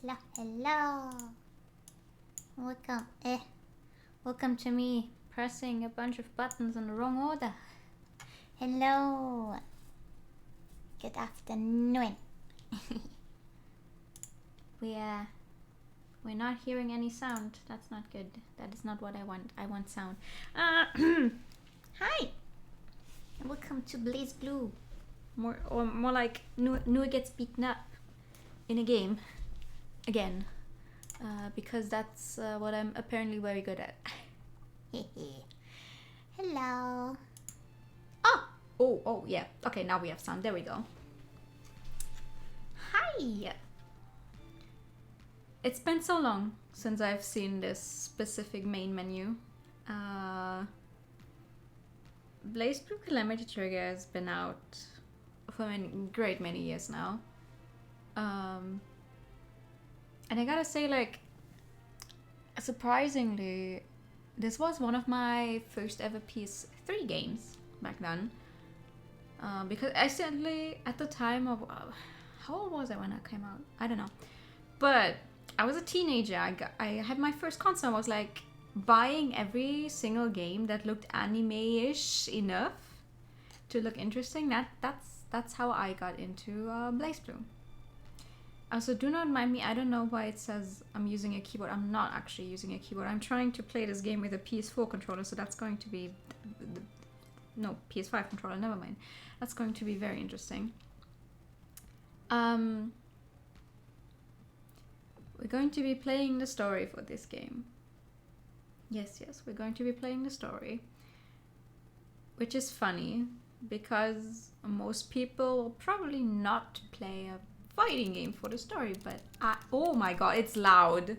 Hello, hello. Welcome, welcome to me pressing a bunch of buttons in the wrong order. Hello. Good afternoon. We're not hearing any sound. That's not good. That is not what I want. I want sound. Hi. Welcome to BlazBlue. More like Nui gets beaten up in a game again, because that's what I'm apparently very good at. Hello. Oh yeah. Okay, now we have sound. There we go. Hi. It's been so long since I've seen this specific main menu. BlazBlue Calamity Trigger has been out for a great many years now. And I gotta say, like, surprisingly, this was one of my first ever PS3 games back then. Because I certainly, at the time of, how old was I when it came out? I don't know. But I was a teenager. I had my first console. I was like buying every single game that looked anime-ish enough to look interesting. That's how I got into BlazBlue. Also, do not mind me, I don't know why it says I'm using a keyboard. I'm not actually using a keyboard. I'm trying to play this game with a PS4 controller, so that's going to be... No, PS5 controller, never mind. That's going to be very interesting. We're going to be playing the story for this game. Yes, we're going to be playing the story. Which is funny, because most people will probably not play a fighting game for the story, but oh my god, it's loud.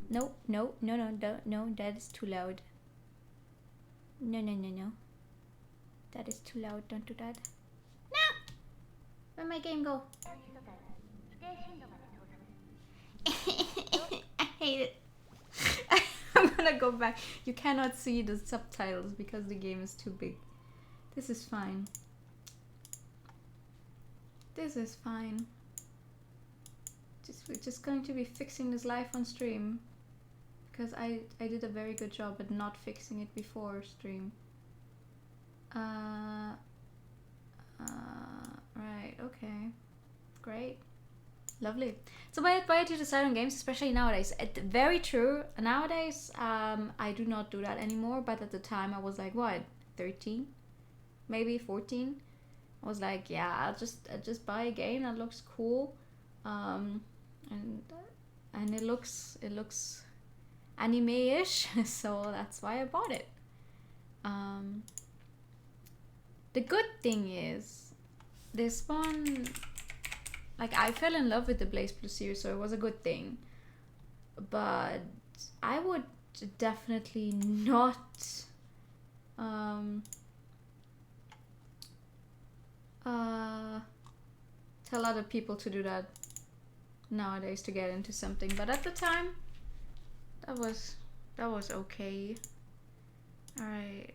No, that is too loud. No. That is too loud, don't do that. No! Where'd my game go? I hate it. I'm gonna go back. You cannot see the subtitles because the game is too big. This is fine. This is fine. We're just going to be fixing this live on stream, because I did a very good job at not fixing it before stream. Right, okay. Great. Lovely. So why do you decide on games, especially nowadays? Very true. Nowadays, I do not do that anymore, but at the time I was like, what, 13? Maybe 14? I was like, yeah, I'll just buy a game that looks cool, and it looks anime-ish, so that's why I bought it. The good thing is, this one, like, I fell in love with the BlazBlue series, so it was a good thing. But I would definitely not tell other people to do that nowadays to get into something. But at the time, that was okay. Alright.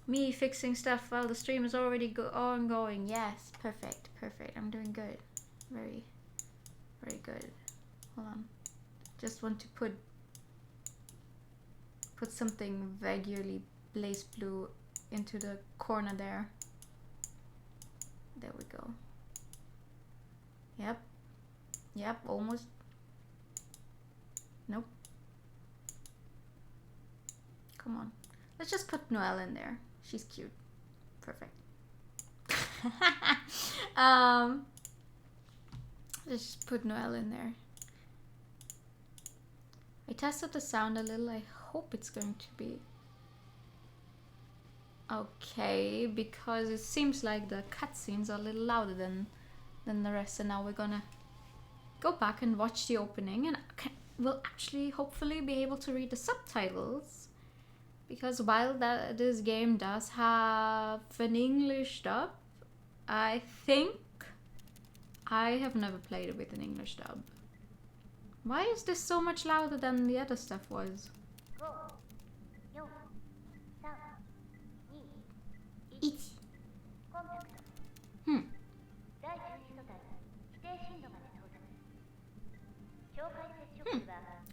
Me fixing stuff while the stream is already ongoing. Yes, perfect. I'm doing good. Very good. Hold on. Just want to put something vaguely BlazBlue into the corner there. There we go. Yep, almost. Nope. Come on. Let's just put Noelle in there. She's cute. Perfect. Let's just put Noelle in there. I tested the sound a little. I hope it's going to be okay, because it seems like the cutscenes are a little louder than the rest. And now we're gonna go back and watch the opening, and we'll actually hopefully be able to read the subtitles, because while this game does have an English dub, I think I have never played it with an English dub. Why is this so much louder than the other stuff was?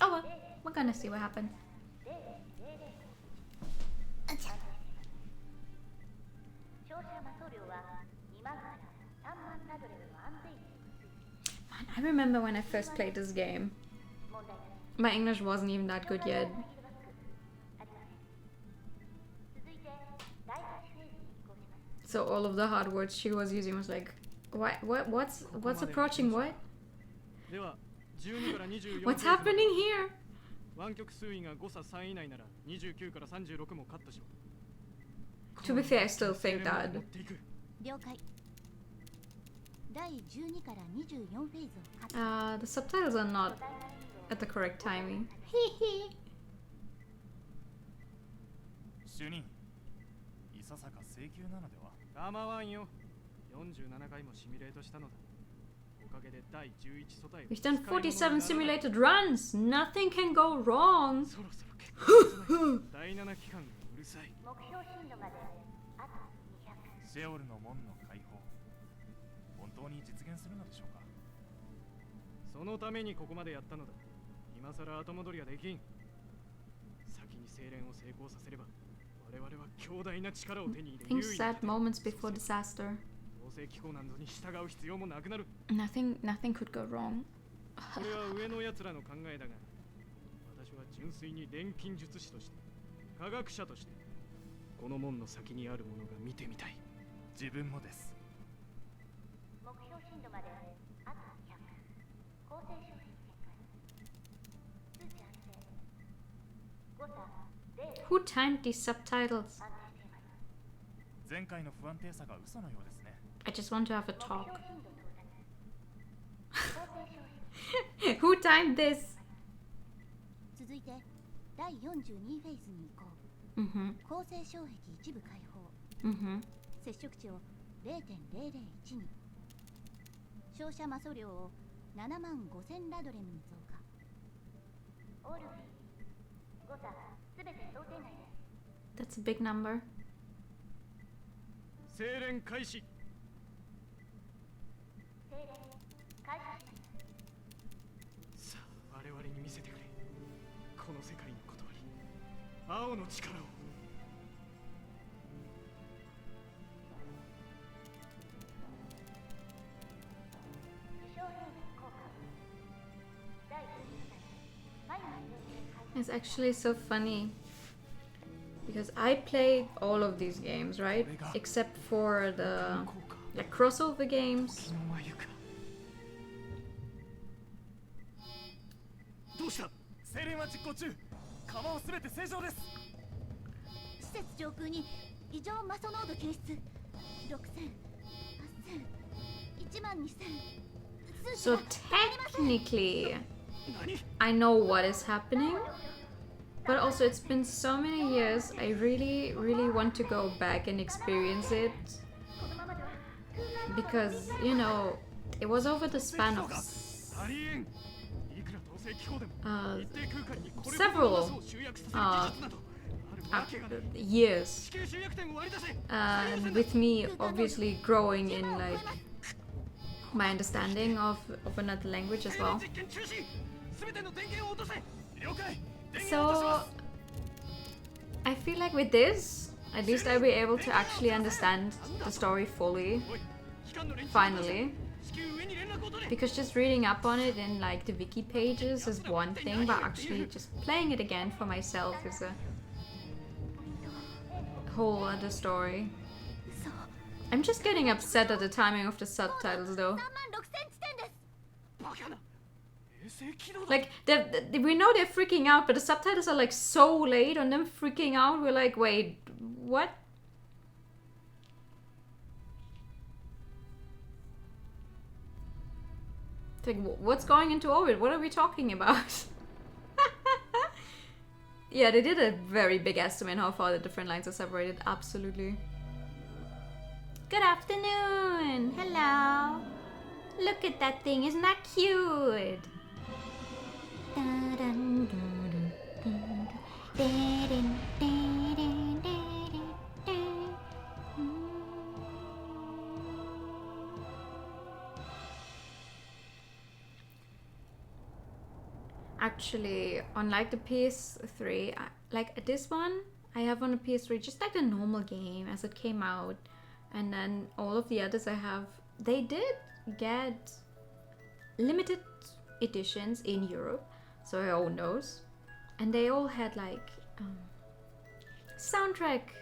Oh well, we're gonna see what happens. Man, I remember when I first played this game. My English wasn't even that good yet. So all of the hard words she was using was like, what's approaching what? What's happening here? To be fair, I still think that. The subtitles are not at the correct timing. Hehe. 主任、いささか請求なのでは。構わんよ。47回もシミュレートしたのだ。おかげで第11素体。We've done 47 simulated runs. Nothing can go wrong. そろそろ結構第7期間がうるさい。目標進度まであと200。シェオルの門の開放。本当に実現するのでしょうか。そのためにここまでやったのだ。今さら後戻りはできん。先に精錬を成功させれば。 Think sad moments before disaster. Nothing could go wrong. これは上の奴らの考えだが、私は純粋に錬金術師として、科学者として、この門の先にあるものが見てみたい。自分もです。目標進度まであと100。構成商品展開。数値安定。誤差。 Who timed these subtitles? I just want to have a talk. Who timed this? Mm-hmm. Mm-hmm. 誤差 That's a big number. 精錬開始。さあ、我々に見せてくれ。この世界の断り、青の力を。It's actually so funny because I played all of these games, right? Except for the like crossover games. So technically, I know what is happening, but also it's been so many years. I really want to go back and experience it because, you know, it was over the span of several years, with me obviously growing in like my understanding of another language as well. So I feel like with this, at least I'll be able to actually understand the story fully, finally. Because just reading up on it in like the wiki pages is one thing, but actually just playing it again for myself is a whole other story. I'm just getting upset at the timing of the subtitles though. Like, we know they're freaking out, but the subtitles are like so late on them freaking out. We're like, wait, what? It's like, what's going into orbit? What are we talking about? Yeah, they did a very big estimate how far the different lines are separated. Absolutely. Good afternoon! Hello! Look at that thing, isn't that cute? Actually, on like the PS3, like this one, I have on a PS3 just like the normal game as it came out, and then all of the others I have, they did get limited editions in Europe, so I own those, and they all had like soundtracks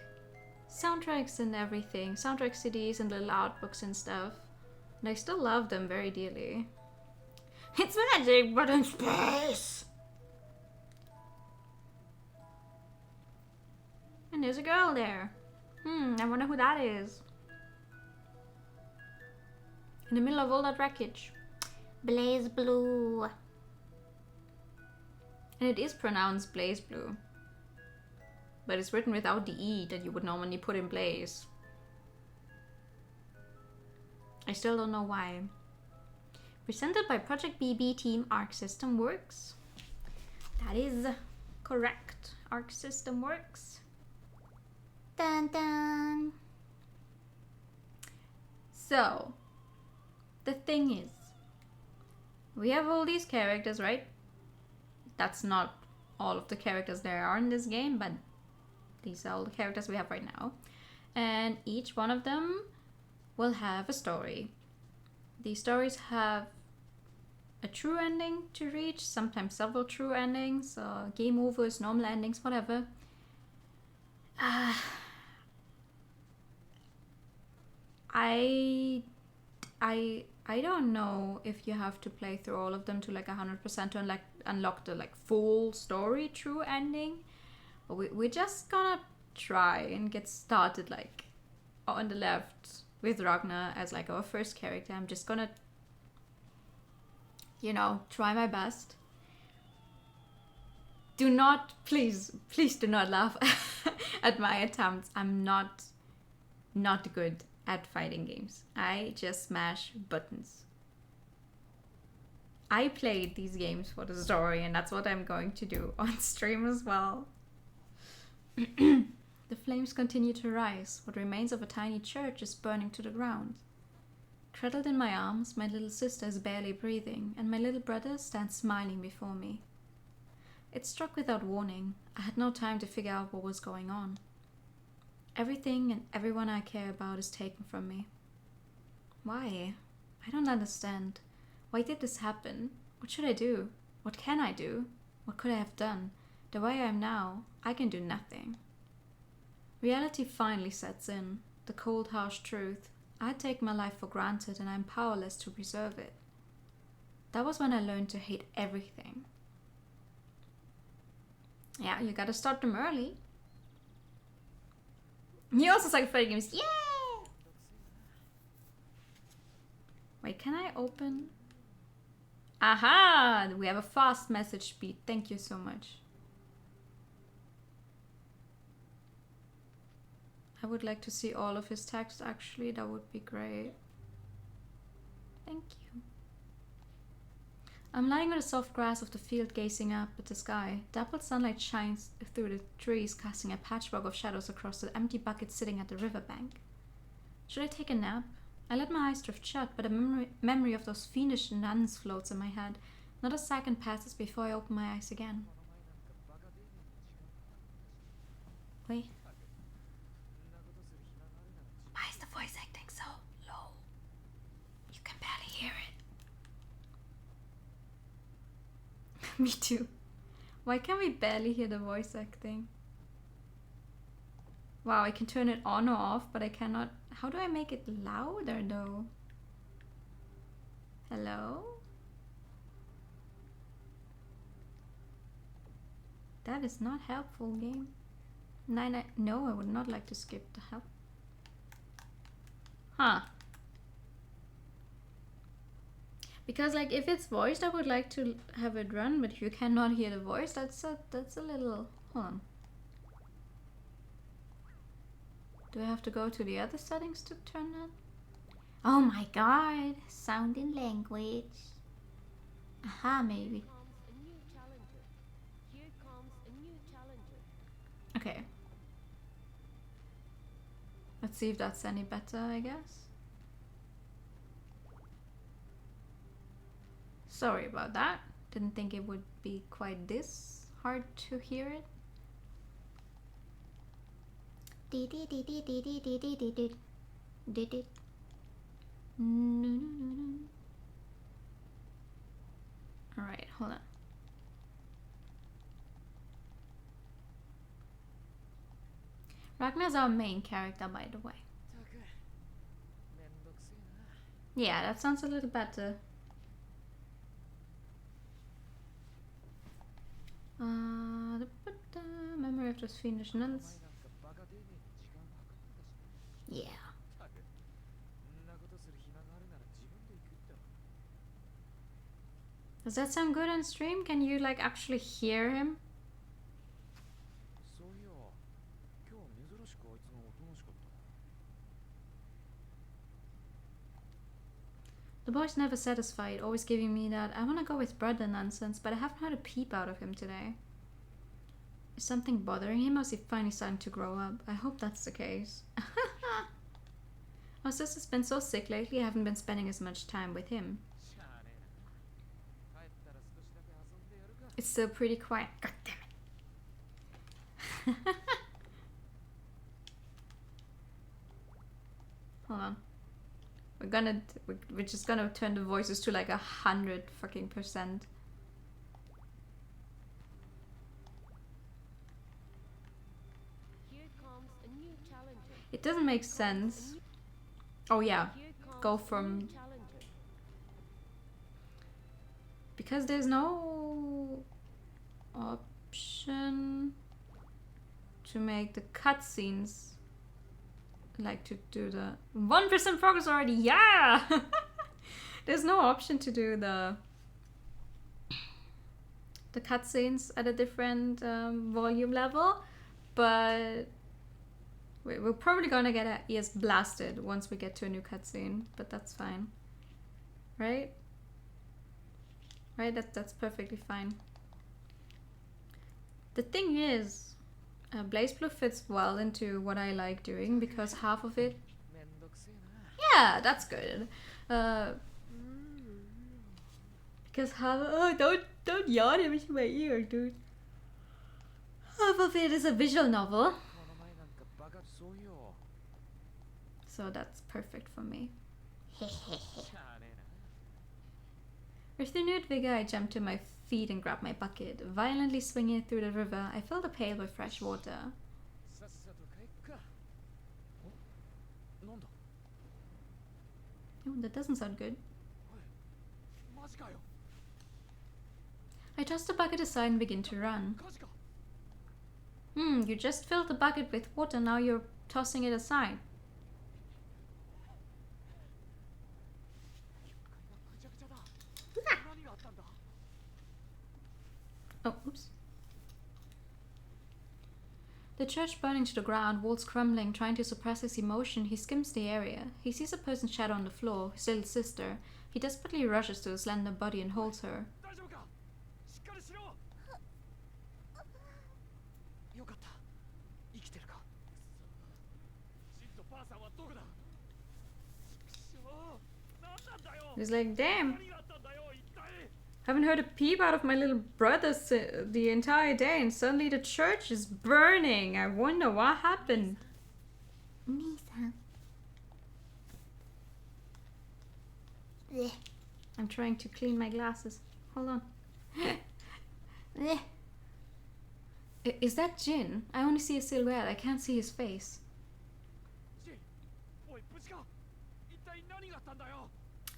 and everything, soundtrack CDs and little art books and stuff, and I still love them very dearly. It's magic, but in space! And there's a girl there. I wonder who that is. In the middle of all that wreckage. BlazBlue. And it is pronounced BlazBlue. But it's written without the E that you would normally put in Blaze. I still don't know why. Presented by Project BB Team Arc System Works. That is correct. Arc System Works. Dun dun. So, the thing is, we have all these characters, right? That's not all of the characters there are in this game, but these are all the characters we have right now. And each one of them will have a story. These stories have a true ending to reach, sometimes several true endings, game overs, normal endings, whatever. I don't know if you have to play through all of them to like 100% to unlock the like full story true ending. But we're just gonna try and get started like on the left with Ragnar as like our first character. I'm just gonna, you know, try my best. Do not, please do not laugh at my attempts. I'm not good at fighting games. I just smash buttons. I played these games for the story, and that's what I'm going to do on stream as well. The flames continue to rise. What remains of a tiny church is burning to the ground. Cradled in my arms, my little sister is barely breathing, and my little brother stands smiling before me. It struck without warning. I had no time to figure out what was going on. Everything and everyone I care about is taken from me. Why? I don't understand. Why did this happen? What should I do? What can I do? What could I have done? The way I am now, I can do nothing. Reality finally sets in. The cold, harsh truth. I take my life for granted and I'm powerless to preserve it. That was when I learned to hate everything. Yeah, you gotta start them early. You also suck at fighting games. Yeah! Wait, can I open? Aha! We have a fast message speed. Thank you so much. I would like to see all of his text actually. That would be great. Thank you. I'm lying on the soft grass of the field gazing up at the sky. Dappled sunlight shines through the trees, casting a patchwork of shadows across the empty bucket sitting at the riverbank. Should I take a nap? I let my eyes drift shut, but a memory of those fiendish nuns floats in my head. Not a second passes before I open my eyes again. Wait. Why is the voice acting so low? You can barely hear it. Me too. Why can we barely hear the voice acting? Wow, I can turn it on or off, but I cannot. How do I make it louder though? Hello? That is not helpful, game. No, I would not like to skip the help. Huh. Because like if it's voiced, I would like to have it run, but if you cannot hear the voice, that's a little. Hold on. Do I have to go to the other settings to turn that? Oh my god! Sound in language. Aha, maybe. Okay. Let's see if that's any better, I guess. Sorry about that. Didn't think it would be quite this hard to hear it. Did it. Alright, hold on. Ragnar's our main character, by the way. Yeah, that sounds a little better. Memory of those fiendish nuns. Yeah. Does that sound good on stream? Can you like actually hear him? The boy's never satisfied, always giving me that I wanna go with brother nonsense, but I haven't had a peep out of him today. Is something bothering him, or is he finally starting to grow up? I hope that's the case. Our sister's been so sick lately, I haven't been spending as much time with him. It's still pretty quiet. God damn it. Hold on. We're just gonna turn the voices to like 100% fucking. It doesn't make sense. Oh yeah, go from... Because there's no option to make the cutscenes, like to do the 1% progress already, yeah! There's no option to do the cutscenes at a different volume level, but we're probably gonna get our ears blasted once we get to a new cutscene, but that's fine. Right? Right? That's perfectly fine. The thing is, BlazBlue fits well into what I like doing because half of it... Yeah, that's good. Because half... Oh, don't yawn into my ear, dude. Half of it is a visual novel. So that's perfect for me. With renewed vigor, I jumped to my feet and grabbed my bucket. Violently swinging it through the river, I filled the pail with fresh water. Oh, that doesn't sound good. I tossed the bucket aside and began to run. You just filled the bucket with water, now you're tossing it aside. Oh, oops. The church burning to the ground, walls crumbling, trying to suppress his emotion, he skims the area. He sees a person's shadow on the floor, his little sister. He desperately rushes to her slender body and holds her. He's like, damn. Haven't heard a peep out of my little brother the entire day, and suddenly the church is burning. I wonder what happened. I'm trying to clean my glasses. Hold on. Is that Jin? I only see a silhouette. I can't see his face.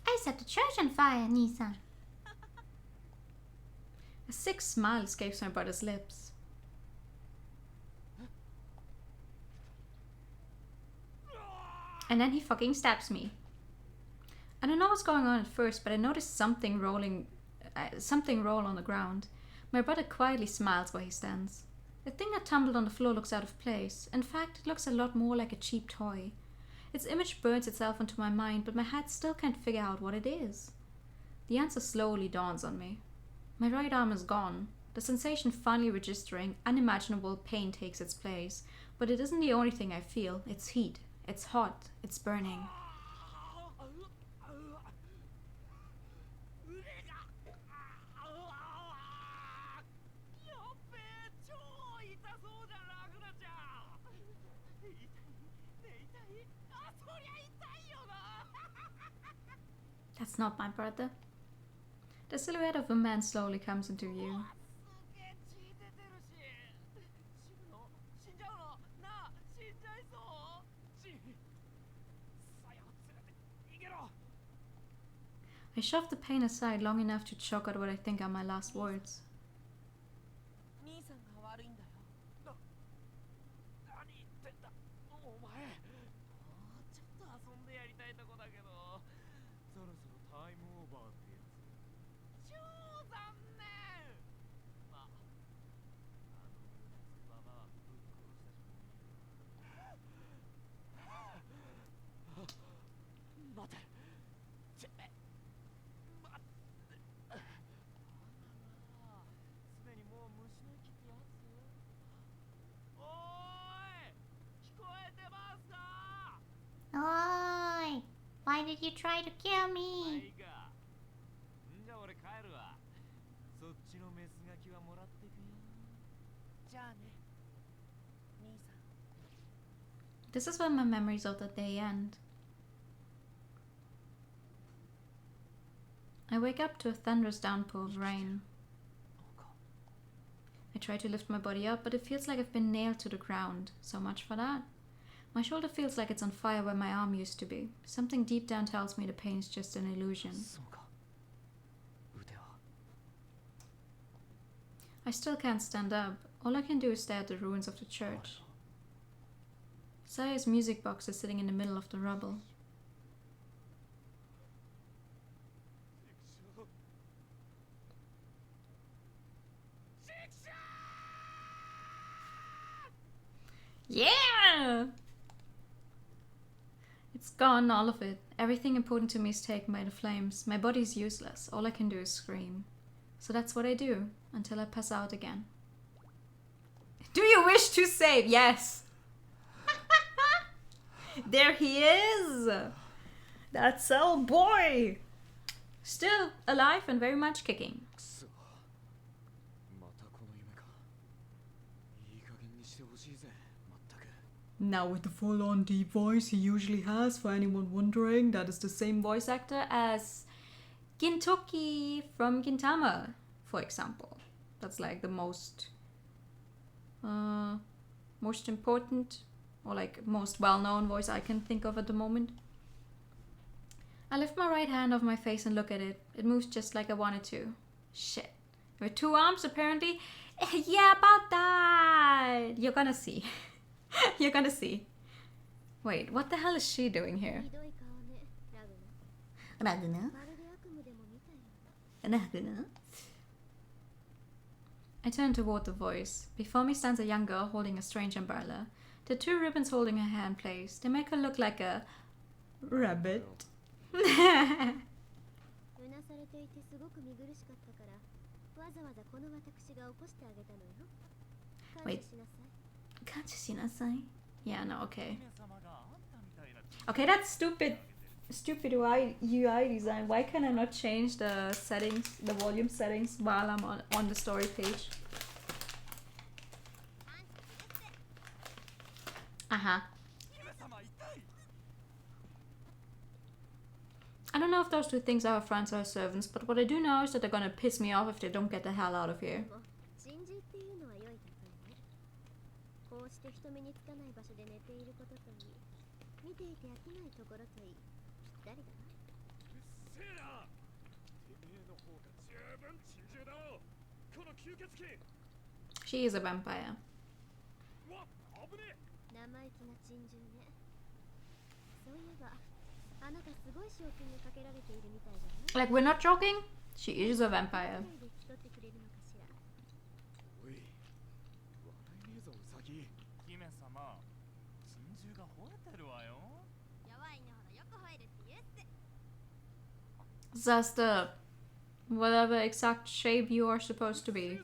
I set the church on fire, Nisan. A sick smile escapes my brother's lips. And then he fucking stabs me. I don't know what's going on at first, but I noticed something roll on the ground. My brother quietly smiles where he stands. The thing that tumbled on the floor looks out of place. In fact, it looks a lot more like a cheap toy. Its image burns itself into my mind, but my head still can't figure out what it is. The answer slowly dawns on me. My right arm is gone. The sensation finally registering, unimaginable pain takes its place. But it isn't the only thing I feel. It's heat. It's hot. It's burning. That's not my brother. The silhouette of a man slowly comes into view. I shove the pain aside long enough to choke out what I think are my last words. Oi! Why did you try to kill me? This is where my memories of the day end. I wake up to a thunderous downpour of rain. I try to lift my body up, but it feels like I've been nailed to the ground. So much for that. My shoulder feels like it's on fire where my arm used to be. Something deep down tells me the pain is just an illusion. I still can't stand up. All I can do is stare at the ruins of the church. Saya's music box is sitting in the middle of the rubble. Yeah! It's gone, all of it. Everything important to me is taken by the flames. My body's useless. All I can do is scream. So that's what I do, until I pass out again. Do you wish to save? Yes! There he is! That's our boy! Still alive and very much kicking. Now with the full-on deep voice he usually has, for anyone wondering, that is the same voice actor as Gintoki from Gintama, for example. That's like the most important or like most well-known voice I can think of at the moment. I lift my right hand off my face and look at it. It moves just like I wanted to. Shit. With 2 arms apparently. Yeah, about that. You're gonna see. You're gonna see. Wait, what the hell is she doing here? Raguna? Raguna? I turn toward the voice. Before me stands a young girl holding a strange umbrella. The 2 ribbons holding her hand placed. They make her look like a rabbit. Wait. Yeah, no, okay. Okay, that's stupid. Stupid UI design. Why can I not change the settings, the volume settings while I'm on the story page? Uh-huh. I don't know if those 2 things are her friends or her servants, but what I do know is that they're gonna piss me off if they don't get the hell out of here. She is a vampire. Like, we're not joking? She is a vampire. That's the whatever exact shape you are supposed to be.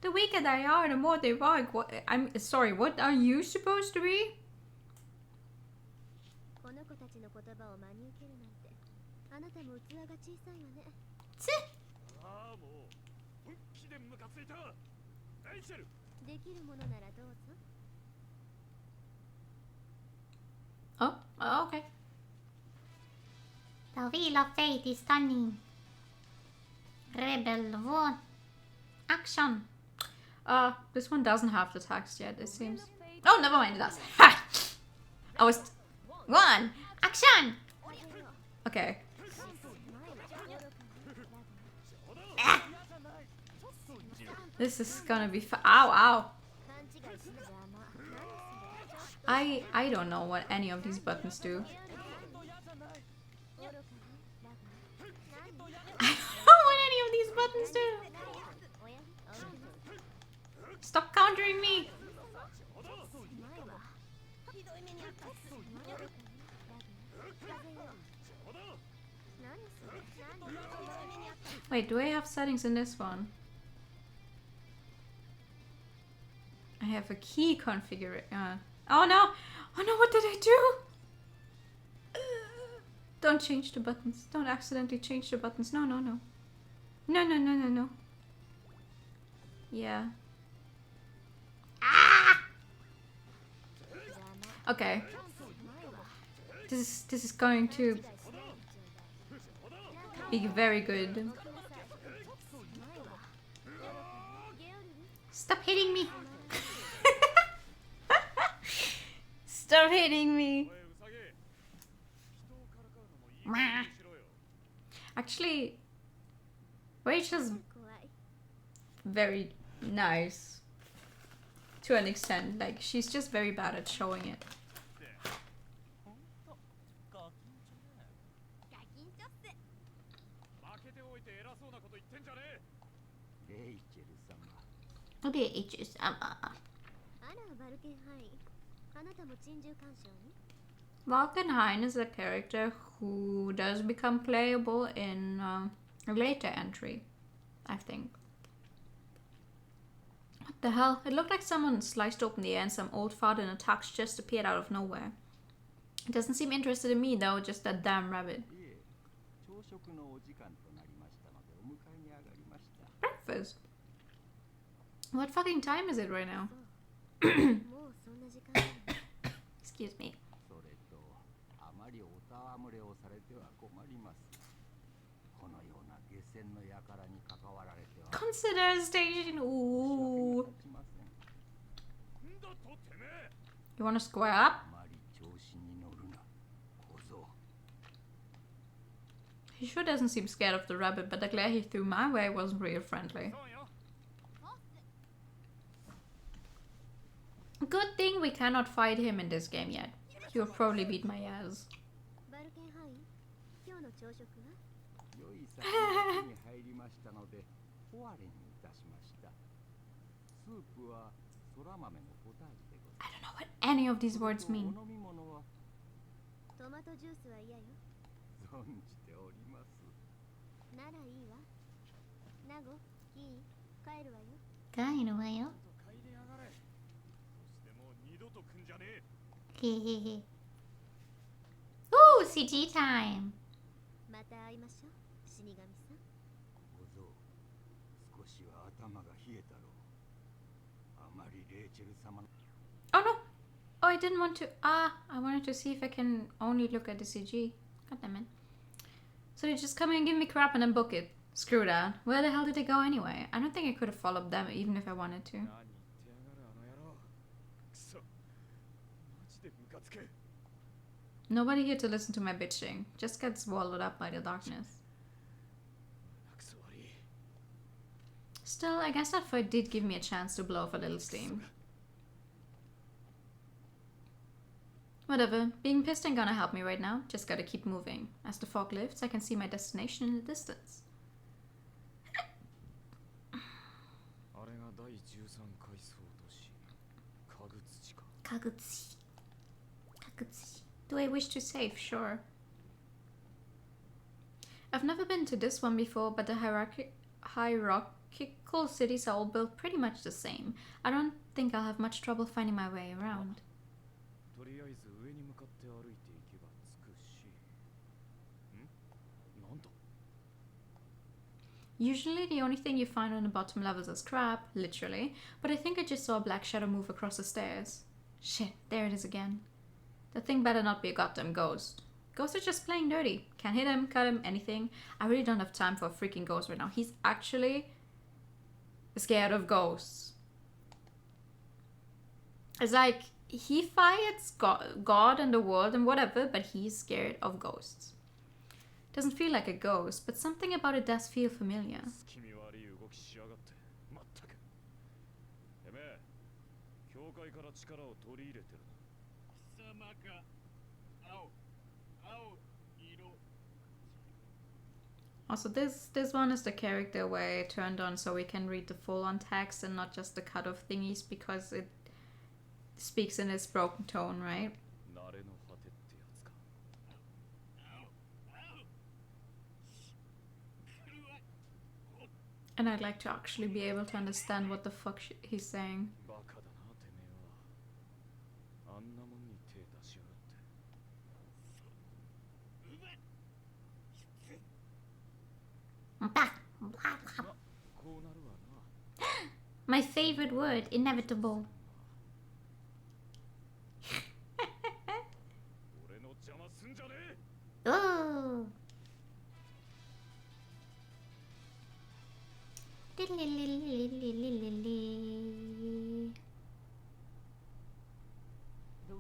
The weaker they are, the more they bark. What? I'm sorry. What are you supposed to be? Oh, oh, okay. The wheel of fate is turning. Rebel one. Action. This one doesn't have the text yet, it seems. Oh, never mind, it does. Ha! I was... One! Action. Okay. This is gonna be ow, ow. I don't know what any of these buttons do. I don't know what any of these buttons do. Stop countering me. Wait, do I have settings in this one? I have a key configuration. Oh no! Oh no, what did I do? Don't change the buttons. Don't accidentally change the buttons. No, no, no. No, no, no, no, no. Yeah. Ah! Okay. This is going to be very good. Stop hitting me. Stop hitting me. Actually, Rachel's very nice to an extent. Like, she's just very bad at showing it. Okay, it's just Valkenhayn is a character who does become playable in a later entry, I think. What the hell? It looked like someone sliced open the air and some old fart in a tux just appeared out of nowhere. It doesn't seem interested in me though, just that damn rabbit. Breakfast? What fucking time is it right now? Excuse me. Consider station. Ooh. You want to square up? He sure doesn't seem scared of the rabbit, but the glare he threw my way wasn't real friendly. Good thing we cannot fight him in this game yet. He will probably beat my ass. I don't know what any of these words mean. Ooh, CG time. Oh no! Oh, I didn't want to. I wanted to see if I can only look at the CG. God damn it. So they just come and give me crap and then book it. Screw that. Where the hell did they go anyway? I don't think I could have followed them even if I wanted to. Nobody here to listen to my bitching. Just get swallowed up by the darkness. Still, I guess that fight did give me a chance to blow off a little steam. Whatever, being pissed ain't gonna help me right now. Just gotta keep moving. As the fog lifts, I can see my destination in the distance. Kagutsuchi. Kagutsuchi. Do I wish to save? Sure. I've never been to this one before, but the hierarchical cities are all built pretty much the same. I don't think I'll have much trouble finding my way around. Usually the only thing you find on the bottom levels is crap, literally, but I think I just saw a black shadow move across the stairs. Shit, there it is again. The thing better not be a goddamn ghost. Ghosts are just playing dirty. Can't hit him, cut him, anything. I really don't have time for a freaking ghost right now. He's actually scared of ghosts. It's like, he fights God and the world and whatever, but he's scared of ghosts. Doesn't feel like a ghost, but something about it does feel familiar. Also, this one is the character where I turned on so we can read the full-on text and not just the cut-off thingies, because it speaks in its broken tone, right? And I'd like to actually be able to understand what the fuck he's saying. My favorite word, inevitable. Oh. The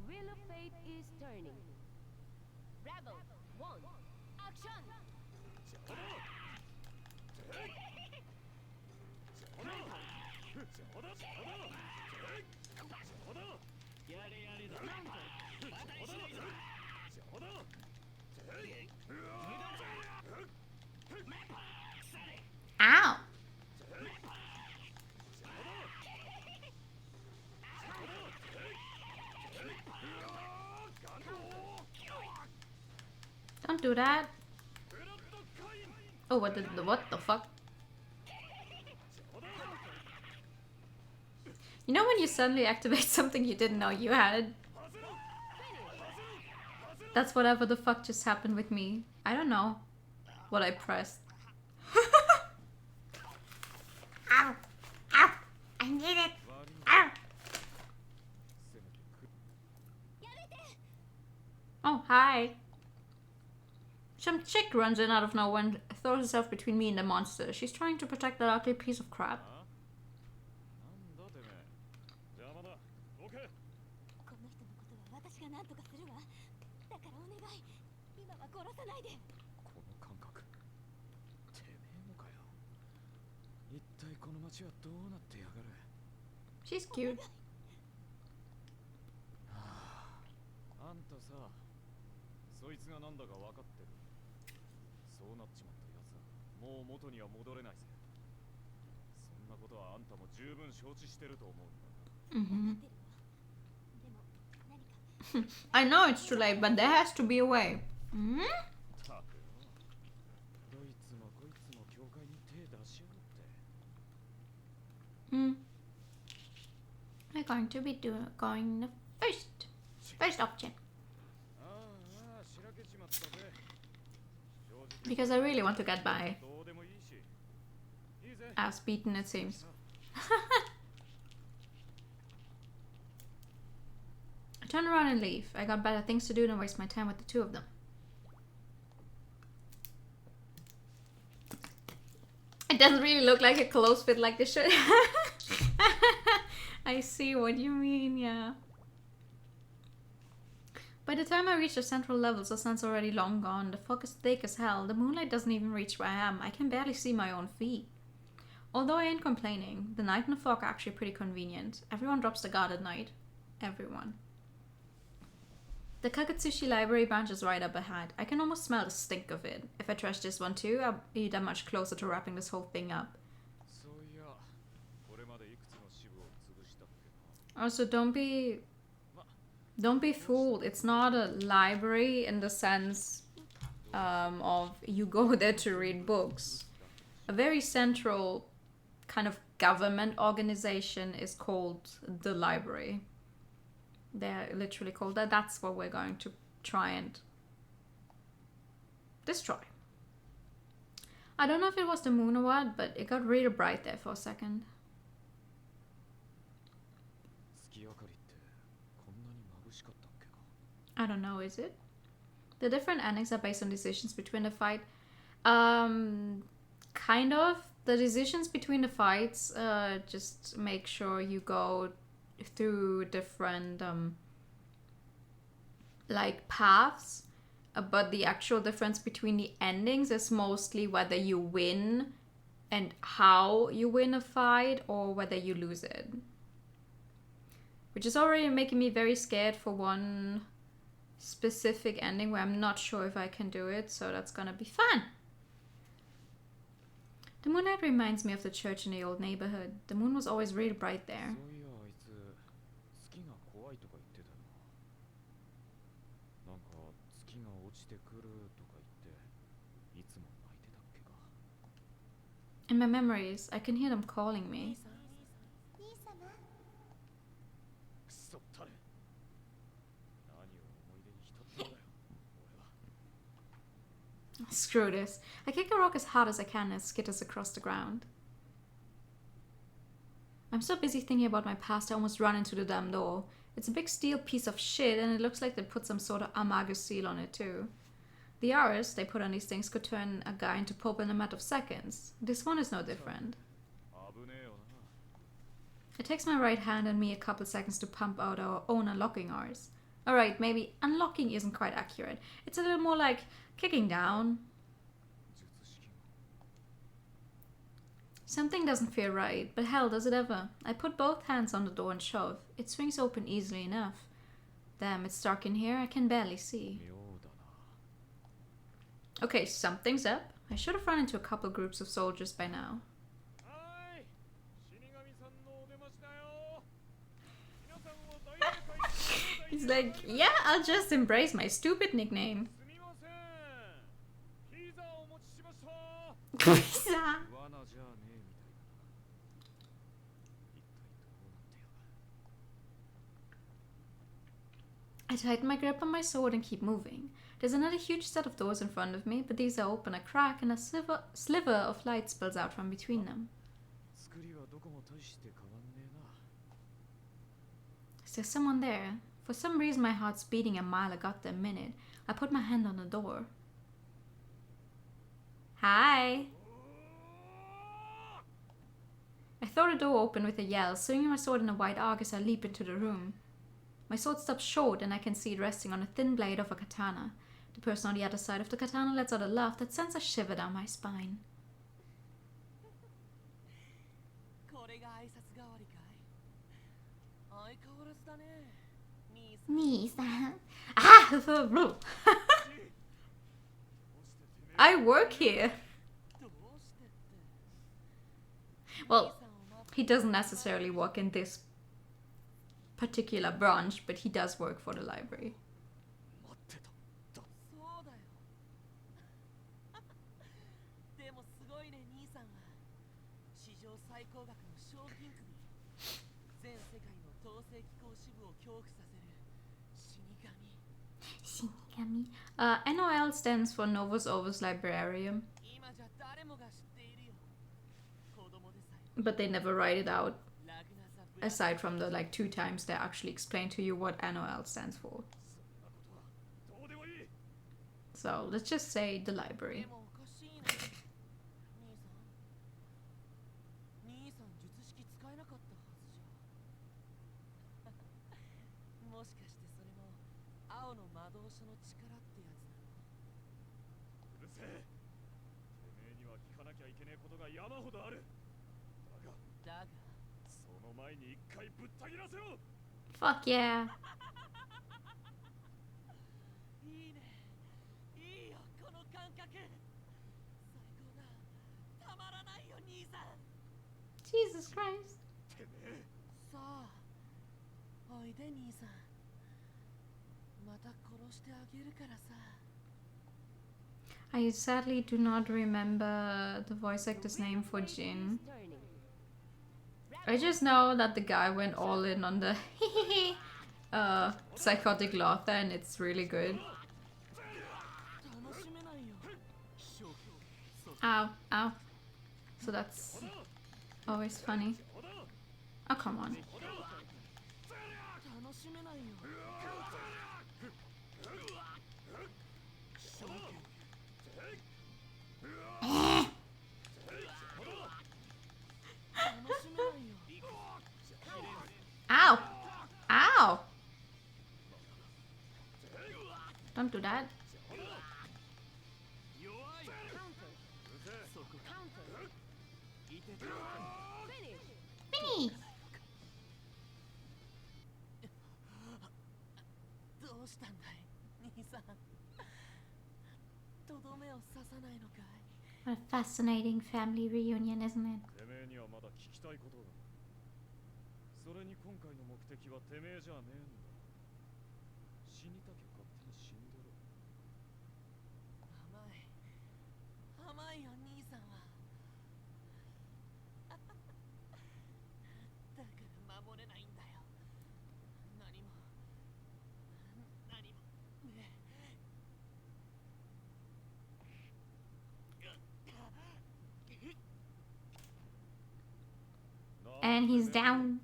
wheel of fate is turning. Rebel 1, action! Ow! Don't do that. Oh, what the fuck? You know when you suddenly activate something you didn't know you had? That's whatever the fuck just happened with me. I don't know what I pressed. Ow! Ow! I need it! Ow! Oh, hi. Some chick runs in out of nowhere and throws herself between me and the monster. She's trying to protect that ugly piece of crap. She's cute. Mm-hmm. I know it's too late, but there has to be a way. Mm? Mm. We're going to be going the first option. Because I really want to get by. As beaten it seems. I turn around and leave. I got better things to do than waste my time with the two of them. It doesn't really look like a close fit like this should. I see what you mean, yeah. By the time I reach the central levels, the sun's already long gone. The fog is thick as hell. The moonlight doesn't even reach where I am. I can barely see my own feet. Although I ain't complaining, the night and the fog are actually pretty convenient. Everyone drops the guard at night. Everyone. The Kakatsushi library branch is right up ahead. I can almost smell the stink of it. If I trash this one too, I'll be that much closer to wrapping this whole thing up. Also, don't be fooled. It's not a library in the sense of you go there to read books. A very central kind of government organization is called the library. They're literally called that. That's what we're going to try and destroy. I don't know if it was the moon or what, but it got really bright there for a second. 月明かりってこんなに眩しかったっけか I don't know, is it? The different endings are based on decisions between the fight. Kind of. The decisions between the fights just make sure you go through different like paths, but the actual difference between the endings is mostly whether you win and how you win a fight or whether you lose it, which is already making me very scared for one specific ending where I'm not sure if I can do it, so that's gonna be fun. The moonlight reminds me of the church in the old neighborhood. The moon was always really bright there. そういやあいつ月が怖いとか言ってたな。なんか月が落ちてくるとか言っていつも泣いてたっけか In my memories, I can hear them calling me. 兄様。くそったれ何を思い出に浸ったんだよ俺は Screw this. I kick a rock as hard as I can and skitters across the ground. I'm so busy thinking about my past I almost run into the damn door. It's a big steel piece of shit and it looks like they put some sort of Amago seal on it too. The hours they put on these things could turn a guy into Pope in a matter of seconds. This one is no different. 危ねえよな It takes my right hand and me a couple seconds to pump out our own unlocking hours. Alright, maybe unlocking isn't quite accurate. It's a little more like kicking down. 術式が Something doesn't feel right, but hell does it ever. I put both hands on the door and shove. It swings open easily enough. Damn, it's dark in here, I can barely see. 妙だな Okay, something's up. I should have run into a couple groups of soldiers by now. はーい死神さんのお出ましだよ皆さんを大宴会 He's like, yeah, I'll just embrace my stupid nickname. すみませんピザをお持ちしました Pizza. 罠じゃねえみたいだな一体どうなってやがる I tighten my grip on my sword and keep moving. There's another huge set of doors in front of me, but these are open a crack and a sliver of light spills out from between them. 作りはどこも大して変わんねえな Is there someone there? For some reason my heart's beating a mile a goddamn minute. I put my hand on the door. Hi! I throw the door open with a yell, swinging my sword in a wide arc as I leap into the room. My sword stops short and I can see it resting on a thin blade of a katana. The person on the other side of the katana lets out a laugh that sends a shiver down my spine. これが挨拶代わりかい相変わらずだね兄さん兄さん。 Ah! I work here! どうしてって Well, he doesn't necessarily work in this particular branch, but he does work for the library. 待ってただそうだよでもすごいね兄さんは史上最高額の賞金首全世界の統制機構支部を恐怖させる死神死神。 NOL stands for Novus Orvis Librarium, 今じゃ誰もが知っているよ子供でさえ but they never write it out, ラグナザブラ aside from the like 2 times they actually explain to you what NOL stands for. そんなことはどうでもいい So let's just say the library. でもおかしいな兄さん術式使えなかったはずじゃもしかしてそれも青の魔導書の力ってやつなのうるせえてめえには聞かなきゃいけねえことが山ほどあるだがだがその前に一回ぶった切らせろ Fuck yeah! いいねいいよこの感覚最高だたまらないよ兄さん Jesus Christ. てめえさあおいで兄さんまた殺してあげるからさ I sadly do not remember the voice actor's name for Jin. I just know that the guy went all in on the psychotic laughter and it's really good. 楽しめないよそ Ow, ow. So that's always funny. Oh, come on. 楽しめないよ正気楽しめないよ Ow! Ow! Don't do that. Finish. どうしたんだい兄さんとどめを刺さないのかい What a fascinating family reunion, isn't it? てめえにはまだ聞きたいことが。それに今回の目的はてめえじゃねえんだ。死にたきゃ勝手に死んでろ。甘いよ兄さんはだから守れないんだよ何もね And he's down.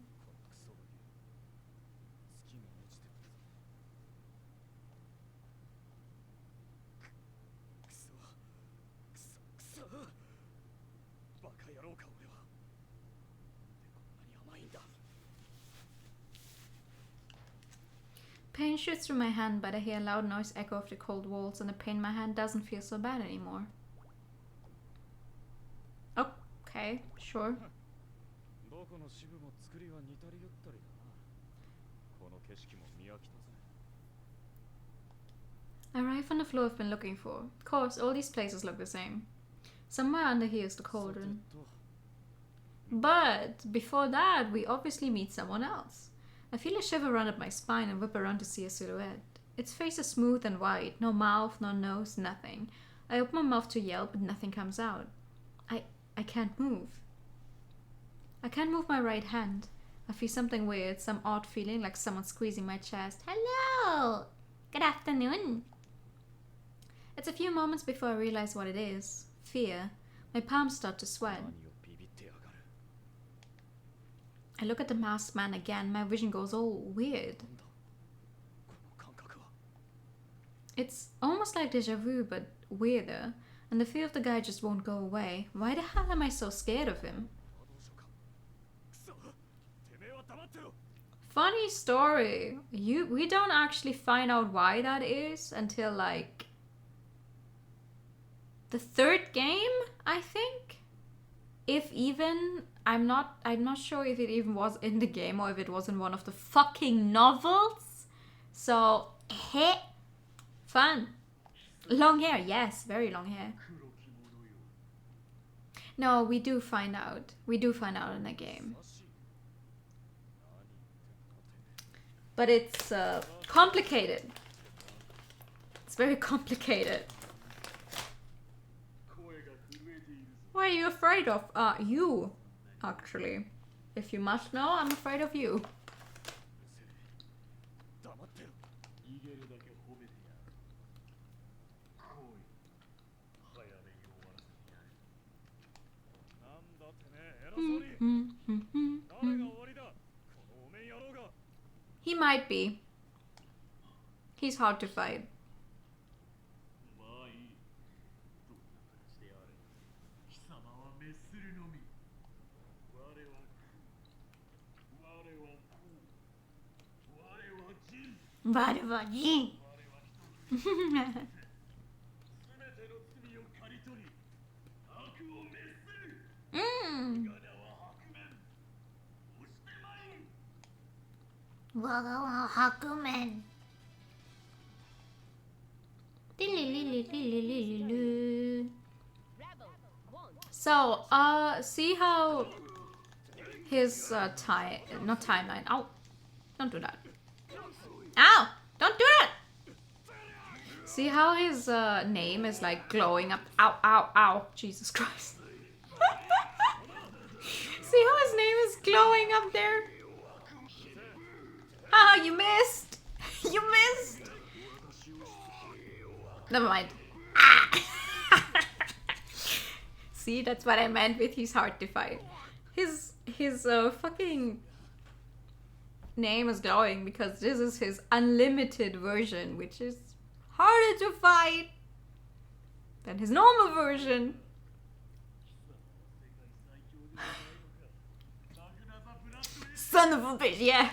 月が落ちてくるぞ。くそバカ野郎か俺は。なんでこんなに甘いんだ。 Pain shoots through my hand, but I hear a loud noise echo of the cold walls, and the pain in my hand doesn't feel so bad anymore. Okay, sure. どこの支部も作りは似たり寄ったりだな。この景色も見飽きたぜ。 I arrive on the floor I've been looking for. Of course, all these places look the same. Somewhere under here is the cauldron. But before that, we obviously meet someone else. I feel a shiver run up my spine and whip around to see a silhouette. Its face is smooth and white, no mouth, no nose, nothing. I open my mouth to yell, but nothing comes out. I can't move. I can't move my right hand. I feel something weird, some odd feeling like someone squeezing my chest. Hello. Good afternoon. It's a few moments before I realize what it is. Fear. My palms start to sweat. 何をビビってやがる。 I look at the masked man again. My vision goes all weird. なんだこの感覚は。 It's almost like deja vu, but weirder. And the fear of the guy just won't go away. Why the hell am I so scared of him? どうしようか。くそ。てめえは黙ってろ。 Funny story. We don't actually find out why that is until like the third game, I think. If even I'm not sure if it even was in the game or if it was in one of the fucking novels. So fun. Long hair, yes, very long hair. No, we do find out. We do find out in the game. But it's complicated. It's very complicated. What are you afraid of? You, actually. If you must know, I'm afraid of you. 黙ってろ。逃げるだけ褒めてやる。来い。早めに終わらせてやる。なんだてめえ、偉そうに。誰が終わりだ。このおめん野郎が。 He might be. He's hard to fight. まあいい。どんな形であれ。貴様は滅するのみ。我は食う。我は食う。我は人。 What about you? すべての罪を刈り取り、悪を滅する。 Mmm. 我は白面。押してまいん。 Waga Hakumen. So, see how his not timeline. Ow! Don't do that. Ow! Don't do that! See how his name is like glowing up. Ow! Ow! Ow! Jesus Christ! See how his name is glowing up there? Ah, you missed! You missed! Never mind. See, that's what I meant with he's hard to fight. His fucking name is glowing because this is his unlimited version, which is harder to fight than his normal version. Son of a bitch, yeah.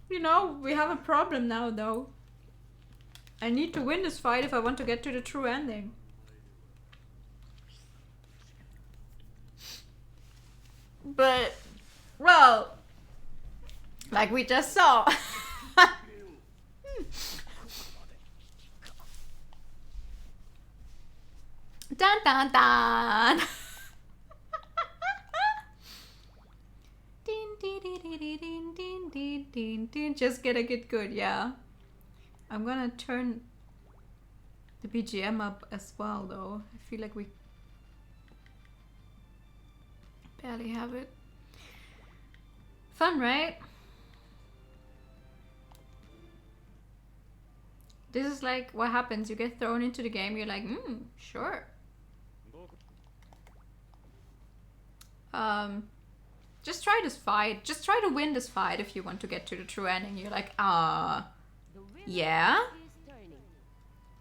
You know, we have a problem now though. I need to win this fight if I want to get to the true ending. But, well, like we just saw. Dun dun dun! Din, din, din, din, din, din, din, din, din. Just gonna get good, yeah. I'm gonna turn the BGM up as well though. I feel like we barely have it. Fun, right? This is like what happens. You get thrown into the game, you're like, sure. Just try this fight. Just try to win this fight if you want to get to the true ending. You're like, yeah?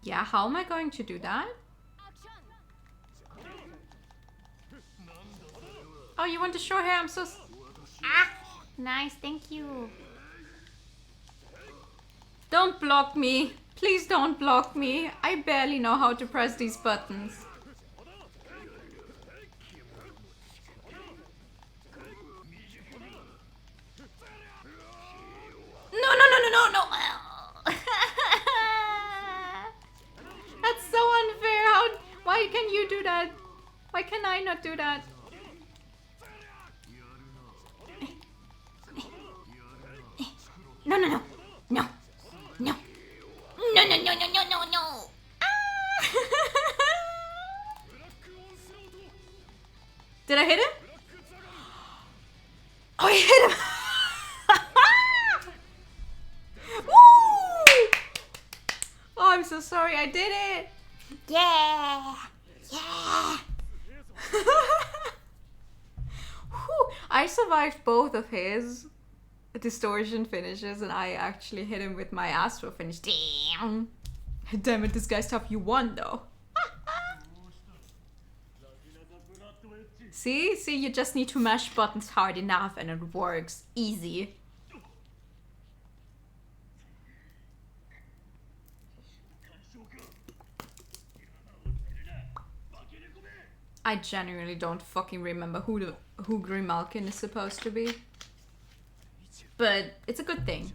Yeah, how am I going to do that? Oh, you want the short hair? I'm so... Ah, nice, thank you. Don't block me. Please don't block me. I barely know how to press these buttons. No, no, no, no, no, no. That's so unfair. Why can you do that? Why can I not do that? No, no, no, no, no, no, no, no, no, no, no, no. Did I hit him? Oh, I hit him! Woo! Oh, I'm so sorry. I did it. Yeah, yeah. Whew. I survived both of his distortion finishes, and I actually hit him with my astro finish. Damn. Damn it, this guy's tough. You won, though. See, you just need to mash buttons hard enough and it works. Easy. I genuinely don't fucking remember who Grimalkin is supposed to be. But it's a good thing.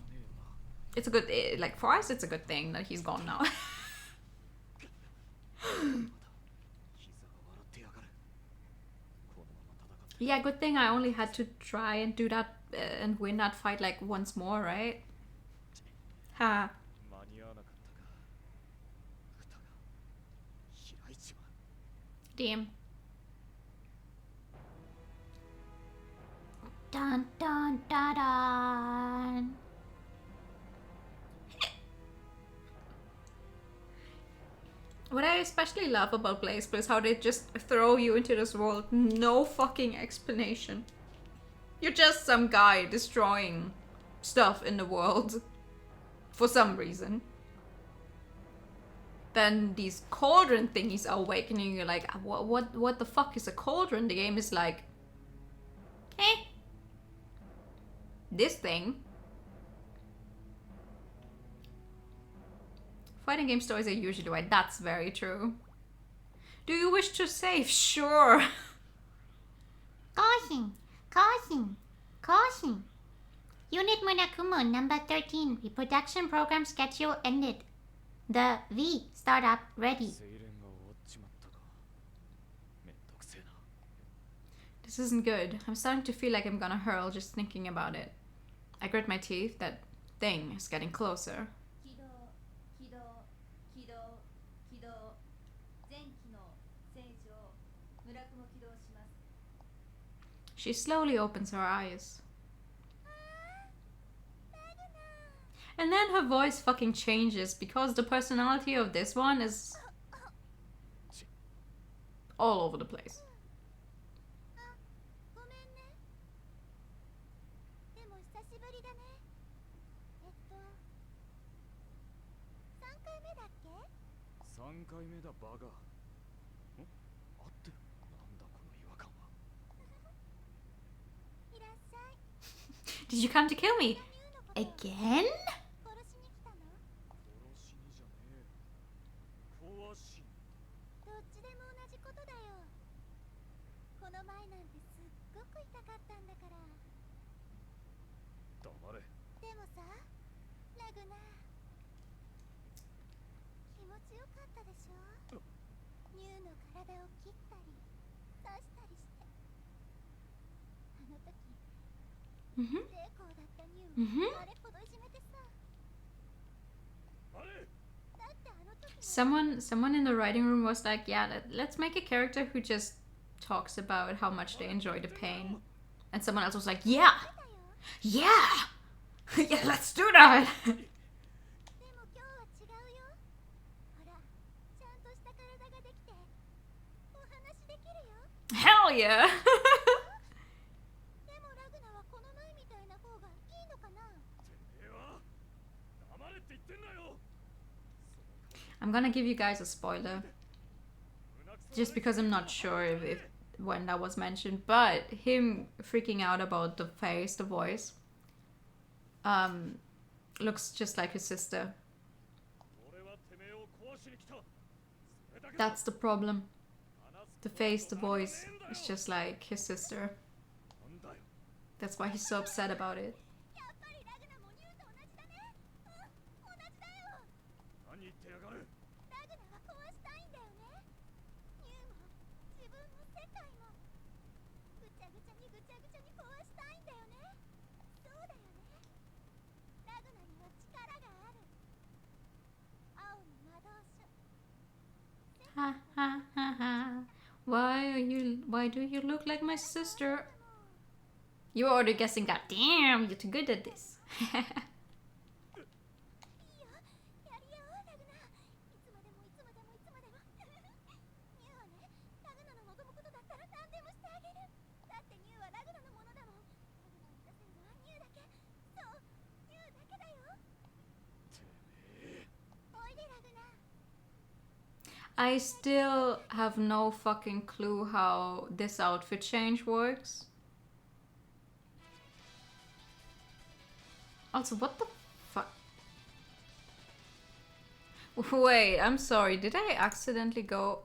It's a good, like for us it's a good thing that he's gone now. Yeah, good thing I only had to try and do that and win that fight like once more, right? Ha. Damn. Dun dun dun dun. What I especially love about BlazBlue is how they just throw you into this world, no fucking explanation. You're just some guy destroying stuff in the world for some reason. Then these cauldron thingies are awakening. You're like, what the fuck is a cauldron? The game is like, this thing. Fighting game stories are usually right. That's very true. Do you wish to save? Sure. Caution, caution, caution. Unit Munakumu number 13. Reproduction program schedule ended. The V startup ready. This isn't good. I'm starting to feel like I'm gonna hurl just thinking about it. I grit my teeth. That thing is getting closer. She slowly opens her eyes. And then her voice fucking changes because the personality of this one is all over the place. ごめんね。でも久しぶりだね。3回目だっけ3回目だバカ。んあってなんだこの違和感は。いらっしゃい。 Did you come to kill me? Again? 殺しに来たの殺しにじゃねえ。壊しに。どっちでも同じことだよ。この前なんてすっごく痛かったんだから。黙れ。でもさ、ラグナ気持ちよかったでしょ。ニューの体を切ったり刺したりして。あの時 Mm-hmm. 成功だったニュー Mm-hmm. あれほどいじめてさ。あれ。だってあの時 Someone in the writing room was like, yeah, let's make a character who just talks about how much they enjoy the pain. And someone else was like, yeah, だよ。 yeah, yeah, let's do that. でも今日は違うよ。ほら、ちゃんとした体ができてお話できるよ。 Hell yeah. でもラグナはこの前みたいな方がいいのかな。てめえは黙れって言ってんだよ。 I'm gonna give you guys a spoiler. Just because I'm not sure if when that was mentioned, but him freaking out about the face, the voice, looks just like his sister. 俺はてめえを壊しに来た。それだけだ。 That's the problem. The face, the voice, is just like his sister. なんだよ。 That's why he's so upset about it. やっぱりラグナもニューと同じだね。同じだよ。何言ってやがる。ラグナは壊したいんだよね。ニューも自分の世界もぐちゃぐちゃにぐちゃぐちゃに壊したいんだよね。そうだよね。ラグナには力がある。青の魔導書。 Ha ha ha ha. Why do you look like my sister? You were already guessing that. Damn, you're too good at this. いいよ。やりよラグナ。いつまでもいつまでもいつまでも。ニューはね、ラグナの望むことだったら何でもしてあげる。だってニューはラグナのものだもん。ラグナを出せるのはニューだけ。そう、ニューだけだよ。おいでラグナ。 I still have no fucking clue how this outfit change works. Also, what the fuck? Wait, I'm sorry. Did I accidentally go?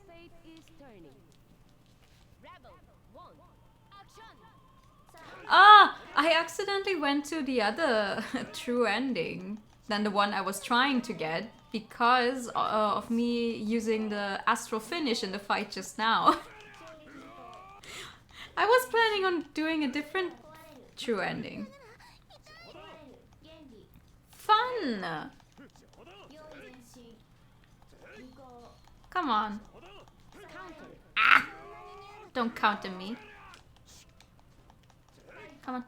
Fate is turning. Rebel 1. Action! Ah! I accidentally went to the other true ending than the one I was trying to get because of me using the astral finish in the fight just now. I was planning on doing a different true ending. Fun! Come on. Ah! Don't counter me. Come on.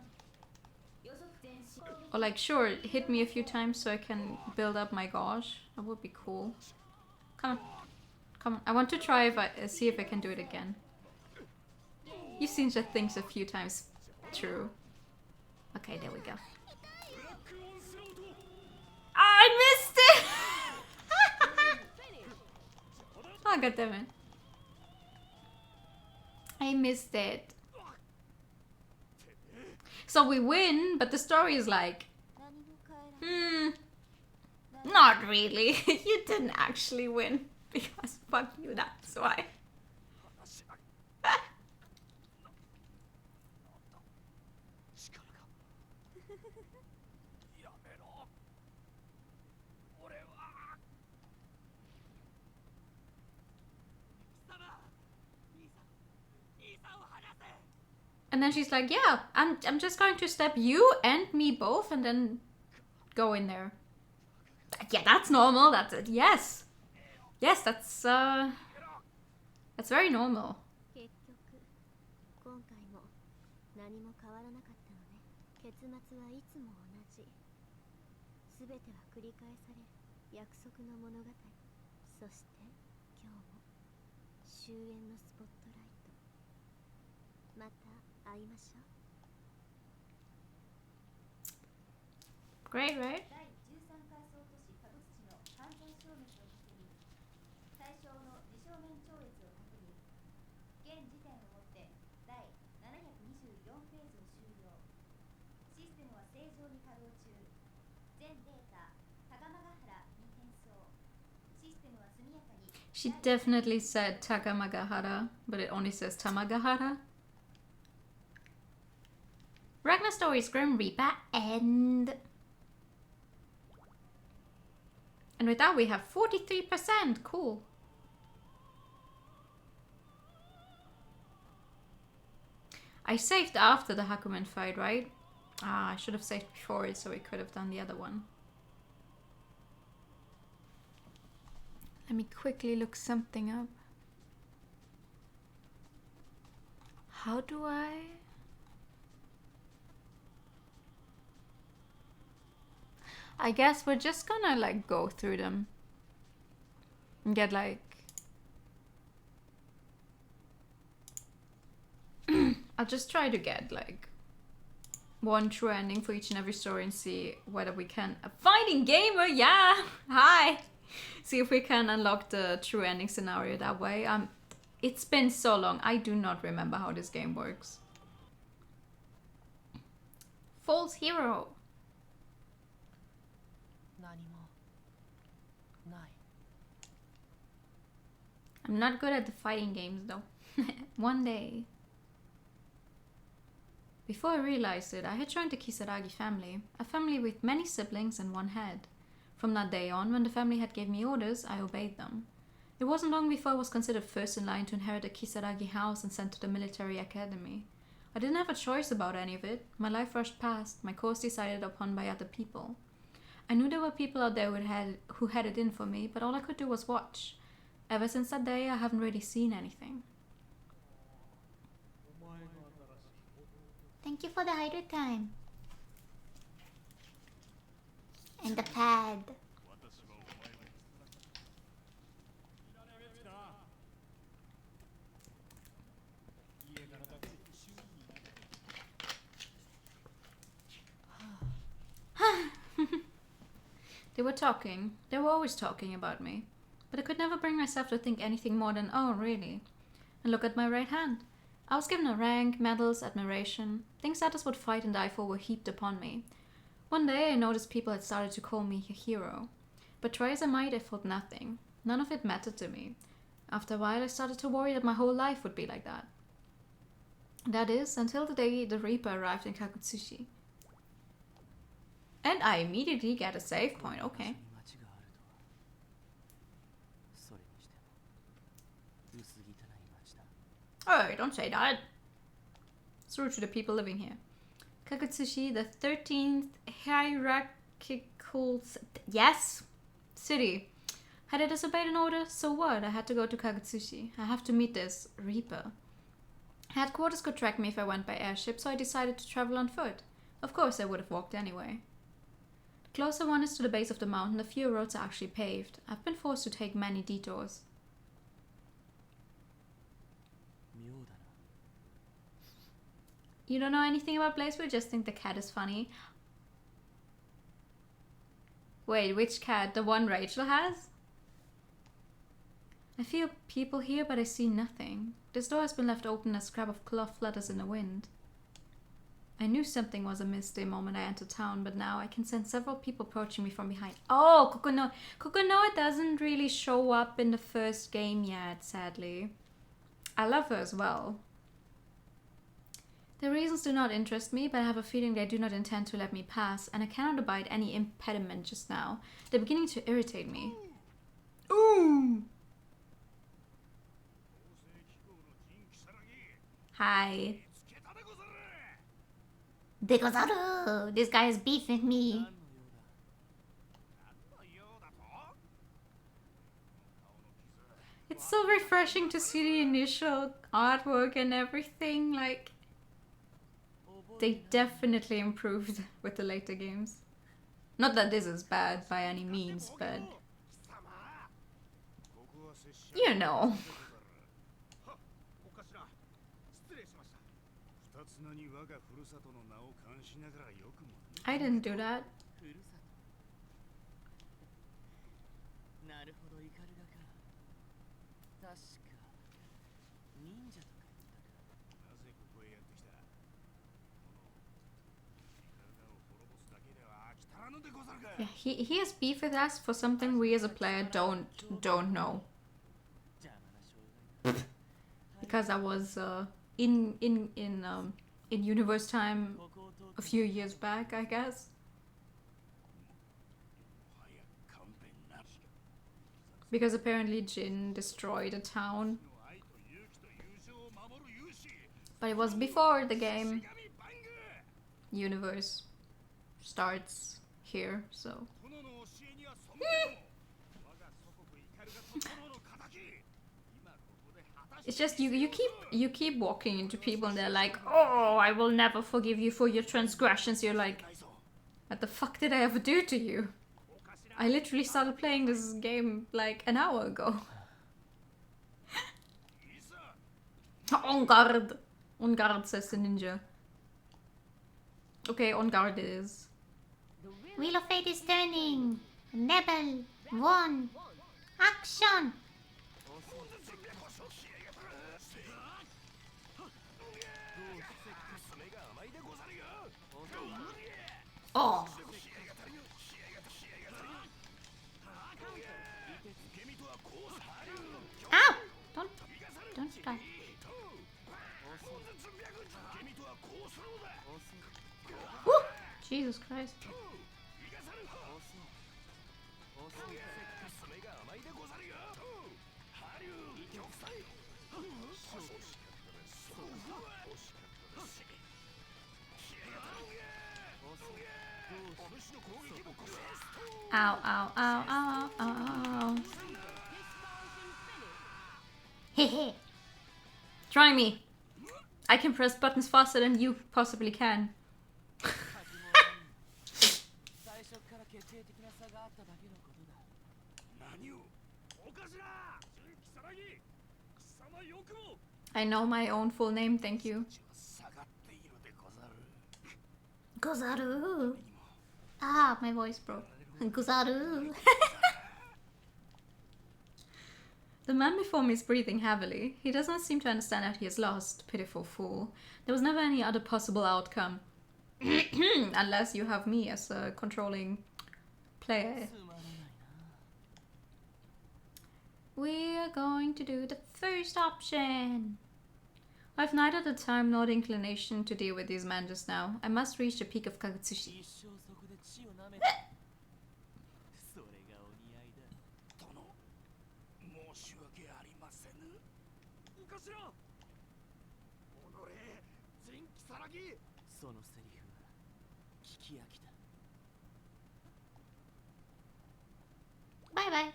Or like, sure, hit me a few times so I can build up my gauge. That would be cool. Come on. Come on. I want to try if see if I can do it again. You've seen such things a few times. True. Okay, there we go. I missed it! Oh, goddammit. I missed it. So we win, but the story is like, 何も変えらん。not really. You didn't actually win. Because fuck you, that's why. 力が。やめろ。俺は。貴様、兄さん、兄さんを離せ。 And then she's like, yeah, I'm just going to stab you and me both and then go in there. Yeah, that's normal. That's it. Yes. Yes, that's very normal. 結局、今回も何も変わらなかったのね。結末はいつも同じ。全ては繰り返される約束の物語。そして今日も終焉のスポットライト。また会いましょう。 Great, right? 第13階総都市下部土の完全消滅を確認。対象の自正面超越を確認。現時点をもって第724フェーズを終了。システムは正常に稼働中。全データ高間ヶ原に転送。システムは速やかに。 She definitely said Takamagahara, but it only says Tamagahara. Ragnar Stories Grim Reaper end. And with that we have 43%. Cool. I saved after the Hakumen fight, right? Ah, I should have saved before it so we could have done the other one. Let me quickly look something up. How do I... I guess we're just gonna like go through them and get like I'll just try to get like one true ending for each and every story and see whether we can. A fighting gamer, yeah. Hi. See if we can unlock the true ending scenario that way. It's been so long. I do not remember how this game works. False hero. 何もない。 I'm not good at the fighting games though. One day. Before I realized it, I had joined the Kisaragi family, a family with many siblings and one head. From that day on, when the family had gave me orders, I obeyed them. It wasn't long before I was considered first in line to inherit the Kisaragi house and sent to the military academy. I didn't have a choice about any of it. My life rushed past, my course decided upon by other people. I knew there were people out there who had it in for me, but all I could do was watch. Ever since that day, I haven't really seen anything. Thank you for the idle time. And the pad. They were talking. They were always talking about me. But I could never bring myself to think anything more than, oh, really? And look at my right hand. I was given a rank, medals, admiration. Things others would fight and die for were heaped upon me. One day I noticed people had started to call me a hero. But try as I might, I felt nothing. None of it mattered to me. After a while I started to worry that my whole life would be like that. That is, until the day the Reaper arrived in Kakutsushi. And I immediately get a save point, okay. Oh, don't say that. It's rude to the people living here. Kakutsushi, the 13th hierarchical... Yes! City. Had I disobeyed an order? So what? I had to go to Kakutsushi. I have to meet this Reaper. Headquarters could track me if I went by airship, so I decided to travel on foot. Of course, I would have walked anyway. The closer one is to the base of the mountain, the fewer roads are actually paved. I've been forced to take many detours. You don't know anything about BlazBlue, just think the cat is funny. Wait, which cat? The one Rachel has? I feel people here, but I see nothing. This door has been left open as a scrap of cloth flutters in the wind. I knew something was amiss the moment I entered town, but now I can sense several people approaching me from behind. Oh, Kokonoe. Kokonoe doesn't really show up in the first game yet, sadly. I love her as well. The reasons do not interest me, but I have a feeling they do not intend to let me pass, and I cannot abide any impediment just now. They're beginning to irritate me. Ooh! Hi. Degozaru! This guy is beef with me. It's so refreshing to see the initial artwork and everything, like... They definitely improved with the later games. Not that this is bad by any means, but you know. I didn't do that. ふるさとなるほどイカルガか確か忍者とか言ったかなぜここへやってきたイカルガを滅ぼすだけでは飽き足らぬでござるか Yeah, he has beef with us for something we as a player don't know. 邪魔な障害だ Because I was in universe time ここを通 a few years back, I guess. もはや勘弁な Because apparently Jin destroyed a town. の愛と勇気と友情を守る勇士 But it was before the game 神バング universe starts here, so. 殿の教えには背けども我が祖国イカルガと殿の敵今ここで果たし It's just you keep walking into people and they're like, oh, I will never forgive you for your transgressions. You're like, ないぞ what the fuck did I ever do to you? お頭 I literally started playing this game like an hour ago. いざ On guard. On guard, says the ninja. Okay, on guard it is. The real Wheel of Fate is turning. Level 1. Action. 爪が甘いでござるよ Oh. 君とはこうさ Ow! Don't stop. 君とはこうするのだ Woo! Jesus Christ. 爪が甘いでござるよハリュー玉砕惜しかったです惜しかったです主の攻撃もこせ Ow, ow, ow, ow, ow, ow. Hehe. Try me. I can press buttons faster than you possibly can. 最初から決定的な差があっただけのことだ何をお頭純喜さらぎ貴様よくも I know my own full name, thank you. 下がっているでござる Gozaru. Ah, my voice broke. Gozaru. The man before me is breathing heavily. He does not seem to understand that he is lost, pitiful fool. There was never any other possible outcome. Unless you have me as a controlling player. つまらないな We are going to do the first option. I have neither the time nor the inclination to deal with these men just now. I must reach the peak of Kagutsushi. 一生そこで血を舐めたそれがお似合いだ殿申し訳ありませぬお頭己純喜さらぎそのセリフは聞き飽きた Bye bye.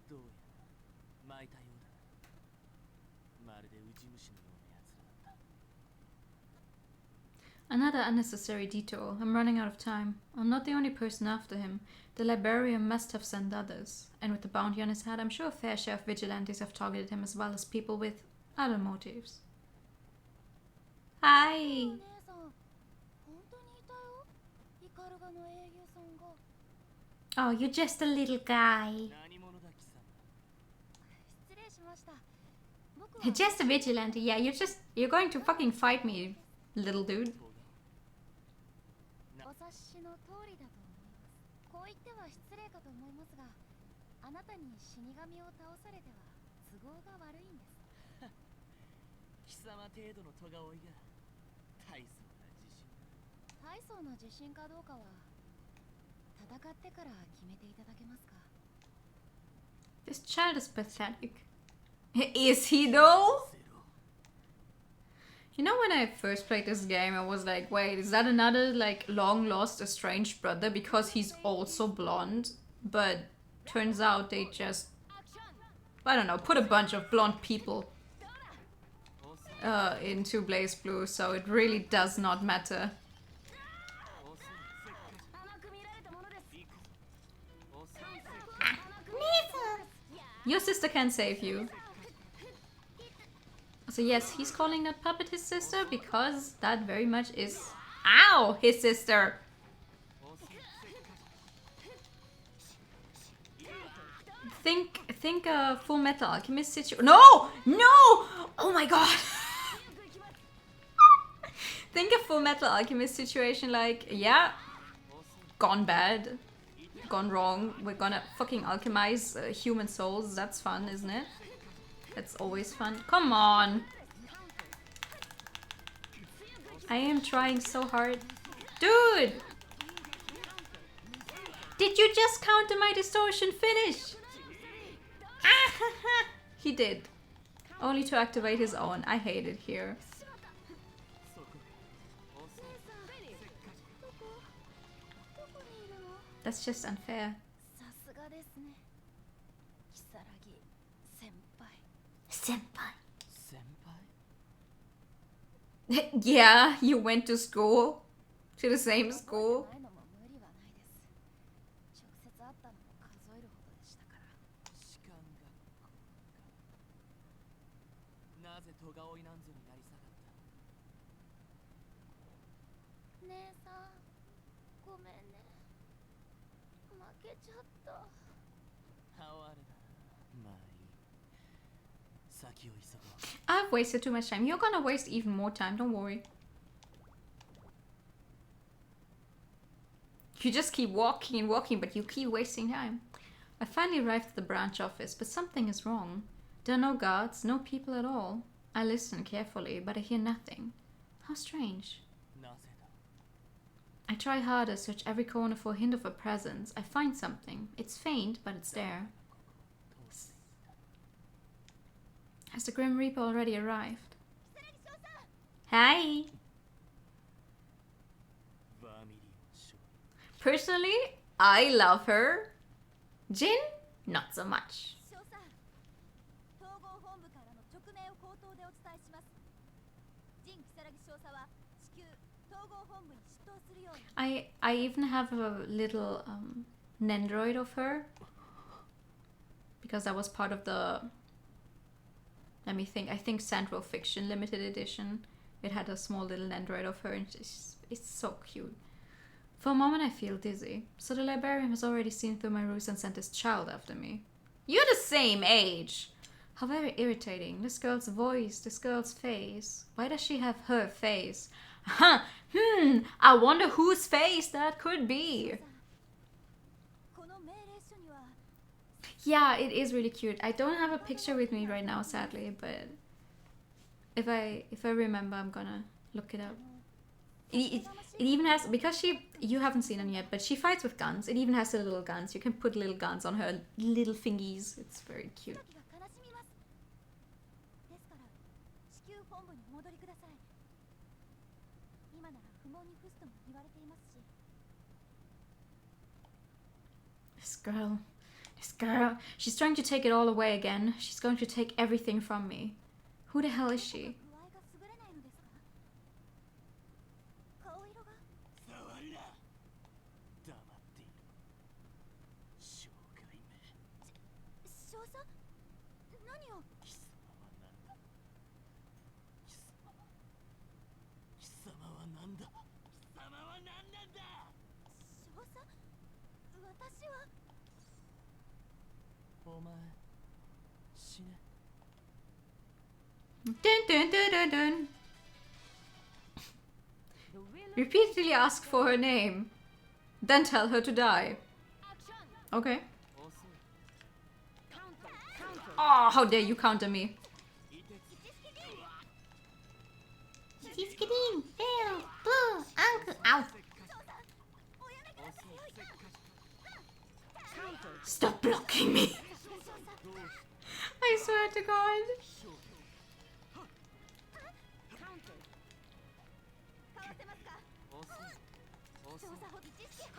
どうやら巻いたようだなまるでウジ虫のようなやつらだった Another unnecessary detour. I'm running out of time. I'm not the only person after him. The librarian must have sent others. And with the bounty on his head, I'm sure a fair share of vigilantes have targeted him as well as people with other motives. Hi! お姉さん、本当にいたよ。イカルガの英雄さんが。 Oh, you're just a little guy. 何者だ貴様失礼しました。僕は Just a vigilante. Yeah, you're going to fucking fight me, little dude. お察しの通りだと思います。こう言っては失礼かと思いますが、あなたに死神を倒されては都合が悪いんです。貴様程度の戸が追いが大層な自信だ大層な自信かどうかは戦ってから決めていただけますか。 This child is pathetic. Is he though? You know, when I first played this game, I was like, wait, is that another, like, long-lost estranged brother because he's also blonde? But turns out they just, I don't know, put a bunch of blonde people into BlazBlue, so it really does not matter. Your sister can save you. So yes, he's calling that puppet his sister because that very much is... Ow! His sister! Think a Full Metal Alchemist situation. No! No! Oh my god! Think a Full Metal Alchemist situation like, yeah, gone bad, gone wrong. We're gonna fucking alchemize human souls. That's fun, isn't it? That's always fun. Come on! I am trying so hard. Dude! Did you just counter my distortion finish? He did. Only to activate his own. I hate it here. That's just unfair. さすがですね。如月先輩。 Senpai. 先輩 Yeah, you went to school? To the same school? 前のも無理はないです。直接会ったのも数えるほどでしたから。士官学校か。なぜ戸川追いなんぞになり下がった。姉さん、ごめんね。負けちゃった。哀れだな。まあいい。先を急ごう。 I've wasted too much time. You're gonna waste even more time, don't worry. You just keep walking and walking, but you keep wasting time. I finally arrived at the branch office, but something is wrong. There are no guards, no people at all. I listen carefully, but I hear nothing. How strange. なぜだ。 I try harder, search every corner for a hint of a presence. I find something. It's faint, but it's there. Has the Grim Reaper already arrived? Hi! バーミリオン少 Personally, I love her. Jin, not so much. 少佐、統合本部からの直命を口頭でお伝えします。陣如月少佐は至急統合本部に出頭するように。 I even have a little Nendroid of her. Because that was part of the... Let me think. I think Central Fiction Limited Edition. It had a small little Nendroid of her and it's so cute. For a moment I feel dizzy. So the librarian has already seen through my ruse and sent his child after me. You're the same age! How very irritating. This girl's voice, this girl's face. Why does she have her face? Huh, I wonder whose face that could be. この命令書には Yeah, it is really cute. I don't have a picture with me right now, sadly, but if I remember, I'm gonna look it up. It even has, because you haven't seen them yet, but she fights with guns. It even has the little guns. You can put little guns on her little fingies. It's very cute. 先が悲しみます。ですから至急本部にお戻りください。今なら不問に付すとも言われていますし。 This girl, she's trying to take it all away again. She's going to take everything from me. Who the hell is she? 具合が優れないのですか。顔色が。触るな。黙っていろ。生涯目。少佐、何を。貴様は何だ。貴様は何だ。貴様は何なんだ。少佐、私は。お前死ね。 Dun, dun, dun, dun, dun. The will of Repeatedly ask for her name, then tell her to die. action. Okay. 遅い。 Counter. Counter. Oh, how dare you counter me? いてつき。 Skidin, Bill, Blue, Uncle, ow. おやめください。 Counter. Stop blocking me. I swear to God. Counter. かわせますか。遅い。少佐ほど知識。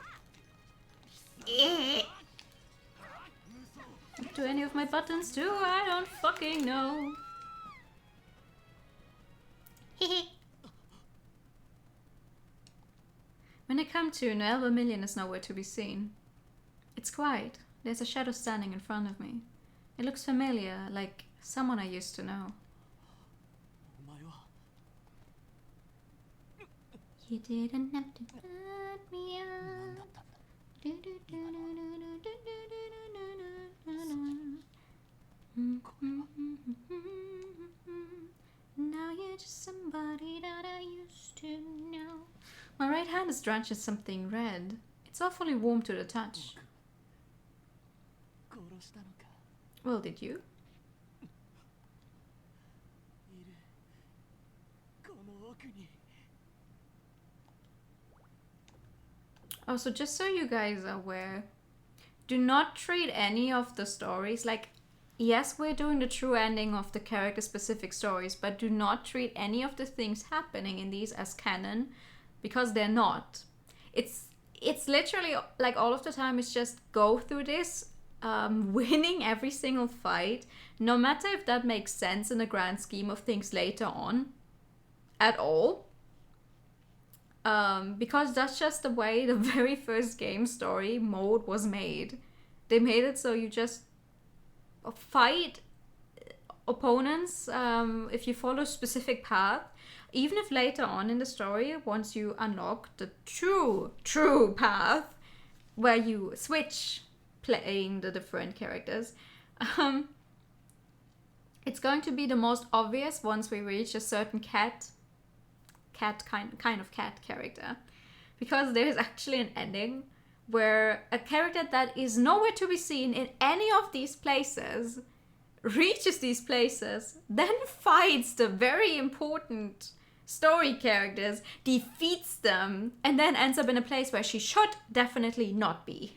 Do any of my buttons do? I don't fucking know. When I come to, Noel Vermillion is nowhere to be seen. It's quiet. There's a shadow standing in front of me. It looks familiar, like someone I used to know. お前は You didn't have to put me 何 on. だったんだ Now you're just somebody that I used to know. My right hand is drenched in something red. It's awfully warm to the touch. 殺したのか Well, did you? いるこの奥に Oh, so just so you guys are aware, do not treat any of the stories like, yes, we're doing the true ending of the character-specific stories, but do not treat any of the things happening in these as canon, because they're not. It's literally like all of the time it's just go through this, winning every single fight, no matter if that makes sense in the grand scheme of things later on, at all. Because that's just the way the very first game story mode was made. They made it so you just fight opponents if you follow a specific path. Even if later on in the story, once you unlock the true path, where you switch playing the different characters, it's going to be the most obvious once we reach a certain kind of cat character, because there is actually an ending where a character that is nowhere to be seen in any of these places reaches these places, then fights the very important story characters, defeats them, and then ends up in a place where she should definitely not be.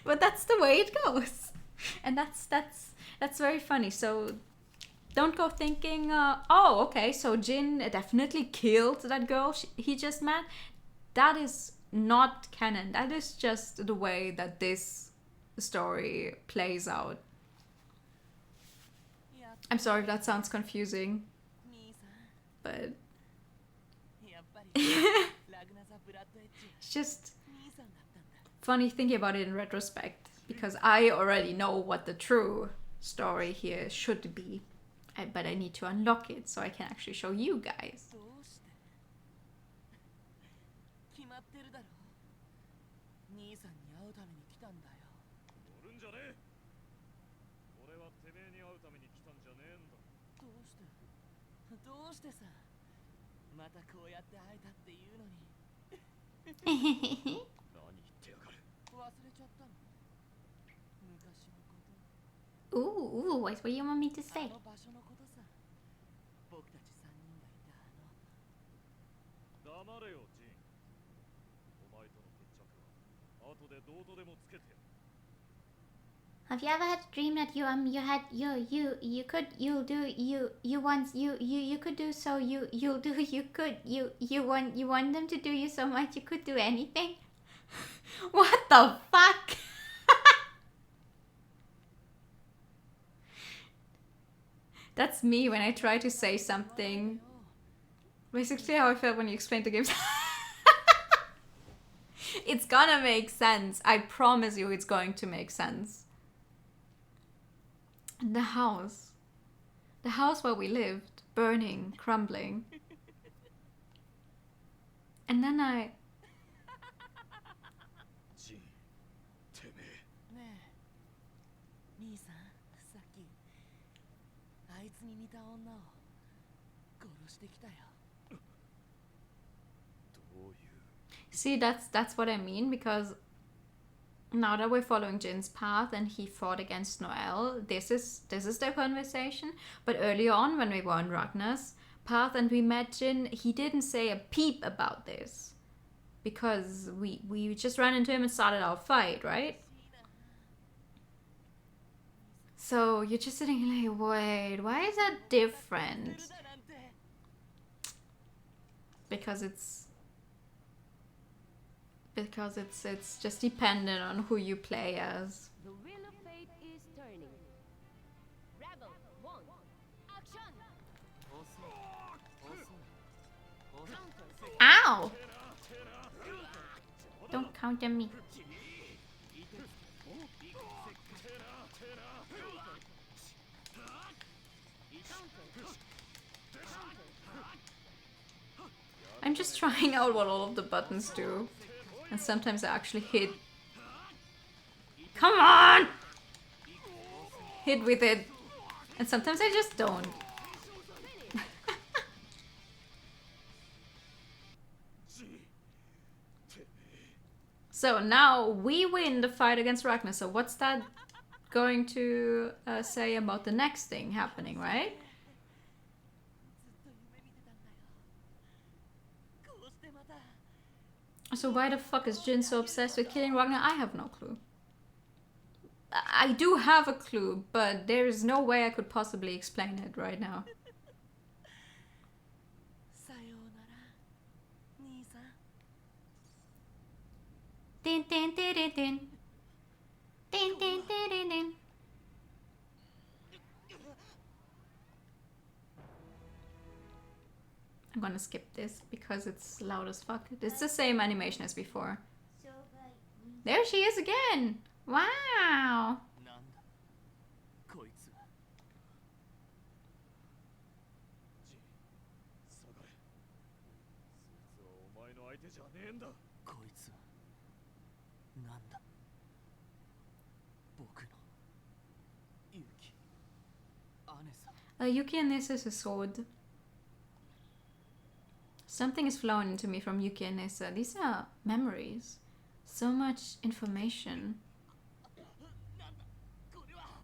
But that's the way it goes, and that's very funny. So don't go thinking, oh, okay, so Jin definitely killed that girl he just met. That is not canon. That is just the way that this story plays out. やっ I'm sorry if that sounds confusing, 兄さ but んやっぱりラグナザ・ブラッドエッジ it's just 兄さんだったんだ funny thinking about it in retrospect, because I already know what the true story here should be. But I need to unlock it so I can actually show you guys. どうして決まってるだろ兄さんに会うために来たんだよ乗るんじゃねえ俺はてめえに会うために来たんじゃねえんだどうしてさまたこうやって会えたっていうのに何言ってやがる忘れちゃったの昔のこと Ooh, what do you want me to あ say? の場所のことさ僕たち3人がいた黙れよジンお前との決着は後でどうとでもつけてやる Have you ever had a dream that you could you want them to do you so much you could do anything? What the fuck? That's me when I try to say something. Basically how I felt when you explained the games. It's gonna make sense. I promise you it's going to make sense. The house. The house where we lived. Burning. Crumbling. And then I... ジンてめえねえ兄さんさっきあいつに似た女を殺してきたよ どういう See, that's what I mean, because now that we're following Jin's path and he fought against Noel, this is their conversation. But earlier on, when we were on Ragnar's path and we met Jin, he didn't say a peep about this, because we just ran into him and started our fight, right? So you're just sitting here like, wait, why is that different? だなんて Because it's just dependent on who you play as. The wheel of fate is turning. Rebel 1. Action! 遅い Counter. Ow! Don't count on me. I'm just trying out what all of the buttons do. And sometimes I actually hit. Come on! Hit with it. And sometimes I just don't. So now we win the fight against Ragnar. So what's that going to say about the next thing happening, right? ずっと夢見てたんだよ。こうしてまた So why the fuck is Jin so obsessed with killing Ragnar? I have no clue. I do have a clue, but there's no way I could possibly explain it right now. さようなら兄さん Din, din, din, din, din. Din, din, din, din, din. I'm gonna skip this because it's loud as fuck. It's the same animation as before. There she is again! Wow! なんだこいつは下がれ。そいつはお前の相手じゃねえんだ。こいつはなんだ僕の勇気姉さん Yuki and this is a sword. Something is flowing into me from Yuki and Nessa. These are memories. So much information. なんだこれは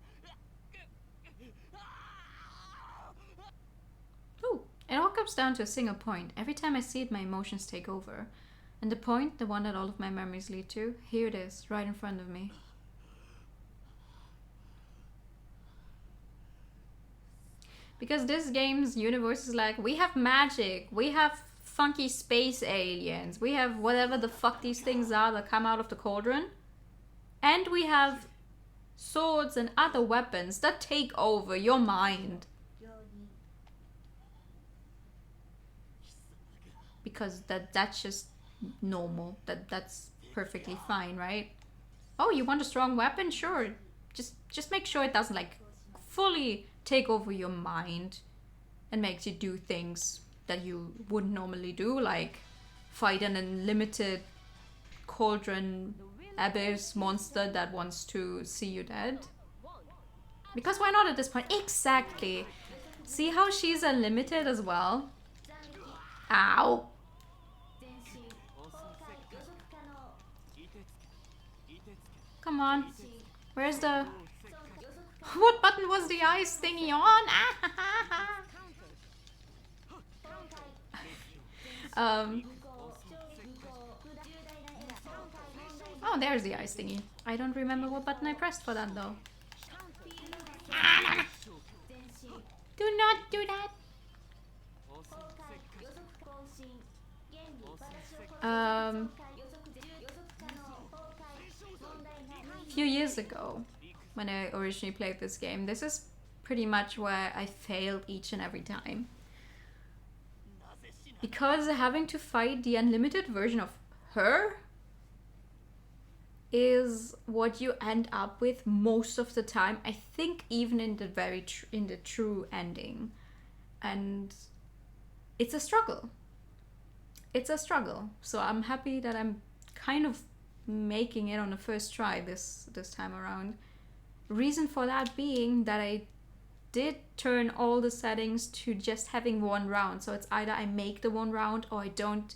Ooh, it all comes down to a single point. Every time I see it, my emotions take over. And the point, the one that all of my memories lead to, here it is, right in front of me. Because this game's universe is like, we have magic, we have funky space aliens, we have whatever the fuck these things are that come out of the cauldron, and we have swords and other weapons that take over your mind. Because that's just normal, that's perfectly fine, right? Oh, you want a strong weapon? Sure. Just make sure it doesn't like fully take over your mind and makes you do things that you wouldn't normally do, like fight an unlimited cauldron abyss monster that wants to see you dead. Because why not at this point? Exactly. See how she's unlimited as well? Ow. Come on. Where's the... What button was the ice thingy on? Oh, there's the ice thingy. I don't remember what button I pressed for that though. Do not do that. A few years ago, when I originally played this game, this is pretty much where I failed each and every time. Because having to fight the unlimited version of her is what you end up with most of the time. I think even in the true ending, and it's a struggle. It's a struggle. So I'm happy that I'm kind of making it on the first try this time around. Reason for that being that I did turn all the settings to just having one round. So it's either I make the one round or I don't,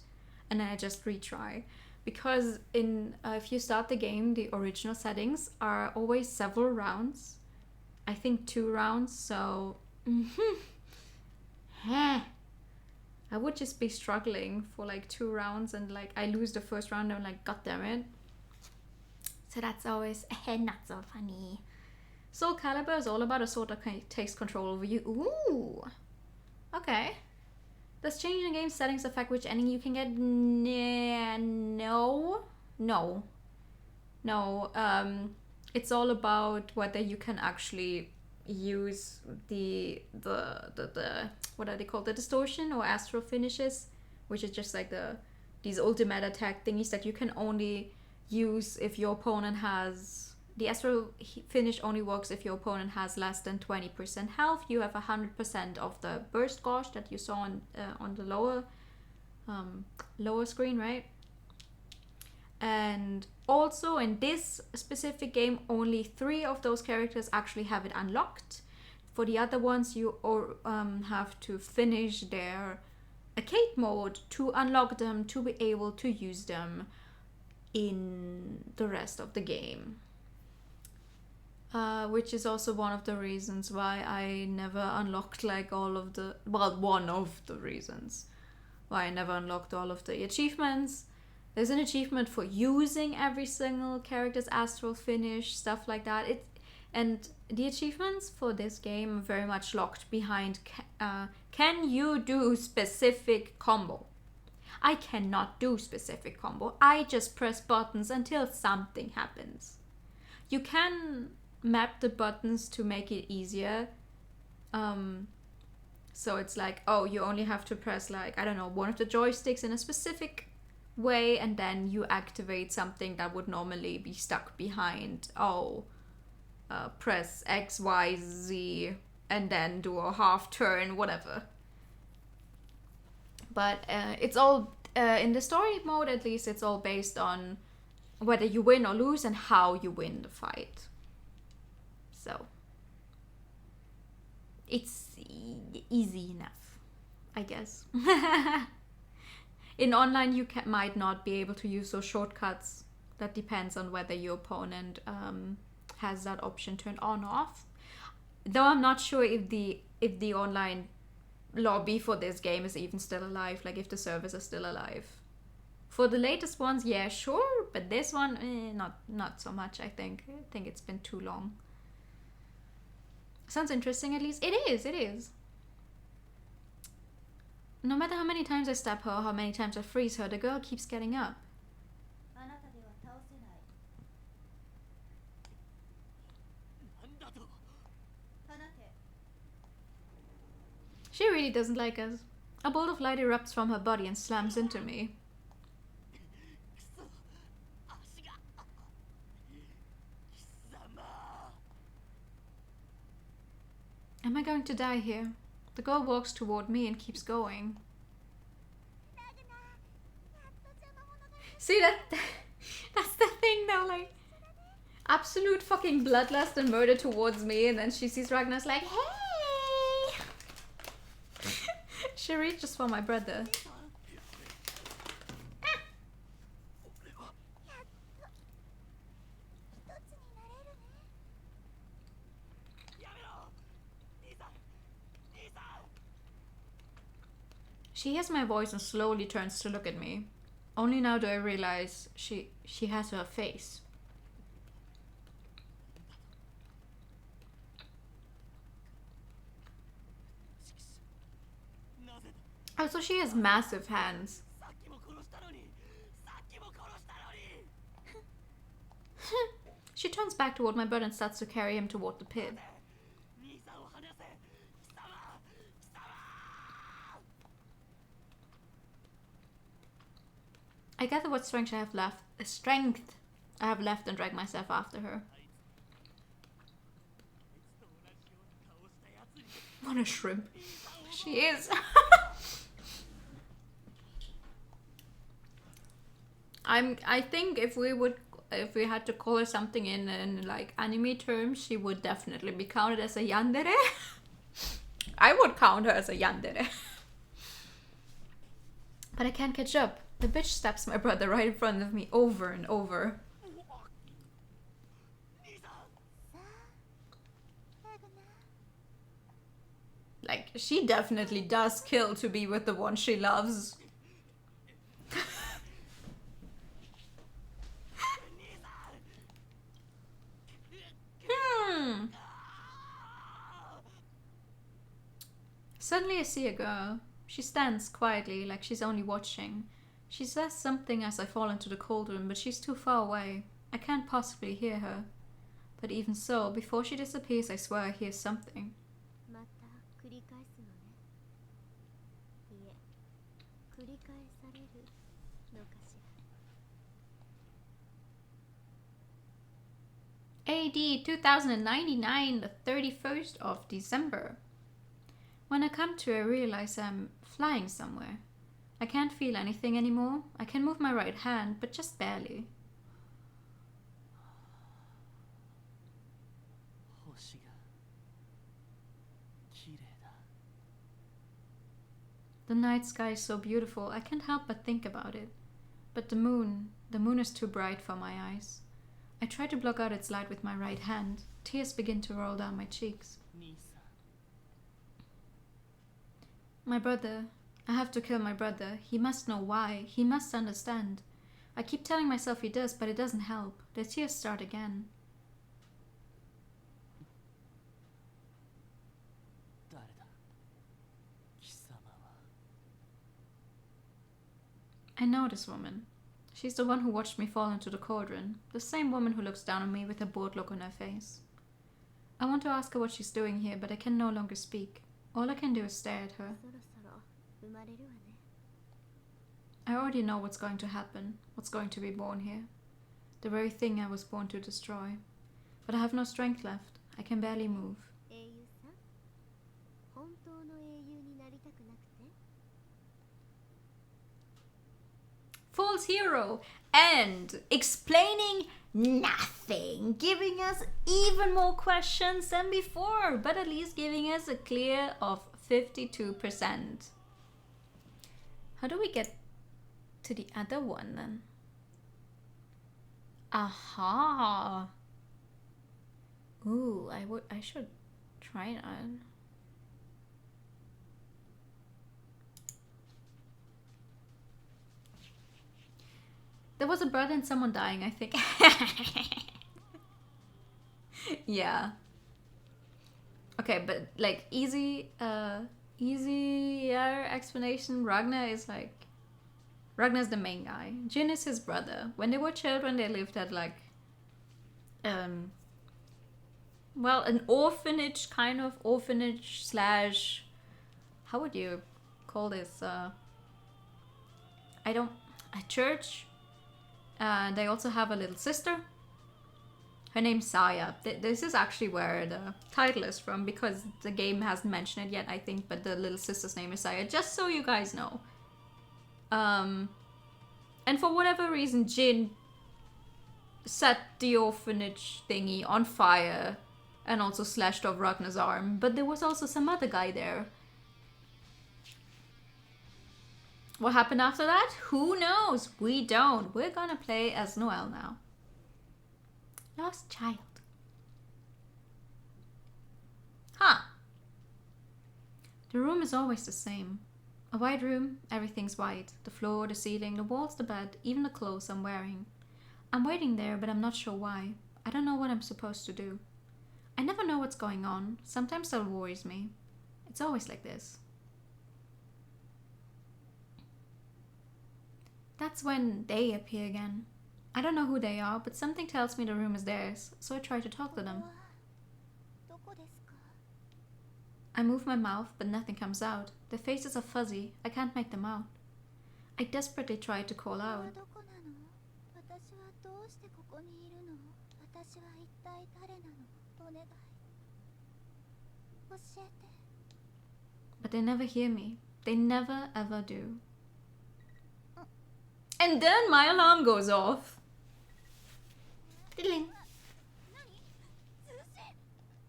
and then I just retry. Because if you start the game, the original settings are always several rounds. I think 2 rounds, so... I would just be struggling for like 2 rounds, and like I lose the first round and I'm like, god damn it. So that's always not so funny. Soul Calibur is all about a sword that takes control over you. Ooh. Okay. Does changing the game settings affect which ending you can get? No. It's all about whether you can actually use the what are they called? The distortion or astral finishes, which is just like these ultimate attack thingies that you can only use if your opponent has the astral finish only works if your opponent has less than 20% health. You have 100% of the burst gauge that you saw on the lower screen, right? And also in this specific game, only 3 of those characters actually have it unlocked. For the other ones, you have to finish their arcade mode to unlock them, to be able to use them in the rest of the game. Which is also one of the reasons why I never unlocked like all of the, well, one of the reasons why I never unlocked all of the achievements. There's an achievement for using every single character's astral finish, stuff like that. And the achievements for this game are very much locked behind can you do specific combo? I cannot do specific combo. I just press buttons until something happens. You can map the buttons to make it easier. So it's like, oh, you only have to press like, I don't know, one of the joysticks in a specific way, and then you activate something that would normally be stuck behind, press X, Y, Z, and then do a half turn, whatever. But it's all, in the story mode at least, it's all based on whether you win or lose and how you win the fight. So it's easy enough, I guess. In online, you might not be able to use those shortcuts. That depends on whether your opponent has that option turned on or off. Though I'm not sure if the online lobby for this game is even still alive, like if the servers are still alive. For the latest ones, yeah, sure, but this one, not so much, I think. I think it's been too long. Sounds interesting, at least. It is. No matter how many times I stab her, how many times I freeze her, the girl keeps getting up. She really doesn't like us. A bolt of light erupts from her body and slams into me. Am I going to die here? The girl walks toward me and keeps going. See, that's the thing though, like, absolute fucking bloodlust and murder towards me, and then she sees Ragnar's like, hey! She reaches for my brother. She hears my voice and slowly turns to look at me. Only now do I realize she has her face. Oh, so she has massive hands. She turns back toward my brother and starts to carry him toward the pit. I gather what strength I have left and drag myself after her. What a shrimp. She is. I think if we had to call her something in like anime terms, she would definitely be counted as a yandere. I would count her as a yandere. But I can't catch up. The bitch stabs my brother right in front of me over and over. Like, she definitely does kill to be with the one she loves. Suddenly I see a girl. She stands quietly, like she's only watching. She says something as I fall into the cauldron, but she's too far away. I can't possibly hear her. But even so, before she disappears, I swear I hear something. AD 2099, the 31st of December. When I come to, I realize I'm flying somewhere. I can't feel anything anymore. I can move my right hand, but just barely. 星が綺麗だ。 The night sky is so beautiful, I can't help but think about it. But the moon is too bright for my eyes. I try to block out its light with my right hand. Tears begin to roll down my cheeks. 兄さん、 My brother. I have to kill my brother. He must know why. He must understand. I keep telling myself he does, but it doesn't help. The tears start again. 誰だ貴様は。 I know this woman. She's the one who watched me fall into the cauldron. The same woman who looks down on me with a bored look on her face. I want to ask her what she's doing here, but I can no longer speak. All I can do is stare at her. そろそろ生まれるわね。 I already know what's going to happen, what's going to be born here. The very thing I was born to destroy. But I have no strength left. I can barely move. 英雄さん、本当の英雄になりたくなくて？ False hero and explaining nothing, giving us even more questions than before, but at least giving us a clear of 52%. How do we get to the other one then? Aha! Ooh, I should try that. There was a brother and someone dying, I think. Yeah. Okay, but like easier explanation. Ragnar's the main guy. Jin is his brother. When they were children, they lived at like, well, an orphanage, kind of orphanage slash, how would you call this? A church. They also have a little sister. Her name's Saya. This is actually where the title is from, because the game hasn't mentioned it yet, I think, but the little sister's name is Saya, just so you guys know. And for whatever reason, Jin set the orphanage thingy on fire and also slashed off Ragnar's arm, but there was also some other guy there. What happened after that? Who knows? We don't. We're gonna play as Noelle now. Lost child. Huh. The room is always the same. A white room, everything's white. The floor, the ceiling, the walls, the bed, even the clothes I'm wearing. I'm waiting there, but I'm not sure why. I don't know what I'm supposed to do. I never know what's going on. Sometimes that worries me. It's always like this. That's when they appear again. I don't know who they are, but something tells me the room is theirs, so I try to talk to them. どこですか？ I move my mouth, but nothing comes out. Their faces are fuzzy. I can't make them out. I desperately try to call ここは out. どこなの？私はどうしてここにいるの？私は一体誰なの？お願い。教えて。 But they never hear me. They never ever do. And then my alarm goes off. Diddling. 何？通信。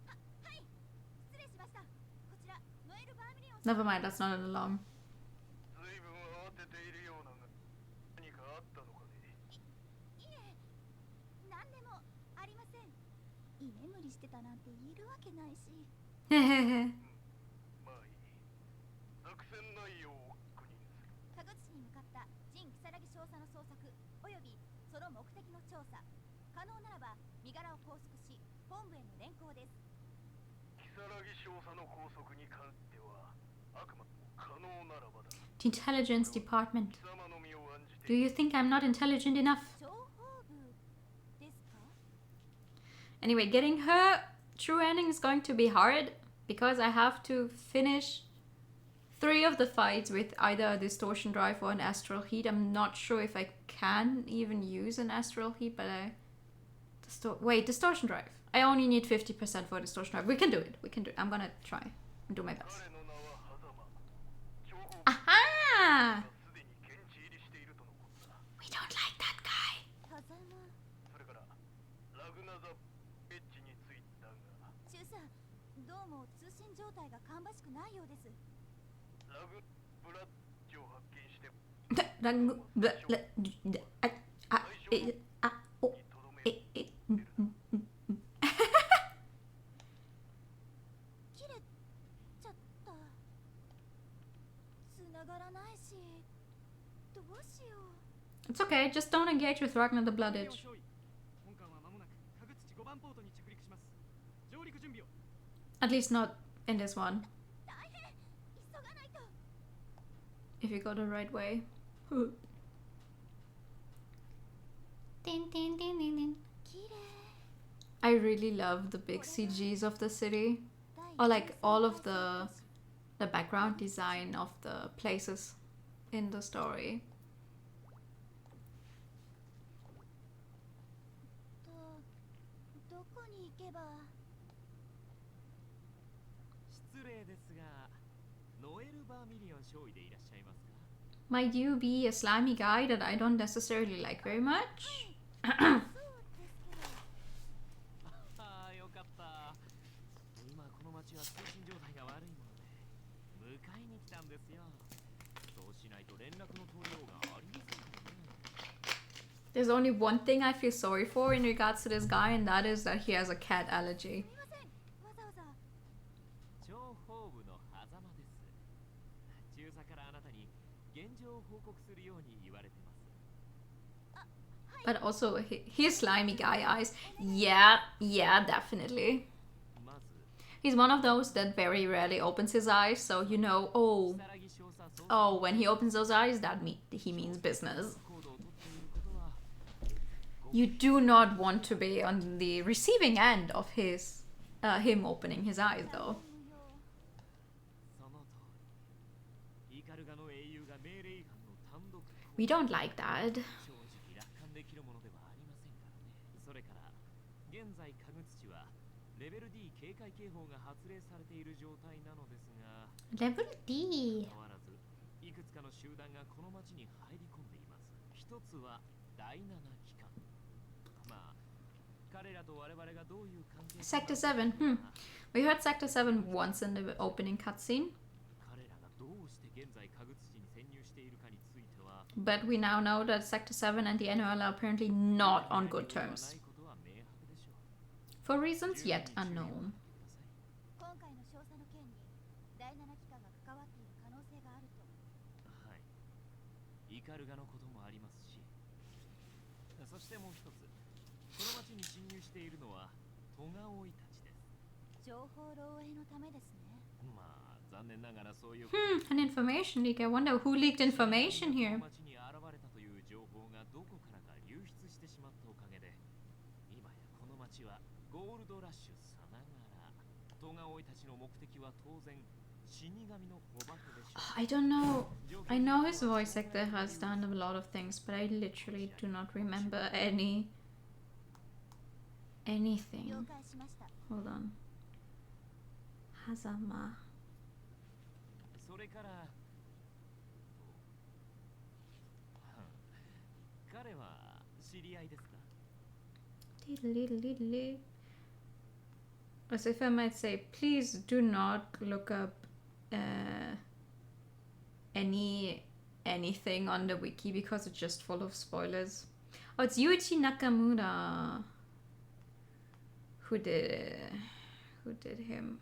はい。失礼しました。こちらノエル・バーミリオン。 Never mind, that's not an alarm. 随分慌てているようなが何かあったのかね。いえ、何でもありません。居眠りしてたなんて言えるわけないし。まあいい。作戦内容を確認する。田口市に向かった陣如月少佐の捜索およびその目的の調査可能ならば身柄を拘束し本部への連行です。如月少佐の拘束に関してはあくまでも可能ならばだ。 The intelligence department. 貴様の身を案じ Do て you think I'm not intelligent enough? 情報部ですか？ Anyway, getting her true ending is going to be hard because I have to finish 3 of the fights with either a distortion drive or an astral heat. I'm not sure if I can even use an astral heat, but Wait, distortion drive. I only need 50% for distortion drive. We can do it. We can do it. I'm gonna try and do my best. Aha! We don't like that guy. 狭間中さん、どうも通信状態が芳しくないようです。切れちゃった。繋がらないし、どうしよう。 It's okay. Just don't engage with Ragnar the Blood Itch. 本艦は間もなく下口5番ポートに着陸します。上陸準備を。 At least not in this one. 大変、急がないと。 If you go the right way. Din, din, din, din, din. 綺麗。 I really love the big CGs of the city. Or like all of the background design of the places in the story. どこに行けば。失礼ですが、ノエル・バーミリオン少尉でいらっしゃいますか？ Might you be a slimy guy that I don't necessarily like very much? そうですけど。ああ、よかった。今この町は通信状態が悪いもので、迎えに来たんですよ。そうしないと連絡の取りようがありませんからね。 There's only one thing I feel sorry for in regards to this guy, and that is that he has a cat allergy. すみません。わざわざ。情報部の狭間です。中佐からあなたに現状を報告するように言われてます。 But also, his slimy guy eyes. Yeah, definitely. まず、 He's one of those that very rarely opens his eyes, so you know, oh, 如月少佐総 oh, when he opens those eyes, he means business. 行動をとっていることは、 You do not want to be on the receiving end of him opening his eyes, though. その通り。イカルガの英雄が命令違反の単独行為。 We don't like that. 正直楽観できるものではありませんからね。それから現在下口地はレベル D 警戒警報が発令されている状態なのですが、 Level D. 変わらずいくつかの集団がこの町に入り込んでいます。一つは第7機関。まあ彼らと我々がどういう関係 Sector 7. We heard Sector 7 once in the opening cutscene, 彼らがどうして現在下口地に潜入しているかについては but we now know that Sector 7 and the NOL are apparently not on good terms. ないことは明白でしょう。 For reasons yet unknown. 今回の少佐の件に第7機関が関わっている可能性があると。はい。イカルガのこともありますし、そしてもう一つ、この町に侵入しているのはトガオイたちです。情報漏洩のためですね。まあ残念ながらそういう An information leak. I wonder who leaked information こ here. の町に現れたという情報がどこからか流出してしまったおかげで、今やこの町はゴールドラッシュさながら。トガオイたちの目的は当然死神の捕獲でしょう。 I don't know. I know his voice actor has done a lot of things, but I literally do not remember anything. 了解しました。 Hold on. Hazama. それから彼は知り合いですか？ Diddle-diddle-diddle. As if I might say, please do not look up anything on the wiki because it's just full of spoilers. Oh, it's Yuichi Nakamura who did him.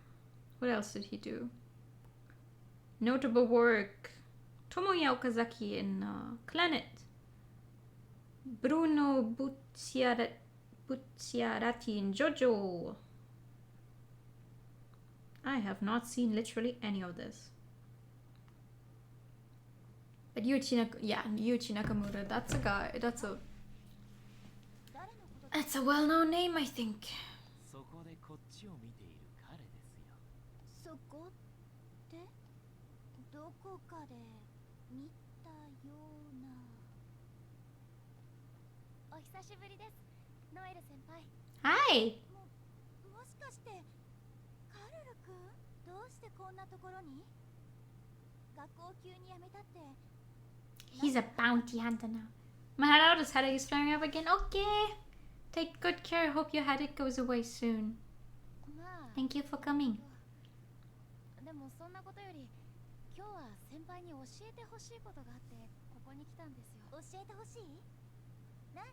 What else did he do? Notable work: Tomoya Okazaki in Clanet, Bruno Bucciarati in JoJo. I have not seen literally any of this. But Yuichi Nakamura, that's a guy, that's a well-known name, I think. そこでこっちを見ている彼ですよ。そこってどこかで見たような。お久しぶりです。ノエル先輩 Hi! もしかしてカルル君どうしてこんなところに学校急に辞めたって He's a bounty hunter now. My heart is headache is flaring up again. Okay. Take good care. Hope your headache goes away soon. まあ Thank you for coming. でもそんなことより今日は先輩に教えてほしいことがあってここに来たんですよ。教えてほしい？何？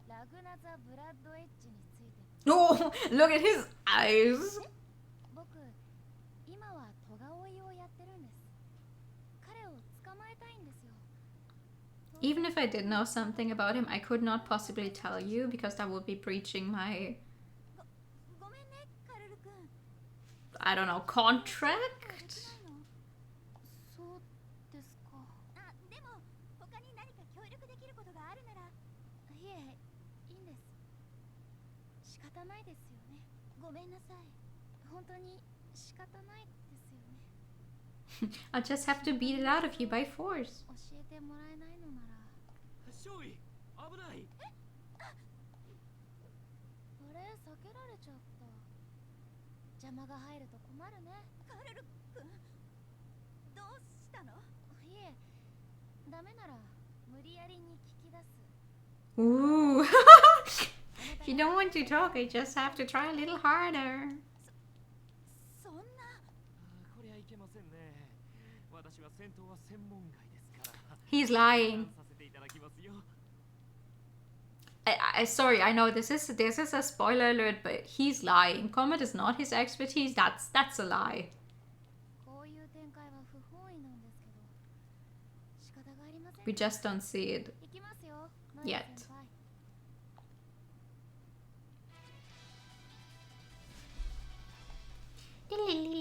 ラグナザ・ブラッドエッジについて。 Oh, look at his eyes. 僕今はトガ追いをやってるんです。彼を捕まえたいんですよ。 Even if I did know something about him, I could not possibly tell you because that would be breaching my, ごめんねカルル君。 I don't know, contract? そうですか。あ、でも他に何か協力できることがあるなら。いえ、いいんです。仕方ないですよね。ごめんなさい。本当に仕方ないですよね。 I'll just have to beat it out of you by force. 教えてもらえないのなら。少尉、危ない。あれ、避けられちゃった。邪魔が入ると困るね。カルル君、どうしたの？いえ、ダメなら無理やりに聞き出す。 Ooh. If you don't want to talk, I just have to try a little harder. そんな。こりゃいけませんね。私は戦闘は専門外ですから。 He's lying. させていただきますよ。 Sorry, I know this is a spoiler alert, but he's lying. Combat is not his expertise. That's a lie. こういう展開は不本意なんですけど、仕方がありません。 We just don't see it 行きますよ。 yet. 先輩。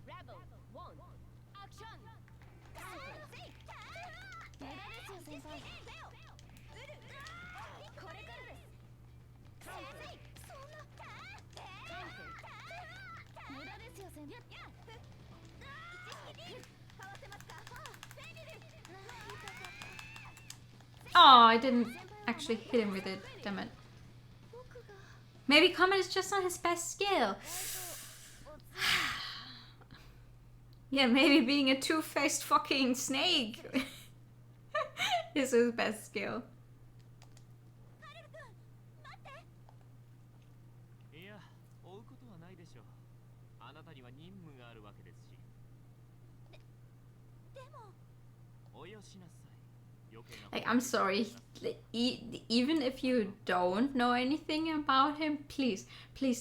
Rebel 1 Action! 無駄ですよ先輩。これからです。そんな。無駄ですよ先輩。かわせますか。ベイビル。 Oh, I didn't actually hit him with it. Damn it. 僕が Maybe combat is just not his best skill. Yeah, maybe being a two-faced fucking snake is his best skill. カルル君、待って。いや、追うことはないでしょう。あなたには任務があるわけですし。でも。およしなさい。余計な。 Like, I'm sorry. Even if you don't know anything about him, please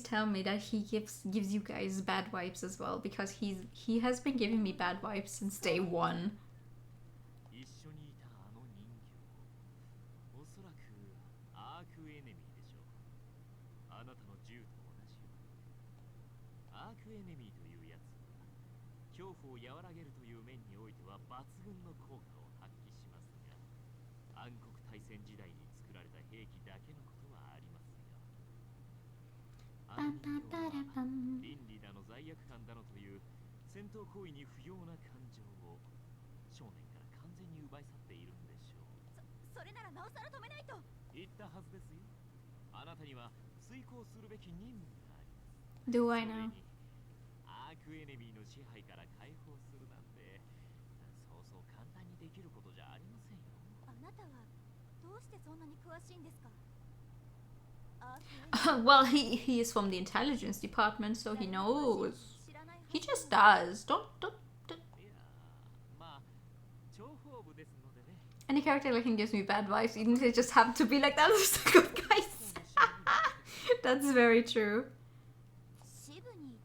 tell me that he gives you guys bad vibes as well, because he has been giving me bad vibes since day one. 一緒にいたあの人形、おそらくアークエネミーでしょう。あなたの銃と同じように。アークエネミーというやつは恐怖を和らげるという面においては抜群の効果を発揮しますが、暗黒大戦時代に作られた兵器だけのことはありますよ。あの人形は倫理だの罪悪感だのという戦闘行為に不要な感情を少年から完全に奪い去っているんでしょう。それならなおさら止めないと。言ったはずですよ。あなたには遂行するべき任務があります。 Do そ I れ know? にアークエネミーの支配から解放するなんてそうそう簡単にできることじゃありませんよ。あなたはどうしてそんなに詳しいんですか。 Well, he is from the intelligence department, so he knows. 知らないはず。 He just does. Don't. いやまあ諜報部ですのでね。 Any character like him gives me bad vibes, even if they just happen to be like that. Those are good guys. That's very true. 支部に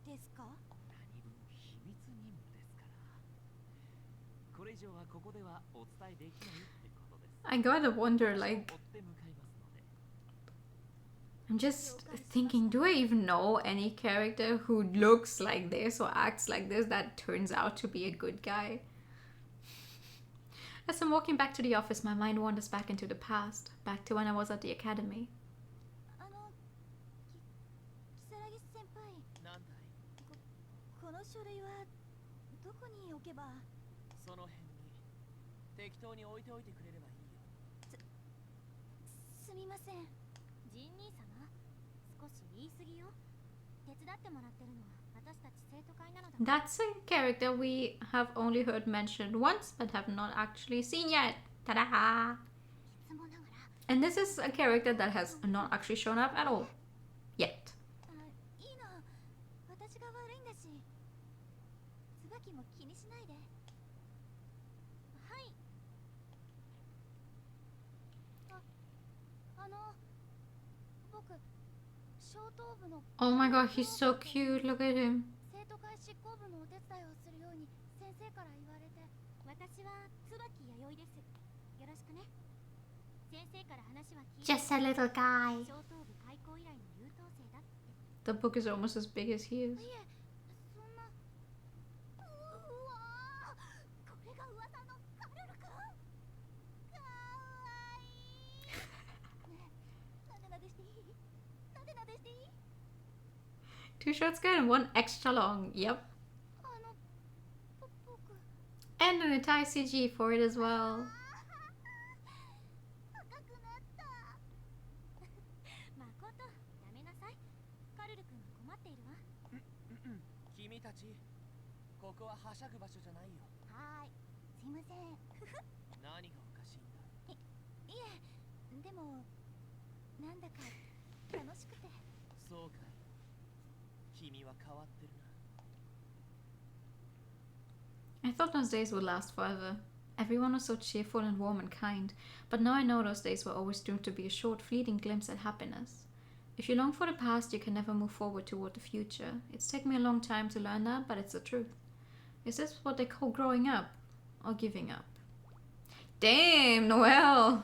ですか。何分秘密任務ですから。これ以上はここではお伝えできないってことです。 I gotta wonder, like, 追って向かいますので。 I'm just thinking, do I even know any character who looks like this or acts like this that turns out to be a good guy? As I'm walking back to the office, my mind wanders back into the past, back to when I was at the academy. 如月先輩、なんだい。この書類はどこに置けば。その辺に適当に置いておいてくれればいいよ。ません。ジン兄様、少し言い過ぎよ。手伝ってもらってるのは私たち生徒会なのだ。 That's a character we have only heard mentioned once but have not actually seen yet. Ta-da! いつもながら And this is a character that has not actually shown up at all. Yet. いいの、私が悪いんだし。椿も気にしないで。はい。僕、小頭部の Oh my god, he's so cute. Look at him. 生徒会執行部のお手伝いをするように先生から言われて。私は椿弥生です。よろしくね。先生から話は聞いて。 Just a little guy. 小頭部開校以来の優等生だって。 The book is almost as big as he is. いえ、そんな。うわー、これが噂のカルル君。かわいい。ねえ、なでなでしていい？なでなでしていい2 short skirt and 1 extra long. Yep. 僕。 And an entire CG for it as well. 赤くなった。誠、やめなさい。カルル君が困っているわ。君たち、ここははしゃぐ場所じゃないよ。はーい、すいません。何がおかしいんだ。いえ、でもなんだか楽しくて。そうかい。君は変わってるな。 I thought those days would last forever. Everyone was so cheerful and warm and kind, but now I know those days were always doomed to be a short, fleeting glimpse at happiness. If you long for the past, you can never move forward toward the future. It's taken me a long time to learn that, but it's the truth. Is this what they call growing up? Or giving up? Damn, Noelle!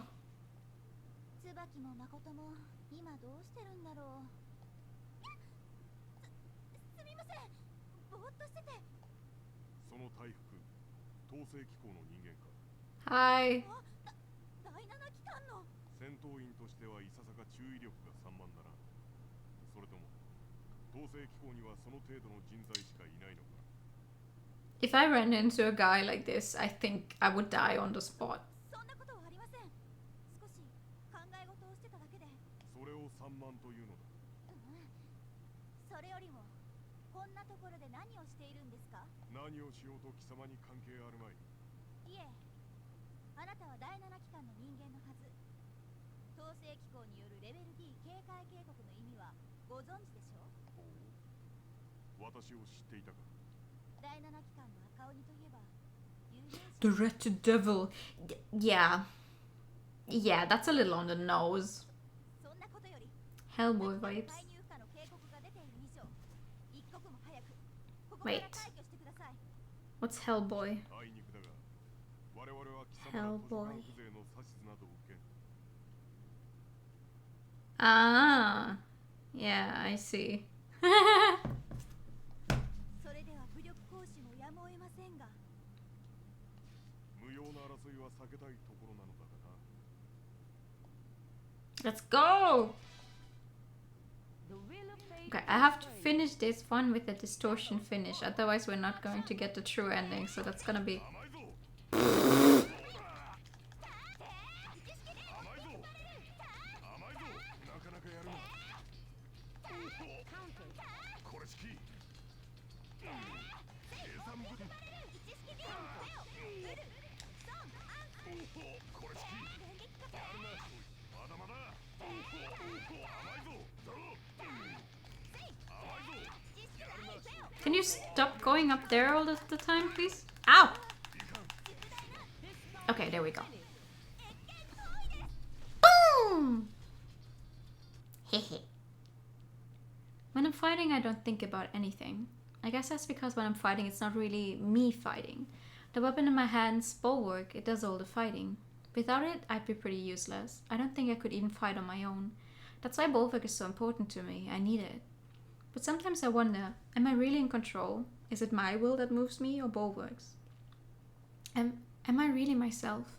椿も誠も今どうしてるんだろう。すみません。ぼーっとしてて。その大服、統制機構の人間か。 Hi. 第7機関の。戦闘員としてはいささか注意力が散漫だな。それとも統制機構にはその程度の人材しかいないのか。 If I ran into a guy like this, I think I would die on the spot. そんなことはありません。少し考え事をしてただけで。それを散漫というのだ。それよりもこんなところで何をしているんですか？何をしようと貴様に関係あるまい。いえ、あなたは第7機関の人間のはず。統制機構によるレベル D 警戒警告の意味はご存知でしょう？私を知っていたか。第7機関の赤鬼といえば有名 The Wretched Devil. Yeah. Yeah, that's a little on the nose. そんなことより Hellboy vibes. 介入不可の警告が出ている以上、一刻も早くここから Wait. 退去してください。 What's Hellboy? あいにくだが、我々は貴様の図書館風情の指図など受けん。 Ah. Yeah, I see. それでは武力行使もやむを得ませんが。無用な争いは避けたいところなのだがな。 Let's go! The wheel of fate Okay, I have to finish this one with a distortion finish, otherwise we're not going to get the true ending, so that's gonna be... 甘いぞ。甘いぞ。甘いぞ。なかなかやるな。これしき。計算部で。これしき。やるな。まだまだ。甘いぞ。ぞ。甘いぞ。やるな。 Can you stop going up there all the time, please? Ow! Okay, there we go. Boom! Hehe. When I'm fighting, I don't think about anything. I guess that's because when I'm fighting, it's not really me fighting. The weapon in my hand's bulwark, it does all the fighting. Without it, I'd be pretty useless. I don't think I could even fight on my own. That's why bulwark is so important to me. I need it. But sometimes I wonder, am I really in control? Is it my will that moves me or bulwark's? Am I really myself?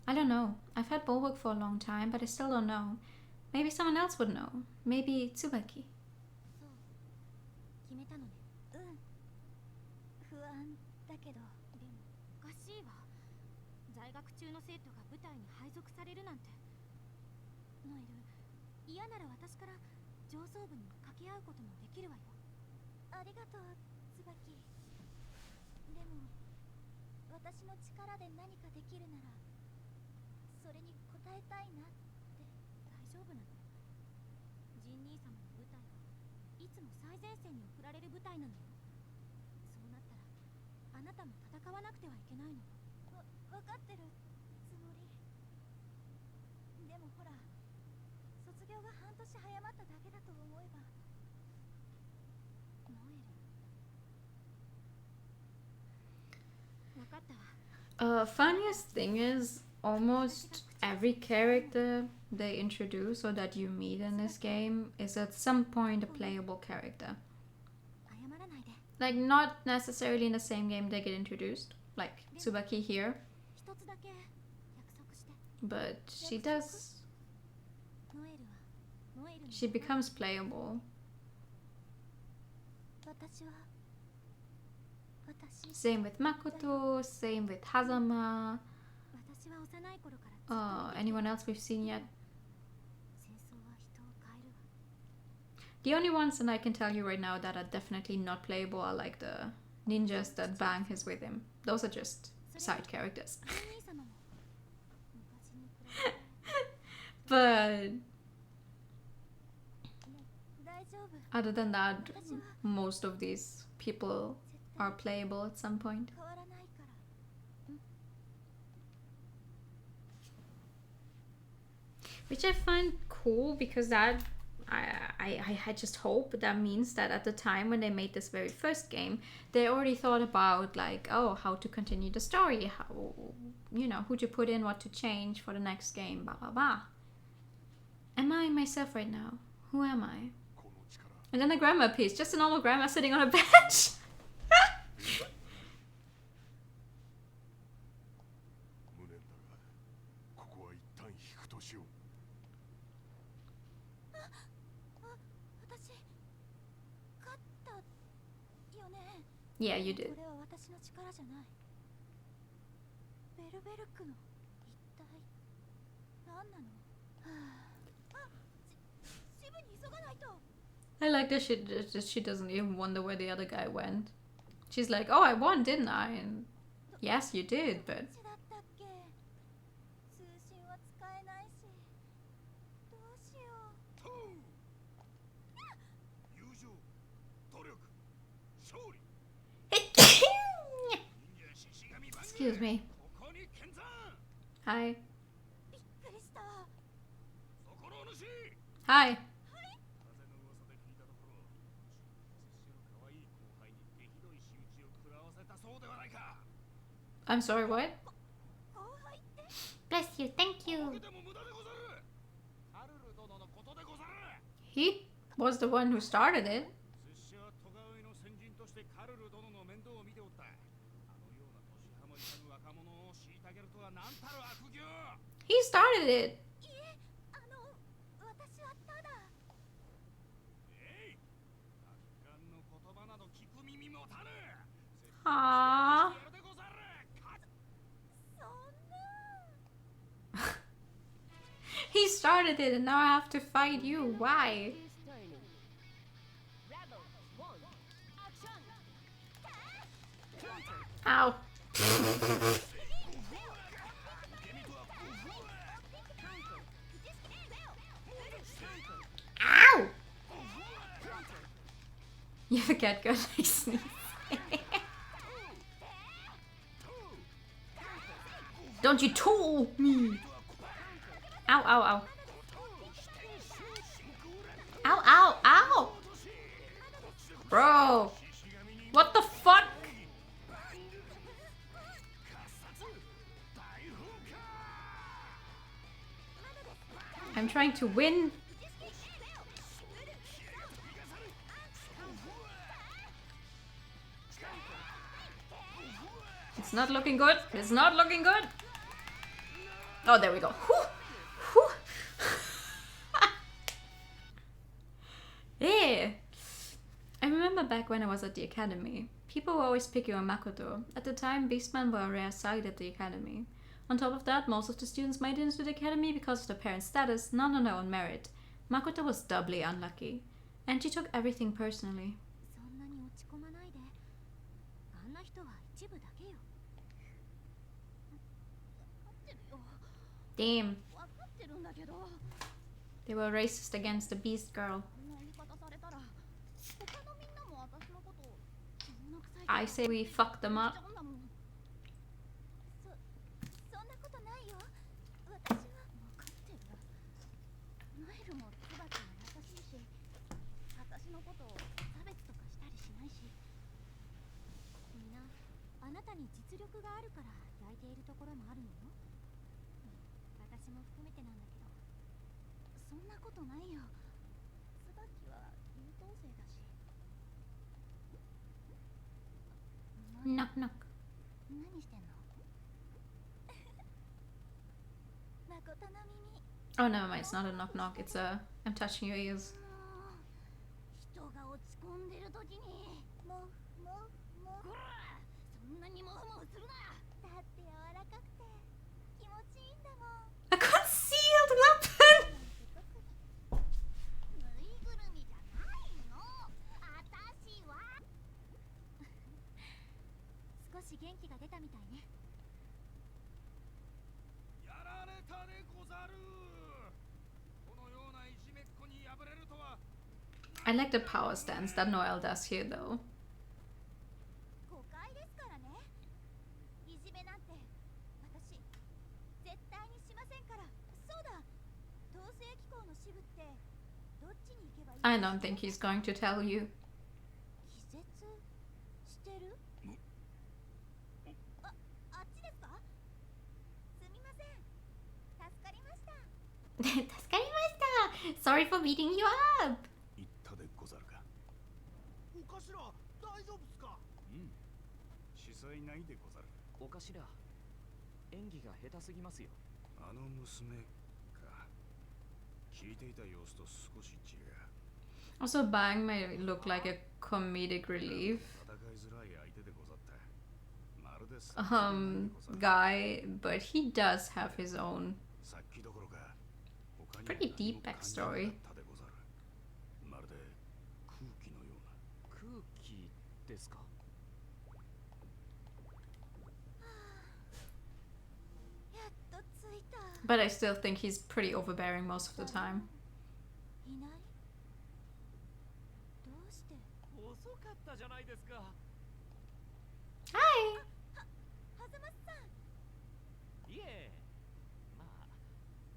I don't know. I've had bulwark for a long time, but I still don't know. Maybe someone else would know. Maybe Tsubaki. そう決めたのね。不安だけど。でもおかしいわ。在学中の生徒が部隊に配属されるなんて。ノエル、嫌なら私から上層部に掛け合うこともできるわよ。ありがとう、椿。でも私の力で何かできるならそれに応えたいなって。大丈夫なの？ジン兄様の部隊はいつも最前線に送られる部隊なのよ。そうなったらあなたも戦わなくてはいけないの。分かってるつもり。でもほら、卒業が半年早まっただけだと思えば。ノエル、分かったわ。Funniest thing is, almost every character they introduce or that you meet in this game is at some point a playable character. 謝らないで。 Like, not necessarily in the same game they get introduced, like Tsubaki here, 一つだけ約束して。 but she does, ノエルはノエルに she becomes playable. 私は私 Same with Makoto, same with Hazama, 私は幼い頃からずっと見てきて anyone else we've seen yet. 戦争は人を変えるわ。 The only ones that I can tell you right now that are definitely not playable are like the ninjas that Bang has with him. Those are just side characters. ジン兄様も昔に比べて But 大丈夫。 other than that, 私は most of these people 絶対 are playable at some point. 変わらないから。 Which I find cool because that I just hope that means that at the time when they made this very first game, they already thought about like, oh, how to continue the story, how, you know, who to put in, what to change for the next game, blah blah blah. Am I myself right now? Who am I? この力 And then a grandma piece, just a normal grandma sitting on a bench. 無念だがここは一旦引くとしよう。私勝ったよね。 Yeah, you did. これは私の力じゃない。ベルベルクの一体何なの？はあ、支部に急がないと。 I like that she doesn't even wonder where the other guy went. She's like, oh, I won, didn't I? And yes, you did, どっ but ちだったっけ？通信は使えないし、どうしよう。トゥー友情努力勝利忍者獅子神番 excuse me. ここに見参 Hi. びっくりした。そこのお主 Hi. 風の噂で聞いたところ拙者の可愛い後輩に手ひどい仕打ちを食らわせたそうではないか。 I'm sorry, what? 後輩って Bless you, thank ボ you. ケても無駄でござる。カルル殿のことでござる。 He was the one who started it. 拙者は戸川上の先人としてカルル殿の面倒を見ておった。あのような年浜にある若者を虐げるとは何たる悪行。 He started it. いえ、私はただ。えい、達観の言葉など聞く耳もたぬ。 Aww. やるでござる。そんな。 He started it and now I have to fight you. Why? Is turning. Rebel 1. Action. Ow. Ow! You forget good like sneeze. Don't you tool me! Ow, ow, ow. Ow, ow, ow! Bro! What the fuck? I'm trying to win. It's not looking good. It's not looking good. Oh, there we go. Whew. Whew. Yeah. I remember back when I was at the academy, people were always picking on Makoto. At the time, beastmen were a rare sight at the academy. On top of that, most of the students made it into the academy because of their parents' status, not on their own merit. Makoto was doubly unlucky, and she took everything personally. そんなに落ち込まないで。あんな人は一部だけよ。わかってるよ。 Damn, わかってるんだけど。 they were racist against the Beast Girl. こんな言い方されたら、他のみんなも私のことをそんな臭い I say we fuck them up. そんなことないよ。私は分かってる。マイルも椿も優しいし、私のことを差別とかしたりしないし。みんなあなたに実力があるから焼いているところもあるのよ。私も含めてなんだけど、そんなことないよ。椿は優等生だし。 Knock knock. 何してんの？誠の耳。 Oh, never mind. It's not a knock knock. It's a I'm touching your ears. 人が落ち込んでる時にもぐらそんなにもふもふするな。だって柔らかくて気持ちいいんだもん。 A concealed weapon. ぬいぐるみじゃないの。あたしは少し元気が出たみたいね。やられたでござる。このようないじめっ子に敗れるとは。 I like the power stance that Noel does here, though. 誤解ですからね。いじめなんて私絶対にしませんから。そうだ、統制機構の支部ってどっちに行けばいい？ I don't think he's going to tell you. 気絶してる？あっちですか？すみません。助かりました。 Sorry for beating you up. 言ったでござるか。お頭、大丈夫っすか？うん。司祭ないでござる。お頭、演技が下手すぎますよ。あの娘か。聞いていた様子と少し違う。 Also, Bang may look like a comedic relief 戦いづらい相手でござった。まるでguy, but he does have his own さっきどころか。 pretty deep backstory. まるで空気のような。空気ですか？やっと着いた。 But I still think he's pretty overbearing most of the time. いない？どうして？遅かったじゃないですか。 Hi! はざまさん。いえ、まあ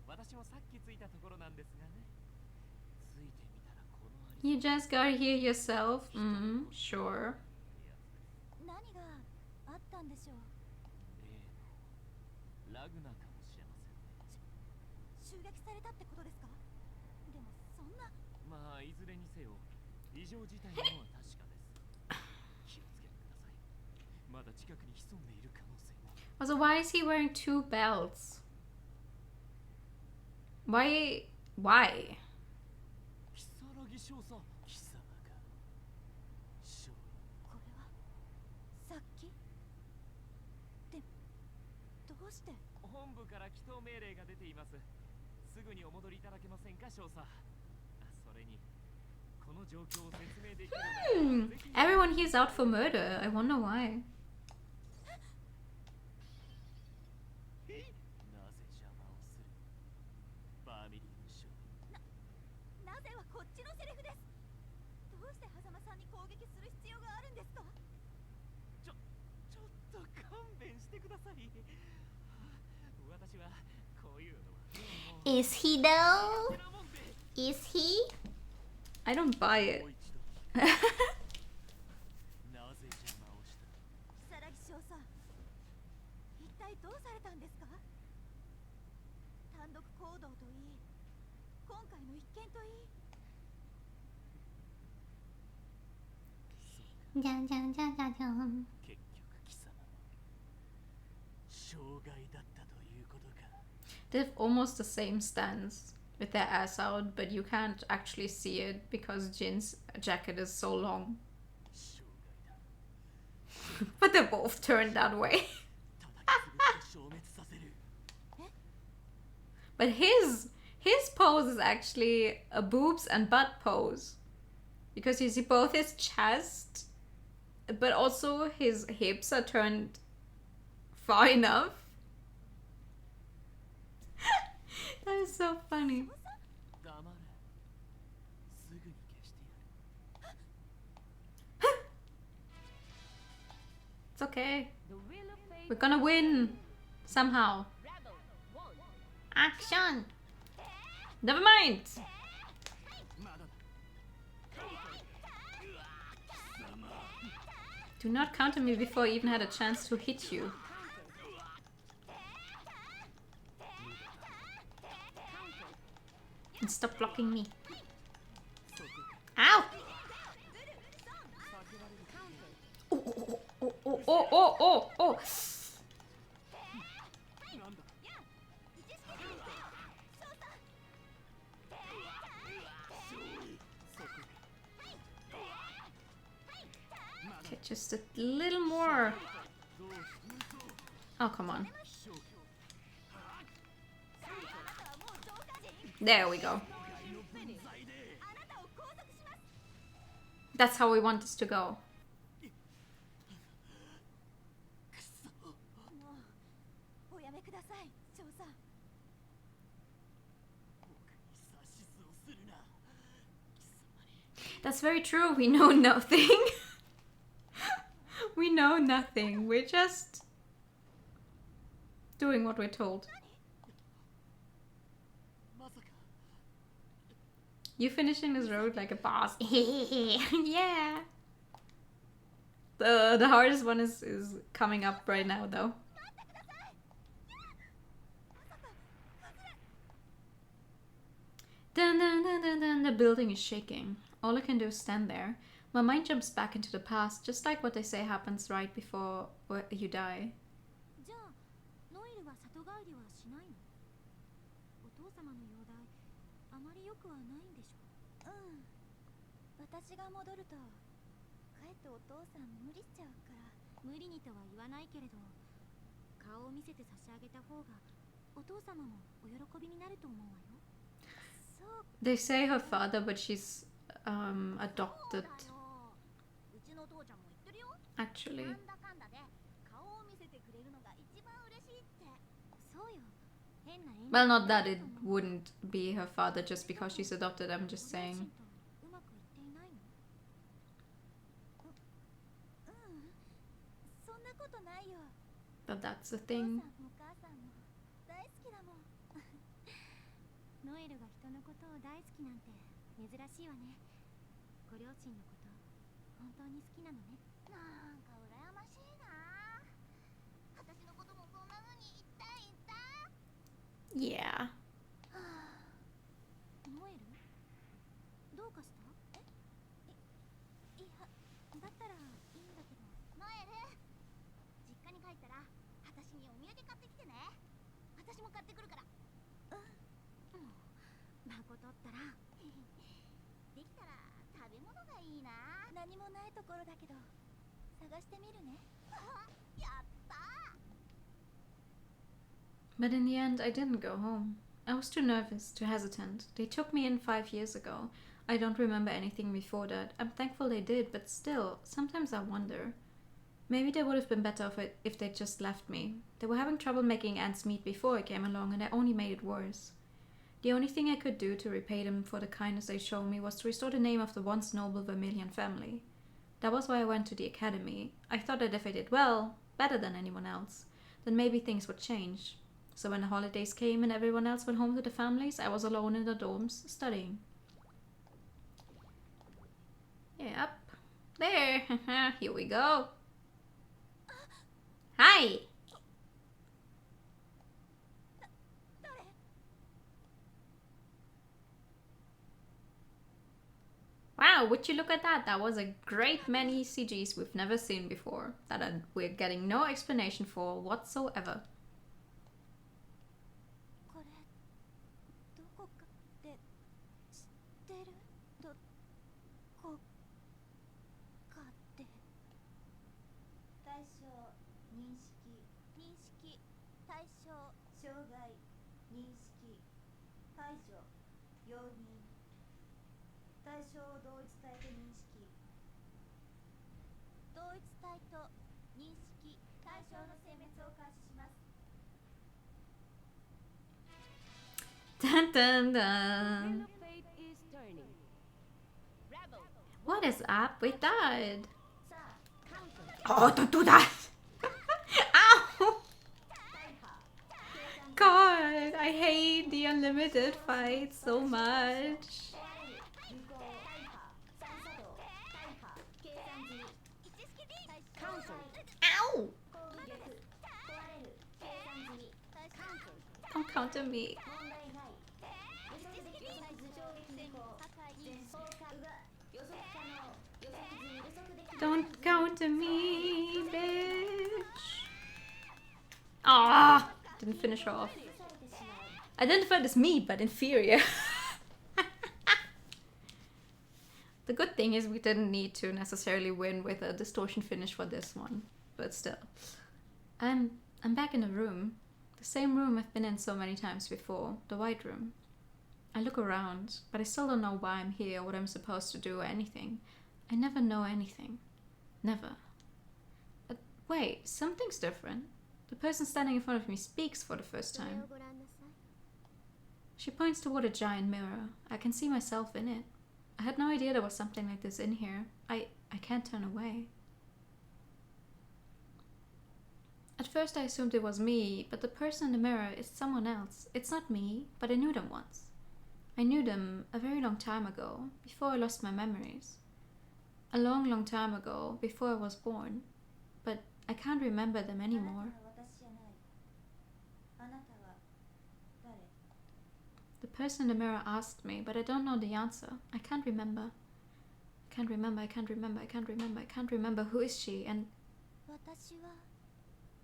私もさっき着いたところなんですがね。着いてみたらこのあり You just got here yourself? Sure. 何があったんでしょう。例のラグナかもしれませんね。襲撃されたってことですか？でもそんな。まあいずれにせよ異常事態なのは確かです。気をつけてください。まだ近くに潜んでいる可能性も。 Also, why is he wearing two belts? Why? 如月少佐、貴様か。少これはさっきでどうして？本部から祈祷命令が出ています。すぐにお戻りいただけませんか、少佐。それにこの状況を説明できるならぜひ Everyone here's out for murder. I wonder why. なぜ邪魔をする？ファミリーの将軍。なぜはこっちのセリフです。どうして狭間さんに攻撃する必要があるんですか？ちょっと勘弁してください。私はこういうのは Is he though? Is he? I don't buy it. もう一度なぜ邪魔をした？如月少佐、一体どうされたんですか？単独行動といい、今回の一件といい。じゃんじゃんじゃんじゃんじゃん。結局貴様も障害だったということか。 They have almost the same stance with their ass out, but you can't actually see it because Jin's jacket is so long. 障害だ。 But they're both turned that way. 叩き潰して消滅させる。 But his pose is actually a boobs and butt pose. Because you see both his chest, but also his hips are turned far enough. That is so funny. 黙れ。すぐに消してやる。 It's okay. The wheel of fate We're gonna win. Somehow. Rebel 1. Action! Never mind! Do not counter me before I even had a chance to hit you. And stop blocking me. Ow! Oh, oh, oh, oh, oh, oh, oh, oh. Okay, just a little more. Oh, come on. There we go. That's how we want this to go. もうおやめください少佐 That's very true. We know nothing. We know nothing. We're just doing what we're told. You finishing this road like a boss. Yeah. The hardest one is coming up right now though. Dun, dun, dun, dun, dun. The building is shaking. All I can do is stand there. My mind jumps back into the past, just like what they say happens right before you die. じゃあノイルは里帰りはしないのお父様の容体あまり良くはないんでしょうん私が戻るとかえってお父さん無理しちゃうから無理にとは言わないけれど顔を見せて差し上げた方がお父様もお喜びになると思うわよそう They say her father, but she's adopted うちの父ちゃんも言ってるよ actually. なんだかんだで顔を見せてくれるのが一番嬉しいってそうよ変な演 Well, not that it wouldn't be her father just because she's adopted, I'm just saying. うまくいっていないのうんそんなことないよ But that's the お父 thing. さんもお母さんも大好きだもんノエルが人のことを大好きなんて珍しいわねご両親のこと本当に好きなのねなんか羨ましいな私のこともそんな風に言いたいんだ Yeah. ノエルどうかしたいやだったらいいんだけどノエル実家に帰ったら私にお土産買ってきてね私も買ってくるからうんまことったらできたら食べ物がいいな何もないところだけど探してみるねやった But in the end, I didn't go home. I was too nervous, too hesitant. They took me in 5 years ago. I don't remember anything before that. I'm thankful they did, but still, sometimes I wonder. Maybe they would have been better if they just left me. They were having trouble making ends meet before I came along, and I only made it worse. The only thing I could do to repay them for the kindness they showed me was to restore the name of the once noble Vermilion family. That was why I went to the academy. I thought that if I did well, better than anyone else, then maybe things would change. So when the holidays came and everyone else went home to their families, I was alone in the dorms, studying. Yep. There. Here we go. Hi! Wow, would you look at that? That was a great many CGs we've never seen before, that we're getting no explanation for whatsoever. これどこかで知ってるどこかで対象認識対象障害認識解除容認対象を同一体と認識同一体と認識対象の殲滅を開始します Dun dun Wheel dun. of Fate is turning. Rebel. What is up with that? さあカウント Oh, don't do that! Ow! God, I hate the unlimited fight so much. 無効大破三作動大破計算済み一式でカウント Ow! 攻撃壊れる計算済みカウント Don't counter me. 問題ない予測できる頭上撃無効全放火予測可能予測済み予測できる Don't counter me, bitch. Ah, didn't finish her off. されてしまう Identified as me, but inferior. The good thing is we didn't need to necessarily win with a distortion finish for this one, but still. I'm back in the room. The same room I've been in so many times before, the white room. I look around, but I still don't know why I'm here, what I'm supposed to do, or anything. I never know anything. Never. But wait, something's different. The person standing in front of me speaks for the first それ time. をご覧なさい She points toward a giant mirror. I can see myself in it. I had no idea there was something like this in here. I can't turn away. At first I assumed it was me, but the person in the mirror is someone else. It's not me, but I knew them once. I knew them a very long time ago, before I lost my memories. A long, long time ago, before I was born. But I can't remember them あなた anymore. は私じゃないあなたは誰 The person in the mirror asked me, but I don't know the answer. I can't remember. I can't remember, I can't remember, I can't remember, I can't remember who is she and 私は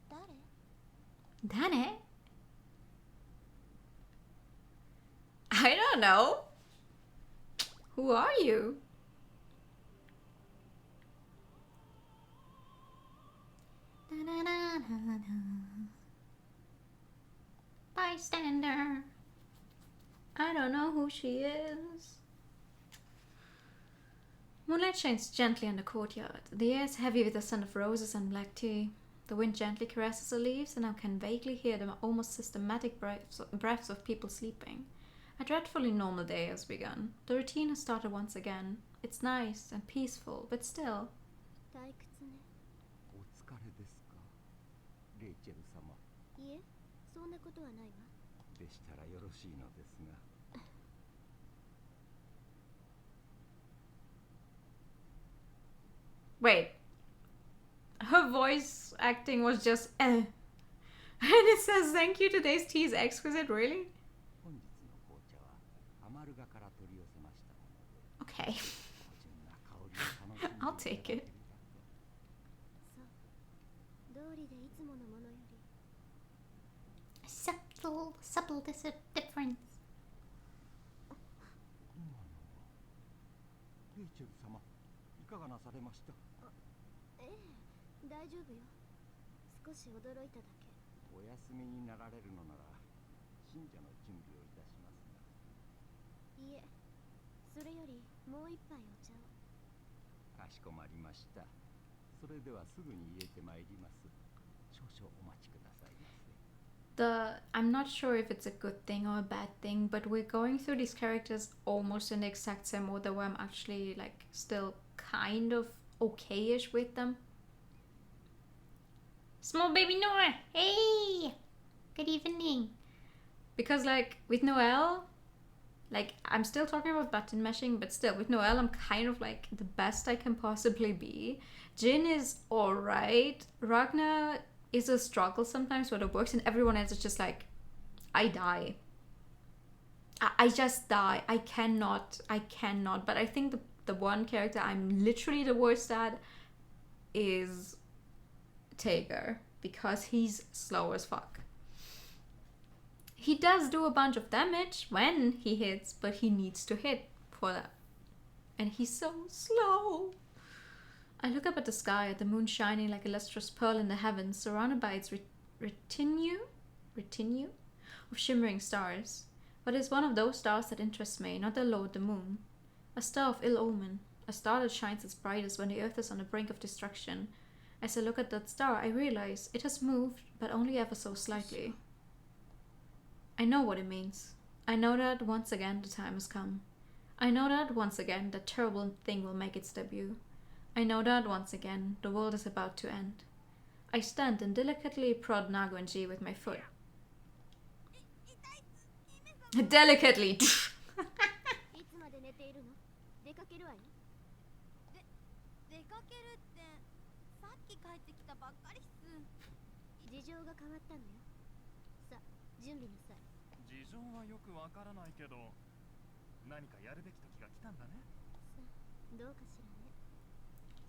誰 Dane? I don't know. Who are you? Bystander. I don't know who she is. Moonlight shines gently on the courtyard. The air is heavy with the scent of roses and black tea. The wind gently caresses the leaves, and I can vaguely hear the almost systematic breaths of people sleeping. A dreadfully normal day has begun. The routine has started once again. It's nice and peaceful, but still. 退屈ねお疲れですか、レイチェル様。いえそんなことはないわでしたらよろしいのですが。Wait. Her voice acting was just And it says, thank you, today's tea is exquisite, really? 本日の紅茶はアマルガから取り寄せましたもので、 Okay. 芳醇な香りを楽しんでいただけるか I'll take it. そう道理でいつものものより Subtle difference. 今のはレイチェル様、いかがなされました？ええ大丈夫よ少し驚いただけお休みになられるのなら信者の準備をいたしますが。いえそれよりもう一杯お茶をかしこまりました。それではすぐに入れてまいります。少々お待ちくださいませ。I'm not sure if it's a good thing or a bad thing, but we're going through these characters almost in the exact same order where I'm actually like still kind of okay-ish with them. Small baby Noah! Hey! Good evening. Because like with Noelle, like I'm still talking about button mashing, but still with Noelle I'm kind of like the best I can possibly be. Jin is alright. Ragnar is a struggle sometimes, but it works, and everyone else is just like, I die. I just die. I cannot. But I think the one character I'm literally the worst at is Tager, because he's slow as fuck. He does do a bunch of damage when he hits, but he needs to hit for that. And he's so slow. I look up at the sky, at the moon shining like a lustrous pearl in the heavens, surrounded by its retinue of shimmering stars. But it's one of those stars that interests me, not the Lord the Moon. A star of ill omen. A star that shines its brightest when the Earth is on the brink of destruction. As I look at that star, I realize it has moved, but only ever so slightly. I know what it means. I know that once again the time has come. I know that once again that terrible thing will make its debut. I know that once again the world is about to end. I stand and delicately prod Nago and G with my foot. Delicately! いつまで寝ているの？出かけるわよ。出かけるって、さっき帰ってきたばっかりっす。事情が変わったのよ。さ、準備なさい。事情はよくわからないけど、何かやるべき時が来たんだね。さ、どうかしらね。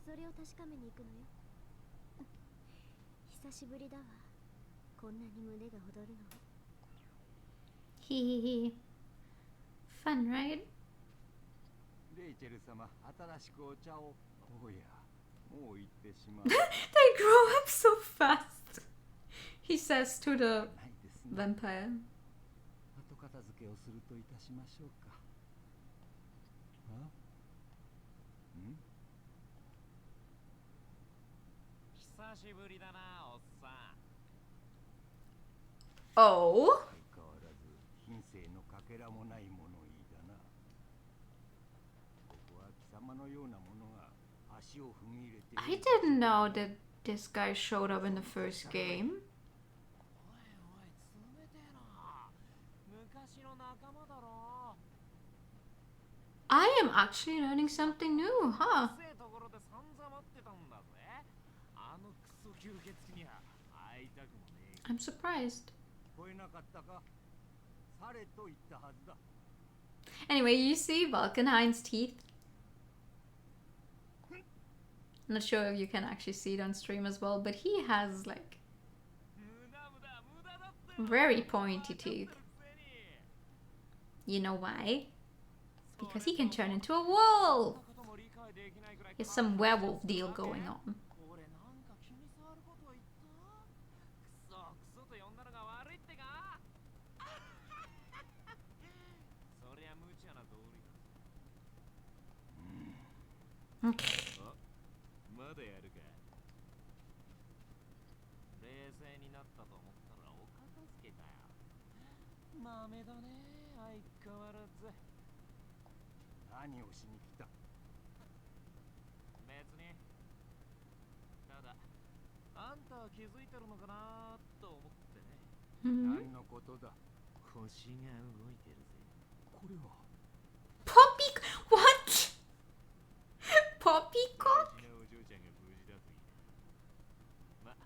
それを確かめに行くのよ。久しぶりだわ。こんなに胸が躍るのは。Hehehe. Fun, right? レイチェル様、新しくお茶を。おや、もう行ってしまう。They grow up so fast, he says to the ないですね。 vampire. 後片付けをするといたしましょうか。あ？ん？久しぶりだな、おっさん。Oh? 相変わらず品性のかけらもない物言いだな。ここは貴様のようなものが足を踏み入れて。 I didn't know that this guy showed up in the first game. おいおい、冷てえな。昔の仲間だろ。I am actually learning something new, huh? せえところで散々待ってたんだぜ。あのクソ吸血鬼には会いたくもねえ。 I'm surprised. 聞こえなかったか？されと言ったはずだ。 Anyway, you see Valkenhein's teeth. I'm not sure if you can actually see it on stream as well, but he has like very pointy teeth. You know why? Because he can turn into a wolf. There's some werewolf deal going on. 俺なんか気に障ること言った？クソクソと呼んだのが悪いってか？そりゃ無茶な道理だ。 Okay. まだやるか。冷静になったと思ったらお片付けかよ。豆だね、相変わらず。何をしに来た？別に。ただ、あんたは気づいてるのかなと思ってね。何のことだ？腰が動いてるぜ。これは。 Poppy... What? Poppycock? うちのお嬢ちゃんが無事だといいな。ま、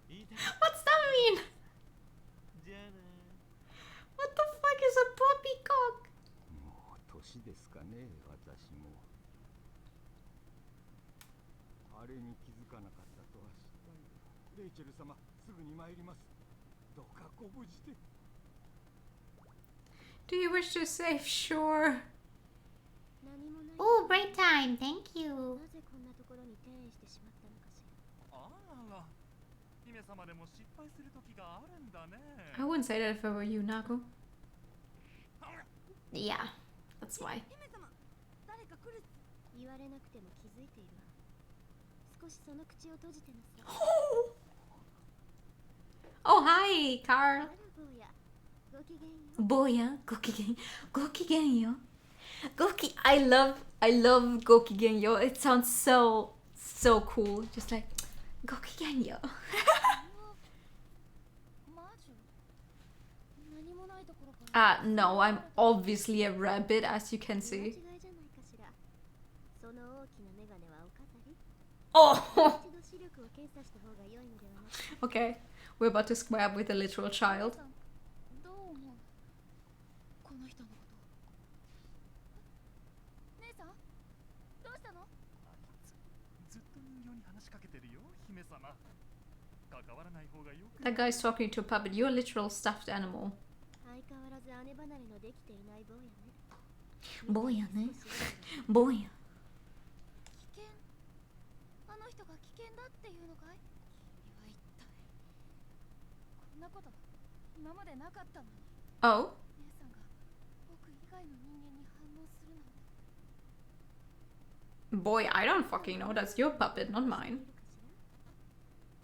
言いたい。 What's that mean? じゃあな。 What the fuck is a poppycock? もう年ですかね、私も。あれに気づかなかったとは知ったよ。レイチェル様、すぐに参ります。どうかご無事で。 Do you wish to save? Sure. 何もない。 Oh, break time. Thank you. なぜこんなところに転移してしまったのかしら。あら、姫様でも失敗する時があるんだね。 I wouldn't say that if I were you, Nago. Yeah, that's why. 姫様、誰か来る。言われなくても気づいているわ。少しその口を閉じてなさい。 Oh, hi, あ Carl. ら坊や、ごきげんよう。 Boya, Gokigen. Goki, I love Gokigenyo. It sounds so cool. Just like Gokigenyo. 魔女。何もないところから。 No, I'm obviously a rabbit, as you can 間違 see. いじゃないかしら。その大きなメガネはお飾り。 Oh, 一度視力を検査した方が良いのではなく。 okay. We're about to square up with a literal child. どう思う？この人のこと。姉さん、どうしたの？ずっと人形に話しかけてるよ、姫様。関わらない方がよく。 That guy's talking to a puppet. You're a literal stuffed animal. 相変わらず姉離れのできていない坊やね。 Boya, ne? 少し前 Boya. 危険。あの人が危険だっていうのかい？君は一体。こんなこと今までなかったのに。 Oh, 姉さんが界の人間に反応するなんて。 Boy, I don't fucking know. That's your puppet, not mine.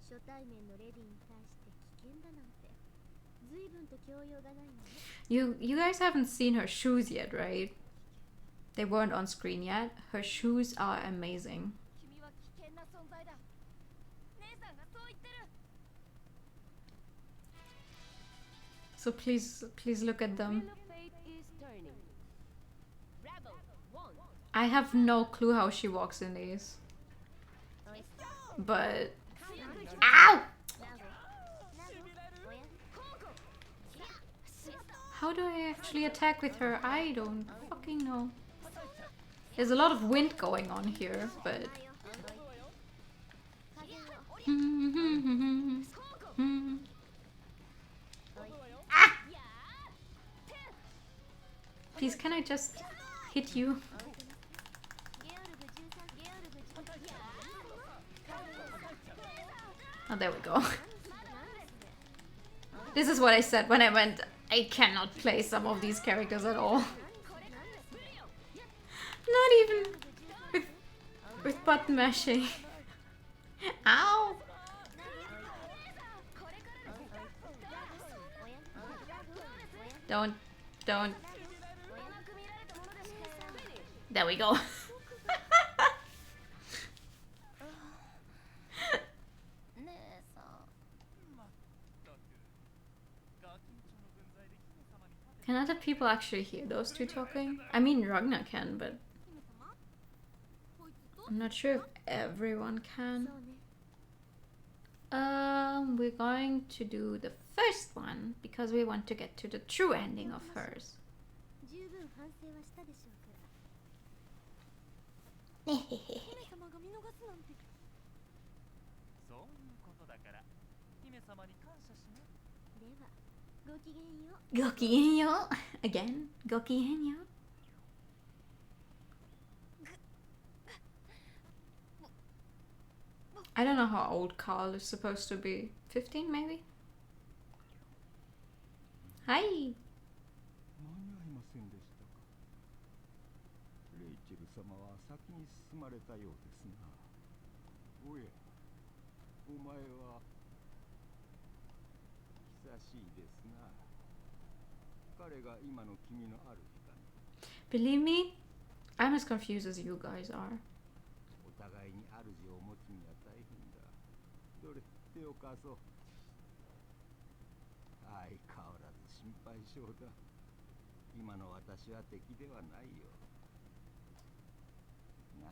初対面のレディに対して危険だなんて随分と教養がないのね。 You guys haven't seen her shoes yet, right? They weren't on screen yet. Her shoes are amazing. 君は危険な存在だ。姉さんがそう言ってる。 So please look at them. Wheel of Fate is turning. Rebel 1. I have no clue how she walks in these. But... Ow! How do I actually attack with her? I don't fucking know. There's a lot of wind going on here, but... Ah! Please, can I just hit you? Oh, there we go. This is what I said when I went, I cannot play some of these characters at all. Not even with button mashing. Ow! Don't. There we go. Can other people actually hear those two talking? I mean, Ragnar can, but I'm not sure if everyone can. We're going to do the first one because we want to get to the true ending of hers. 十分反省はしたでしょうから。そういうことだから姫様に感謝しな。では、ごきげんよう。ごきげんよう again. ごきげんよう I don't know how old Carl is supposed to be. 15 maybe? Hi! 間に合いませんでしたか。レイチェル様は先に進まれたようですな。おや、お前は久しいですな。彼が今の君の主かね。Believe me, I'm as confused as you guys are. お互いに主を持つには大変だ。どれ、手を貸そう。相変わらず心配性だ。今の私は敵ではないよ。何、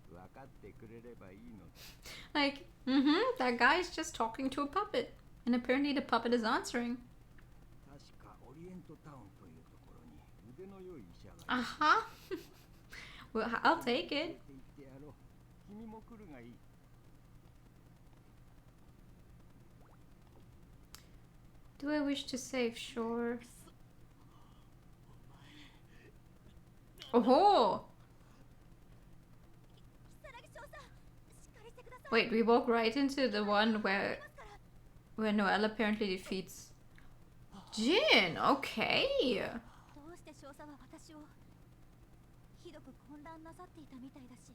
分かってくれればいいのだ。Like, that guy is just talking to a puppet. And apparently the puppet is answering. 確かオリエントタウンというところに腕の良い医者がいる。Uh-huh. Well, I'll take it. 言ってやろう。君も来るがいい。Do I wish to save? Sure. Oh! Wait, we walk right into the one where Noelle apparently defeats Jin. Okay. どうして少佐は私をひどく混乱なさっていたみたいだし。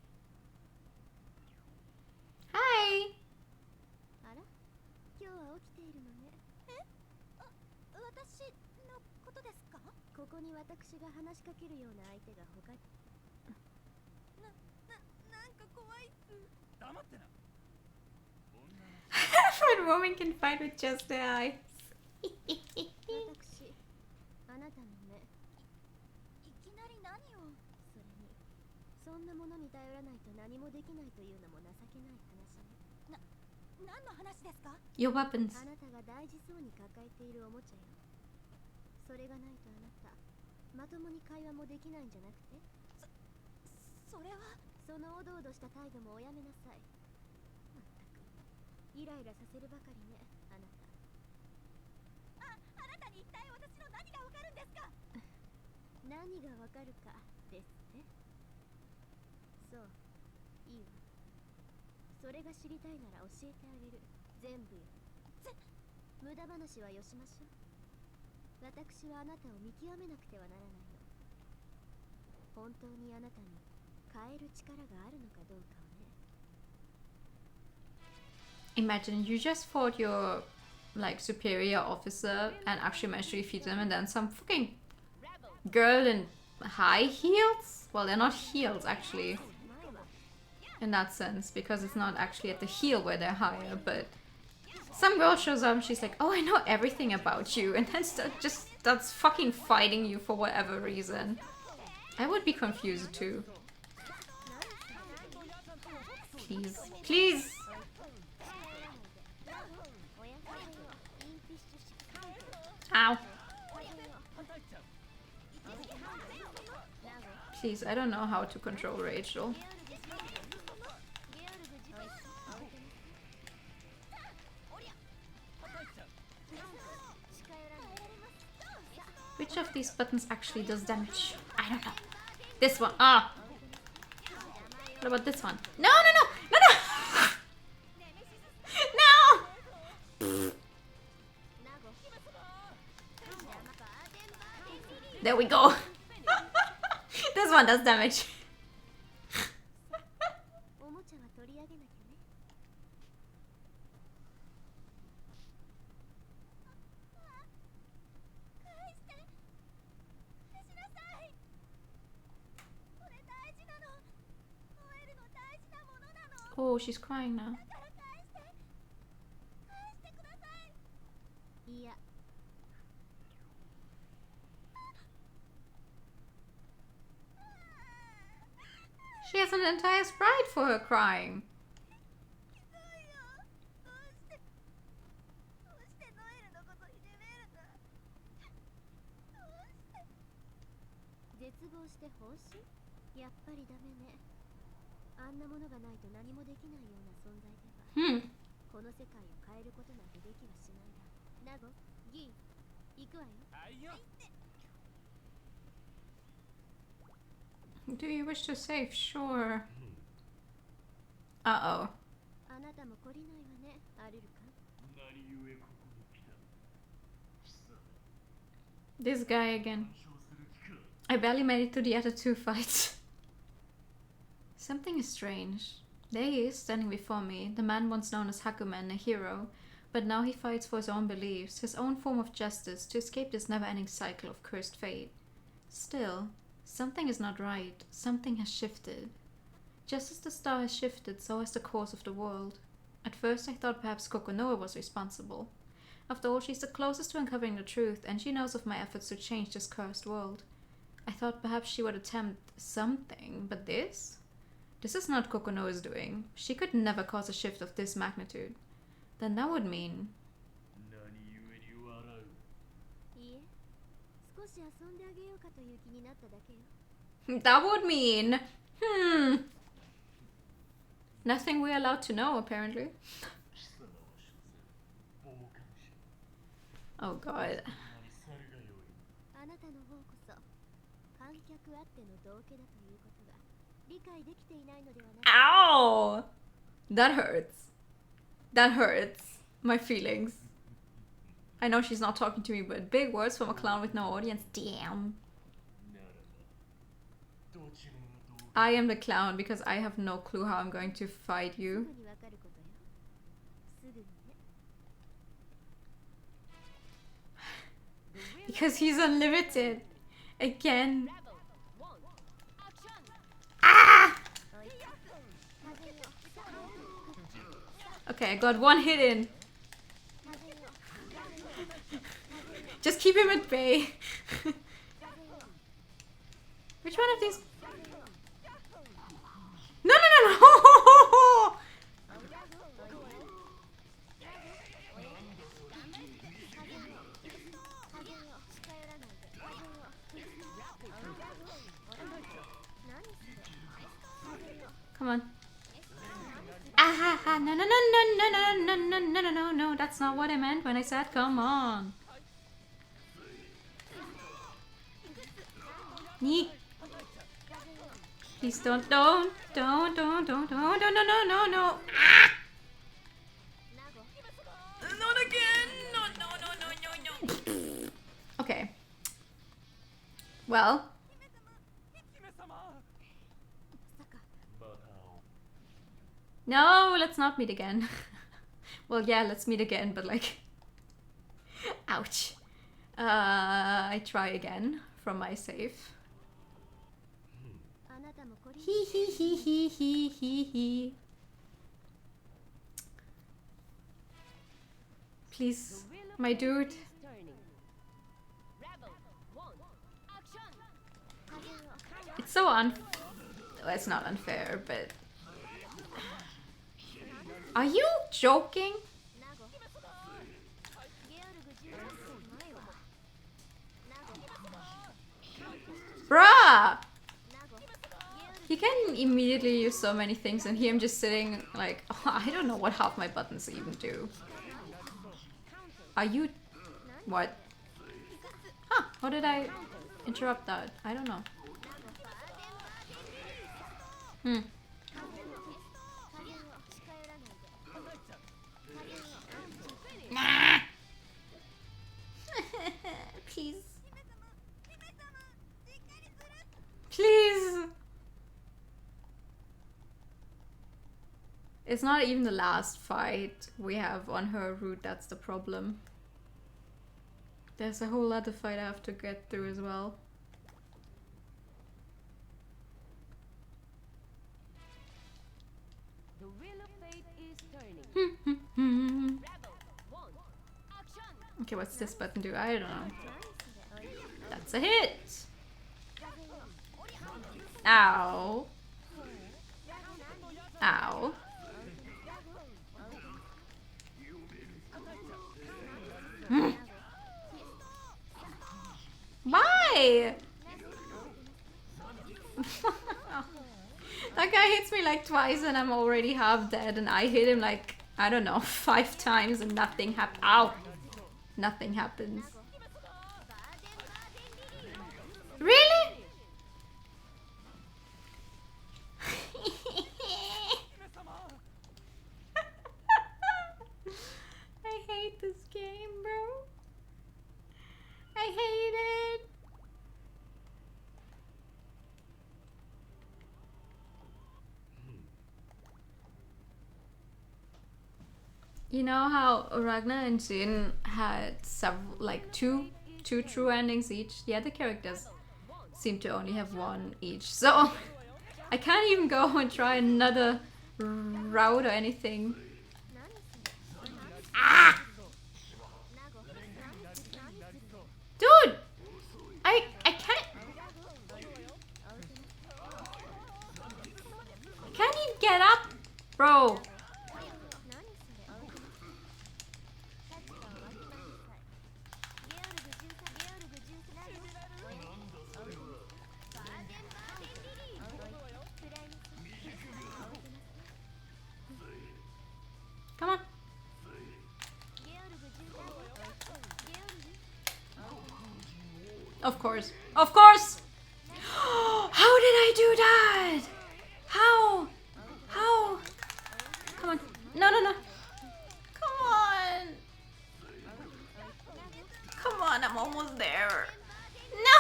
Hi. あら、今日は起きているのね。私のことですか？ここに私が話しかけるような相手が他に。なんか怖いっす。黙ってな。 When women can fight with just their eyes. 私、あなたのね。いきなり何を？それに、そんなものに頼らないと何もできないというのも情けない話ね。何の話ですか？ Your weapons. あなたが大事そうに抱えているおもちゃよ。それがないとあなた、まともに会話もできないんじゃなくて？それはそのおどおどした態度もおやめなさい。まったく、イライラさせるばかりね、あなた。あなたに一体私の何がわかるんですか？何がわかるかですって？そう、いいわ。それが知りたいなら教えてあげる。全部よ。無駄話はよしましょう。私はあなたを見極めなくてはならないの。本当にあなたに変える力があるのかどうかをね。 Imagine you just fought your like superior officer and actually managed to defeat them, and then some fucking girl in high heels? Well, they're not heels actually in that sense, because it's not actually at the heel where they're higher, but some girl shows up and she's like, oh, I know everything about you, and then just starts fucking fighting you for whatever reason. I would be confused too. Please, please! Ow. Please, I don't know how to control rage though. Which of these buttons actually does damage? I don't know. This one. Ah! What about this one? No, no, no! No, no! No! There we go. This one does damage. おもちゃは取り上げなきゃね。返して。しなさい。これ大事なの。ノエルの大事なものなの。 Oh, she's crying now. だから返して。返してください。いや。 She has an entire sprite for her crying. 絶望して放心？やっぱりダメね。あんなものがないと何もできないような存在では、この世界を変えることなんてできはしないが。ナゴ、ギー、行くわよ。はいよ。 Do you wish to save? Sure. Uh-oh. あなたも懲りないわね、アルルか。 This guy again. I barely made it to the other two fights. Something is strange. There he is, standing before me, the man once known as Hakumen, a hero, but now he fights for his own beliefs, his own form of justice, to escape this never-ending cycle of cursed fate. Still, something is not right. Something has shifted. Just as the star has shifted, so has the course of the world. At first I thought perhaps Kokonoe was responsible. After all, she's the closest to uncovering the truth, and she knows of my efforts to change this cursed world. I thought perhaps she would attempt something, but this? This is not Kokonoe's doing. She could never cause a shift of this magnitude. Then that would mean... いえ、少し遊んであげようかという気になっただけよ。 That would mean... Nothing we're allowed to know, apparently. Oh god. あなたの方こそ観客あっての道化だということが理解できていないのではないか。 Ow! That hurts. That hurts. My feelings. I know she's not talking to me, but big words from a clown with no audience. Damn. I am the clown because I have no clue how I'm going to fight you. すぐにわかることよ。すぐにね。 Because he's unlimited. Again. Ah! Okay, I got one hit in. Just keep him at bay. Which one of these? No, no, no, no! Come on. Ah ha ha, no, no, no, no, no, no, no, no, no, no, no, that's not what I meant when I said come on. Neek. Please don't, no, no, no, no, no, no. Ah! Not again. No, no, no, no, no, no. Okay. Well. No, let's not meet again. Well, yeah, let's meet again, but like... Ouch. I try again from my save. Hee hee hee hee hee hee hee. Please, my dude. It's so well, it's not unfair, but... Are you joking? Bruh! He can immediately use so many things, and here I'm just sitting like, oh, I don't know what half my buttons even do. Are you... What? Huh, how did I interrupt that? I don't know. Nah. Please. Please. It's not even the last fight we have on her route, that's the problem. There's a whole other fight I have to get through as well. The wheel of fate is turning. Okay, what's this button do? I don't know. That's a hit! Ow. Ow. Why? That guy hits me like twice and I'm already half dead, and I hit him like, I don't know, 5 times and nothing happened. Ow! Nothing happens. Really? I hate this game, bro. I hate it. You know how Ragnar and Jin had several, like two true endings each? The other characters seem to only have one each. So I can't even go and try another route or anything. Ah! Dude! I can't... Can't even get up, bro. Come on. Of course. Of course! How did I do that? How? How? Come on. No, no, no. Come on. Come on, I'm almost there. No!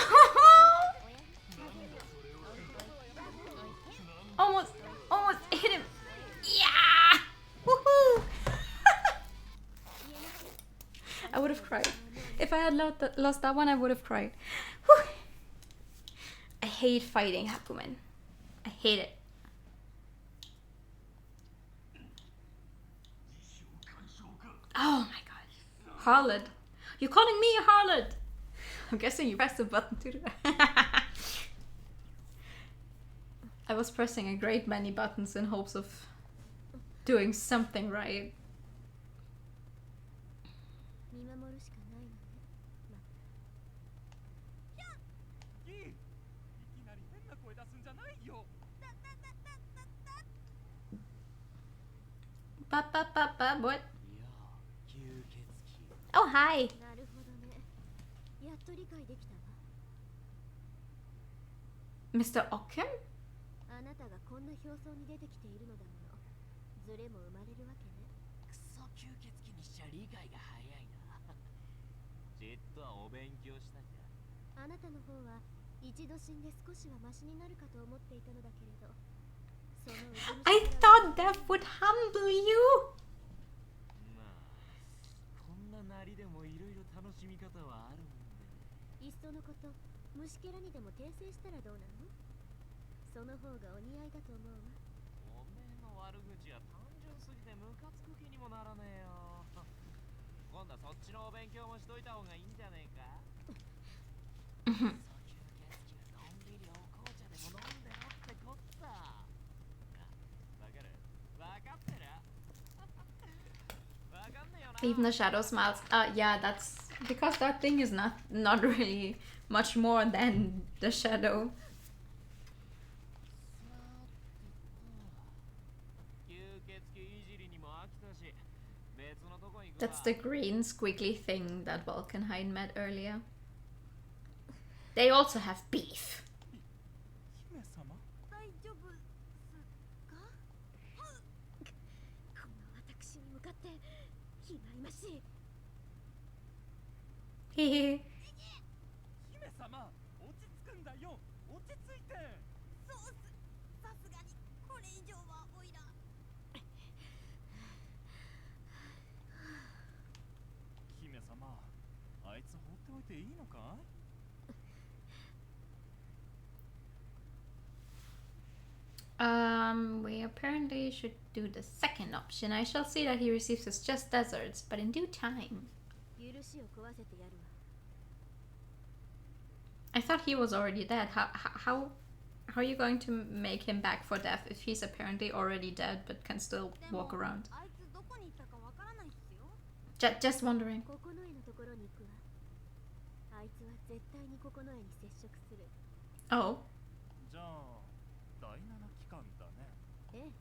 Almost hit him. Yeah! Woohoo! I would have cried. If I had lost that one, I would have cried. Whew. I hate fighting Hakumen. I hate it. Oh my god. Harlot. You're calling me a harlot? I'm guessing you pressed the button to do that. I was pressing a great many buttons in hopes of doing something right. What? Oh, hi. Mr. Ocken? あなたがこんな表層に出てきているのだもの。ズレも生まれるわけね。クソ吸血鬼にしちゃ理解が早いな。じっとお勉強したんじゃ。あなたの方は一度死んで少しはマシになるかと思っていたのだけれど、I thought Death would humble you. まあこんななりでもいろいろ楽しみ方はあるもんで。いっそのこと虫けらにでも転生したらどうなの？その方がお似合いだと思うわ。おめえの悪口は単純すぎてムカつく気にもならねえよ。今度はそっちのお勉強もしといた方がいいんじゃねえか。そういうやつにはのんびりお紅茶でも飲んでろってこった。わかる？わかってる？わかんねえよな。 Even the shadow smiles. Yeah, that's because that thing is not really much more than the shadow. 吸血鬼いじりにも飽きたし、別のとこ行くわ。 That's the green squiggly thing that Valkenhayn met earlier. They also have beef. 姫様。大丈夫っすか？この私に向かって忌々しい。 Hehe. 姫様、落ち着くんだよ。落ち着いて。そうっす。さすがにこれ以上はおいら。姫様、あいつ放っておいていいのかい？ We apparently should do the second option. I shall see that he receives his just deserts, but in due time. 許しを食わせてやるわ。 I thought he was already dead. How are you going to make him back for death if he's apparently already dead but can still でも walk around? あいつどこに行ったかわからないっすよ。 Just wondering. ここの絵のところに行くわ。あいつは絶対にここの絵に接触する。 Oh. じゃあ、第7期間だね。ええ。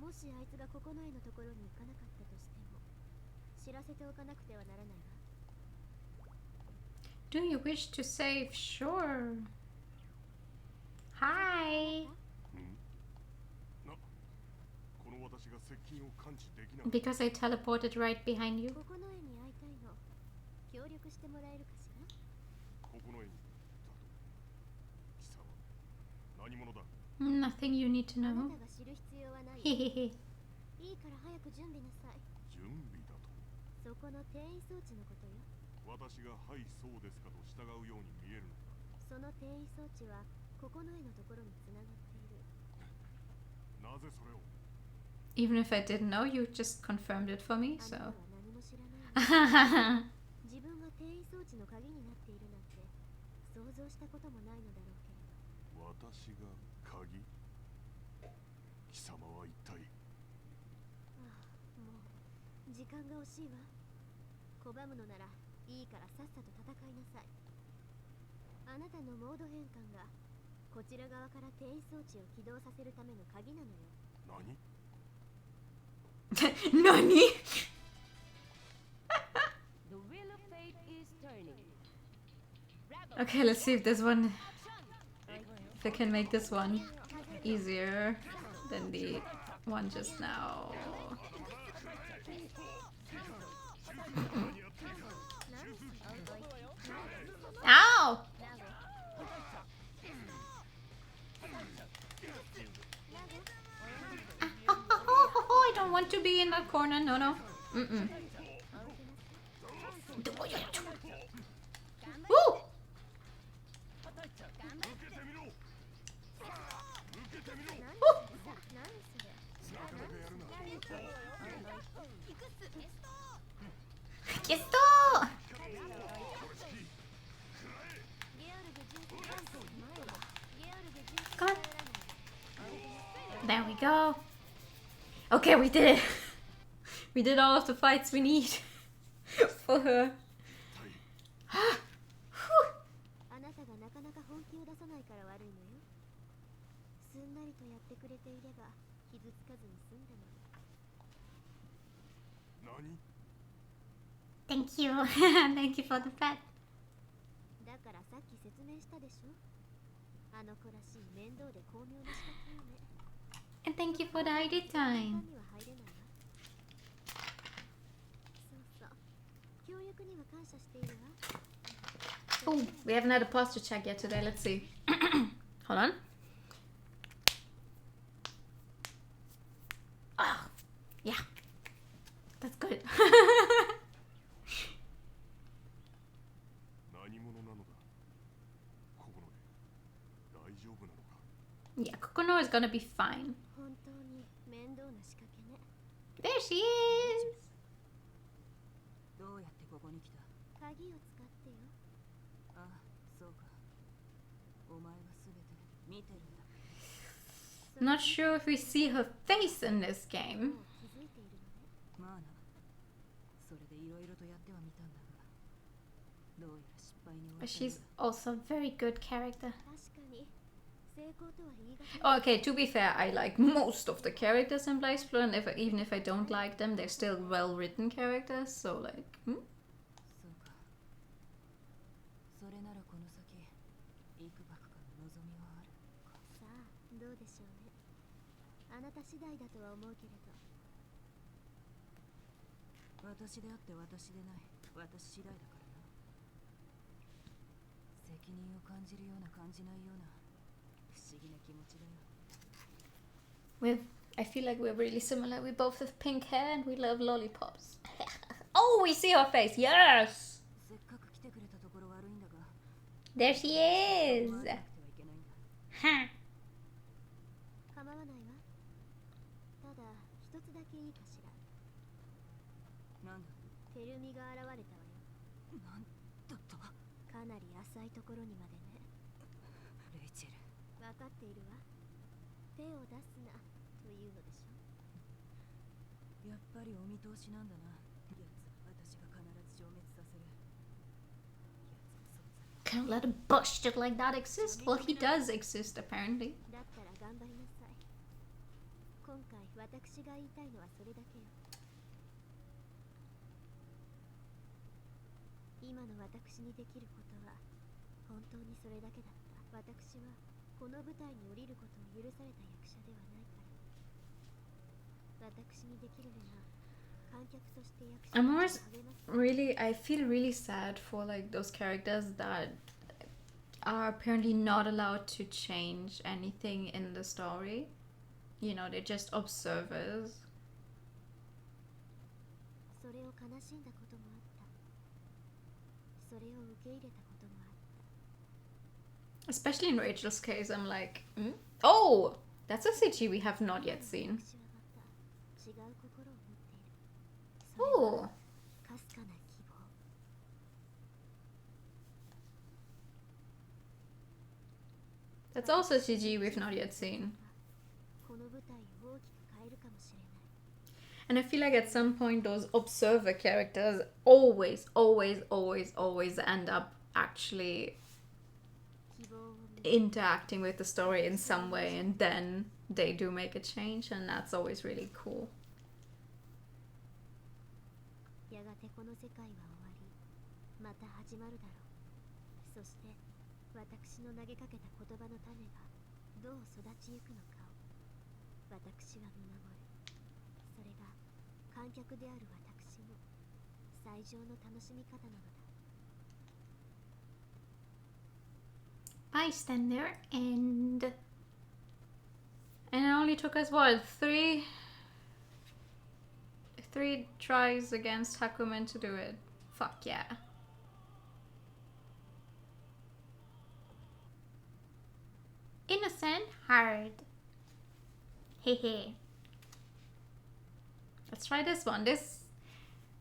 もしあいつがここの絵のところに行かなかったとしても、知らせておかなくてはならないわ。 Do you wish to save? Sure. Hi. この私が接近を感知できなかった。 Because I teleported right behind you. ここの絵に会いたいの。協力してもらえるかしら？ここの絵にだと。貴様、何者だ？ Nothing you need to あな know. たが知る必要はない。 Hehehe. いいから早く準備なさい。準備だと。そこの転移装置のことよ。私がはいそうですかと従うように見えるのだ。その転移装置はここの絵のところにつながっている。なぜそれを？ Even if I didn't know, you just confirmed it for me, あなた so. は何も知らないの。自分が転移装置の鍵になっているなんて想像したこともないのだろうけれど。私が鍵？貴様は一体？ああ、もう時間が惜しいわ。拒むのならいいからさっさと戦いなさい。あなたのモード変換がこちら側から転移装置を起動させるための鍵なのよ。何？ Nani? The wheel of fate is turning. Okay, let's see if this one. If I can make this one easier than the one just now. Ow! I don't want to be in that corner. No, no. Mm-mm. Woo! Gesto! Come on. There we go. Okay, we did it. We did all of the fights we need for her. あなたがなかなか本気を出さないから悪いのよ。すんなりとやってくれていれば傷つかずに済んだのに。何？ Thank you. Thank you for the pet. だからさっき説明したでしょ。あの子らしい面倒で巧妙な仕掛けよね。 And thank you for the ID 簡単 time. には入れないわ。そうそう。協力には感謝しているわ。 Oh, we haven't had a posture check yet today. Let's see. Hold on. 丈夫なのか。 Yeah, Kokono is gonna be fine. 本当に面倒な仕掛けね。 There she is! どうやってここに来た？鍵を使ってよ。ああ、そうか。お前はすべて見てるんだ。 Not sure if we see her face in this game. もう気づいているのね。まあな。それでいろいろとやってはみたんだが、どうやら失敗に終わ But ったよう she's だ。 also a very good character. 確かに成功とは言い難い。 Okay, to be fair, I like most of the characters in BlazBlue, and even if I don't like them, they're still well-written characters, so like, そうか。それならこの先、いくばくかの望みはあるか。さあどうでしょうね。あなた次第だとは思うけれど。私であって私でない。私次第だからな。責任を感じるような感じないような不思議な気持ちだよ。 I feel like we're really similar. We both have pink hair and we love lollipops. Oh, we see her face. Yes! せっかく来てくれたところ悪いんだが、 There she is! 思わなくてはいけないんだ。 Ha! 構わないわ。ただ一つだけいいかしら。なんだ？テルミが現れたわよ。なんだと？かなり浅いところにまでね。レイチェル。分かっているわ。手を出すなというのでしょ。やっぱりお見通しなんだな。やつは私が必ず消滅させる。やつの存在を Can't let a bullshit like that exist. Well, he does exist, apparently. だったら頑張りなさい。今回私が言いたいのはそれだけよ。今の私にできることは本当にそれだけだった。私はこの舞台に降りることを許された役者ではないから。私にできるのは観客として役者 I'm を always 励ます。 really, I feel really sad for like those characters that are apparently not allowed to change anything in the story. You know, they're just observers. それを悲しんだこともあった。それを受け入れたこともあった。 Especially in Rachel's case, I'm like, hmm? Oh! That's a CG we have not yet seen. 私はまた違う心を持っている。それは Oh! かすかな希望。 That's also a CG we've not yet seen. この舞台を大きく変えるかもしれない。 And I feel like at some point those observer characters always end up actually 希望を見 interacting with the story in some way, and then they do make a change, and that's always really cool. やがてこの世界は終わり、また始まるだろう。そして私の投げかけた言葉の種がどう育ちゆくのかを私は見守る。それが観客である私の最上の楽しみ方なのだ。 Bystander, and it only took us what, three tries against Hakumen to do it. Fuck yeah. Innocent hard. Hehe. Let's try this one.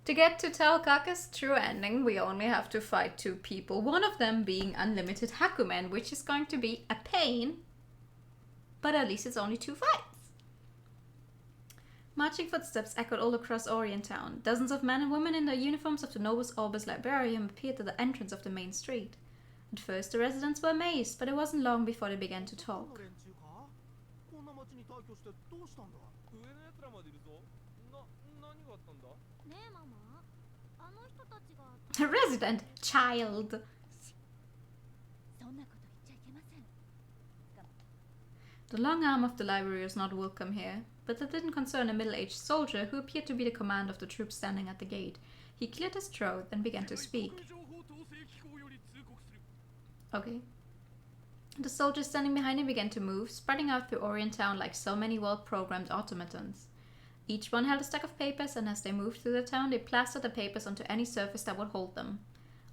To get to tell Kaka's true ending, we only have to fight 2 people, one of them being Unlimited Hakumen, which is going to be a pain, but at least it's only 2 fights. Marching footsteps echoed all across Orient Town. Dozens of men and women in the uniforms of the Novus Orbis Librarium appeared at the entrance of the main street. At first, the residents were amazed, but it wasn't long before they began to talk. こんな町に退去してどうしたんだ。上の奴らまでいるぞ。何があったんだ。ねえママ、あの人たちが A resident child. そんなこと言っちゃいけません。 The long arm of the library was not welcome here, but that didn't concern a middle-aged soldier who appeared to be the commander of the troops standing at the gate. He cleared his throat and began to speak. Okay. The soldiers standing behind him began to move, spreading out through Orient Town like so many well-programmed automatons. Each one held a stack of papers, and as they moved through the town, they plastered the papers onto any surface that would hold them.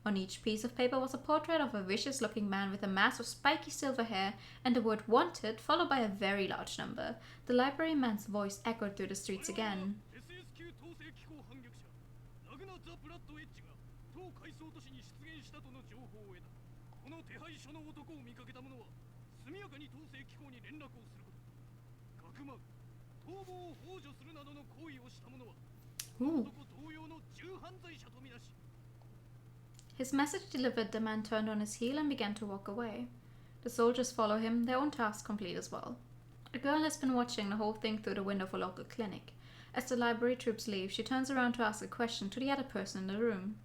On each piece of paper was a portrait of a vicious-looking man with a mass of spiky silver hair and the word wanted, followed by a very large number. The library man's voice echoed through the streets again. SS 級統制機構反逆者ラグナ・ザ・ブラッド・エッジが当階層都市に出現したとの情報を得た。この手配書の男を見かけた者は速やかに統制機構に連絡をすること。かくまう逃亡を幇助するなどの行為をした者は男同様の重犯罪者とみなし。 His message delivered, the man turned on his heel and began to walk away. The soldiers follow him, their own task complete as well. A girl has been watching the whole thing through the window of a local clinic. As the library troops leave, she turns around to ask a question to the other person in the room.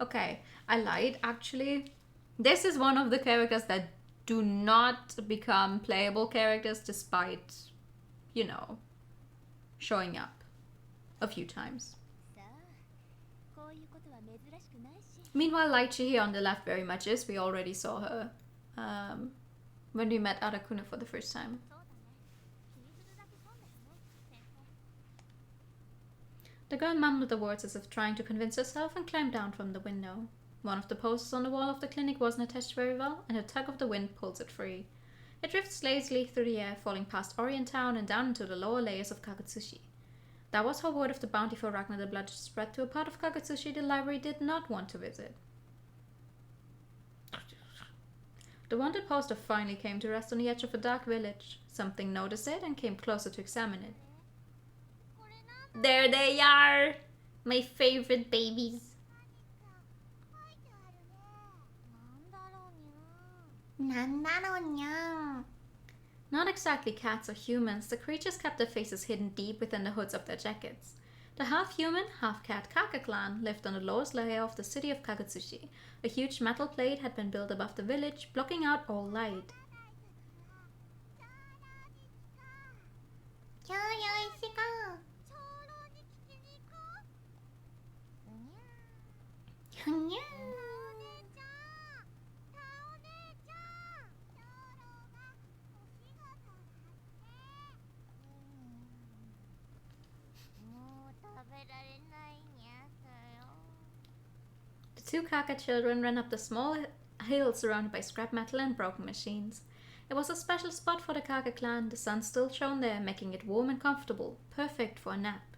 Okay, I lied. Actually, this is one of the characters that do not become playable characters despite, you know, showing up a few times. Meanwhile, Laichi here on the left very much is. We already saw her when we met Arakuna for the first time. The girl mumbled the words as if trying to convince herself and climbed down from the window. One of the posters on the wall of the clinic wasn't attached very well, and a tug of the wind pulls it free. It drifts lazily through the air, falling past Orient Town and down into the lower layers of Kagutsushi. That was how word of the bounty for Ragnar the Blood spread to a part of Kagutsushi the library did not want to visit. The wanted poster finally came to rest on the edge of a dark village. Something noticed it and came closer to examine it. There they are! My favorite babies. Not exactly cats or humans, the creatures kept their faces hidden deep within the hoods of their jackets. The half-human, half-cat Kaka clan lived on the lowest layer of the city of Kagutsushi. A huge metal plate had been built above the village, blocking out all light. The two Kaka children ran up the small hill surrounded by scrap metal and broken machines. It was a special spot for the Kaka clan. The sun still shone there, making it warm and comfortable, perfect for a nap.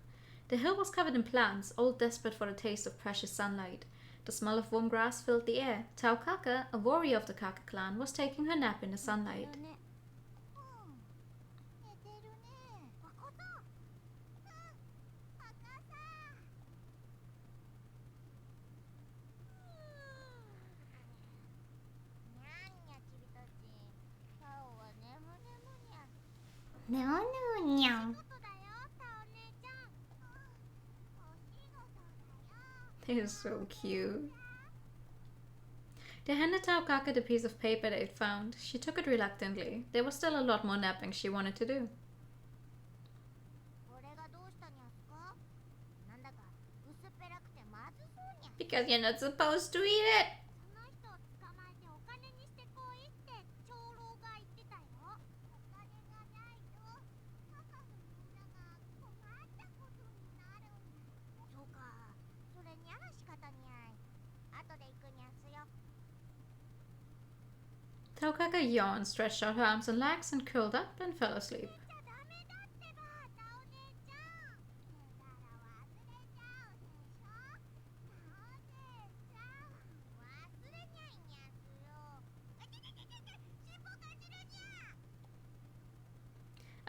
The hill was covered in plants, all desperate for the taste of precious sunlight. The smell of warm grass filled the air. Tao Kaka, a warrior of the Kaka clan, was taking her nap in the sunlight. They're so cute. They handed Tao Kaka the piece of paper they'd found. She took it reluctantly. There was still a lot more napping she wanted to do. Because you're not supposed to eat it! Tao Kaka yawned, stretched out her arms and legs, and curled up and fell asleep.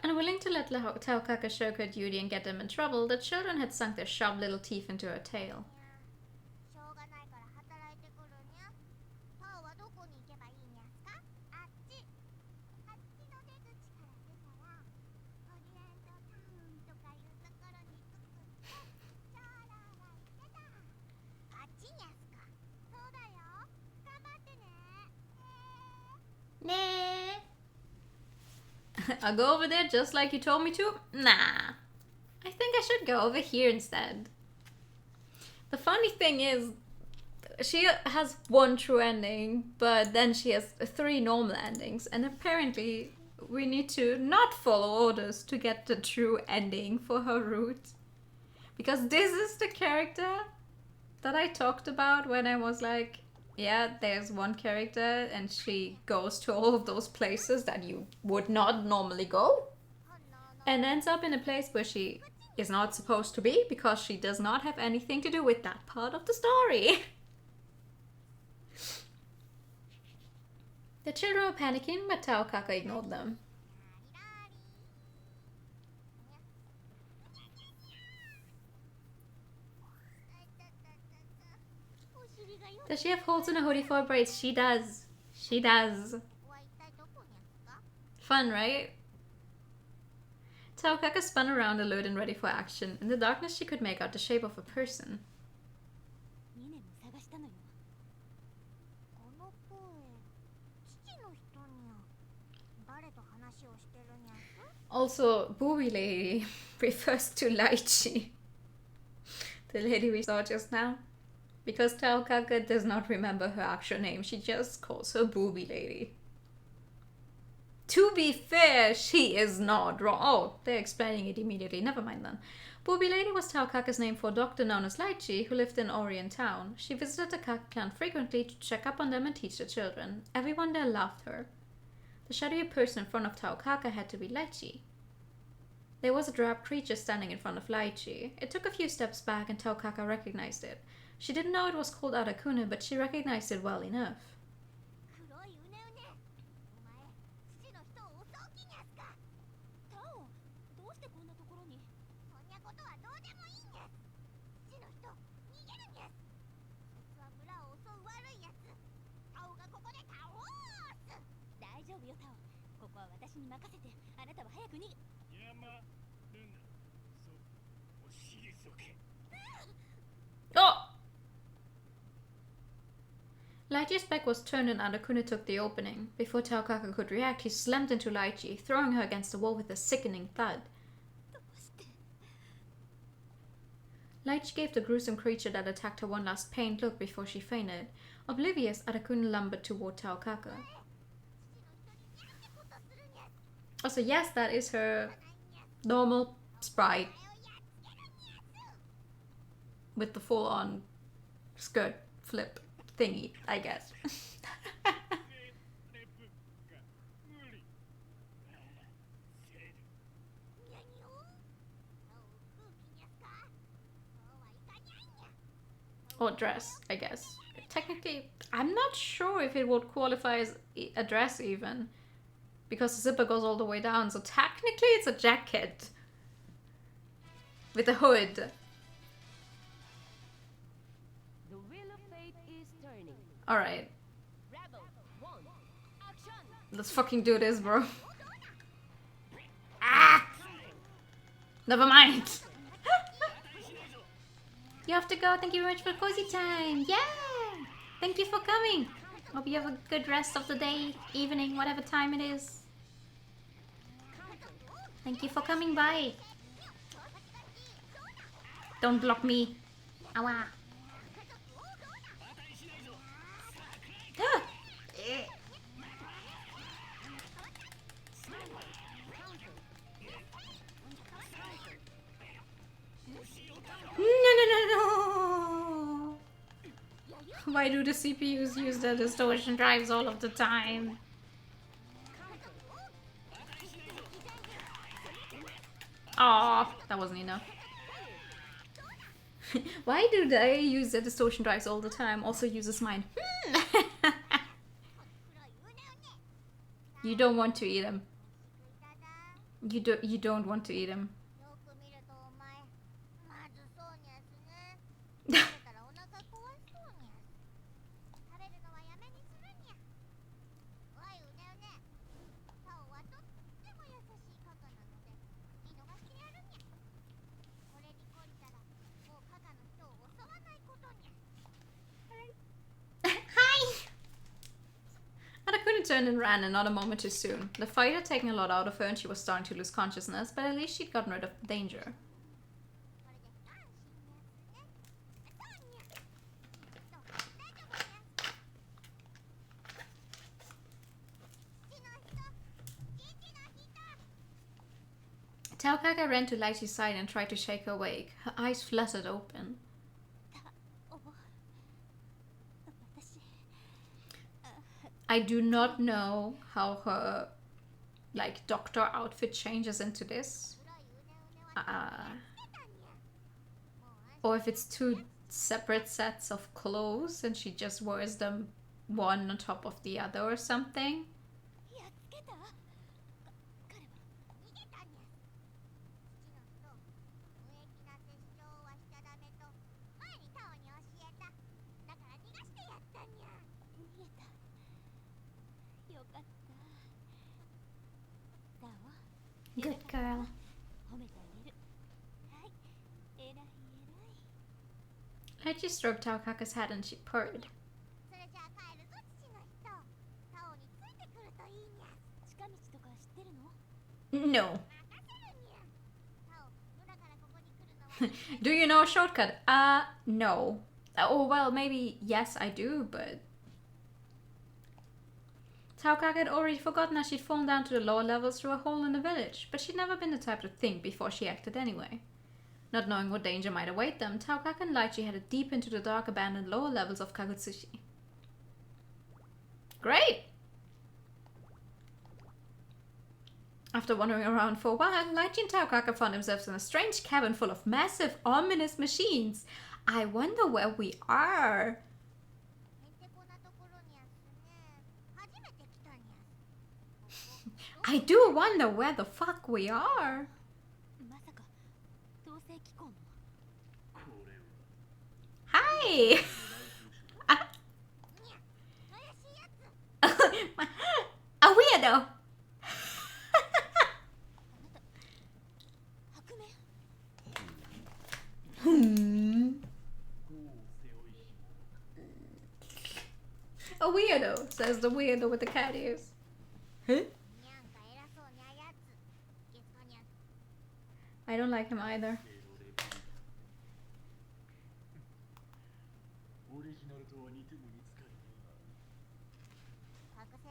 Unwilling to let Tao Kaka shirk her duty and get them in trouble, the children had sunk their sharp little teeth into her tail. I'll go over there just like you told me to? Nah. I think I should go over here instead. The funny thing is, she has one true ending, but then she has 3 normal endings, and apparently we need to not follow orders to get the true ending for her route. Because this is the character that I talked about when I was like, yeah, there's one character and she goes to all of those places that you would not normally go and ends up in a place where she is not supposed to be because she does not have anything to do with that part of the story. The children were panicking, but Taokaka ignored them. Does she have holes in her hoodie for braids? She does. She does. Fun, right? Taokaka spun around, alert and ready for action. In the darkness, she could make out the shape of a person. Also, Booby Lady refers to Laichi, the lady we saw just now. Because Taokaka does not remember her actual name, she just calls her Booby Lady. To be fair, she is not wrong. Oh, they're explaining it immediately. Never mind then. Booby Lady was Taokaka's name for a doctor known as Laichi, who lived in Orient Town. She visited the Kaka clan frequently to check up on them and teach the children. Everyone there loved her. The shadowy person in front of Taokaka had to be Laichi. There was a drab creature standing in front of Laichi. It took a few steps back and Taokaka recognized it. She didn't know it was called Arakune, but she recognized it well enough. Oh! Laichi's back was turned and Arakune took the opening. Before Taokaka could react, he slammed into Laichi, throwing her against the wall with a sickening thud. Laichi gave the gruesome creature that attacked her one last pained look before she fainted. Oblivious, Arakune lumbered toward Taokaka. Also, yes, that is her normal sprite. With the full-on skirt flip thingy, I guess. Or dress, I guess. Technically, I'm not sure if it would qualify as a dress even. Because the zipper goes all the way down, so technically it's a jacket. With a hood. The wheel of fate is turning. Alright. Rebel 1. Action! Let's fucking do this, bro. Ah! Never mind. You have to go. Thank you very much for cozy time. Yeah! Thank you for coming. Hope you have a good rest of the day, evening, whatever time it is. Thank you for coming by. Don't block me. Awa. Ah! No. Why do the CPUs use the distortion drives all of the time? Oh, that wasn't enough. Why do they use the distortion drives all the time? Also uses mine. You don't want to eat them. You don't want to eat them. Arakune turned and ran, and not a moment too soon. The fight had taken a lot out of her and she was starting to lose consciousness, but at least she'd gotten rid of the danger. Taokaka ran to Laichi's side and tried to shake her awake. Her eyes fluttered open. I do not know how her like doctor outfit changes into this. Or if it's two separate sets of clothes and she just wears them one on top of the other or something. やっつけた。彼は逃げたんや。父の人、無益な殺生はしちゃダメと前にタオに教えた。だから逃がしてやったんや。逃げた。よかった。タオ。 Good girl. 褒めてあげる。はい。えらいえらい。 Letty stroked Taokaka's head and she purred. それじゃあ帰るぞ父の人。タオについてくるといいにゃ。近道とか知ってるの？ No. 任せるにゃ。タオ、村からここに来るのは。 Do you know a shortcut? No. Oh, well, maybe yes, I do, but... Taokaka had already forgotten that she'd fallen down to the lower levels through a hole in the village, but she'd never been the type to think before she acted anyway. Not knowing what danger might await them, Taokaka and Lichi headed deep into the dark abandoned lower levels of Kagutsushi. Great! After wandering around for a while, Lichi and Taokaka found themselves in a strange cabin full of massive, ominous machines. I wonder where we are. へんてこなところにゃっすね。初めて来たにゃ。 I do wonder where the fuck we are. まさか同性機構の。 Hi! 怪しいやつ。 A weirdo! 白面。 A weirdo, says the weirdo with the cat ears. Huh? にゃんか偉そうにゃやつ。ゲストにゃ。 I don't like him either. オリジナルとは似ても似つかるな。覚醒。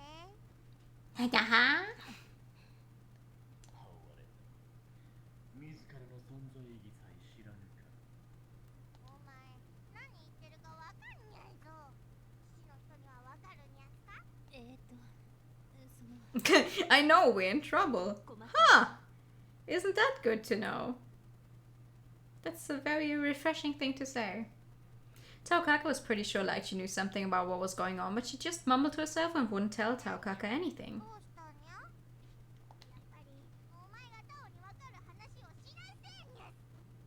Haha. 自らの存在意義さえ知らぬか。お前、何言ってるかわかんにゃいぞ。父の人にはわかるにゃすか？その。 I know we're in trouble. Huh! Isn't that good to know? That's a very refreshing thing to say. Taokaka was pretty sure like she knew something about what was going on, but she just mumbled to herself and wouldn't tell Taokaka anything. どうしたにゃ？やっぱりお前がタオにわかる話をしないせいにゃ。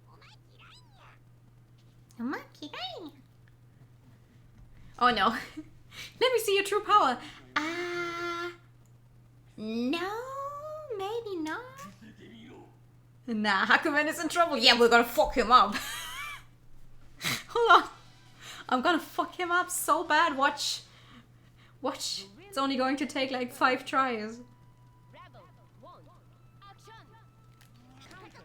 お前嫌いにゃ。 Monkey. Oh no. Let me see your true power. No, maybe not. Nah, Hakumen is in trouble. Yeah, we're gonna fuck him up. Hold on. I'm gonna fuck him up so bad. Watch. Watch. It's only going to take like 5 tries. Rebel 1. Action! Counter.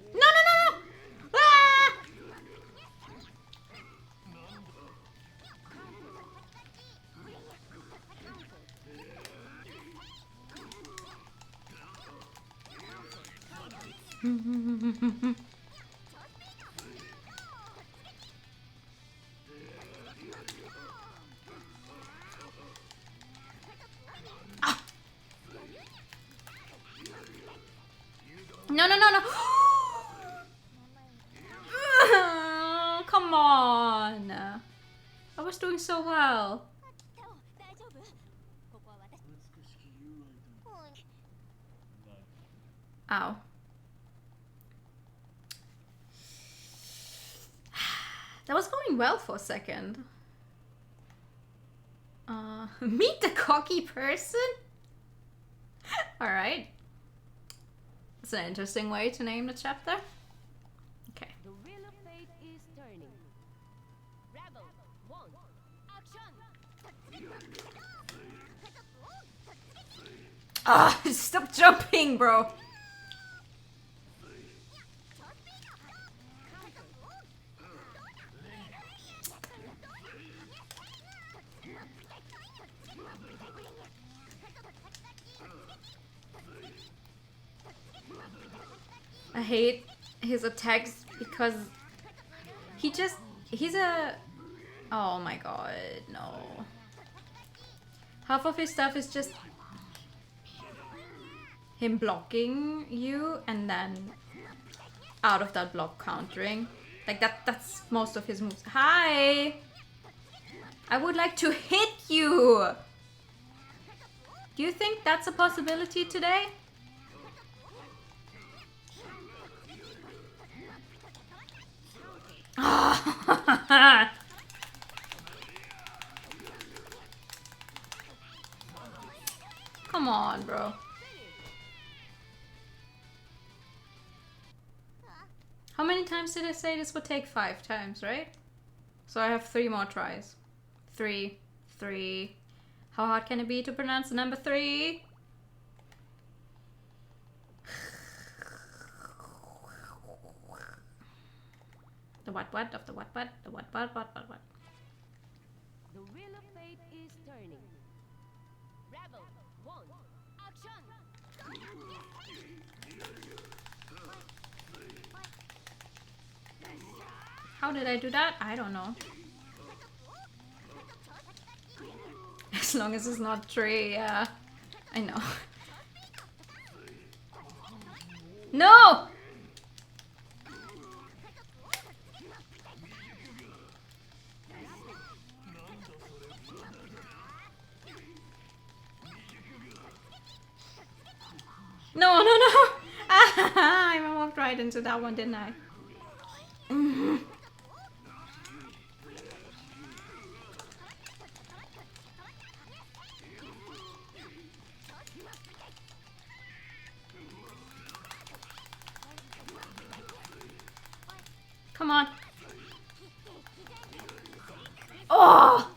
No, no, no, no! Ah! No, no, no, no! Come on! I was doing so well. タオ、大丈夫？ここは私。美しき友愛と Ow. That was going well for a second. Meet the cocky person? Alright. That's an interesting way to name the chapter. Okay. The wheel of fate is turning. Rebel 1. Action! Ah, stop jumping, bro. hate his attacks because he's a... Oh my god, no. Half of his stuff is just him blocking you and then out of that block countering. Like that's most of his moves. Hi! I would like to hit you! Do you think that's a possibility today? Come on, bro. How many times did I say this would take? 5 times, right? So I have 3 more tries. 3. How hard can it be to pronounce the number 3? The what of the what? The what? The wheel of fate is turning. Rebel 1, action! How did I do that? I don't know. As long as it's not 3, yeah. I know. No! No! I walked right into that one, didn't I? Come on. Oh!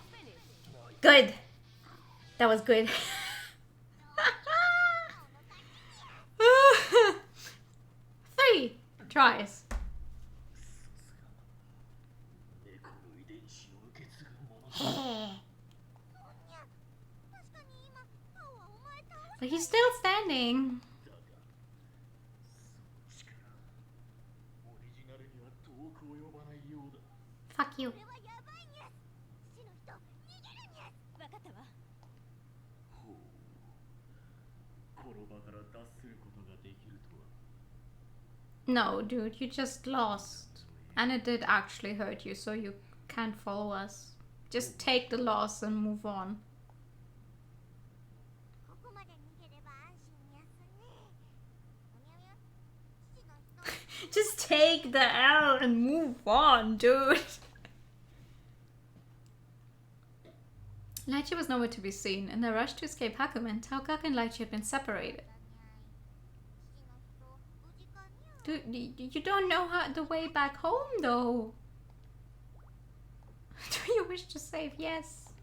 Good. That was good. 3 tries. But he's still standing. Fuck you. これはやばいニャス。死の人逃げるニャス。わかったわ。この場から脱することができるとは。 No, dude, you just lost. And it did actually hurt you, so you can't follow us. Just take the loss and move on. ここまで逃げれば安心ニャスね。おにゃおにゃ。死の人。 Just take the L and move on, dude. Lychee was nowhere to be seen. In their rush to escape Hakumen, Taokaka and Lychee had been separated. Dude, you don't know the way back home, though. Do you wish to save? Yes.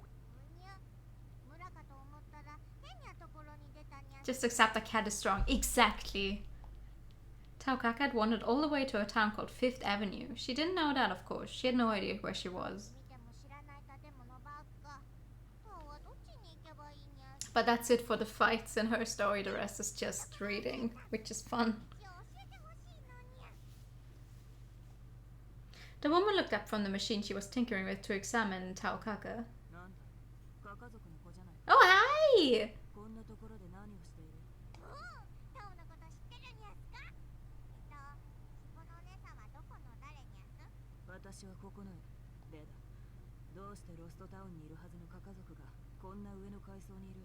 Just accept that cat is strong. Exactly. Taokaka had wandered all the way to a town called 5th Avenue. She didn't know that, of course. She had no idea where she was. But that's it for the fights in her story. The rest is just reading, which is fun. The woman looked up from the machine she was tinkering with to examine Taokaka. Oh, hi! こんなところで何をしている？タオのこと知ってるニャスか？このお姉さんはどこの誰ニャス？私はここのレだ。どうしてロストタウンにいるはずのカカ族がこんな上の階層にいる？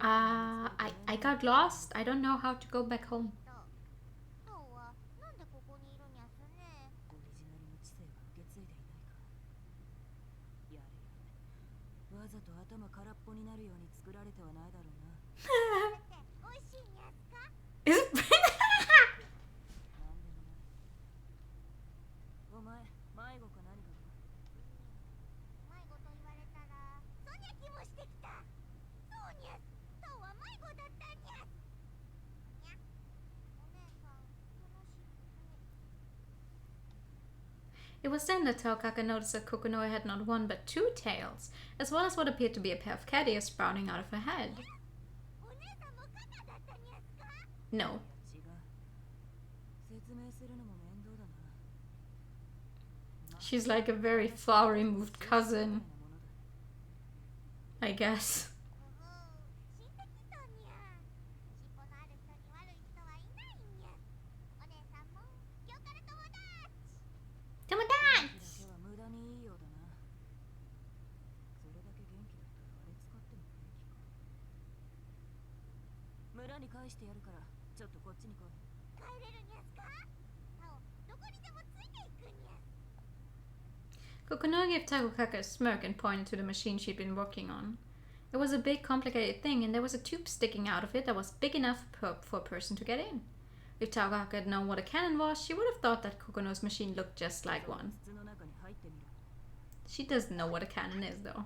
I got lost. I don't know how to go back home. タオはなんでここにいるニャスね？オリジナルの知性が受け継いでいないか。やれやれ。わざと頭空っぽになるように作られてはないだろうな。これって美味しいニャスか？ Is なんでもない。お前、迷子か何かか？迷子と言われたらそんにゃ気もしてきた。そうニャス。タオは迷子だったニャス。にゃ。お姉さん、楽しいね。 It was then that Taokaka noticed that Kokonoe had not one but 2 tails, as well as what appeared to be a pair of cat ears sprouting out of her head. お姉さんもカカだったニャスか？ No. 違う。She's like a very flowery moved cousin, I guess. 親戚とにゃ尻尾のある人に悪い人はいないんや。お姉さんも今日から友達。友だ達けは無駄にいいようだな。それだけ元気だったらあれ使っても平気か。村に返してやるから、ちょっとこっちに来い。帰れるにゃすか？タオ、どこにでもついていくんや。Kokono gave Takokaka a smirk and pointed to the machine she'd been working on. It was a big, complicated thing, and there was a tube sticking out of it that was big enough for a person to get in. If Takokaka had known what a cannon was, she would have thought that Kokono's machine looked just like one. 筒の中に入ってみろ。 She doesn't know what a cannon is, though.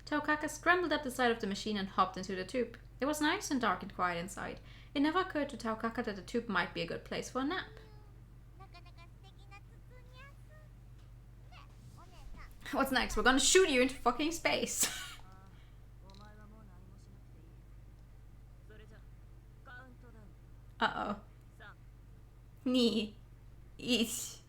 Takokaka scrambled up the side of the machine and hopped into the tube. It was nice and dark and quiet inside. It never occurred to Takokaka that the tube might be a good place for a nap. なかなか素敵な筒にゃす。で、お姉さん。 What's next? We're gonna shoot you into fucking space. お前はもう何もしなくていい。それじゃ、カウントダウン。 Uh-oh. 3、 Knee. Eesh.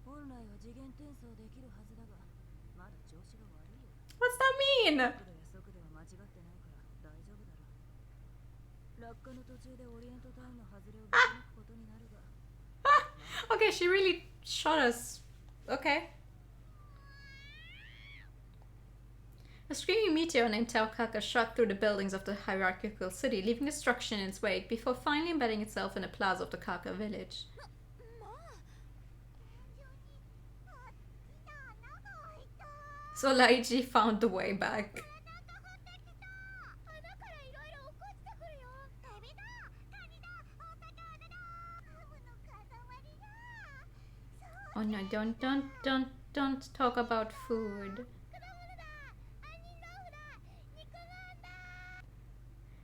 本来は次元転送できるはずだが、まだ調子が悪いようだ。 What's that mean? 速度や速度は間違ってないから大丈夫だろう。落下の途中でオリエントタイムの外れをぶち抜くことになるが。Okay, she really shot us. Okay. A screaming meteor named Takokaka shot through the buildings of the hierarchical city, leaving destruction in its wake before finally embedding itself in the plaza of the Kaka village. もう。天井に大きな穴が開いた。 So Laiji found the way back. 穴が掘ってきた。穴からいろいろ落っこちてくるよ。エビだ、カニだ、お魚だ。ハムの塊だ。そう。 Oh no, don't talk about food. 果物だ。杏仁豆腐だ。肉まんだ。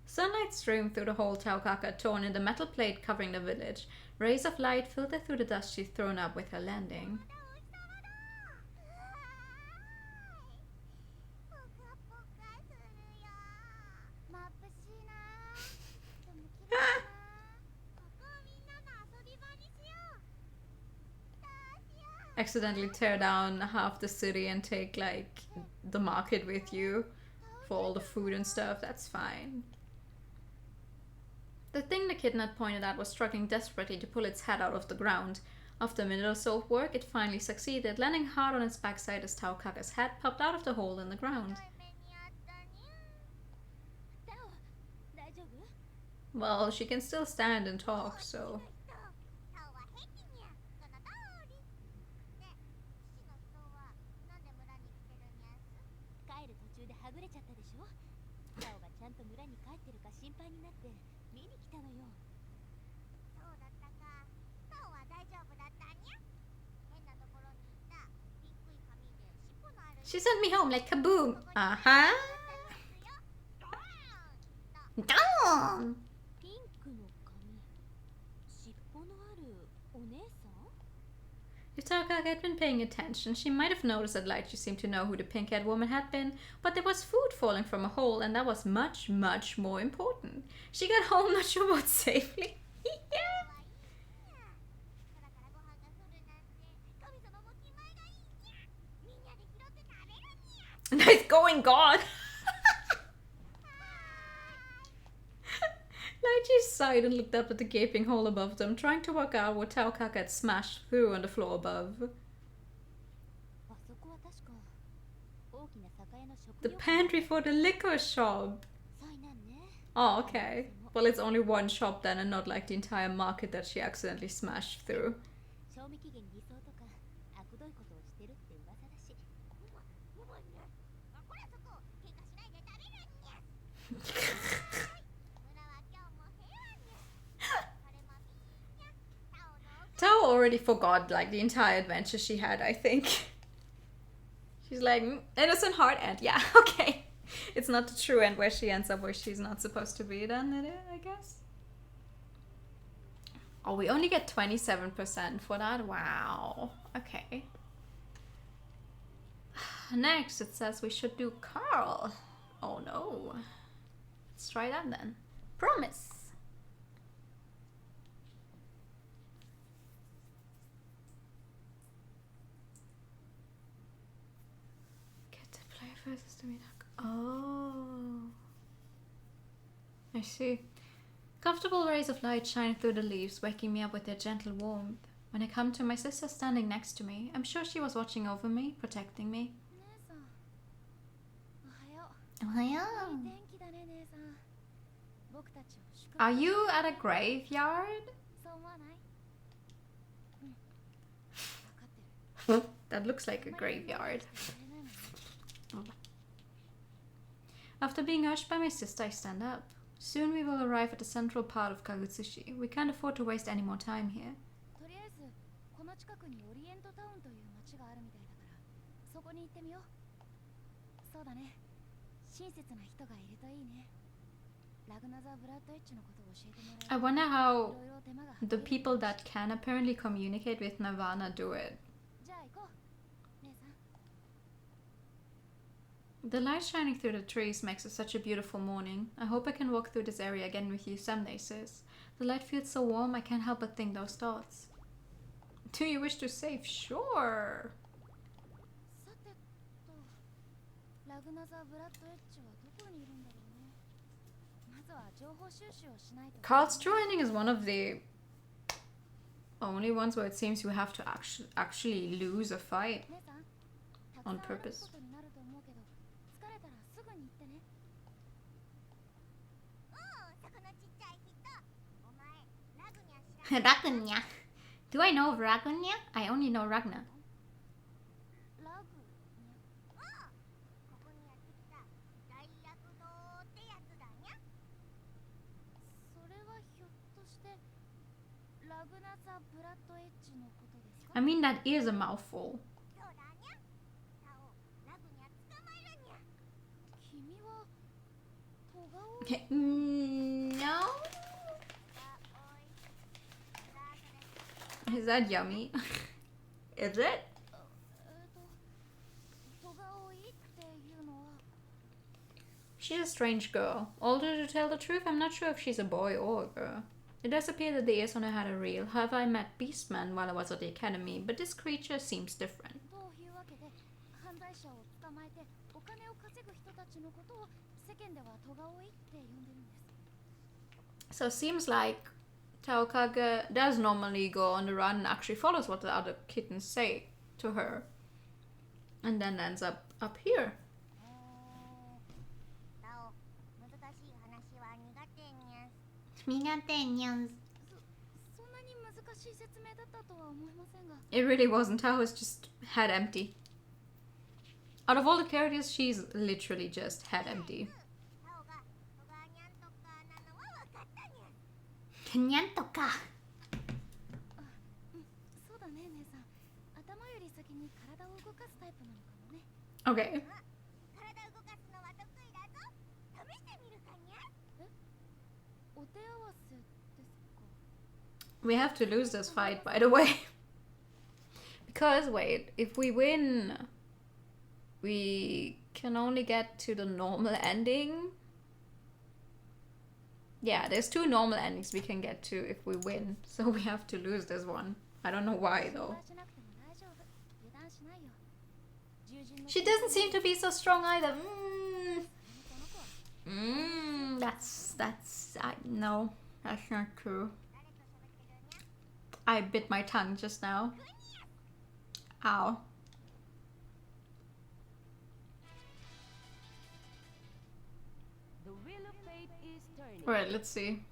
Sunlight streamed through the hole Takokaka had torn in the metal plate covering the village. Rays of light filtered through the dust she'd thrown up with her landing. ポカポカするよ。眩しいな。でも綺麗だな。ここをみんなの遊び場にしよう。どうしよう。 Accidentally tear down half the city and take like the market with you for all the food and stuff. That's fine. The thing the kitten had pointed at was struggling desperately to pull its head out of the ground. After a minute or so of work, it finally succeeded, landing hard on its backside as Takokaka's head popped out of the hole in the ground. ひどい目にあったにゃ。タオ、大丈夫？ Well, she can still stand and talk, so... タオは平気にゃ。その通り。ね、父の人はなんで村に来てるにゃす？帰る途中ではぐれちゃったでしょ。タオがちゃんと村に帰ってるか心配になって見に来たのよ。そうだったか。タオは大丈夫だったにゃ。変なところにいたピンクい髪で尻尾のある。 She sent me home like kaboom! Uh-huh! ドーンと。 Down! ピンクの髪、尻尾のあるお姉さん？ If Takokaka had been paying attention, she might have noticed that Lychee seemed to know who the pink-haired woman had been, but there was food falling from a hole, and that was much, much more important. She got home not sure about safely. Yeah. 空からご飯が降るなんて神様も気前がいいにゃ。みんなで拾って食べるにゃ。 Nice going, God! Lychee sighed and looked up at the gaping hole above them, trying to work out what Takokaka had smashed through on the floor above. あそこは確か大きな酒屋の食 The 料 pantry for the liquor shop! 災難ね。 Oh, okay. Well, it's only one shop then, and not like the entire market that she accidentally smashed through. 賞味期限偽装とか悪どいことをしてるって噂だし。うまいね。こらそこ、喧嘩しないで食べるにゃ。村は今日も平和にゃ。これもみんなタオの Tao already forgot like the entire adventure she had, I think. She's like, innocent heart end. Yeah, okay. It's not the true end where she ends up where she's not supposed to be then, I guess. Oh, we only get 27% for that? Wow. Okay. Next, it says we should do Carl. Oh no. Let's Let's try that then. Promise! Get to play versus the Minak. Oh. I see. Comfortable rays of light shine through the leaves, waking me up with their gentle warmth. When I come to my sister standing next to me, I'm sure she was watching over me, protecting me. 姉さん、おはよう。 Ohio. いい天気だね、姉さん。僕たちを祝福 Are you at a graveyard? そう思わない？うん。わかってる。 That looks like a あんまり graveyard. 言わないのに。 After being urged by my sister, I stand up. Soon we will arrive at the central part of Kagutsushi. We can't afford to waste any more time here. とりあえずこの近くにオリエントタウンという町があるみたいだからそこに行ってみよう。そうだね。親切な人がいるといいね。ラグナザー・ブラッドエッジのことを教えてもら I える。 wonder い how ろいろ手間が the 省ける。 people that can apparently communicate with Nirvana do it. じゃあ行こう。姉さん。 The light shining through the trees makes it such a beautiful morning. I hope I can walk through this area again with you someday, sis. The light feels so warm, I can't help but think those thoughts. Do you wish to save? Sure. さてと、ラグナザー・ブラッドエッジはどこにいるんだろうね。まずは情報収集をしないと。 Carl's true ending is one of the only ones where it seems you have to actually lose a fight 姉さん、たくさん on 歩く purpose. ことになると思うけど、疲れたらすぐに行ってね。おお、そこのちっちゃい人。お前、ラグニャ知らん。 Ragna. Do I know of Ragna? I only know Ragna. ラグニャ。おお、ここにやってきた大楽堂ってやつだにゃ。それはひょっとしてラグナザ・ブラッドエッジのことですか？ I mean, that is a mouthful. そうだにゃ。さお、ラグニャ捕まえるにゃ。君はトガオ。 No? Is that yummy? Is it? トガオイっていうのは。 She's a strange girl. Although to tell the truth, I'm not sure if she's a boy or a girl. It does appear that the ears on her head are real. However, I met Beastman while I was at the academy, but this creature seems different. というわけで、犯罪者を捕まえてお金を稼ぐ人たちのことを世間ではトガオイって呼んでるんです。 So it seems like Taokage does normally go on the run and actually follows what the other kittens say to her. And then ends up here. タオ、難しい話は苦手にゃ。そんそんなに難しい説明だったとは思いませんが。 It really wasn't. Tao was just head empty. Out of all the characters, she's literally just head empty. タオがトガニャンとかなのは分かったにゃ。そうだね、姉さん。頭より先に体を動かすタイプなのかもね。 Okay. 体動かすのは得意だぞ。試してみるかにゃ。え？お手合わせですか。 We have to lose this fight, by the way. Because, wait, if we win, we can only get to the normal ending. Yeah, there's 2 normal endings we can get to if we win. So we have to lose this one. I don't know why, though. 心配しなくても大丈夫。油断しないよ。従順の She doesn't seem to be so strong either. この子は No, that's not true. I bit my tongue just now. Ow. The wheel of fate is turning. Alright, let's see.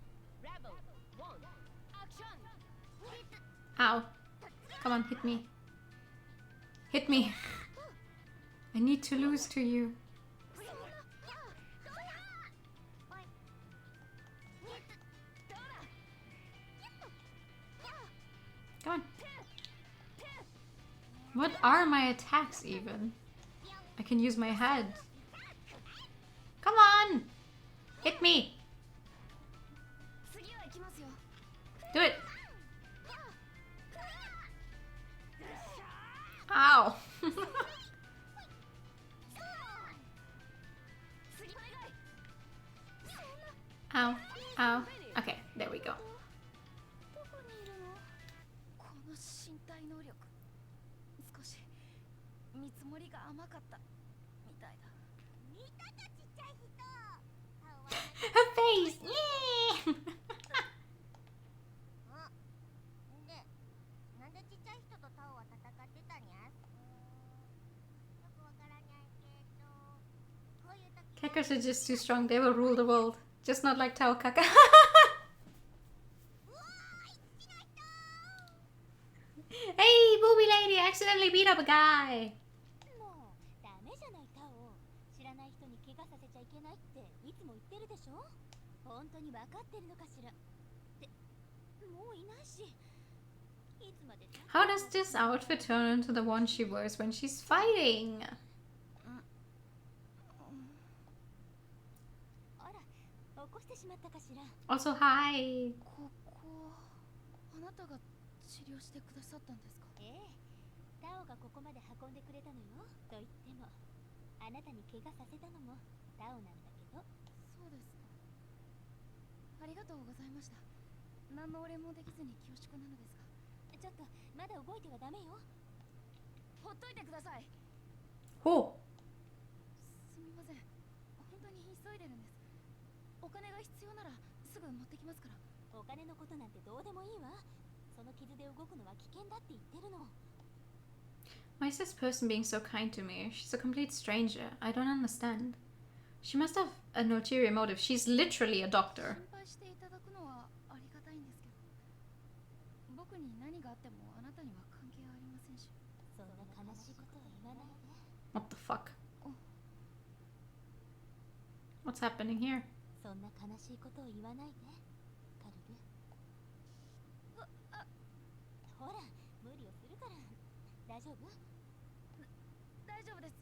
Rebel, one, action! Ow. Come on, hit me. Hit me. I need to lose to you. Come on. What are my attacks even? I can use my head. Come on! Hit me! 次は行きますよ。 Do it! Ow! 次お願い。そんな Ow. Ow. Okay, there we go. どこにいるの？この身体能力、少し見積もりが甘かったみたいだ。見たかちっちゃい人。タオは Her face! Yeah! で、なんでちっちゃい人とタオは戦ってたにゃ？よくわからないけど、こういう時 Kekkers are just too strong. They will rule the world. Just not like Tao Kaka. うわーい、好きな人。 Hey, booby lady! I accidentally beat up a guy. もうダメじゃないタオ。知らない人に怪我させちゃいけないっていつも言ってるでしょ。本当に分かってるのかしら。ってもういないし、いつまで。 How does this outfit turn into the one she wears when she's fighting? あら、起こしてしまったかしら。 Also, hi. ここ、あなたが治療してくださったんですか？ええ、タオがここまで運んでくれたのよ。と言っても、あなたに怪我させたのもタオなんだけど。そうですか。ありがとうございました。何のお礼もできずに恐縮なのですが。ちょっとまだ動いてはダメよ。ほっといてください。 Oh. すみません。本当に急いでるんです。お金が必要ならすぐ持ってきますから。お金のことなんてどうでもいいわ。その傷で動くのは危険だって言ってるの。 Why is this person being so kind to me? She's a complete stranger. I don't understand. She must have an ulterior motive. She's literally a doctor. 心配していただくのはありがたいんですけど、僕に何があってもあなたには関係ありませんし。そんな悲しいことを言わないで。 What the fuck? What's happening here? そんな悲しいことを言わないで、カルル。ほら、無理をするから。大丈夫？大丈夫です。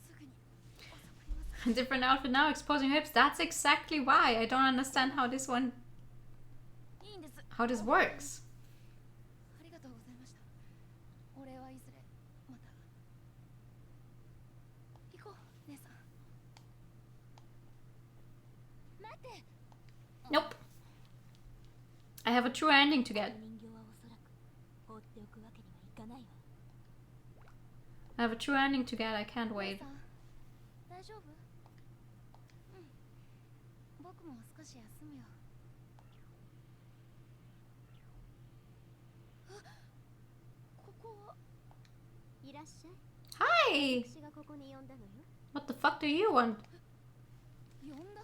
すぐに収まります。 Different outfit now, exposing hips. That's exactly why. I don't understand how this one, いいんです。 how this works. ありがとうございました。お礼はいずれまた。行こう、姉さん。 待って。 Nope. I have a true ending to get. 人形はおそらく放っておくわけにはいかないわ。 I have a true ending to get. I can't 姉 wait. さん、大丈夫？うん。僕も少し休むよ。ここは。いらっしゃい。 Hi! 私がここに呼んだのよ。 What the fuck do you want? 呼んだ？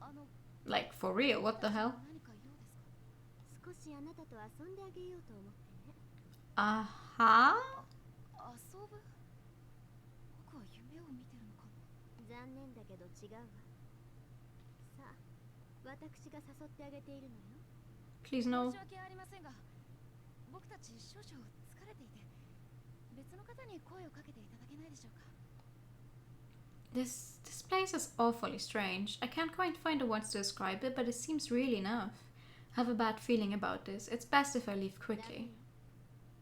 あの、 Like, for real? What the hell? 何か用ですか？少しあなたと遊んであげようと思ってね。 Uh-huh? 遊ぶ？僕は夢を見てるのかも。残念だけど違うわ。さあ、私が誘ってあげているのよ。 Please 申 no. し訳ありませんが、僕たち少々疲れていて、別の方に声をかけていただけないでしょうか。 This place is awfully strange. I can't quite find the words to describe it, but it seems real enough. I have a bad feeling about this. It's best if I leave ダメ quickly. よ。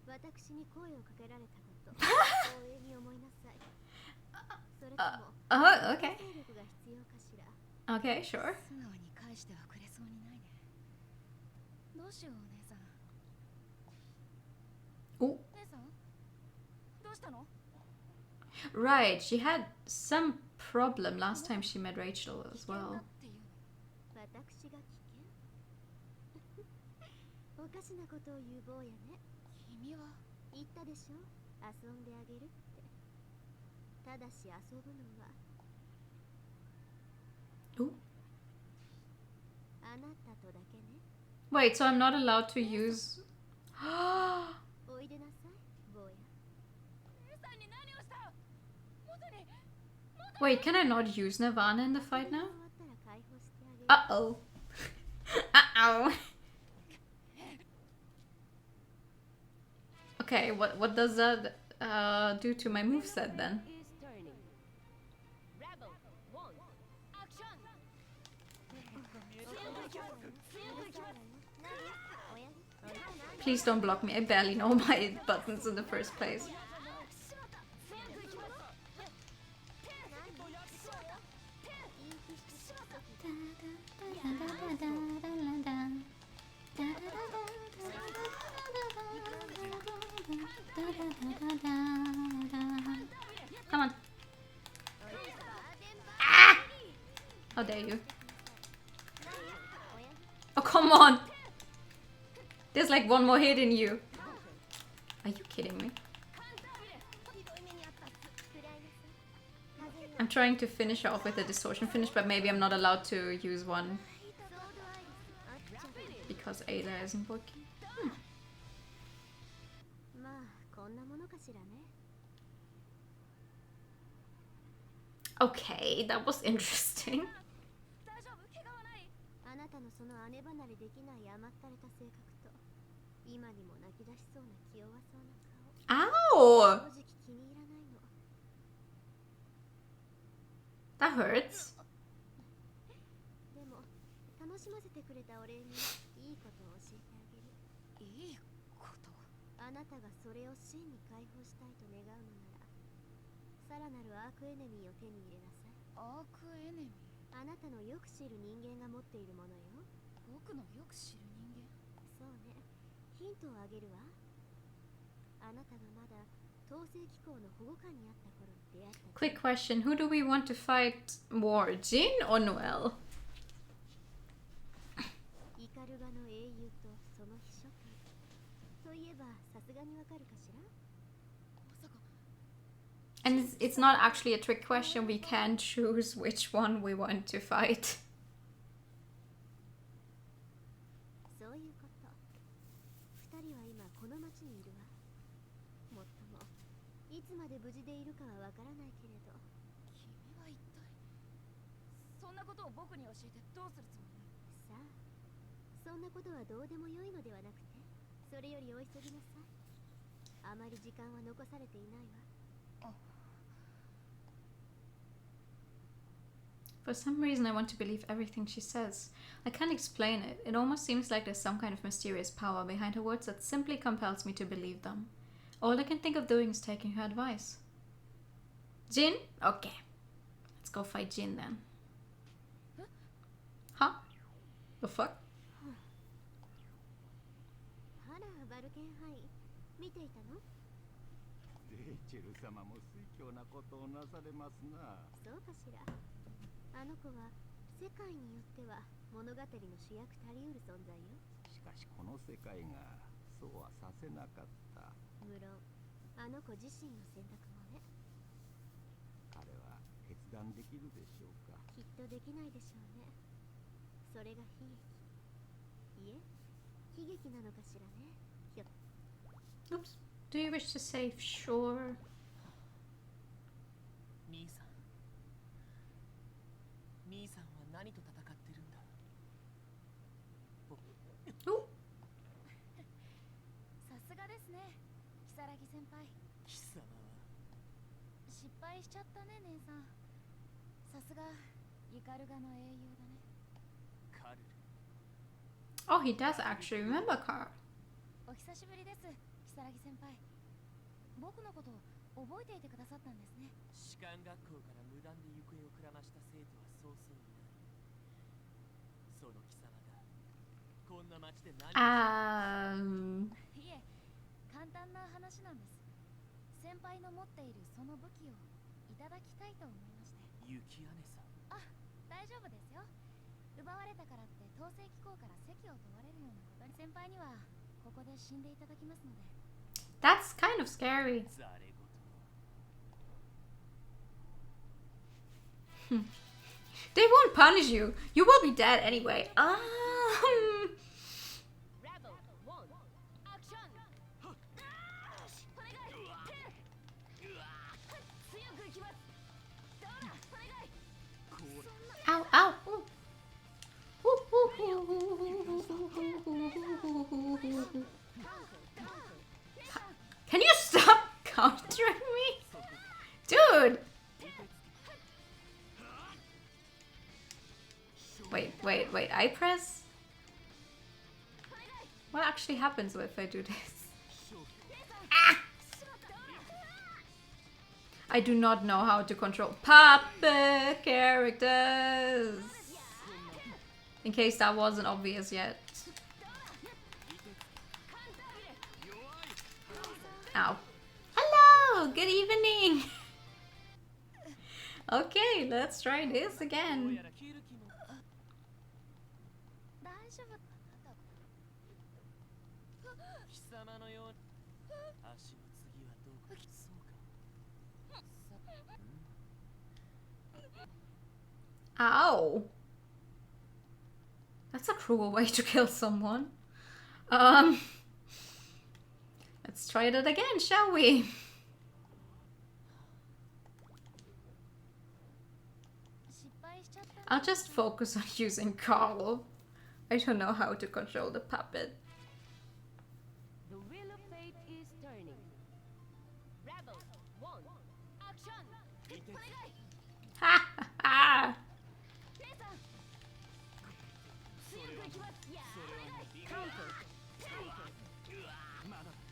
私に声をかけられたこと、光栄に思いなさい。それとも、 Oh, okay. 勢力が必要かしら。 Okay, sure. 素直に返してはくれそうにないね。どうしよう、姉さん。 Oh, 姉さん？どうしたの？ right. She had some problem last time she met Rachel as 危険だ well. っていうの。私が危険おかしなことを言う坊やね。君は？言ったでしょ、遊んであげるって。ただし遊ぶのは Oh. あなたとだけね。 Wait, so I'm not allowed to use... おいでなさい、坊や。姉さんに何をした？元に。 Wait, can I not use Nirvana in the fight 遊びが now? 終わったら解放してあげる。 Uh-oh. Uh-oh. Okay, what does that do to my moveset then? Please don't block me. I barely know my buttons in the first place. How dare you? Oh, come on! There's like one more hit in you. Are you kidding me? I'm trying to finish off with a distortion finish, but maybe I'm not allowed to use one because Ada isn't working. Okay, that was interesting. Ow! That hurts. Quick question, who do we want to fight more, Jin or Noelle? And it's not actually a trick question, we can choose which one we want to fight. For some reason I want to believe everything she says. I can't explain it. It almost seems like there's some kind of mysterious power behind her words that simply compels me to believe them. All I can think of doing is taking her advice. Jin? Okay. Let's go fight Jin then. Huh? The fuck? Oops. Do you wish to save? Sure. Ooh. Oh, he does actually remember Carl. That's kind of scary. They won't punish you. You will be dead anyway. Ow, ow. Can you stop countering me? Dude! Wait, I press? What actually happens if I do this? Ah! I do not know how to control puppet characters. In case that wasn't obvious yet. Ow. Hello! Good evening! Okay, let's try this どう again. やら切る気も。大丈夫。貴様のように。足の次はどこ？そうか。Ow! That's a cruel way to kill someone. Um, let's try that again, shall we? I'll just focus on using Carl. I don't know how to control the puppet. The wheel of fate is turning. Rebel 1 action. Ha ha ha!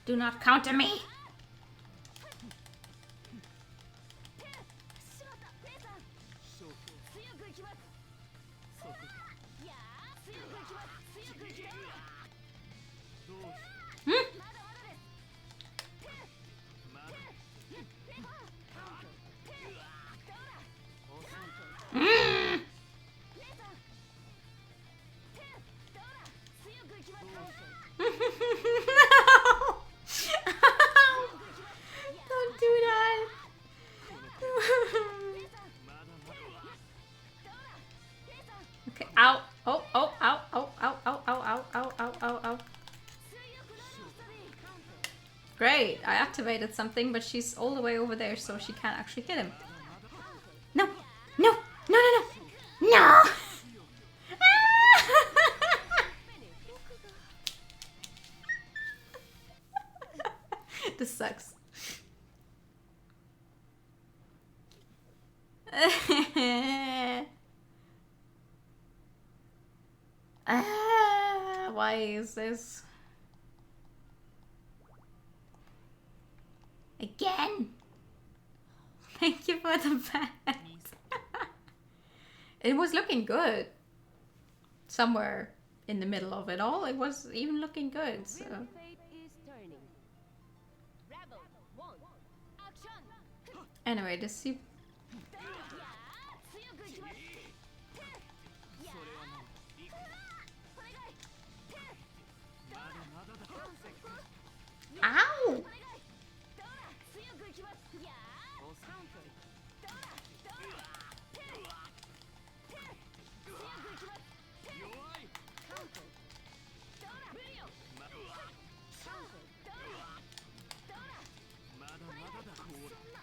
Do not counter me! Mm. No! Don't do that! Okay, ow! Oh, oh, ow, ow, ow, ow, ow, ow, ow, ow, ow, ow. Great, I activated something, but she's all the way over there, so she can't actually hit him. No! No! No, no, no! No! This sucks. Why is this? Again? Thank you for the bat. It was looking good. Somewhere in the middle of it all, it was even looking good, so... Fate is turning. Rebel 1 action. Anyway, the sea... Ow!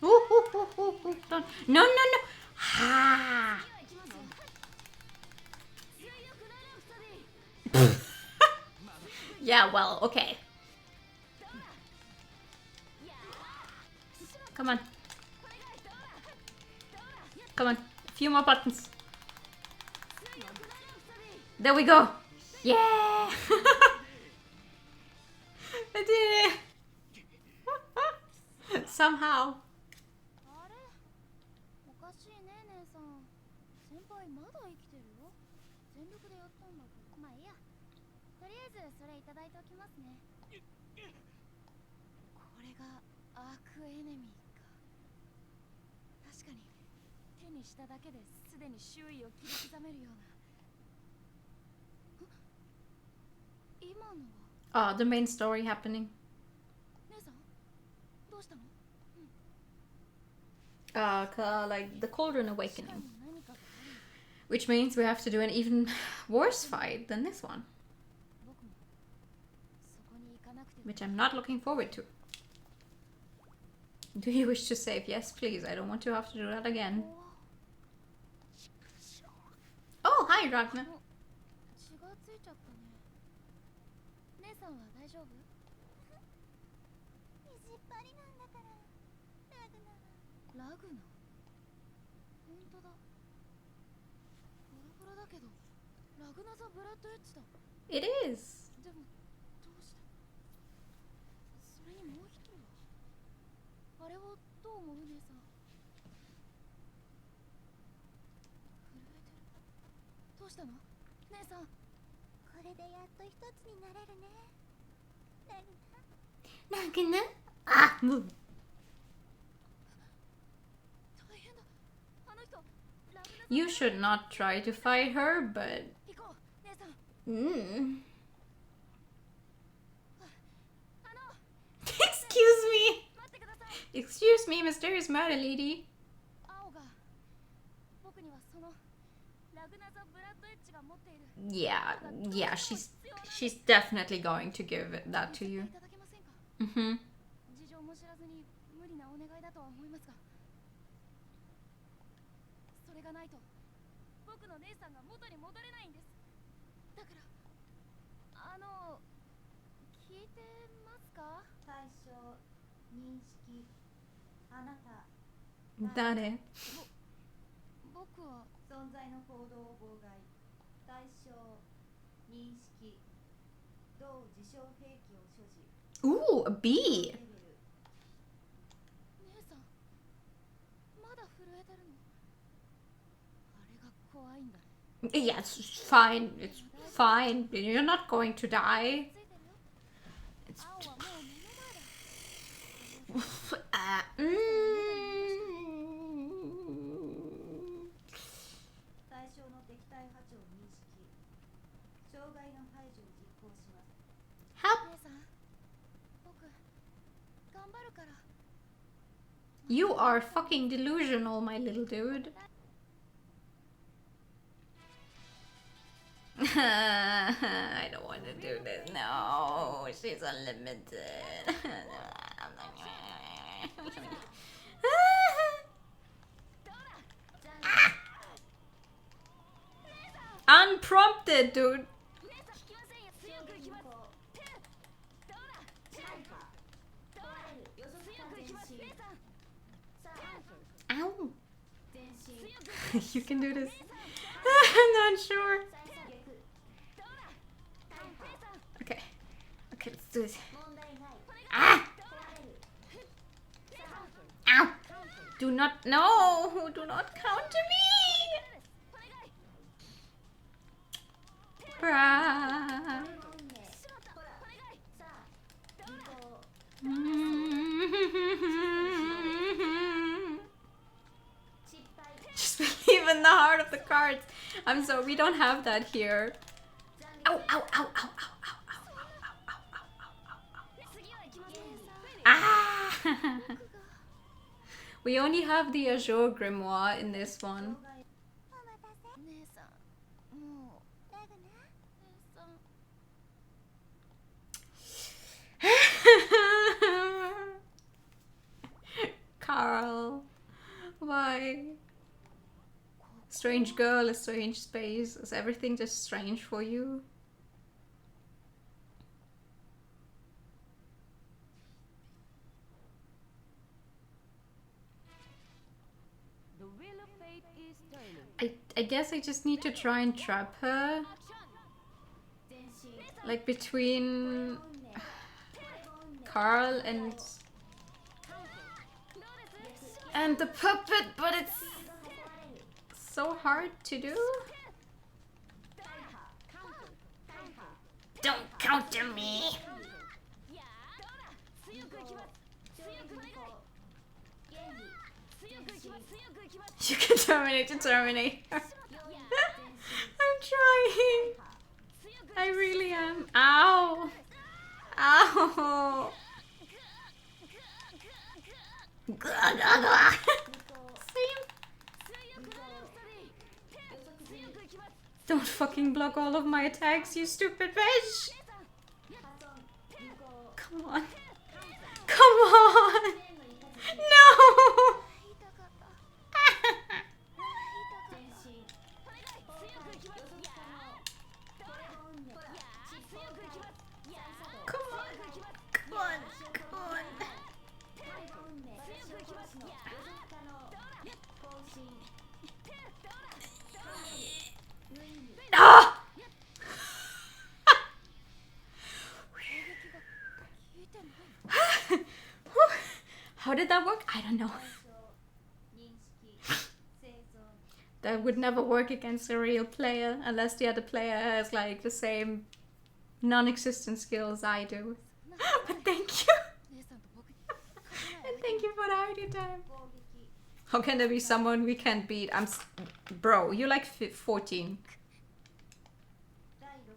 Ooh, ooh, ooh, ooh, ooh, don't. No, no, no! Ha! Yeah, well, okay. Come on. Come on. A few more buttons. There we go. Yeah! I did it! Somehow. あれおかしいね姉さん。先輩まだ生きてるよ。全力でやったんだけど。まあいいや。とりあえずそれいただいておきますね。これがアークエネミーか。確かに手にしただけですでに周囲を切り刻めるような。今のは Oh, the main story happening. 姉さんどうしたの？ Like the Cauldron Awakening. 何かがある。 Which means we have to do an even worse fight than this one. 僕もそこに行かなくて。 Which I'm not looking forward to. Do you wish to save? Yes, please. I don't want to have to do that again. Oh, hi, Ragnar. 血がついちゃったね。姉さんは大丈夫？水っぱりなんだから。ラグナはラグナ。本当だ。ボロボロだけど、ラグナザブラッドエッジだ。 It is. でもどうして？それにもう一人は。あれをどう思う姉さん？震えてる。どうしたの？姉さん。これでやっと一つになれるね。ラグナ。 Ragnar? Ah, move. 大変だ。あの人 You should not try to fight her, but 行こう姉さん Excuse me. 待ってください Excuse me, mysterious murder lady. 青が僕にはそのラグナザ・ブラッドエッジが持っている Yeah, yeah, she's definitely going to give that to い you. ただけませんか Mm-hmm. 事情も知らずに無理なお願いだとは思いますがそれがないと僕の姉さんが元に戻れないんですだから聞いてますか対象認識あなた誰僕は存在の行動を妨害対象認識同自称兵器を所持 Ooh, a bee. レベル姉さんまだ震えてるのあれが怖いんだね Yeah, it's fine. It's fine. You're not going to die. ついてるよ It's 青はもう目の前だ 対象の敵対波長認識障害の排除を実行します Help. 姉さん僕頑張るから You are fucking delusional, my little dude. I don't want to do this. No, she's unlimited. Unprompted, dude. 姉さん引きませんよ強くいきますどうだどうだ強くいきます姉さん Ow. 全身 You can do this. I'm not sure. どうだ姉さん Okay. Okay, let's do this. 問題ない Ah! 壊れる Ow! Do not. No! Do not counter me! お願い Bruh. 運命ほらお願いさあ移行 失敗 Just believe in the heart of the cards. I'm sorry, we don't have that here. Ow, ow, ow, ow, ow, ow, ow, ow, ow, ow, ow, ow, ow. 次は行きます姉さん Ah! We only have the Azure Grimoire in this one. 障害お待たせ姉さんもうラグナ姉さん Carl, why? Strange girl, a strange space. Is everything just strange for you? The wheel of fate is turning. I guess I just need to try and trap her. 全身 Like between 運命 Carl and the puppet, but it's が壊れる so hard to do. 大破カウント大破 Don't counter me. いやーどうだ強くいきます強くお願い原理強くいきます強くいきます You can terminate to terminate her. 用意 I'm trying. 強く I really am. Ow. Ow. Same. 強くなるストリー強くいきます Don't fucking block all of my attacks, you stupid bitch. 破損無効 Come on. Come on. 天の怒り No. 言いたかった全身お願い強くいきますいやこれも運命強くいきますいや Come on. 強くいきます Come on. Come on. これも運命強くいきますのいや予測可能更新無意味 Ah! 聞いてない How did that work? I don't know. 対象認識生存 That would never work against a real player unless the other player has like the same non-existent skills I do. But thank you. 姉さんと僕に勝てない And thank you for the audio time. 攻撃 How can there be someone we can't beat? Bro, you're like 14. 第666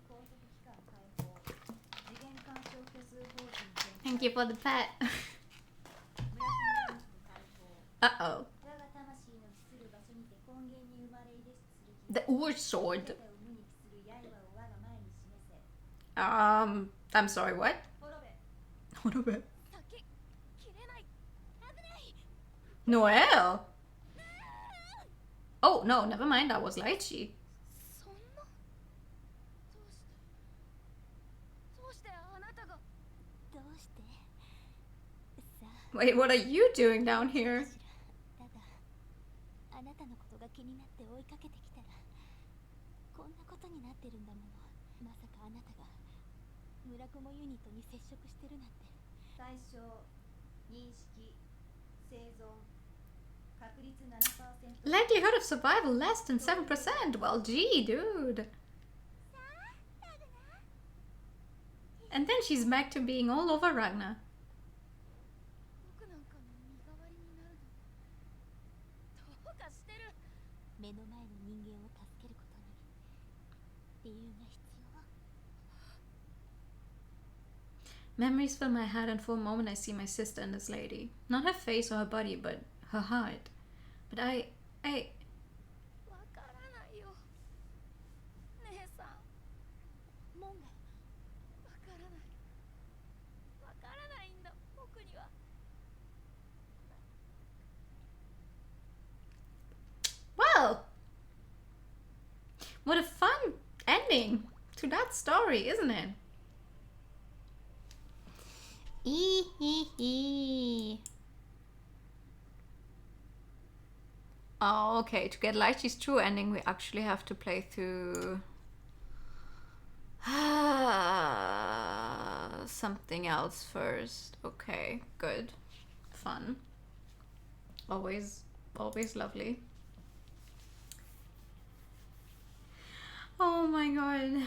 拘束期間解放次元干渉虚数法人 Thank you for the pet. 村上の解放 Uh-oh. 我が魂の帰する場所にて根源に生まれ入れしする The Ur sword. 全てを無に帰する刃を我が前に示せ I'm sorry, what? 滅べ What about先切れない危ない Noel? Oh, no, never mind. That was Lychee. そんなどうしてあなたがどうしてさあ Wait, what are you doing down here? ただあなたのことが気になって追いかけてきたらこんなことになってるんだものまさかあなたが村雲ユニットに接触してるなんて対象認識生存確率 7% Likelihood of survival less than 7%. Well, gee, dude. And then she's back to being all over Ragnar. 僕なんかの身代わりになるのどうかしてる目の前の人間を助けることに理由が必要 Memories fill my head, and for a moment I see my sister and this lady. Not her face or her body, but her heart. But I... わからないよ姉さん門がわからないわからないんだ僕には Well! What a fun ending to that story, isn't it? Oh, okay. To get Lychee's true ending, we actually have to play through something else first. Okay, good. Fun. Always lovely. Oh my god.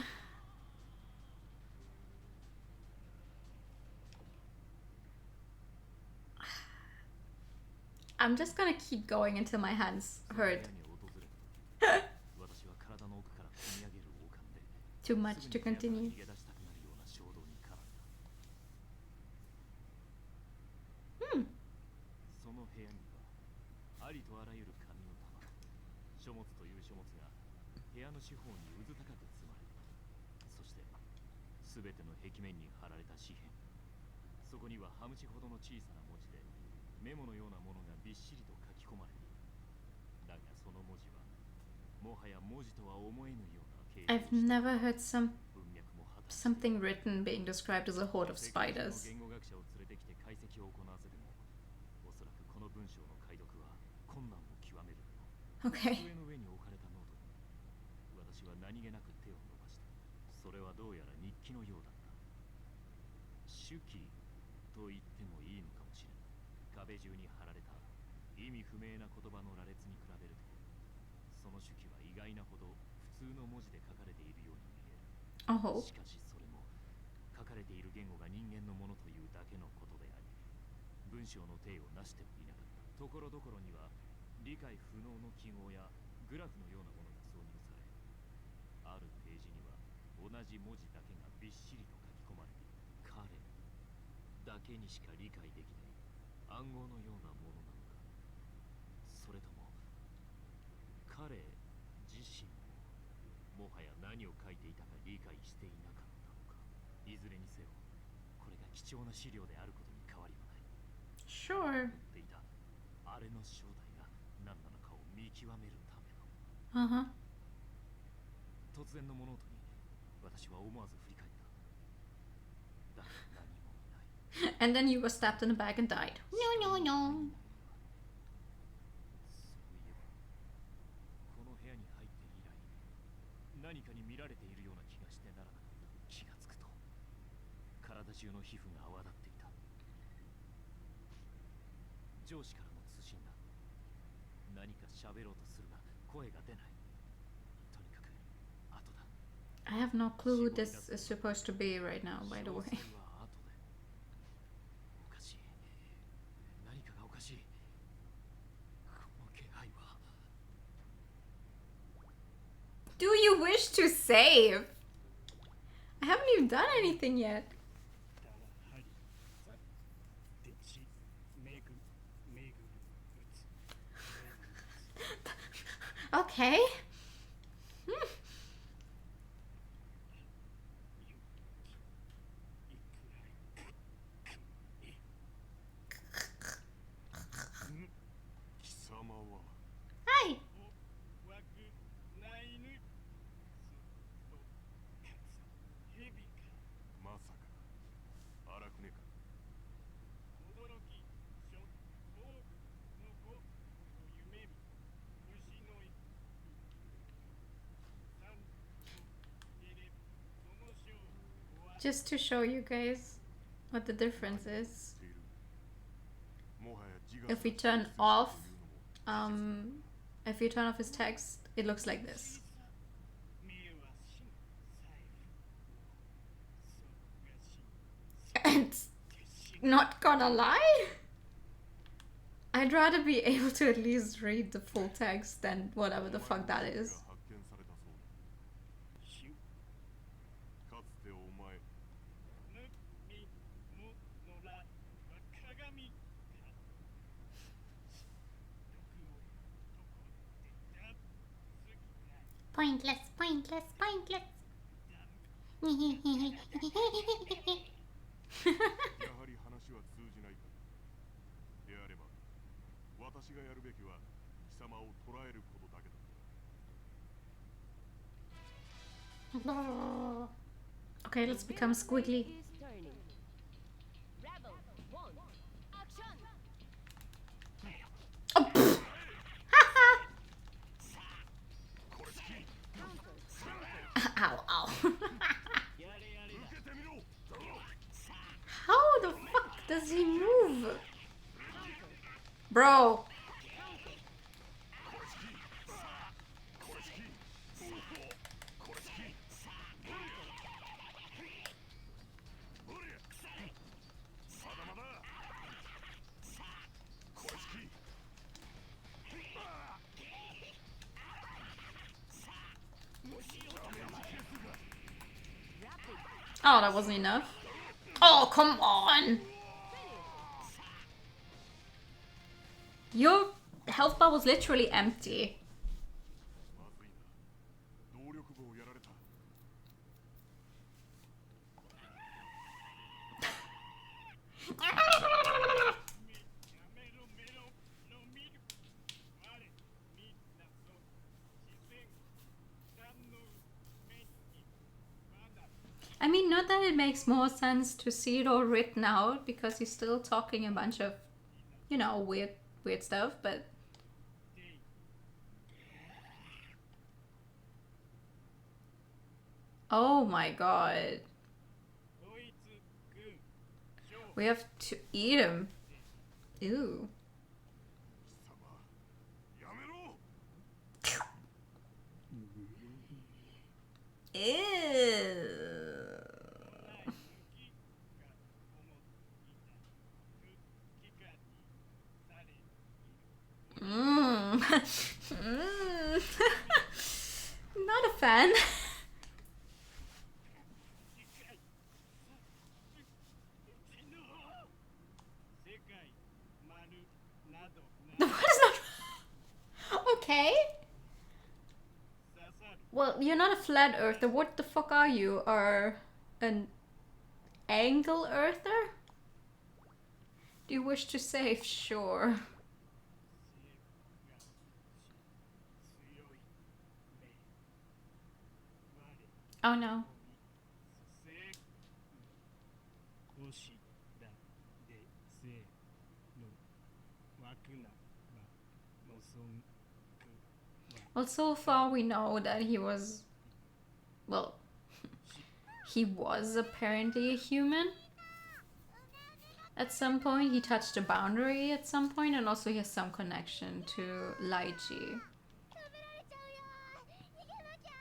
I'm just gonna keep going until my hands hurt. Too much to continue. Hmm. その部屋にはありとあらゆる紙の束書物という書物が部屋の四方にうず高く積まれそして全ての壁面に貼られた紙片そこにはハムチほどの小さな文字でメモのようなものがびっしりと書き込まれているだがその文字はもはや文字とは思えぬような形状 I've never heard 文脈も果たして something written being described as a horde of spiders. 言語学者を連れてきて解析を行わせてもおそらくこの文章の解読は困難を極めるだろう Okay. 机の上に置かれたノートに私は何気なく手を伸ばしたそれはどうやら日記のようだった手記と言ってもいいのかもしれない壁中に貼られた意味不明な言葉の羅列に比べるとその手記は意外なほど普通の文字で書かれているように見える Oh. しかしそれも書かれている言語が人間のものというだけのことであり文章の体を成してもいなかったところどころには理解不能の記号やグラフのようなものが挿入されあるページには同じ文字だけがびっしりと書き込まれている彼だけにしか理解できない暗号のようなものなのかそれとも彼自身もはや何を書いていたか理解していなかったのかいずれにせよこれが貴重な資料であることに変わりはない Sure. 持っていたあれの正体が何なのかを見極めるための Uh-huh. 突然の物音に私は思わず振り返っただが何もない And then you were stabbed in the back and died. No, no, no. そういえばこの部屋に入って以来何かに見られているような気がしてならなかった気がつくと体中の皮膚が泡立っていた上司からの通信だ何か喋ろうとするが声が出ないとにかく後だ I have no clue who this is supposed to be right now, by the 詳 way. 細は後でおかしい何かがおかしい you wish to save? I haven't even done anything yet. だらはりさてちめぐめぐるうつ Okay. Hmm. ゆきいくらい貴様は Hi. おわくないぬすとかつへびかまさか荒くねか驚きしょ多くの子と夢見虫のい三とエレブその章終わ Just to show you guys what the difference is. しているもはや自我 If we turn off, if you turn off his text, it looks like this. 見えはしん財布をそがしん And not gonna lie, I'd rather be able to at least read the full text than whatever the fuck that is. 発見されたそうだしゅかつてお前ぬみむのらは鏡か毒をとこでだすぎない Pointless, pointless, pointless. やはり話は通じないかであれば私がやるべきは貴様を捕らえることだけだ Okay, let's become squiggly. Oh, pfft. Ow, ow. やれやれだ How the fuck does he move? Bro. Oh, that wasn't enough. Oh, come on. Your health bar was literally empty. まずいな動力部をやられた やめろめろのみる我みなそ自然三の目にまだ I mean, not that it makes more sense to see it all written out because he's still talking a bunch of, you know, weird stuff, but oh my god. こいつ軍将 We have to eat him. Ew. 貴様やめろ Ew. 雪が思っていた空気化にされ Mm. Mm. Not a fan. 世界うちの世界丸など What な is that? Okay. 刺さる Well, you're not a flat earther. What the fuck are you? Are an angle earther? Do you wish to save? Sure. 強い目我 Oh no. せ星だでせのわくなまのそんく Well, so far we know that he was. Well, he was apparently a human. At some point, he touched a boundary at some point, and also he has some connection to Lychee. 食べられちゃうよ逃げなきゃ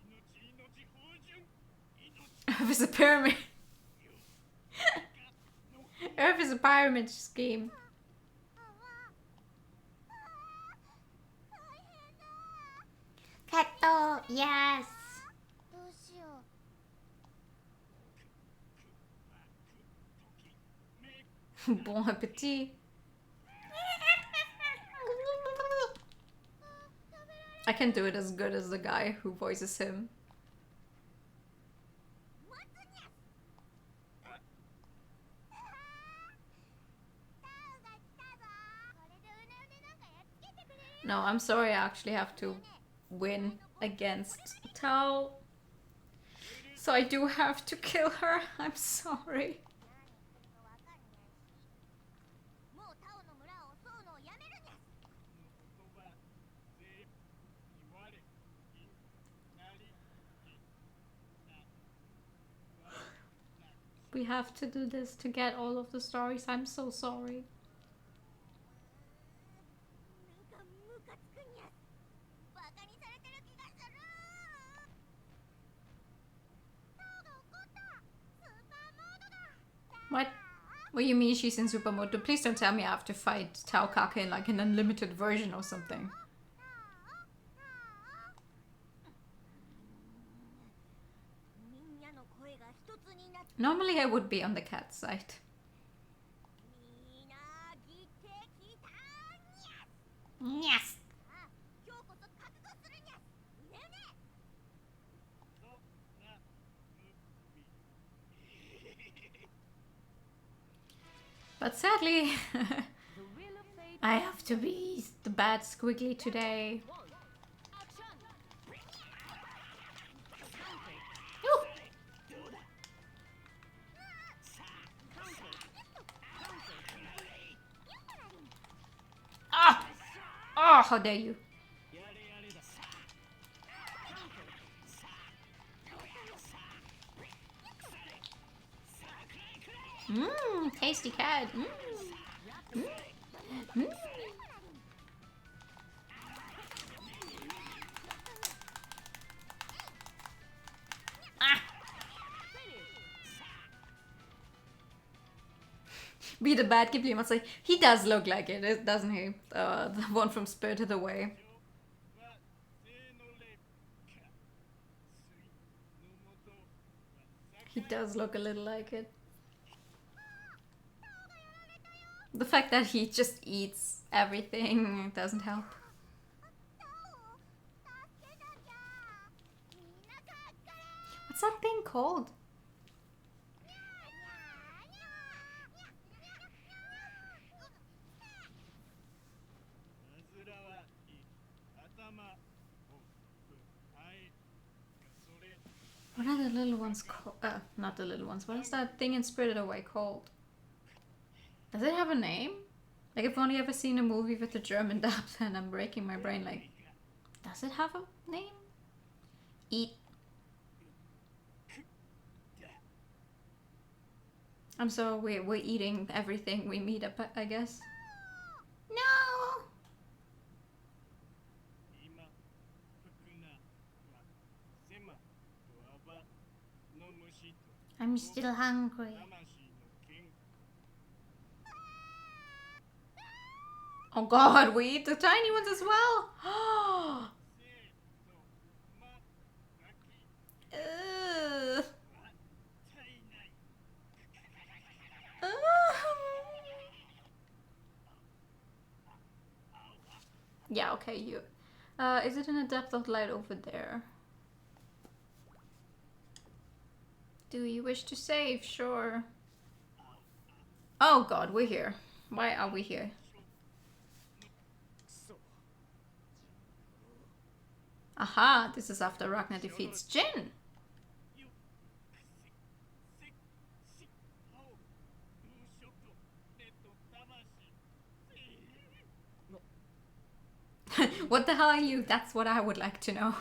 命法順命 Earth is a pyramid. Earth is a pyramid scheme. カット Yes. どうしよ Bon appetit. I can do it as good as the guy who voices him. う。待つにゃ。タオが来たぞ。これでうねうねなんかやっつけてくれる。 No, I'm sorry, I actually have to win against Tao. So I do have to kill her. I'm sorry. もうタオの村を襲うのをやめるにゃ。 We have to do this to get all of the stories. I'm so sorry. なんかムカつくにゃ。バカにされてる気がする。タオが怒った。スーパーモードだ。 What? What do you mean she's in super mode? Please don't tell me I have to fight Tao Kake in like an unlimited version or something. みんなの声が一つになって。 Normally I would be on the cat's side. みなぎてきたにゃ。 Yes! あ、今日こそ覚悟するにゃ。うねうね。 But sadly, I have to be the bad squiggly today. Ooh. Ah! Oh, how dare you! Mmm, tasty cat. Mmm. Mm. Ah! Be the bad Ghibli must say. He does look like it, doesn't he? The one from Spirited Away. He does look a little like it. The fact that he just eats everything doesn't help. What's that thing called? What are the little ones called? Not the little ones. What is that thing in Spirited Away called? Does it have a name? Like, I've only ever seen a movie with a German dub and I'm breaking my brain. Like, does it have a name? Eat. I'm sorry, we're eating everything we meet up, I guess. No! I'm still hungry. Oh god, we eat the tiny ones as well! Ugh. Yeah, okay, you. Is it in a depth of light over there? Do you wish to save? Sure. Oh god, we're here. Why are we here? Aha, this is after Ragnar defeats Jin. What the hell are you? That's what I would like to know.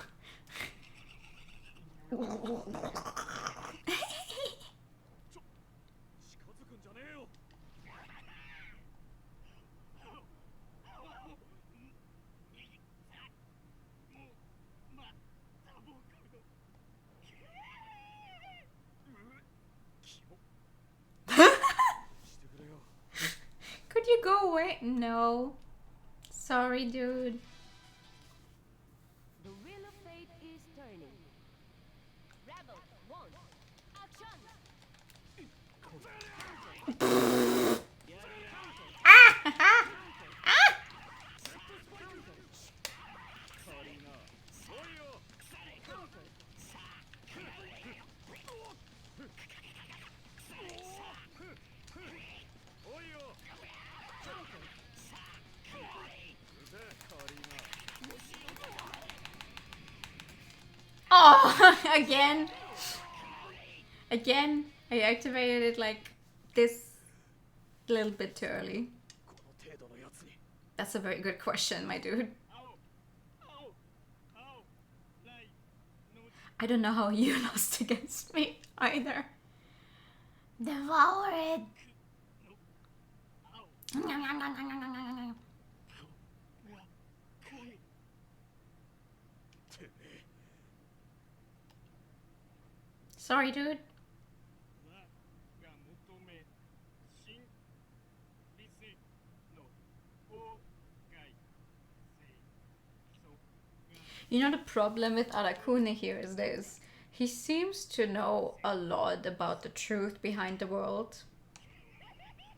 Could you go away? No. Sorry, dude. The wheel of fate is turning. Rebel 1. Action! Oh, again. Again, I activated it like this a little bit too early. That's a very good question, my dude. I don't know how you lost against me either. Devour it. Sorry, dude. You know, the problem with Arakune here is this. He seems to know a lot about the truth behind the world,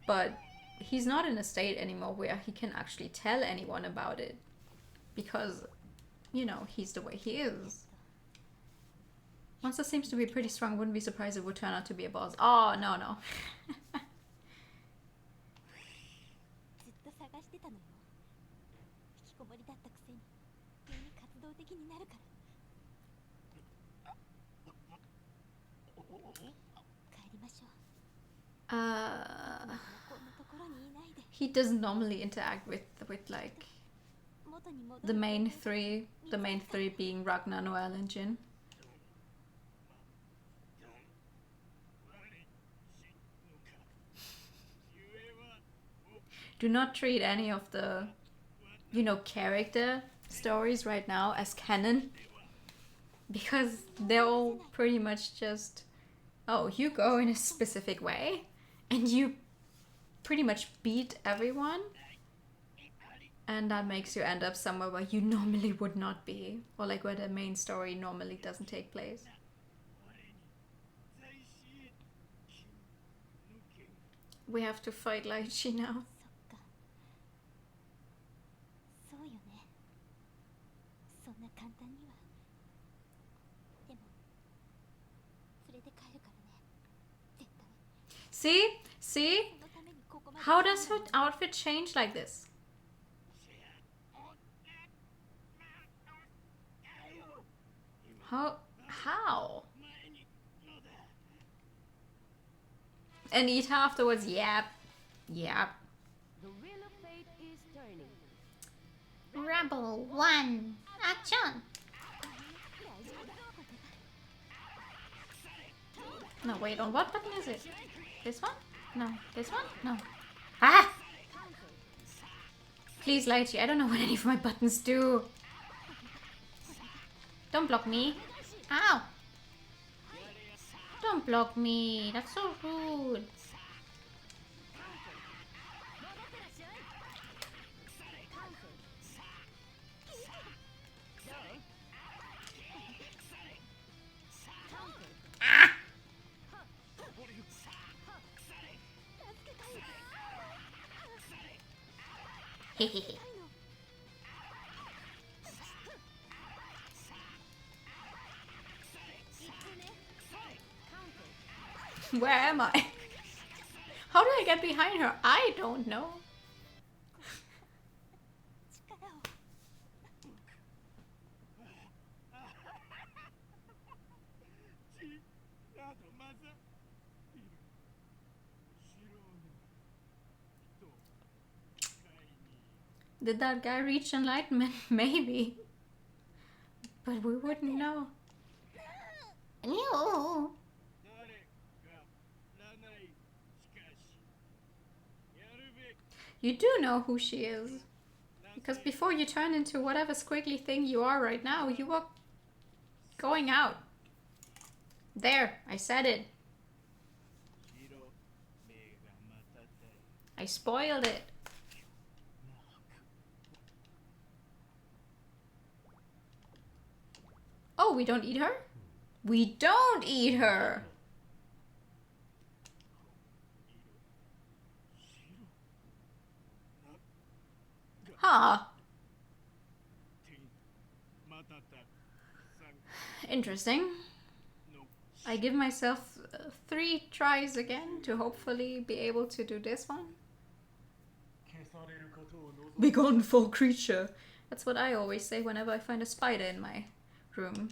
but he's not in a state anymore where he can actually tell anyone about it. Because, you know, he's the way he is. Monster seems to be pretty strong. Wouldn't be surprised if it would turn out to be a boss. Oh, no, no. ずっと探してたのよ。引きこもりだったくせに急に活動的になるから。帰りましょう。こんなところにいないで。 He doesn't normally interact with like 元に戻 the る。 main three being Ragnar, Noel, and Jin. Do not treat any of the, you know, character stories right now as canon, because they're all pretty much just, oh, you go in a specific way and you pretty much beat everyone, and that makes you end up somewhere where you normally would not be, or like where the main story normally doesn't take place. We have to fight Laichi now. そうよね。そんな簡単には。でも連れて帰るからね。絶対。 See? そのためにここまで。 How does her outfit change like this? How? And Ita afterwards, yep. Yep. The wheel of fate is turning. Rebel 1. Action! No, wait, on what button is it? This one? No. This one? No. Ah! Please, Lychee, I don't know what any of my buttons do. Don't block me. Ow! Don't block me. That's so rude. Ah! Hehehe. Where am I? How do I get behind her? I don't know. 力を。Did that guy reach enlightenment? Maybe. But we wouldn't know. No. You do know who she is. Because before you turned into whatever squiggly thing you are right now, you were going out. There, I said it. I spoiled it. Oh, we don't eat her? We don't eat her! Huh. Interesting. I give myself 3 tries again to hopefully be able to do this one. Begone, foul creature. That's what I always say whenever I find a spider in my room.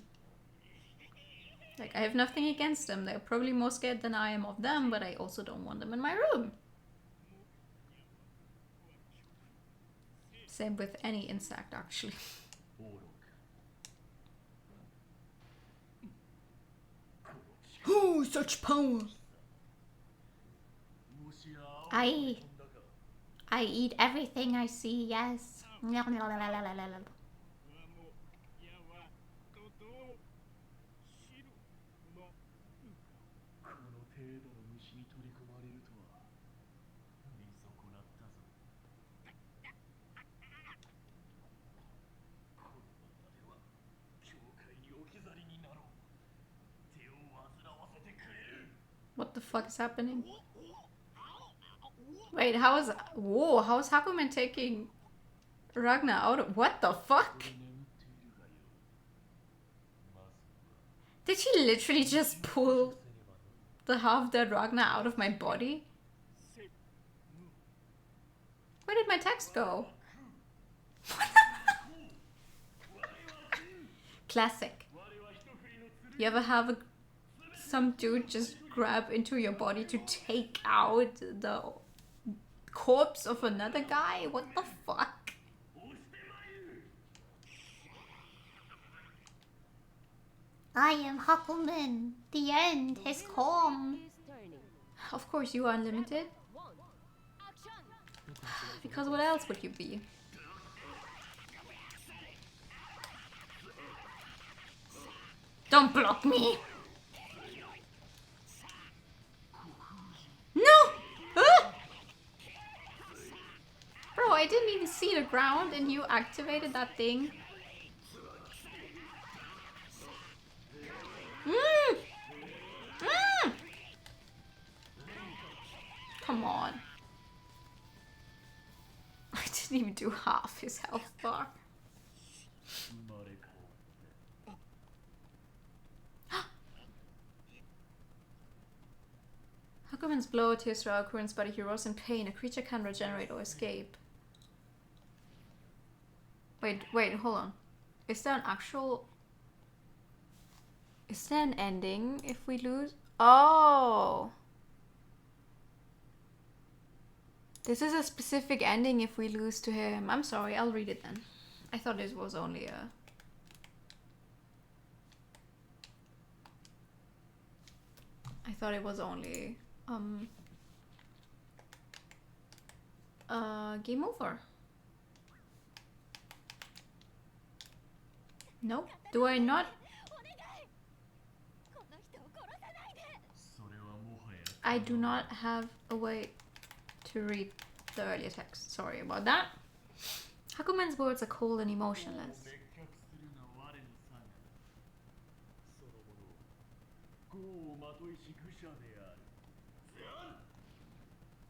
Like, I have nothing against them. They're probably more scared than I am of them, but I also don't want them in my room. Same with any insect, actually. Oh, such power! I eat everything I see, yes. What the fuck is happening? Wait, how is... Whoa, how is Hakumen taking Ragnar out of... What the fuck? Did she literally just pull the half-dead Ragnar out of my body? Where did my text go? Classic. You ever have some dude just grab into your body to take out the corpse of another guy? What the fuck? I am Hakumen. The end has come. Of course you are unlimited. Because what else would you be? Don't block me! No! Ah! Bro, I didn't even see the ground and you activated that thing. Come on. I didn't even do half his health bar. Hakumen's blow tears through Akuren's body. He rolls in pain. A creature can regenerate or escape. Wait, hold on. Is there an actual... Is there an ending if we lose? Oh! This is a specific ending if we lose to him. I'm sorry, I'll read it then. I thought this was only a... I thought it was only... game over. Nope. Do I not? I do not have a way to read the earlier text. Sorry about that. Hakumen's words are cold and emotionless.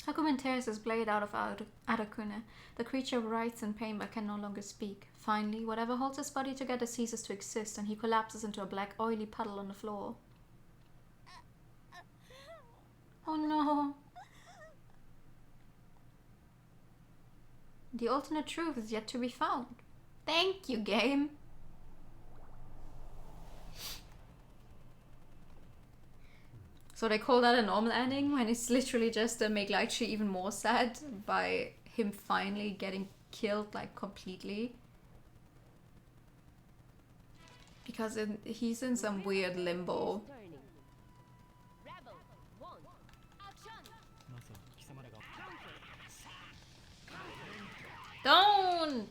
Hakumen tears his blade out of Arakune. The creature writhes in pain but can no longer speak. Finally, whatever holds his body together ceases to exist and he collapses into a black, oily puddle on the floor. Oh no. The alternate truth is yet to be found. Thank you, game. So they call that a normal ending when it's literally just to make Lychee even more sad by him finally getting killed like completely. Because he's in some weird limbo. Don't!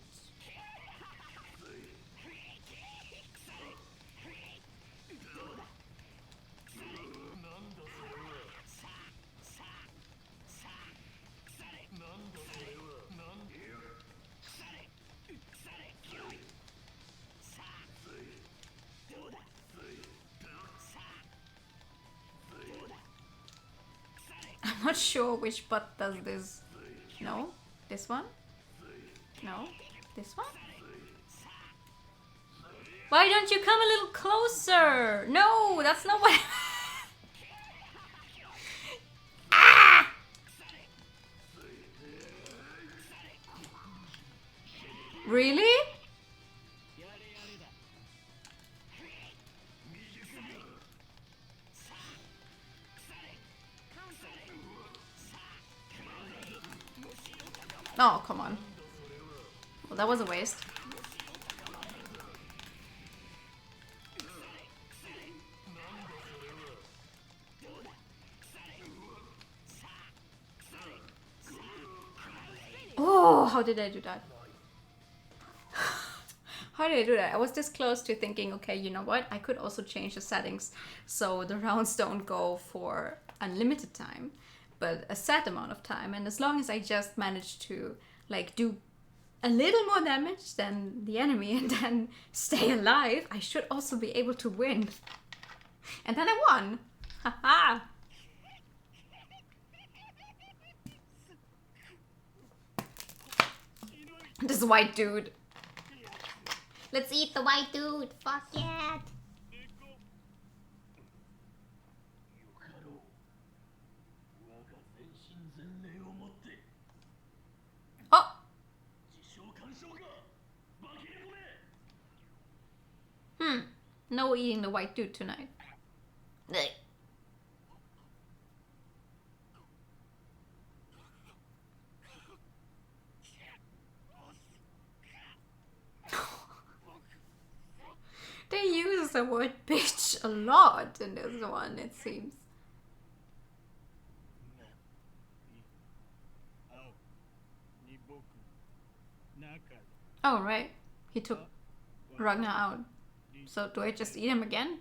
not sure which butt does this. No? This one? No? This one? Why don't you come a little closer? No, that's not what Ah! Really? Oh, come on. Well, that was a waste. Oh, how did I do that? How did I do that? I was this close to thinking, okay, you know what? I could also change the settings so the rounds don't go for unlimited time, but a set amount of time. And as long as I just manage to like do a little more damage than the enemy and then stay alive, I should also be able to win. And then I won. Haha. This white dude. Let's eat the white dude. Fuck yeah. Oh. No eating the white dude tonight. They use the word bitch a lot in this one, it seems. Oh, right. He took Ragnar out. So do I just eat him again?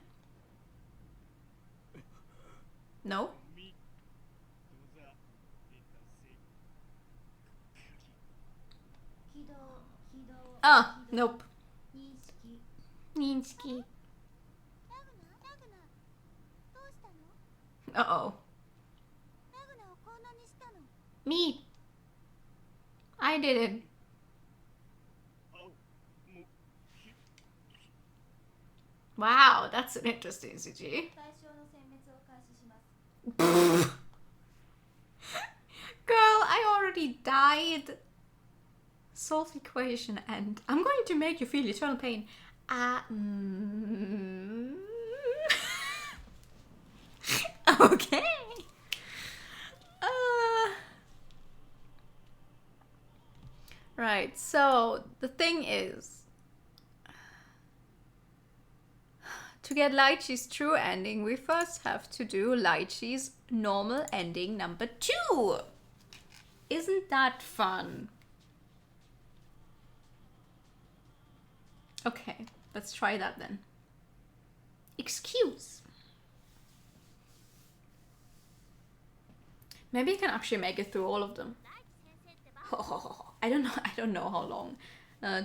No? Ah, nope. Ninsky. Uh-oh. Me. I did it. Wow, that's an interesting CG. Girl, I already died. Solve the equation and I'm going to make you feel eternal pain. Okay. Right, so the thing is, to get Lychee's true ending, we first have to do Lychee's normal ending number 2. Isn't that fun? Okay, let's try that then. Excuse. Maybe I can actually make it through all of them. I don't know how long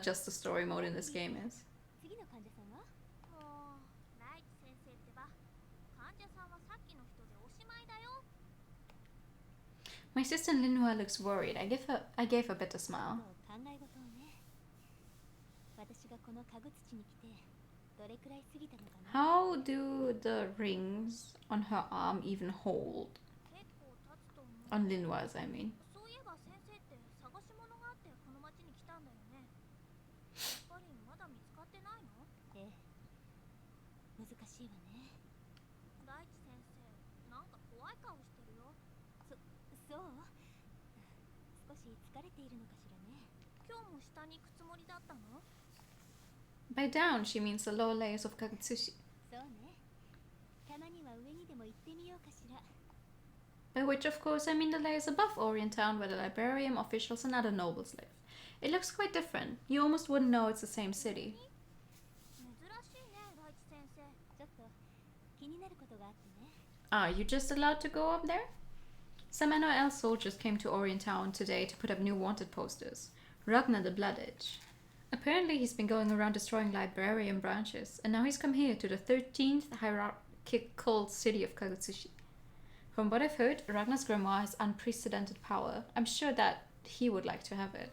just the story mode in this game is. My sister Linhua looks worried. I gave her a bitter smile. How do the rings on her arm even hold? On Linhua's, I mean. By down, she means the lower layers of Kagutsushi. By which, of course, I mean the layers above Orient Town where the librarian, officials and other nobles live. It looks quite different. You almost wouldn't know it's the same city. Are you just allowed to go up there? Some NOL soldiers came to Orient Town today to put up new wanted posters. Ragnar the Blood Edge. Apparently he's been going around destroying librarian branches, and now he's come here to the 13th hierarchical city of Kagutsushi. From what I've heard, Ragnar's grimoire has unprecedented power. I'm sure that he would like to have it.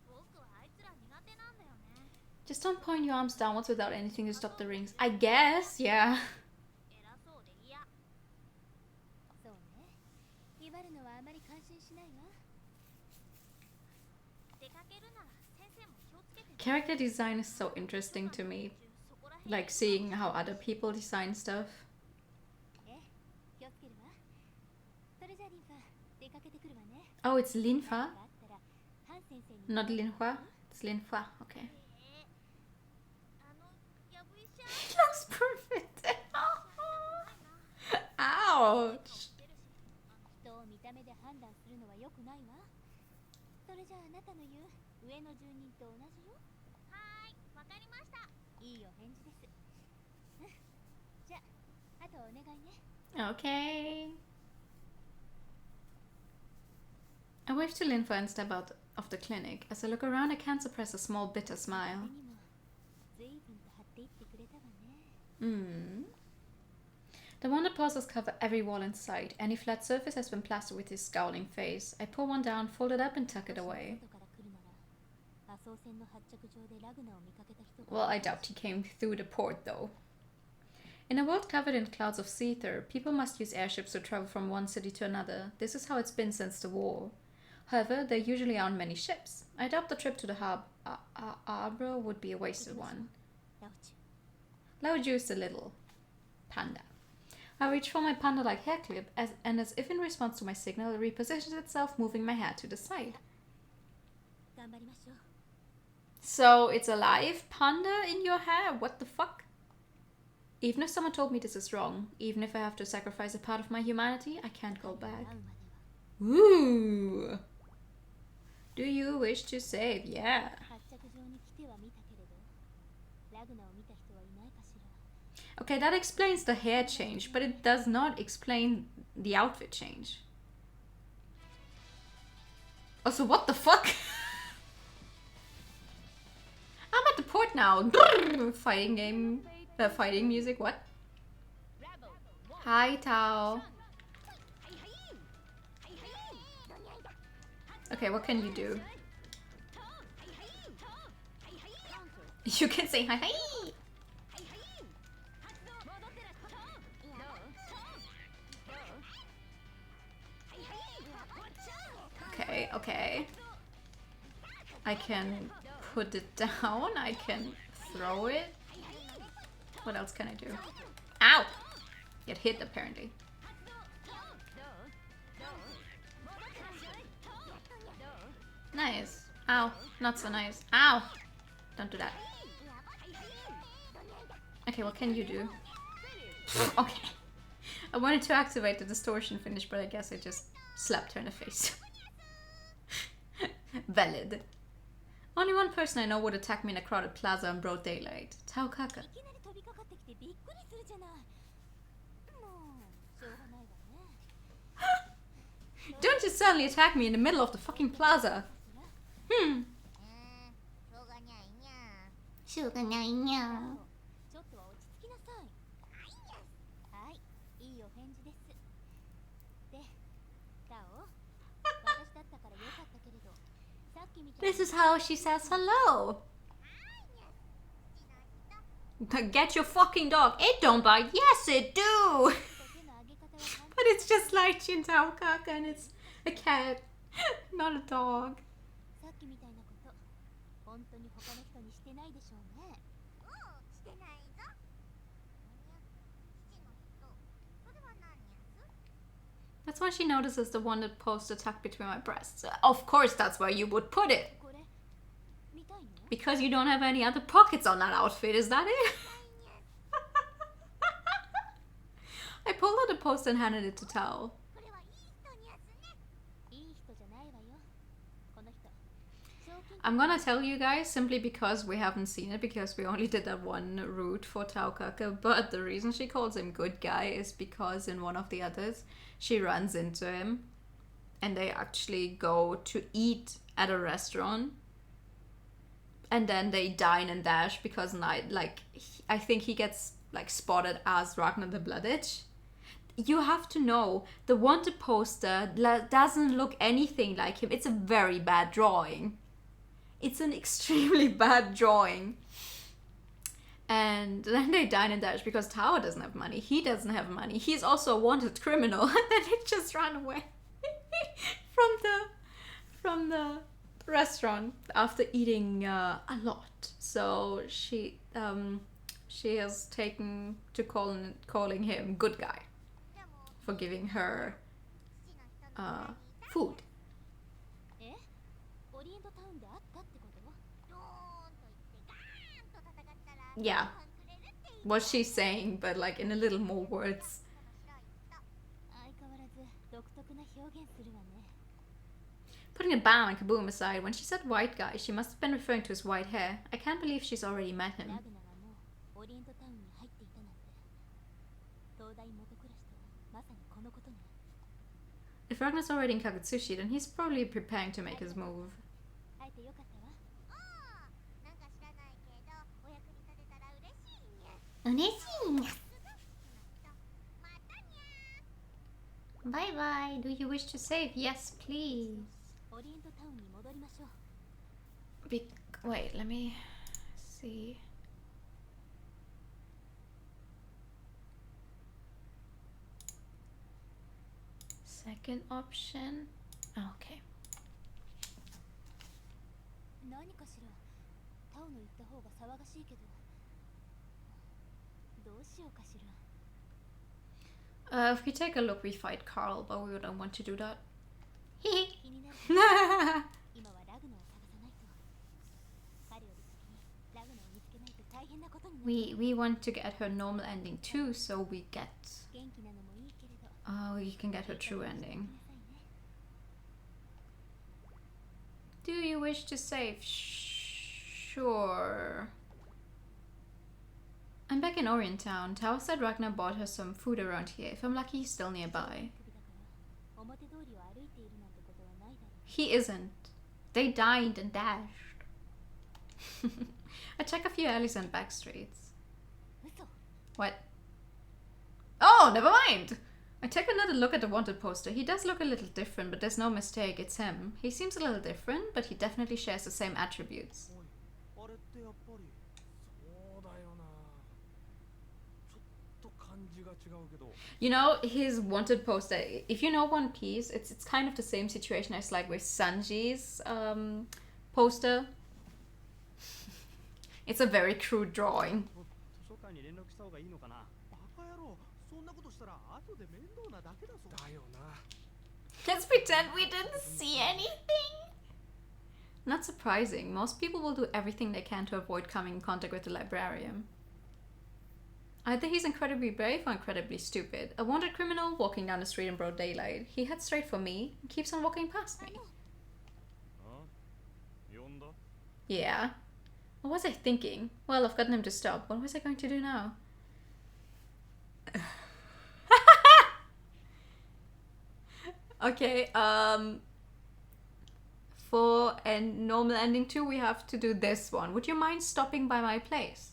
僕はあいつら苦手なんだよね。 Just don't point your arms downwards without anything to stop the rings. I guess, yeah. 偉そうで嫌。そうね。威張るのはあまり感心しないわ。出かけるなら先生も気をつけてね。 Character design is so interesting to me. Like seeing how other people design stuff. ええ、気をつけるわ。それじゃあリンファ、出かけてくるわね。 Oh, it's Linfa, 何かあったらハン先生に。 not Linhua. It's Linfa, okay. やぶ医者 Looks perfect. Ouch. 人を見た目で判断するのは良くないわ。それじゃああなたの言う上の住人と同じよ。はーい、わかりました。いいお返事です。うんじゃあ、あとお願いね。 Okay. I wave to Linfa and step out of the clinic. As I look around, I can't suppress a small bitter そ smile. れにも随分と張っていってくれたわね。 The wanded pauses cover every wall in sight. Any flat surface has been plastered with his scowling face. I pull one down, fold it up, and tuck it away. 外から来るなら、麻生線の発着場でラグナを見かけた人が。 Well, I doubt he came through the port, though. In a world covered in clouds of ether, people must use airships to travel from one city to another. This is how it's been since the war. However, there usually aren't many ships. I doubt the trip to the harbor would be a wasted one. ラオチ Lao is the little panda. I reach for my panda-like hair clip, and as if in response to my signal, it repositions itself, moving my hair to the side. 頑張りましょう。 So it's a live panda in your hair? What the fuck? Even if someone told me this is wrong, even if I have to sacrifice a part of my humanity, I can't go 会 back. うまでは。 Ooh. Do you wish to save? Yeah. 発着場に来ては見たけれど、ラグナを見た人はいないかしら。 Okay, that explains the hair change, but it does not explain the outfit change. Also, what the fuck? I'm at the port now. Fighting game. Fighting music, what? Hi, Tao. Okay, what can you do? You can say hi hi. Okay, okay. I can put it down. I can throw it. What else can I do? Ow! Get hit, apparently. Nice. Ow. Not so nice. Ow! Don't do that. Okay, what can you do? Okay. I wanted to activate the distortion finish, but I guess I just slapped her in the face. Valid. Only one person I know would attack me in a crowded plaza in broad daylight. Tao Kaka. いきなり飛びかかってきてびっくりするじゃない。もうしょうがないわね。 Don't just suddenly attack me in the middle of the fucking plaza. Hmm. しょうがないにゃ。ちょっとは落ち着きなさい。はい、いいお返事です。で、タオ、私だったからよかったけれど、さっきみたい This is how she says hello. Get your fucking dog. It don't bite. Yes, it do. 手の上げ方が簡 But it's just like Chin Tao Kaka and it's a cat, not a dog. さっきみたいなこと、本当に他の人にしてないでしょうね。してないぞ。父の人、それは何やつ？ That's why she notices the one that posed tucked between my breasts. Of course, that's where you would put it. これ、見たいの？ Because you don't have any other pockets on that outfit, is that it? I pulled out the poster and handed it to Tao. これはいい人にやつね。いい人じゃないわよ。この人。賞金 I'm gonna tell you guys simply because we haven't seen it, because we only did that one route for Tao Kaka, but the reason she calls him good guy is because in one of the others, she runs into him and they actually go to eat at a restaurant. And then they dine and dash because I think he gets like spotted as Ragnar the Blood Itch. you have to know the wanted poster doesn't look anything like him. It's a very bad drawing. It's an extremely bad drawing. And then they dine and dash because Tao doesn't have money. He doesn't have money. He's also a wanted criminal. And then they just run away from the restaurant after eating a lot. So she has taken to calling him good guy for giving her food. えオリエントタウンで会ったってことドーンと言ってガーンと戦ったら Yeah, ご飯くれるって言い what she's saying, but like in a little more words. 相変わらず独特な表現するわね Putting a bam and kaboom aside, when she said white guy, she must have been referring to his white hair. I can't believe she's already met ラ him. グナがもうオリエントタウンに入っていたなんて東大元暮らしとまさにこのことね If Ragnar's already in Kagutsushi, then he's probably preparing to make his move. 会えてよかったわああなんか知らないけどお役に立てたら嬉しいにゃまたにゃ Bye bye. Do you wish to save? Yes, please. オリエントタウンに戻りましょう Wait, let me see. Second option. Okay. 何かしらタウンの行った方が騒がしいけどどうしようかしら If we take a look, we fight Carl, but we don't want to do that. 気になる今はラグナを探さないと彼より先にラグナを見つけないと大変なことになる We want to get her normal ending too, so we get 元気なのもいいけれど we can get her true ending. なさいね Do you wish to save? Sure. I'm back in Orientown. Tao said Ragnar bought her some food around here. If I'm lucky, he's still nearby. 首だから表通りを歩いているなんてことはないだろう He isn't. They dined and dashed. I check a few alleys and back streets. 嘘 What? Oh, never mind! I take another look at the wanted poster. He does look a little different, but there's no mistake, it's him. He seems a little different, but he definitely shares the same attributes. おいあれってやっぱりそうだよなちょっと感じが違うけど You know, his wanted poster, if you know One Piece, it's kind of the same situation as like with Sanji's poster. It's a very crude drawing. 図書館に連絡した方がいいのかなバカ野郎そんなことしたら後で面倒なだけだぞだよな Let's pretend we didn't see anything. Not surprising. Most people will do everything they can to avoid coming in contact with the librarian. Either he's incredibly brave or incredibly stupid. A wanted criminal walking down the street in broad daylight. He heads straight for me and keeps on walking past me. あ呼んだ Yeah. What was I thinking? Well, I've gotten him to stop. What was I going to do now? Okay, for a normal ending too, we have to do this one. Would you mind stopping by my place?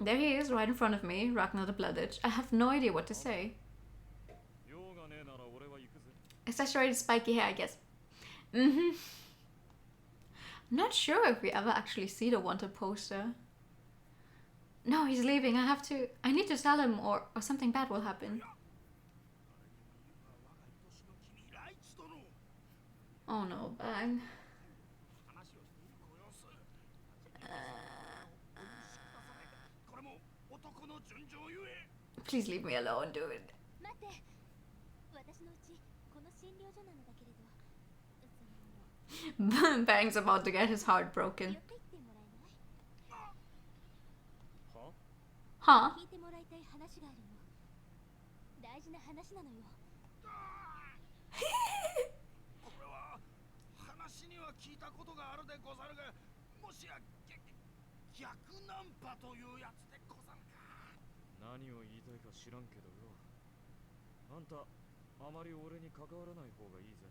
There he is, right in front of me, Ragnar the Blooded. I have no idea what to say. 用がねえなら俺は行くぜ Exaggerated spiky hair, I guess. I'm not sure if we ever actually see the wanted poster. No, he's leaving. I need to tell him or something bad will happen. Oh no, bang. Please leave me alone, dude. 待って私のうちこの診療所なのだけれど Bang's about to get his heart 寄っ broken. てきてもらえないは Huh? 聞いてもらいたい話があるの大事な話なのよこれは話には聞いたことがあるでござるがもしや逆ナンパというやつでござるか何を言いたいか知らんけどよあんたあまり俺に関わらない方がいいぜ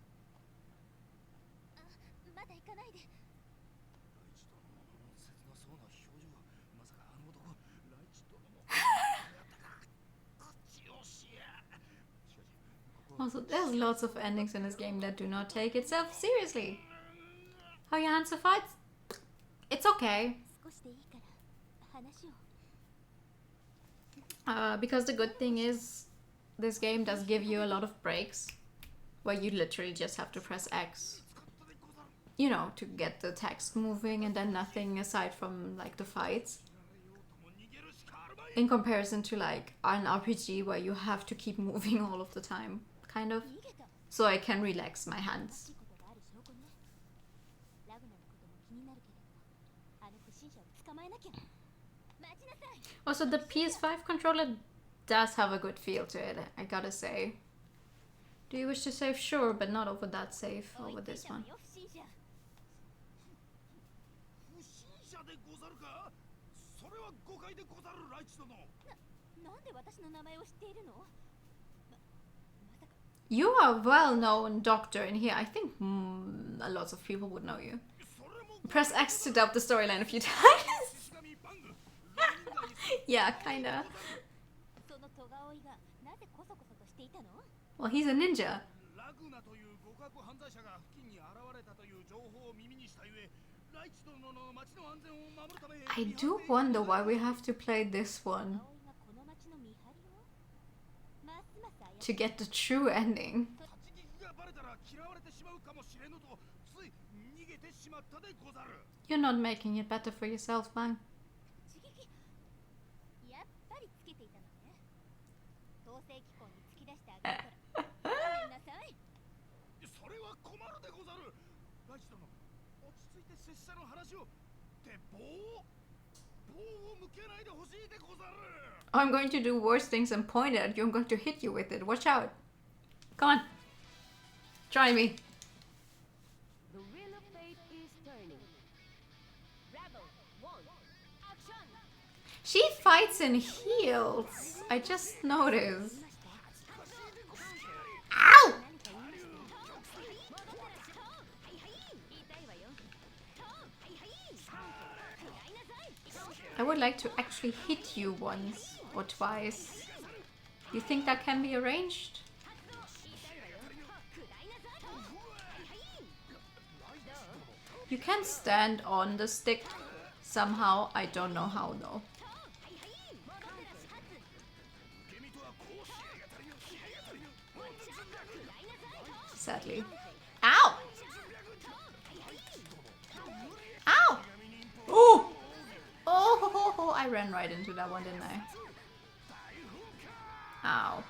まだ行かないでライチ殿の切なそうな表情まさかあの男ライチ殿のやったか口をし Also, there's lots of endings in this game that do not take itself seriously. How you answer fights? It's okay. 少しでいいから話を Because the good thing is, this game does give you a lot of breaks where you literally just have to press X, you know, to get the text moving and then nothing aside from like the fights. In comparison to like an RPG where you have to keep moving all of the time, kind of. So I can relax my hands. ことがある証拠ねラグナのことも気になるけれどあの不審者を捕まえなきゃ待ちなさい Also, the PS5 controller does have a good feel to it, I gotta say. Do you wish to save? Sure, but not over that save, 追い over つい this たわ one. よ不審者不審者でござるか。それは誤解でござるライチ殿。なんで私の名前を知っているのまさか You are a well-known doctor in here. I think a lot of people would know you. それも Press X to doubt the storyline a few times. シ神バング。 Yeah, kinda. その戸川追いがなぜコソコソとしていたの Well, he's a ninja. ラグナという極悪犯罪者が付近に現れたという情報を耳にしたゆえ、ライチ殿の町の安全を守るため。 I do wonder why we have to play this one 葵がこの町の見張りをますます怪 to しい get the true ending. 立ち聞きがバレたら嫌われてしまうかもしれぬと、つい逃げてしまったでござる。 You're not making it better for yourself, man. 刺激やっぱりつけていたのね統制機構に突き出してあげるからごめんなさいそれは困るでござる。ライチ殿、落ち着いて拙者の話を。って棒を向けないでほしいでござる。 I'm going to do worse things and point at you. I'm going to hit you with it. Watch out. Come on. Try me. The wheel of fate is turning. Rebel 1 action. She fights in heels. I just noticed. Ow! I would like to actually hit you once or twice. You think that can be arranged? You can stand on the stick somehow. I don't know how though. Sadly. Ow! Ow! Oh! Oh, ho, ho, ho. I ran right into that one, didn't I? Ow.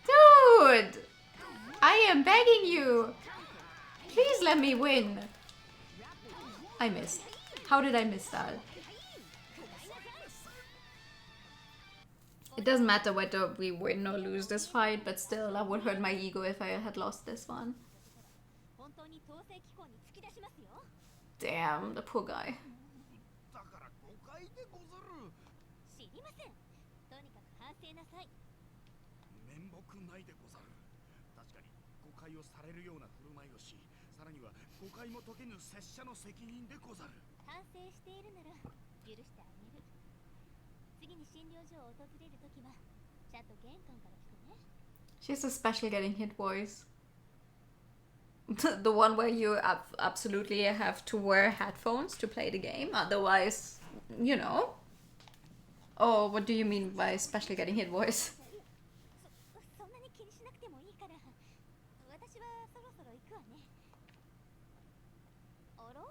Dude! I am begging you! Please let me win! I missed. How did I miss that? It doesn't matter whether we win or lose this fight, but still, that would hurt my ego if I had lost this one. 本当に統制機構に突き出しますよ Damn, the poor guy. だから誤解でござる。知りませんとにかく反省なさい面目ないでござる。確かに誤解をされるような振る舞いをし、さらには誤解も解けぬ拙者の責任でござる。反省しているなら許してあげる次に診療所を訪れるときはちゃんと玄関から来てね She's a special getting hit voice. The one where you absolutely have to wear headphones to play the game, otherwise, you know. Oh, what do you mean by special getting hit voice? そんなに気にしなくてもいいから私はそろそろ行くわねあら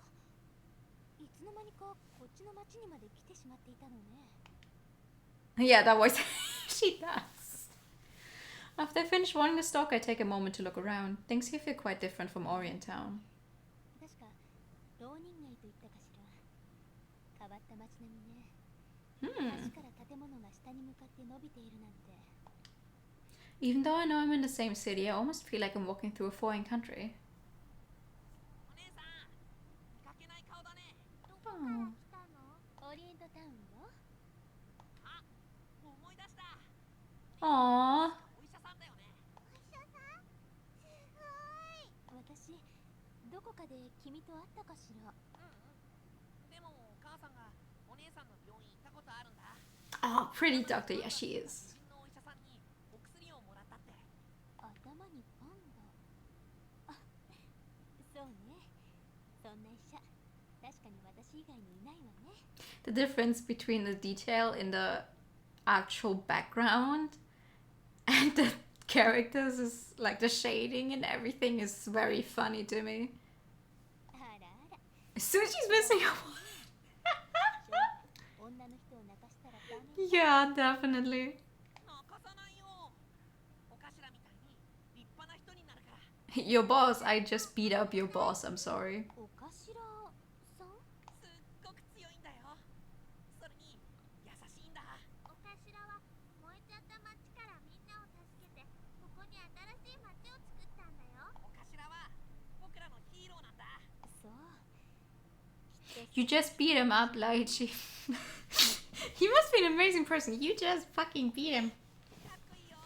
いつの間にかこっちの町にまで来てしまっていたのね Yeah, that voice. She does. After I finish watching the stock, I take a moment to look around. Things here feel quite different from Orient Town. 確か浪人街と言ったかしら変わった町並みね Hmm. 橋から建物が下に向かって伸びているなんて Even though I know I'm in the same city, I almost feel like I'm walking through a foreign country. お姉さん見かけない顔だね Oh. 来たのオリエントタウンよあ思い出した Aww. お医者さんだよね私どこかで君と会ったかしらでも母さんがお姉さんの病院行ったことあるんだ Oh, pretty doctor. Yeah, she is. のお医者さんにお薬をもらったって。頭にパンダ。あ、そうね。そんな医者、確かに私以外にいないわね。The difference between the detail in the actual background and the characters is like the shading and everything is very funny to me. あらあら。 Sushi's missing a 女の人を泣かしたらダメ。 Yeah, definitely. 泣かさないよ。お頭みたいに立派な人になるから。 Your boss, I just beat up your boss, I'm sorry. お頭さん？すっごく強いんだよ。それに優しいんだ。お頭は燃えちゃった町からみんなを助けてここに新しい町を作ったんだよ。お頭は僕らのヒーローなんだ。そう。 You just beat him up, like she... He must be an amazing person. You just fucking beat him. かっこいいよ。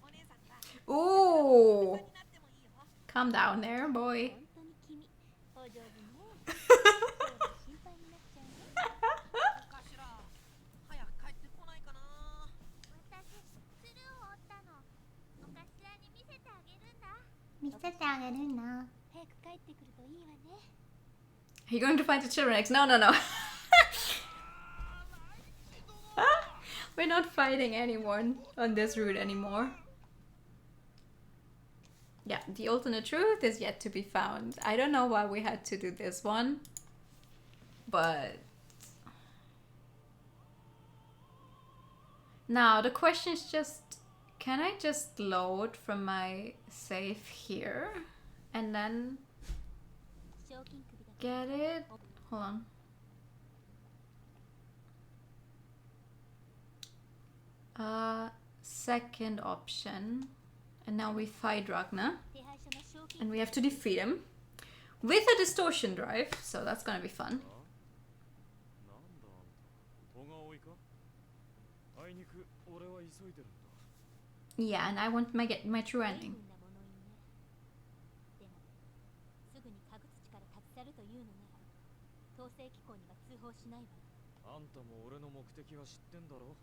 お姉さんには Ooh. になってもいいよ。 Calm down there, boy. 本当に君、お上手ね。心配になっちゃうね。お頭、早く帰ってこないかな。私鶴を折ったの。お頭に見せてあげるんだ。見せてあげるな。早く帰ってくるといいわね。 Are you going to fight the children next? No, no, no. We're not fighting anyone on this route anymore. Yeah, the alternate truth is yet to be found. I don't know why we had to do this one, but... Now, the question is just, can I just load from my save here and then 賞金首だ。 get it? Hold on. Second option. And now we fight Ragnar. 手配書の賞金 And we have to defeat him with a distortion drive. So that's gonna be fun. なんだあんた、戸が多いか？あいにく俺は急いでるんだ。 Yeah, and I want get my true ending. な物言いね。でも、すぐに家具土から立ち去るというのなら、統制機構には通報しないわ。あんたも俺の目的は知ってんだろ？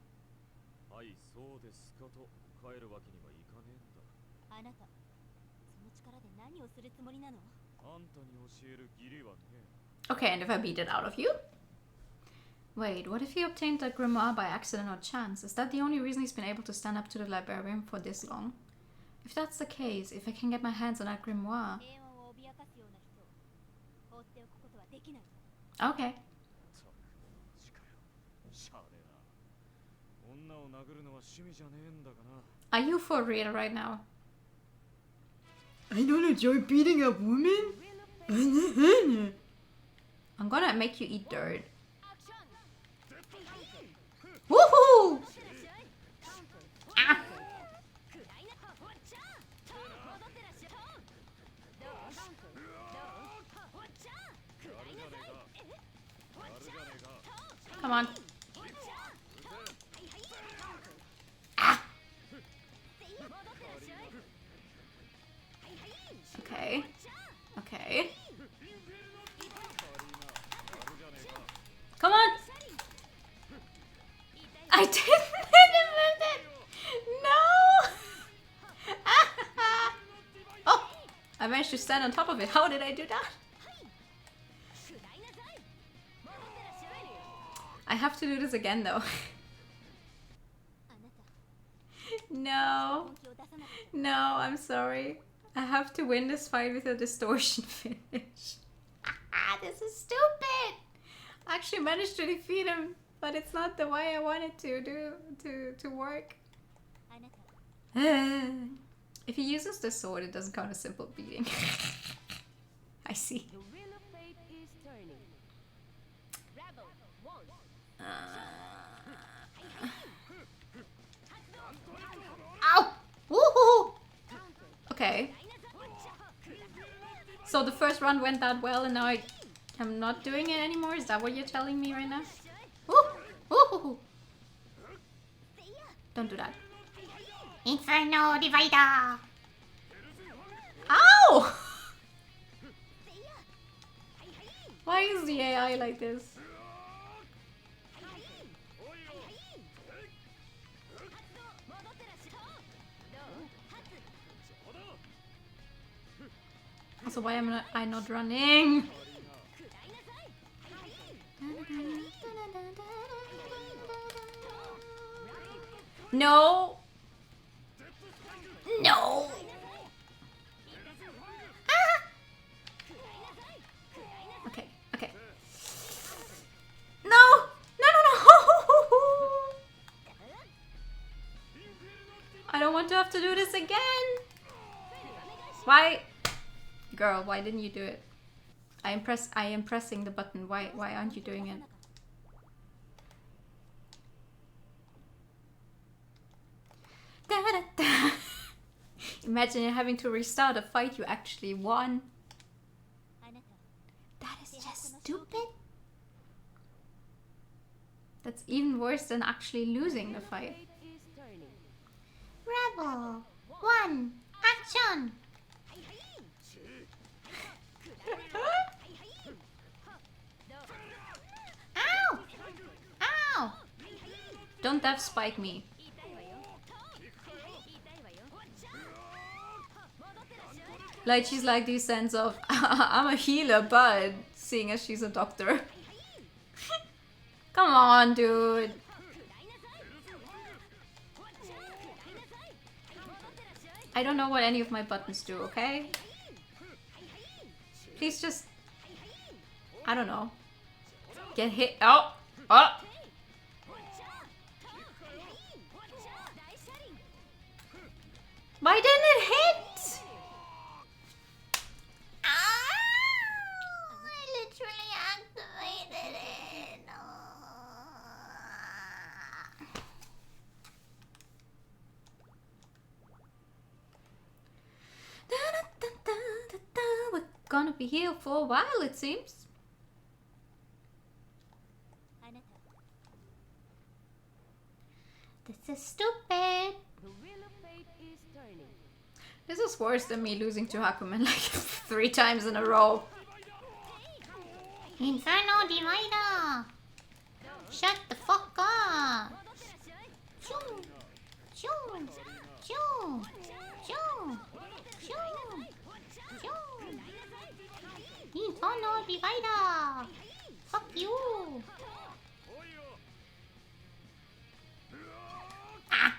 はい、そうですかと帰るわけにはいかねえんだ。あなた、その力で何をするつもりなの？あんたに教える義理はね。 Okay, and if I beat it out of you? Wait, what if he obtained the grimoire by accident or chance? Is that the only reason he's been able to stand up to the librarian for this long? If that's the case, if I can get my hands on that grimoire... 平穏を脅かすような人を放っておくことはできない。 Okay. ったく、マジかよ。しゃあねえな。女を殴るのは趣味じゃねえんだがな。 Are you for real right now? I don't enjoy beating up women. I'm gonna make you eat dirt. Woohoo! Ah. Come on. Ah. Okay. Okay. Come on. I didn't hit it. No. Oh, I managed to stand on top of it. How did I do that? I have to do this again though. No. No, I'm sorry. I have to win this fight with a distortion finish. This is stupid. I actually managed to defeat him, but it's not the way I wanted to work. If he uses the sword, it doesn't count as simple beating. I see. Ow! Woohoo! Okay. So the first run went that well and now I'm not doing it anymore? Is that what you're telling me right now? Ooh! Ooh! Don't do that. Inferno Divider! Ow! Why is the AI like this? Also, why am I not running? No! No! Ah! Okay, okay. No! No, no, no! I don't want to have to do this again! Why? Girl, why didn't you do it? I am pressing the button. Why aren't you doing it? Da, da, da. Imagine having to restart a fight you actually won. That is just stupid. That's even worse than actually losing the fight. Rebel 1, action! Ow! Ow! Don't death spike me. Like she's like the sense of I'm a healer, but seeing as she's a doctor. Come on, dude. I don't know what any of my buttons do, okay? Please just... I don't know. Get hit. Oh! Oh! Why didn't it hit? I literally activated it. We're gonna be here for a while, it seems. This is stupid. This is worse than me losing to Hakumen like 3 times in a row. Inferno Divider! Shut the fuck up! Choo! Choo! Choo! Choo! Choo! Choo! Inferno Divider! Fuck you! Ah!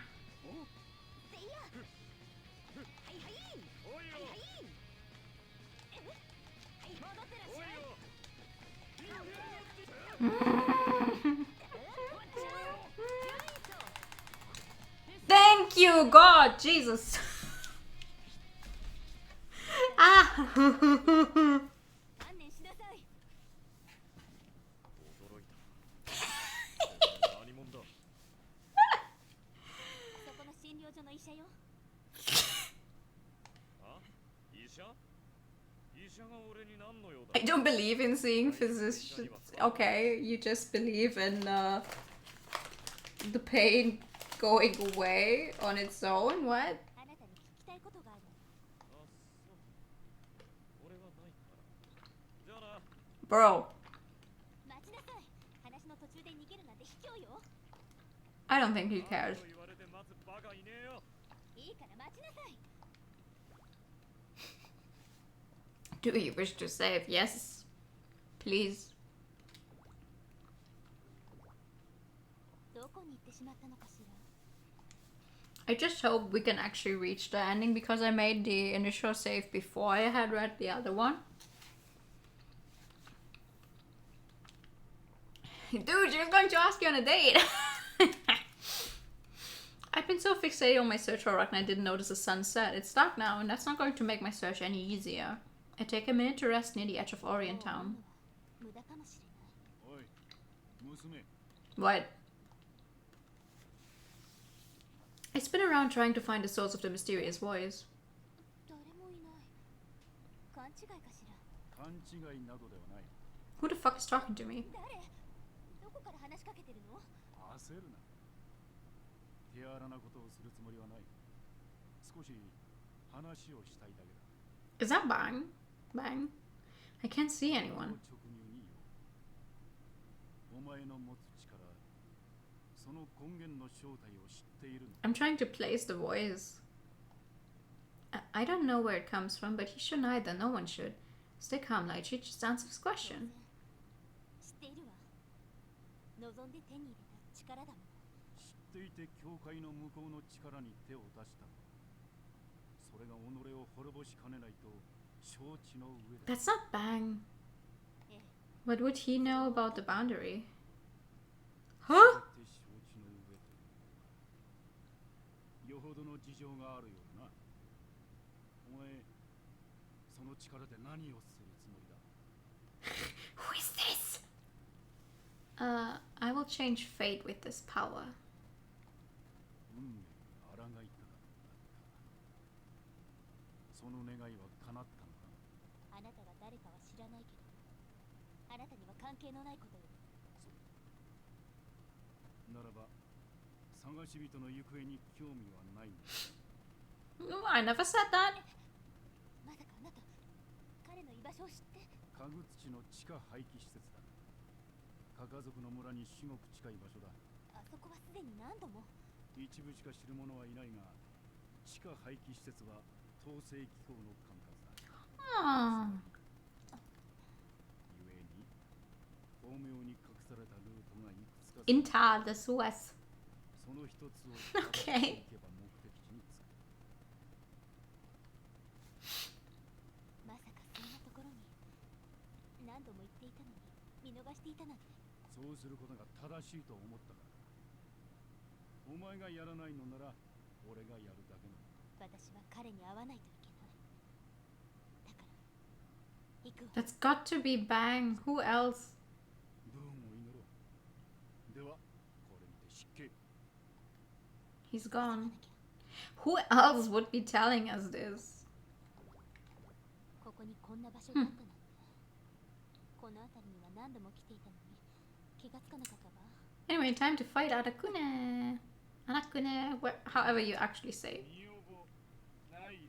Thank you, God, Jesus. Ah. 診療所の医者よ。あ、医者？医者が俺に何の用だ？ I don't believe in seeing physicians. Okay, you just believe in the pain going away on its own. What? あなたに聞きたいことがある。あ、そう。俺はないから。じゃあな。 Bro, 待ちなさい。話の途中で逃げるなんて卑怯よ。 I don't think he cares. 言われて待つバカいねえよ。いいから待ちなさい。 Do you wish to save? Yes. Please. どこに行ってしまったのかしら。 I just hope we can actually reach the ending because I made the initial save before I had read the other one. Dude, she's going to ask you on a date! I've been so fixated on my search for Ragnar I didn't notice the sunset. It's dark now and that's not going to make my search any easier. I take a minute to rest near the edge of Orient Town. 無駄かもしれない。おい、娘。 What? I spin around trying to find the source of the mysterious voice. 誰もいない。勘違いかしら。勘違いなどではない。 Who the fuck is talking to me? 誰？どこから話しかけてるの？焦るな。手荒なことをするつもりはない。少し話をしたいだけだ。 Is that Bang? Bang? I can't see anyone. 直入によ。お前の持つ力、その根源の正体を知っているの。 I'm trying to place the voice. I don't know where it comes from, but he shouldn't either. No one should. Stay calm, Lychee. Just answer his question. 知っているわ。望んで手に入れた力だもん。知っていて教会の向こうの力に手を出したの。それが己を滅ぼしかねないと承知の上だ。 That's not Bang. ええ。 What would he know about the boundary? 全 Huh? て承知の上というのか。よほどの事情があるようだな。お前、その力で何をするつもりだ。 Who is this? I will change fate with this power. 運命に抗いたかったのか。その願いは叶ったのか。あなたが誰かは知らないけど、あなたには関係のないことよ。ならば、探し人の行方に興味はないんだ。 No, I never said that. まさかあなた、彼の居場所を知って。家具土の地下廃棄施設だ。カカ族の村に至極近い場所だ。あそこはすでに何度も。一部しか知る者はいないが、地下廃棄施設は統制機構の管轄だ。 Oh. ゆえに、巧妙に隠されたルートがいくつか。 Inta the Suez. その一つを Okay. 行けば目的地に着く。まさかそんなところに何度も言っていたのに見逃していたなんて。そうすることが正しいと思ったからだ。お前がやらないのなら俺がやるだけなの。私は彼に会わないといけない。だから行くわ。 That's got to be Bang. Who else? ブーンを祈ろう。ではこれにて失敬。 He's gone. Who else would be telling us this? ここにこんな場所があったなんて。この辺りには何度も来ていたのに気がつかなかったわ。 Anyway, time to fight Arakune. Arakune, however you actually say. 見覚えない女。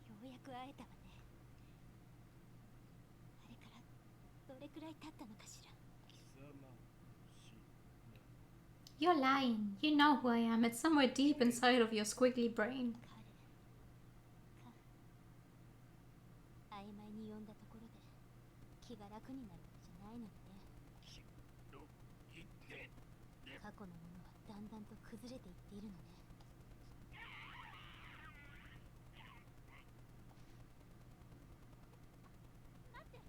ようやく会えたわね。あれからどれくらい経ったのかしら。貴様し You're lying. You know who I am. It's somewhere deep inside of your squiggly brain. 曖昧に呼んだところで気が楽になるわけじゃないのにね。過去のものはだんだんと崩れていっているのね。待って。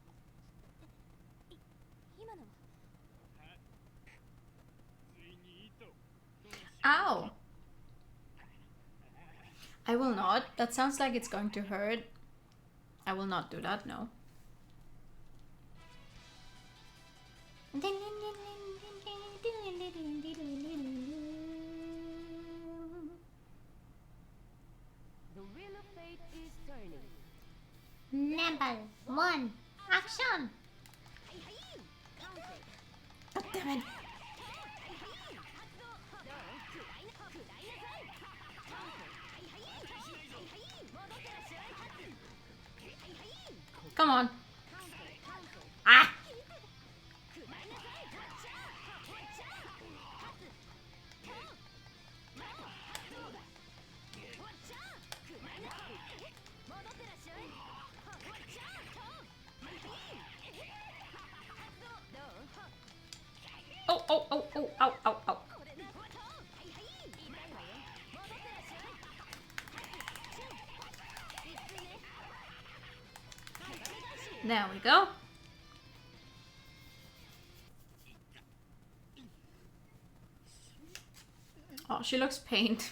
今のは。ついに糸。 Ow! I will not. That sounds like it's going to hurt. I will not do that, no. The wheel of fate is turning. Number 1. Action! God damn it. Come on. Ah! Oh, oh, oh, oh, ow, ow, ow. There we go. Oh, she looks pained.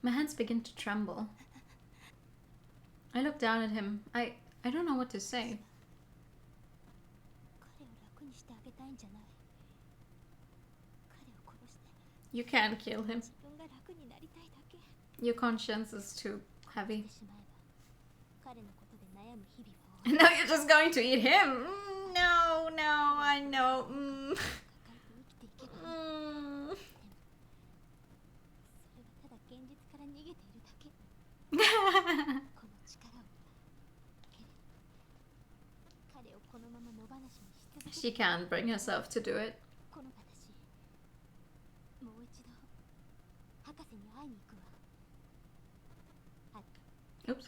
My hands begin to tremble. I look down at him. I don't know what to say. 彼を楽にしてあげたいんじゃない。彼を殺して You can't kill him. 自分が楽になりたいだけ。 Your conscience is too し heavy. まえば彼のことで悩む日々を Now you're just going to eat him. No, no, I know. 抱えて生きていけばいい。 Mm. それはただ現実から逃げているだけ。この力を彼をこのまま野放しにし続け She can't bring herself to do it. この私もう一度 Oops.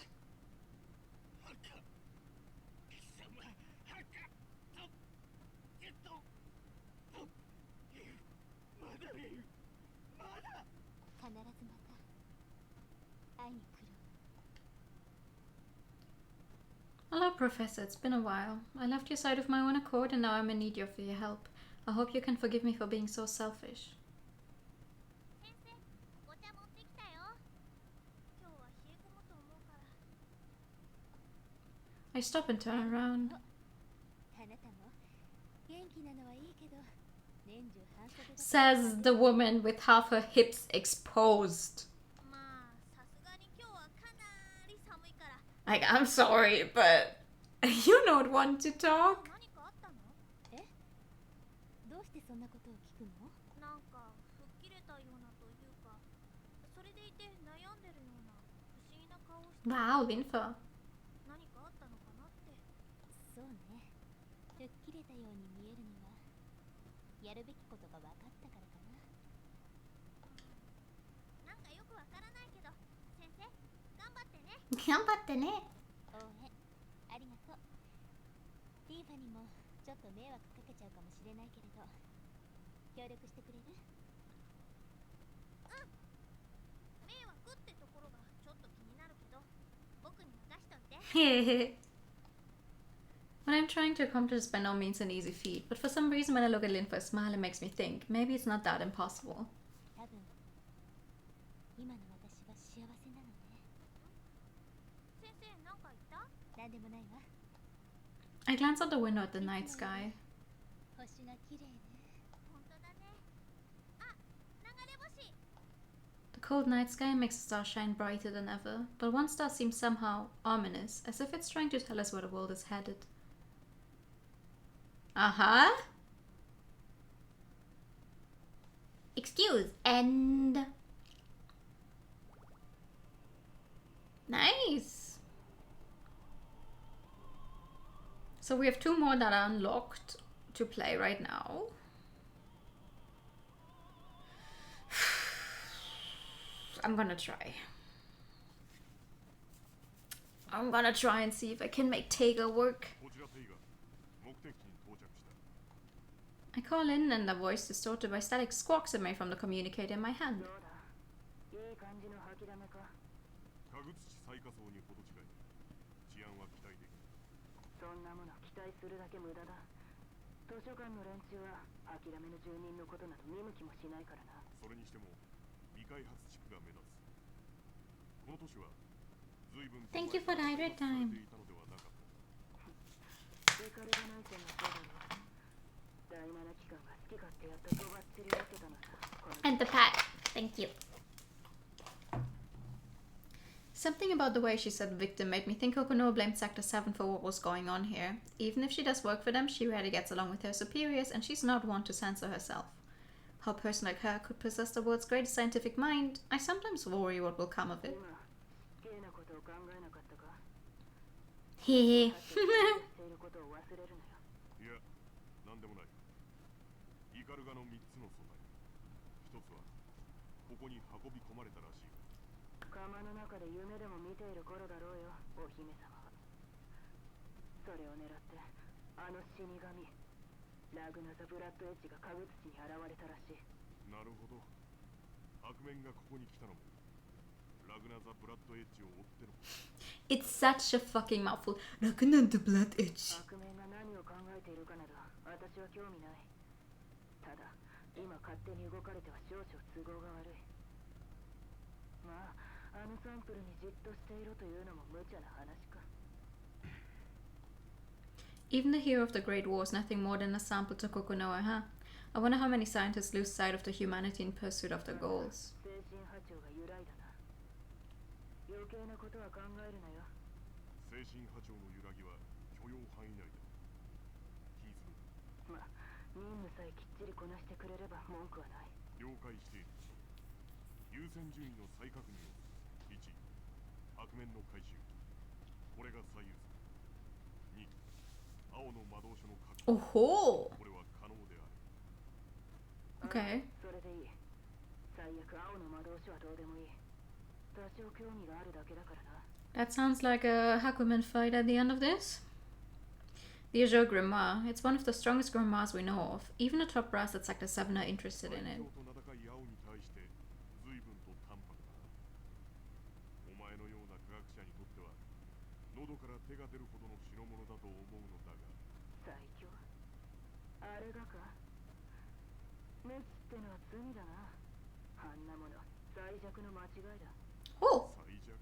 Hello, Professor. It's been a while. I left your side of my own accord and now I'm in need of your help. I hope you can forgive me for being so selfish. I stop and turn around. Says the woman with half her hips exposed. Like, I'm sorry, but you don't want to talk. Wow, Linfa. What I'm trying to accomplish is by no means an easy feat, but for some reason when I look at Linfa's smile it makes me think, maybe it's not that impossible. I glance out the window at the night sky. The cold night sky makes the stars shine brighter than ever, but one star seems somehow ominous, as if it's trying to tell us where the world is headed. Excuse, and... Nice! So we have 2 more that are unlocked to play right now. I'm gonna try. I'm gonna try and see if I can make Taiga work. I call in and the voice distorted by static squawks emerge from the communicator in my hand. Thank you for the hydrate time. And the pat. Thank you. Something about the way she said victim made me think Kokonoha blamed Sector 7 for what was going on here. Even if she does work for them, she rarely gets along with her superiors and she's not one to censor herself. How a person like her could possess the world's greatest scientific mind, I sometimes worry what will come of it. Hehe. It's such a fucking mouthful. Ragnar the Blood Edge. Even the hero of the Great War is nothing more than a sample to Kokonoha, huh? I wonder how many scientists lose sight of the humanity in pursuit of their goals. Oh-ho! Okay. That sounds like a Hakumen fight at the end of this. The Azure Grimoire. It's one of the strongest grimoires we know of. Even the top brass at Sector 7 are interested in it. 最強と名高い青に対して随分と淡白だな。お前のような科学者にとっては喉から手が出るほどの代物だと思うのだが。最強あれがか。メスってのは罪だな。あんなもの最弱の間違いだ。 Oh! 最弱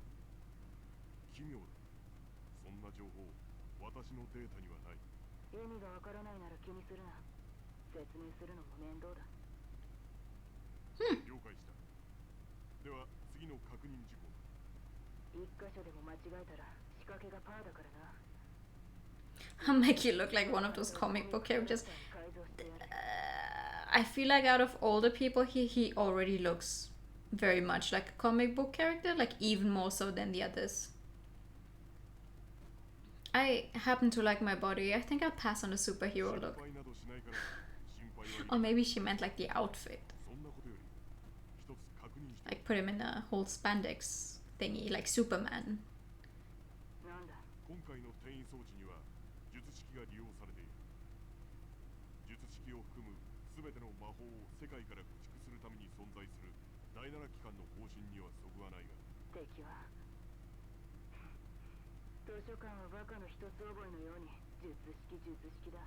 奇妙だ。そんな情報私のデータにはない。意味がわからないなら気にするな。説明するのも面倒だ。了解した。では次の確認事項だ。一箇所でも間違えたら仕掛けがパーだからな。 I'll make you look like one of those comic book characters. I feel like out of all the people here, he already looks very much like a comic book character, like even more so than the others. I happen to like my body. I think I'll pass on the superhero look. 心配などしないから心配はいい。 Or maybe she meant like the outfit. そんなことより一つ確認して。 Like put him in a whole spandex thingy, like Superman. なんだ。今回の転移装置には術式が利用されている。術式を含む全ての魔法を世界から駆逐するために存在する第7機関の方針にはそぐわないが。敵は図書館はバカの一つ覚えのように術式だ。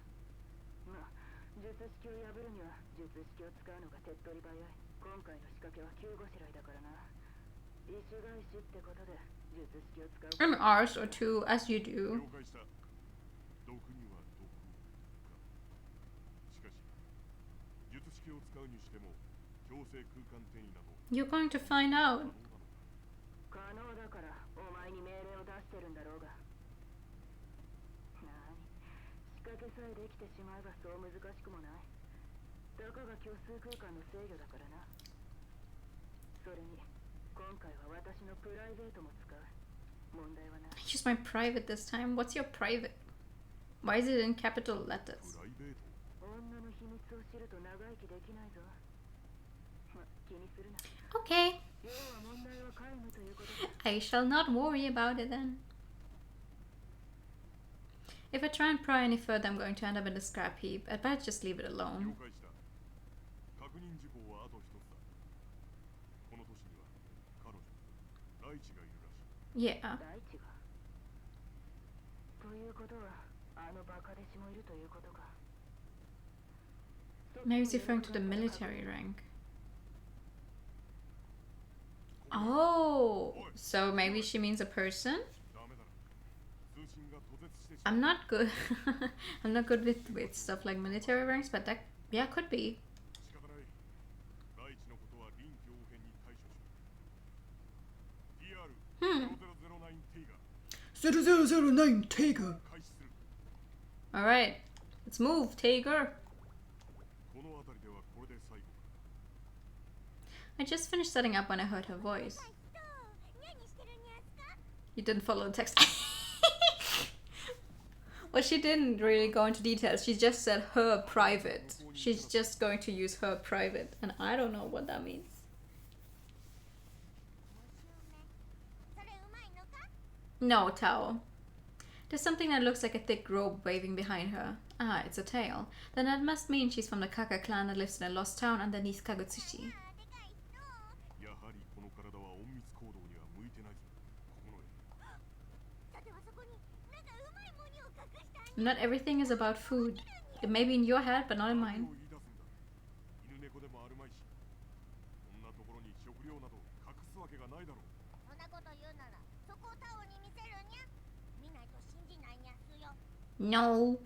まあ術式を破るには術式を使うのが手っ取り早い。今回の仕掛けは急ごしらえだからな。意志返しってことで術式を使う。 I'm ours or two, as you do. 了解した。毒には毒か。しかし術式を使うにしても強制空間転移など You're going to find out. 可能だからお前に命令を出してるんだろうが。なに仕掛けさえできてしまえばそう難しくもない。たかが虚数空間の制御だからな。それに今回は私のプライベートも使う。問題はない。 Use my private this time. What's your private? Why is it in capital letters? プライベート。女の秘密を知ると長生きできないぞ。ま、気にするな。 Okay. 要は問題は皆無ということだ。 I shall not worry about it then. If I try and pry any further, I'm going to end up in the scrap heap. I'd better just leave it 了 alone. 解した。確認事項はあと一つだ。この都市には彼女大地がいるらしい。 Yeah. 大地が。ということはあのバカ弟子もいるということか。 Maybe he's referring to the military rank. Oh, so maybe she means a person? ダメだな。通信が途絶してし I'm not good. I'm not good with stuff like military ranks, but that, yeah, could be. 仕方ない。大地のことは臨機応変に対処しろ。DR 0009 T が 0009 Tiger. 開始する。 Alright, let's move, Tiger. この辺りではこれで最後か。 I just finished setting up when I heard her voice. 何してるにゃすか？ You didn't follow the text. Well, she didn't really go into details. She just said her private. She's just going to use her private, and I don't know what that means. それうまいのか？ No, Tao. There's something that looks like a thick robe waving behind her. Ah, it's a tail. Then that must mean she's from the Kaka clan that lives in a lost town underneath Kagutsushi. でかい人。やはりこの体は隠密行動には向いてないぞ。この絵。さてはそこになんかうまいもにを隠したん Not everything is about food. It may be in your head, but not in 何 mine. を言い出すんだ。犬猫でもあるまいし。こんなところに食料など隠すわけがないだろう。そんなこと言うならそこをタオに見せるにゃ。見ないと信じないにゃすよ。 No.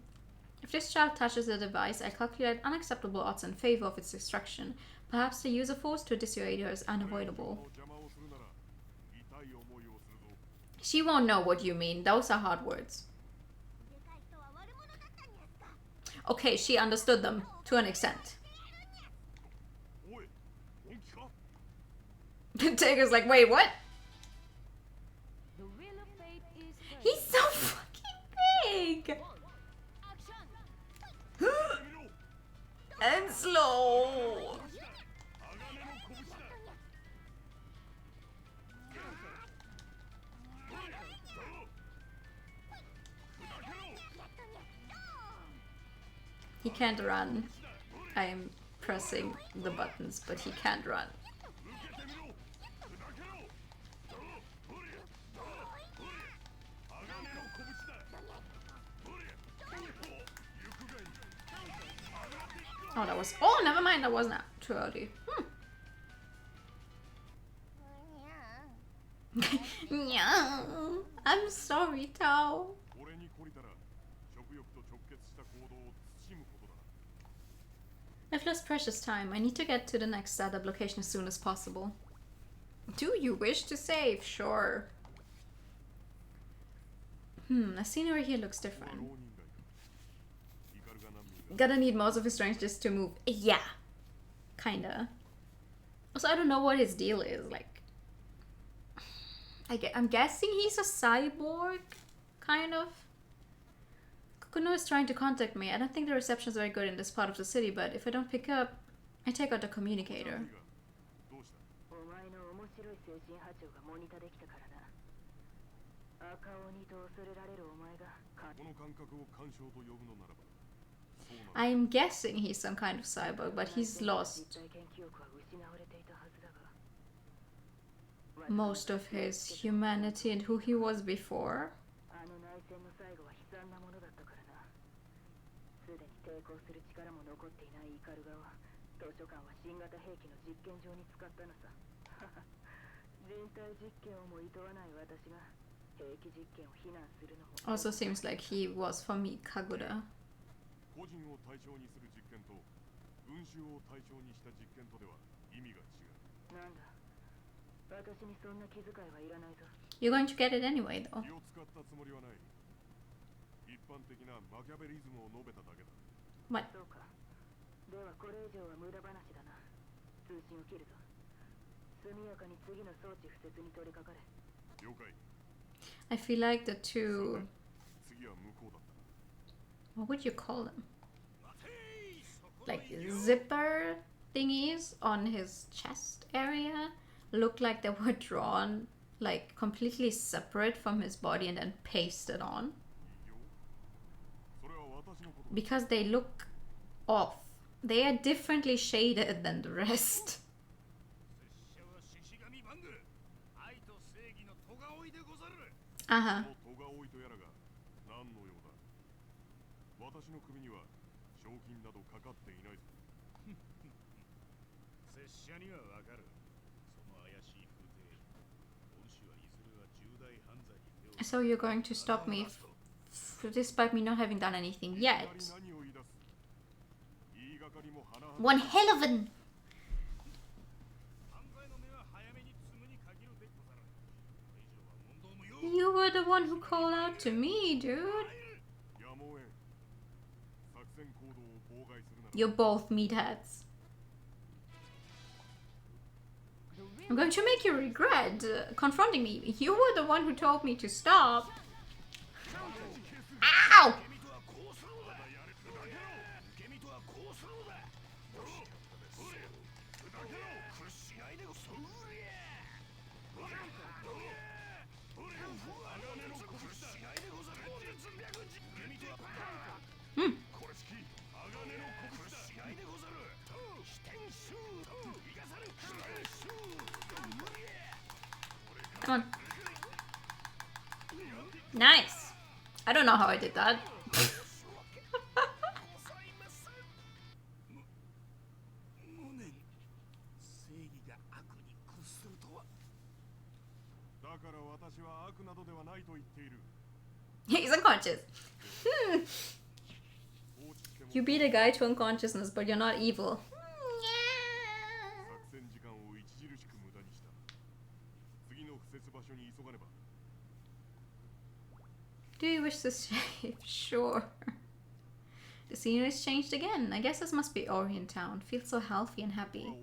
If this child touches the device, I calculate unacceptable odds in favor of its destruction. Perhaps the use of force to dissuade her is unavoidable. 邪魔をするなら痛い思いをするぞ。 She won't know what you mean. Those are hard words. でかい人は悪者だったにゃすか。 Okay, she understood them to an extent. おい、本気か？ Tiger's like, wait, what? The wheel of fate is He's so fucking big! And slow! 鋼の拳だ。He can't run. I'm pressing the buttons, but he can't run. Oh, that was. Oh, never mind. That wasn't too early. No, I'm sorry, Tao. I've lost precious time. I need to get to the next startup location as soon as possible. Do you wish to save? Sure. The scenery here looks different. Gotta need most of his strength just to move. Yeah. Kinda. Also, I don't know what his deal is. Like, I'm guessing he's a cyborg, kind of. Kukuno is trying to contact me. I don't think the reception is very good in this part of the city, but if I don't pick up, I take out the communicator. I'm guessing he's some kind of cyborg, but he's lost most of his humanity and who he was before. Also seems like he was for me Kaguda. You're going to get it anyway, though. What? I feel like the two... What would you call them? Like zipper thingies on his chest area look like they were drawn like completely separate from his body and then pasted on. Because they look off. They are differently shaded than the rest. Uh-huh. So you're going to stop me despite me not having done anything yet. One hell of an... You were the one who called out to me, dude. You're both meatheads. I'm going to make you regret confronting me. You were the one who told me to stop. Ow! Come on. Nice. I don't know how I did that. He's unconscious. You beat a guy to unconsciousness, but you're not evil. Do you wish to save? Sure. The scenery has changed again. I guess this must be Orient Town. Feels so healthy and happy.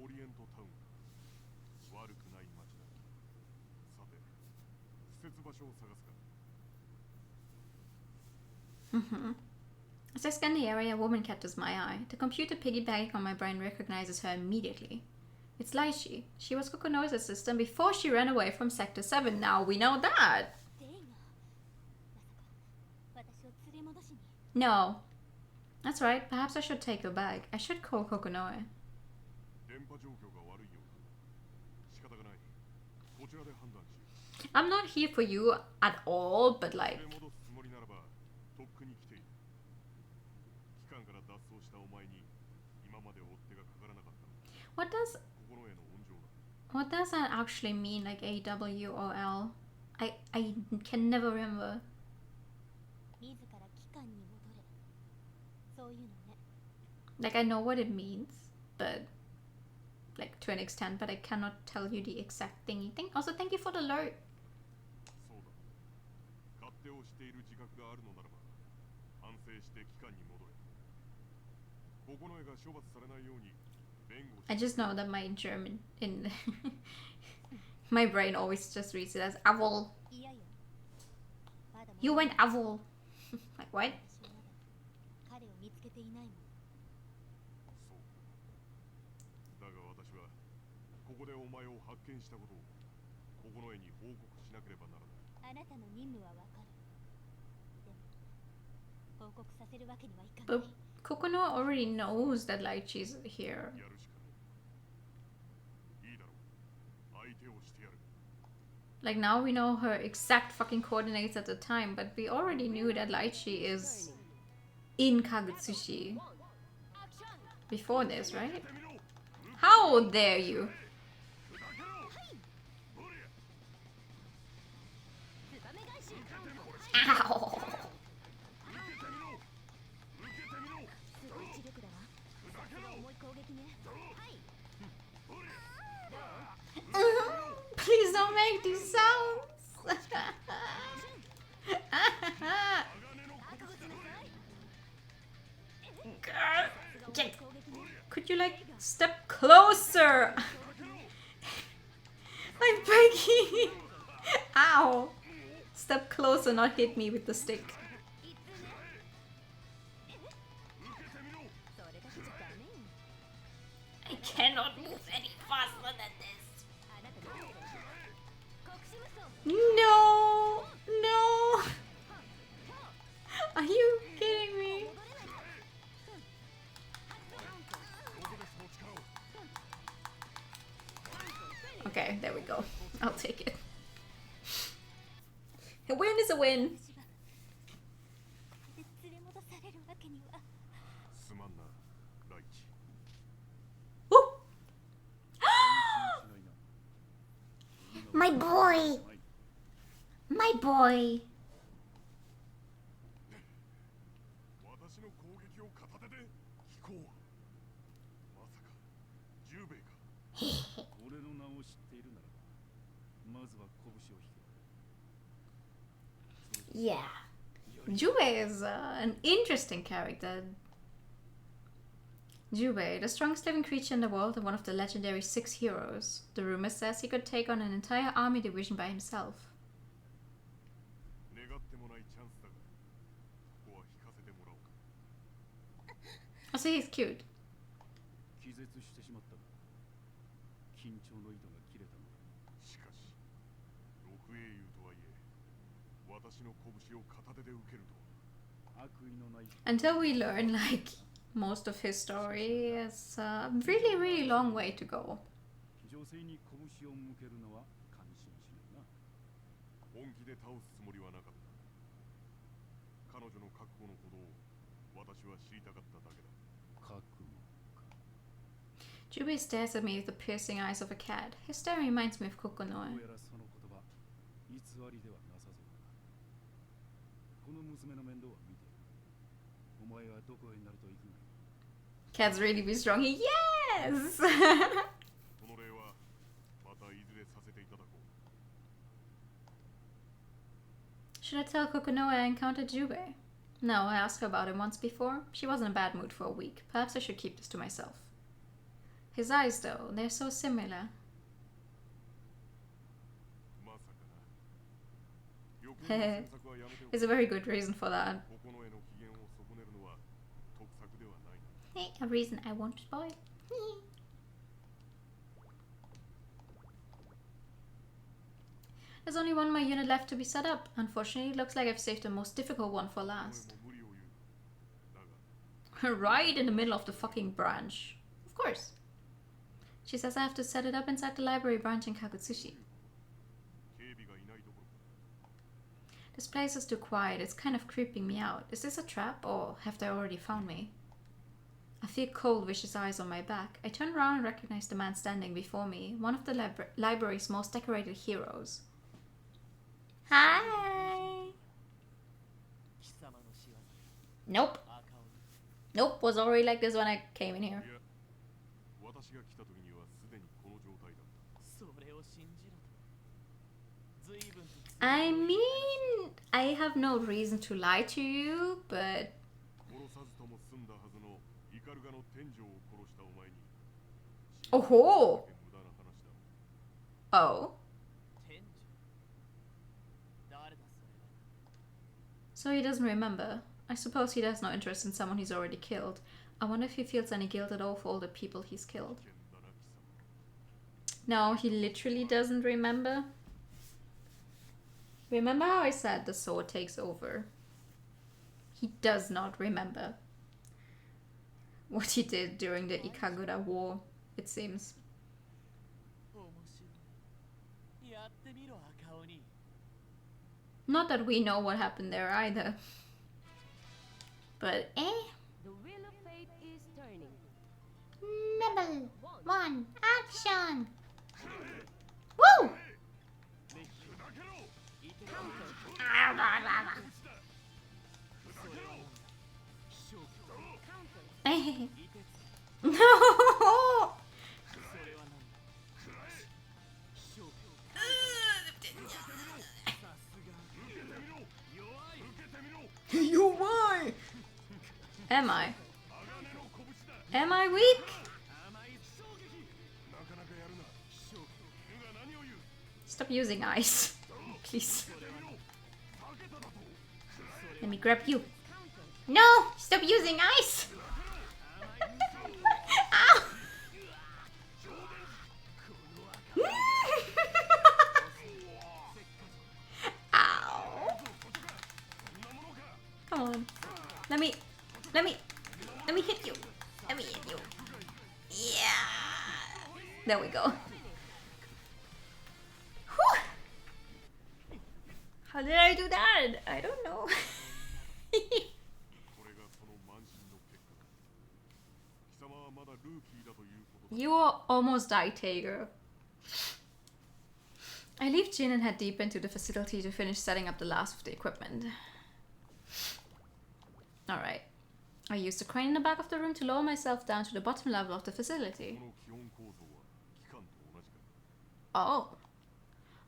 As I scan the area, a woman catches my eye. The computer piggybacking on my brain recognizes her immediately. It's Laishi. She was Kokono's assistant before she ran away from Sector 7. Now we know that. No. That's right. Perhaps I should take her back. I should call Kokonoe. 電波状況が悪いようだ。仕方がない。こちらで判断しよう。 I'm not here for you at all, but like... 連れ戻すつもりならば、とっくに来ている。機関から脱走したお前に、今まで追っ手がかからなかったの。 What does... 心への温情だ。 What does that actually mean, like AWOL? I can never remember. 自ら機関に戻れ。そういうのね。 Like, I know what it means, but... Like, to an extent, but I cannot tell you the exact thingy thing. Also, thank you for the alert. そうだ。勝手をしている自覚があるのならば、反省して機関に戻れ。九重が処罰されないように、弁護し I just know that my German in... my brain always just reads it as Avol. いやいや。まだ You went Avol. Like, what? 私はまだ彼を見つけていないもん。そう。だが私は、ここでお前を発見したことを、九重に報告しなければならない。あなたの任務はわかる。でも、報告させるわけにはいかな But い。 Kokono already knows that Lychee's here. やるしかない。いいだろう。相手をしてやる。 Like, now we know her exact fucking coordinates at the time, but we already knew that Lychee is in Kagutsushi before this, right? How dare you? Ow! すごい知力だわ。さすが重い攻撃ね。はい。 Please don't make these sounds! 覚悟しなさい。 Get- Could you like step closer? I'm begging. Ow! Step closer, not hit me with the stick. それだけじゃダメよ。 I cannot move any faster than this. あなたどうする？国士無双。 No! No! Are you kidding me? Okay, there we go. I'll take it. A win is a win. 私は連れ戻されるわけには。すまんな、ライチ。 Woo! しないな。 My boy! My boy! 私の攻撃を片手で飛行。まさか、10兵衛か。俺の名を知っているならば、まずは拳を引け。 Yeah. Jubei is an interesting character. Jubei, the strongest living creature in the world and one of the legendary 6 heroes. The rumor says he could take on an entire army division by himself. 願ってもないチャンスだが、ここは引かせてもらおうか。 Also, he's cute. 気絶してしまったが、緊張の糸が切れたのだ。しかし、六英雄とはいえ、私の拳を片手で受けるとは。悪意のない Until we learn, like, most of his story, it's a really, really long way to go. 女性に拳を向けるのは感心しないな。本気で倒すつもりはなかった。彼女の覚悟のほどを私は知りたかっただけだ。覚悟か。 Jubei stares at me with the piercing eyes of a cat. His stare reminds me of どう Kokonoe. やらその言葉、偽りではなさそうだな。この娘の面倒は見てやる。お前はどこへなると行くがいい。 Cats really be strong. Yes! この礼はまたいずれさせていただこう。 Should I tell Kokonoe I encountered Jubei? No, I asked her about him once before. She was in a bad mood for a week. Perhaps I should keep this to myself. His eyes, though, they're so similar. まさかな。余計な詮索はやめてお There's く。 a very good reason for that. 九重の機嫌を損ねるのは得策ではない。 Hey, a reason I won't spoil. There's only one more unit left to be set up. Unfortunately, it looks like I've saved the most difficult one for 九重 last. も無理を言う。だが、Right in the middle of the fucking branch. Of course. She says I have to set it up inside the library branch in Kagutsushi. 警備がいないどころか This place is too quiet. It's kind of creeping me out. Is this a trap or have they already found me? I feel cold, vicious eyes on my back. I turn around and recognize the man standing before me, one of the library's most decorated heroes. Hi! Nope. Nope, was already like this when I came in here. いや私が来た時にはすでにこの状態だった I mean, I have no reason to lie to you, but 殺さずとも済んだはずのイカルガの天井を殺したお前に oh ho! 無駄な話だ Oh. So he doesn't remember. I suppose he has no interest in someone he's already killed. I wonder if he feels any guilt at all for all the people he's killed. 危険だな貴様 No, he literally doesn't remember. Remember how I said the sword takes over? He does not remember what he did during the Ikagura War, it seems. Not that we know what happened there either. But The wheel of fate is turning. Level 1 action! Woo! No! You why? Am I? Am I weak? Stop using ice, please. Let me grab you. No! Stop using ice! Ow! Ow! Come on. Let me hit you. Let me hit you. Yeah. There we go. Whew. How did I do that? I don't know. これがその慢心の結果だ貴様はまだルーキーだということだ You almost died, Tager. I leave Jin and head deep into the facility to finish setting up the last of the equipment. Alright. I use the crane in the back of the room to lower myself down to the bottom level of the こ facility. の基本構造は機関と同じか Oh.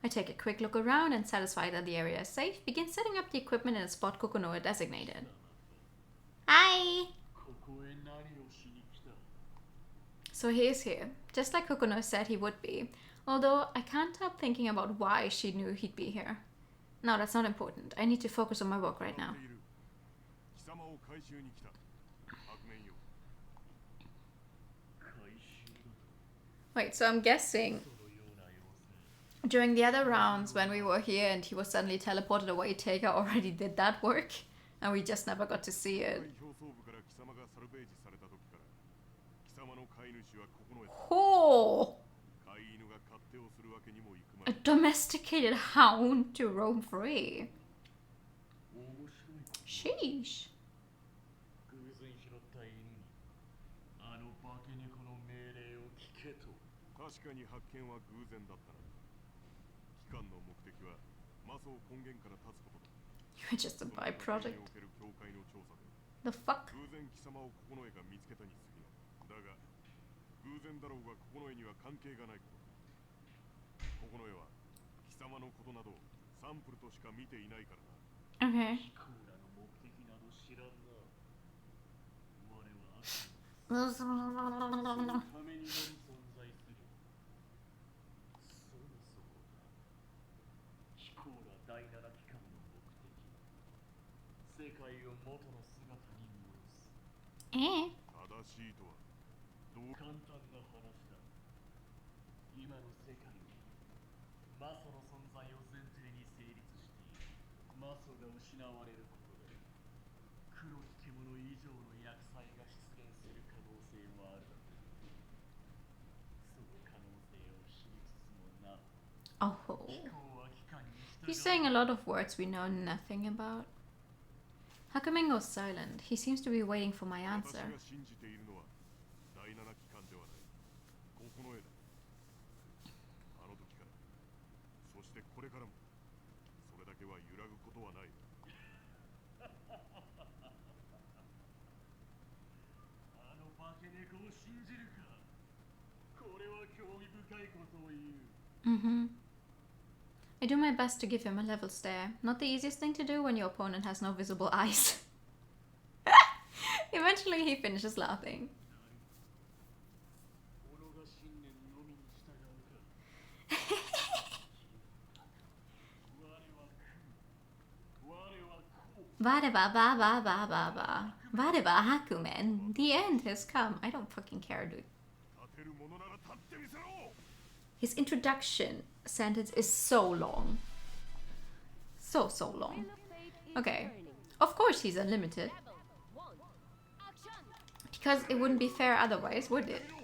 I take a quick look around and satisfied that the area is safe, begin setting up the equipment in a spot Kokonoe designated. Hi! So he is here, just like Kokonoe said he would be, although I can't help thinking about why she knew he'd be here. No, that's not important. I need to focus on my work right now. 貴様を回収に来た悪面よ Wait, so I'm guessing during the other rounds when we were here and he was suddenly teleported away, Taker already did that work and we just never got to see it. 表層部から貴様がサルベージされた時から貴様の飼い主はここのへ Oh! 飼い犬が勝手をするわけにもいくま A い domesticated hound to roam free. Sheesh. 偶然拾った犬にあの化け猫の命令を聞けと確かに発見は偶然だったな機関の目的はマソを根源から断つことだ You're just a byproduct. その過程における教会の調査で The fuck? 偶然貴様を九重が見つけたに過ぎないだが偶然だろうが九重には関係がないことだ九重は貴様のことなどサンプルとしか見ていないからな Okay. クーラの目的など知らんな我は悪魔のためにのみ存在するそもそもだヒコーラ第七機関の目的世界を元の姿に戻す Eh? 正しいとはどう簡単な話だ今の世界にマソの存在を前提に成立しているマソが失われることでク黒き獣以上の厄災が出現する可能性もある。その可能性を知りつつもな、 Oh. 機構は機関に従 He's saying a lot of words we know nothing about. Hakumen goes silent. He seems to be waiting for my 私 answer. が信じているのは第七機関ではない九重だ。あの時からそしてこれからもそれだけは揺らぐことはない。あの化け猫を信じるか。これは興味深いことを言う。 Mm-hmm. I do my best to give him a level stare. Not the easiest thing to do when your opponent has no visible eyes. Eventually he finishes laughing. 己が信念のみに従うか。我は空。我はこう。 Vade ba ba ba ba ba ba. Vade ba Hakumen. The end has come. I don't fucking care, dude. 立てるものなら立ってみせろ。 His introduction sentence is so long. So long. Wheel of Fate is Okay. turning. Of course he's unlimited. Level 1. Action. Because it wouldn't be fair otherwise, would it? 受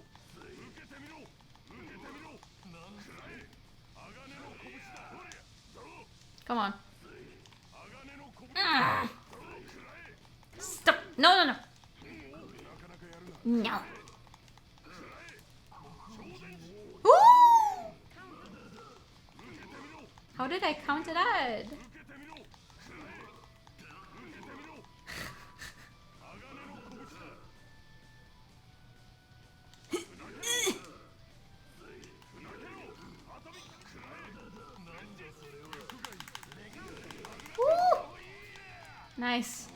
けてみろ。受けてみろ。なんくらえ。鋼の拳だ。どれ。どう。 Come on. 鋼の拳。 Ah, どうくらえ。 stop. No, no, no. なかなかやるな。 No. Ooh! How did I count it out? 受けてみろ。受けてみろ。鋼の拳だ。 Nice.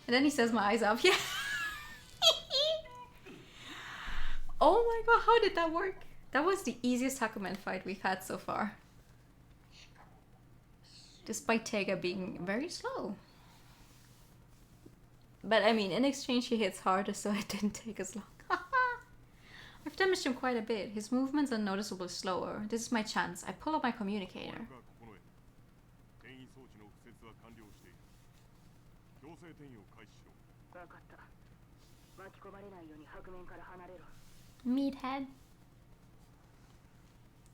And then he says my eyes up. Yeah. Oh my god, how did that work? That was the easiest Hakumen fight we've had so far. Despite Tega being very slow. But I mean, in exchange he hits harder, so it didn't take as long. I've damaged him quite a bit. His movements are noticeably slower. This is my chance. I pull up my communicator. 転移装置の敷設は完了している。強制転移を開始しろ。分かった。巻き込まれないように白面から離れろ。 Meathead.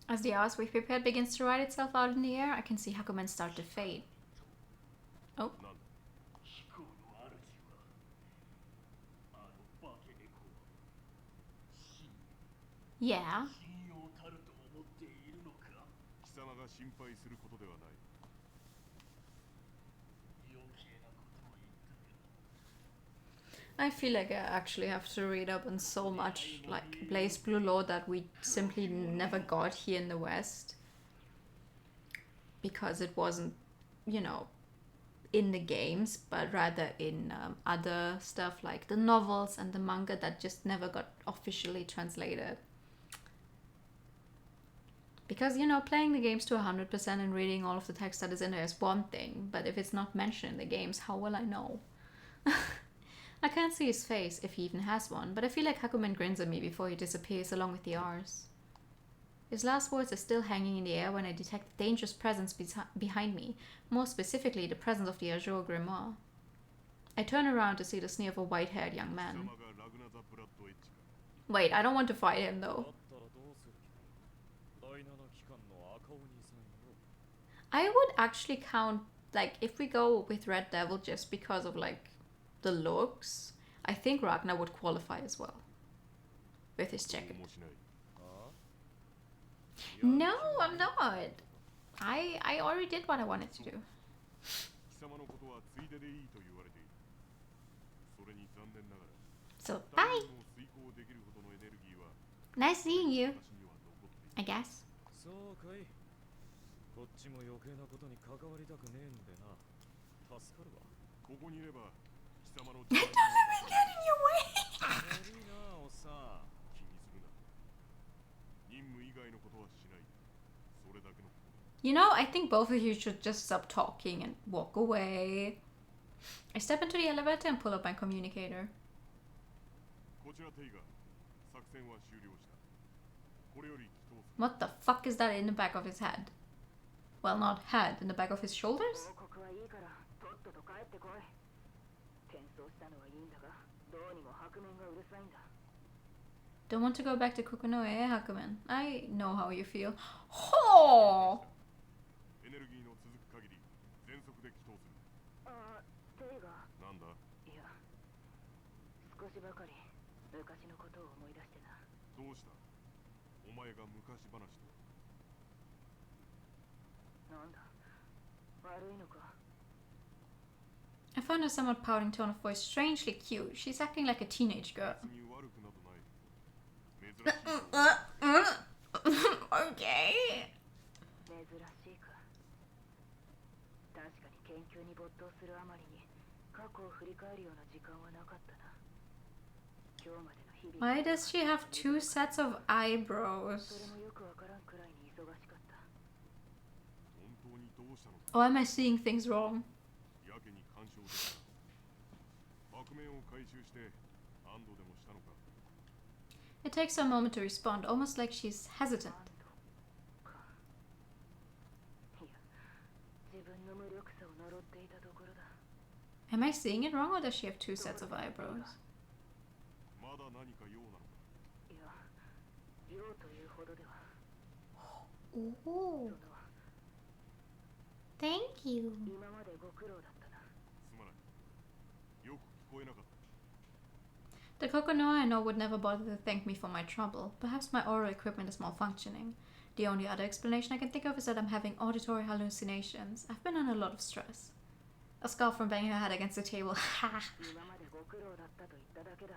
As the hours we've prepared begins to ride itself out in the air, I can see Hakumen start to fade. Oh. なんだ。機構の主はあの化け猫を信 Yeah. 用たると思っているのか。貴様が心配することではない。余計なことを言ったか。 I feel like I actually have to read up on so much like BlazBlue lore that we simply never got here in the West. Because it wasn't, you know, in the games, but rather in other stuff like the novels and the manga that just never got officially translated. Because, you know, playing the games to 100% and reading all of the text that is in there is one thing, but if it's not mentioned in the games, how will I know? I can't see his face, if he even has one, but I feel like Hakumen grins at me before he disappears along with the R's. His last words are still hanging in the air when I detect a dangerous presence behind me, more specifically the presence of the Azure Grimoire. I turn around to see the sneer of a white-haired young man. Wait, I don't want to fight him though. I would actually count, like, if we go with Red Devil just because of, like, the looks, I think Ragnar would qualify as well. With his jacket. No, I'm not. I already did what I wanted to do. So, bye! Nice seeing you, I guess. そうかい。こっちも余計なことに関わりたくねえんでな。助かるわ。ここにいれば貴様の It doesn't even get in your way! 悪いな、おっさん。気にするな。任務以外のことはしない。それだけのことだ。 You know, I think both of you should just stop talking and walk away. I step into the elevator and pull up my communicator. こちらテイガー。作戦は終了した。これより祈祷する。 What the fuck is that in the back of his head? Well, not head, in the back of his shoulders? 報告ははいいからとっとと帰ってこい。転送したのはいいんだが、どうにも白面がうるさいんだ。 Don't want to go back to Kokonoe, Hakumen. I know how you feel. Ho! エネルギーの続く限り全速で祈祷する。ああ、テイが。なんだ？いや、少しばかり昔のことを思い出してな。どうした？お前が昔話と。なんだ、悪いのか。 I found her somewhat pouting tone of voice strangely cute. She's acting like a teenage girl. 別に悪くなどない。珍しい。Okay. 珍しいか。確かに研究に没頭するあまりに過去を振り返るような時間はなかったな。今日までの日々。 Why does she have two sets of そ eyebrows? れもよくわからんくらいに忙しかった。本当にどうしたのか。 Or am I seeing things wrong? やけに干渉的な。白面を回収して安堵でもしたのか。 It takes her a moment to respond, almost like she's hesitant. か。いや、自分の無力さを呪っていたところだ。 Am I seeing it wrong, or does she have two sets of eyebrows? まだ何か用なのか。いや、用というほどでは。 Oh, その thank you. 今までご苦労だったな。すまない。よく聞こえなかった。 The Kokonoe I know would never bother to thank me for my trouble. Perhaps my oral equipment is malfunctioning. The only other explanation I can think of is that I'm having auditory hallucinations. I've been under a lot of stress. A scarf from banging her head against the table. Ha! 今までご苦労だったと言っただけだ。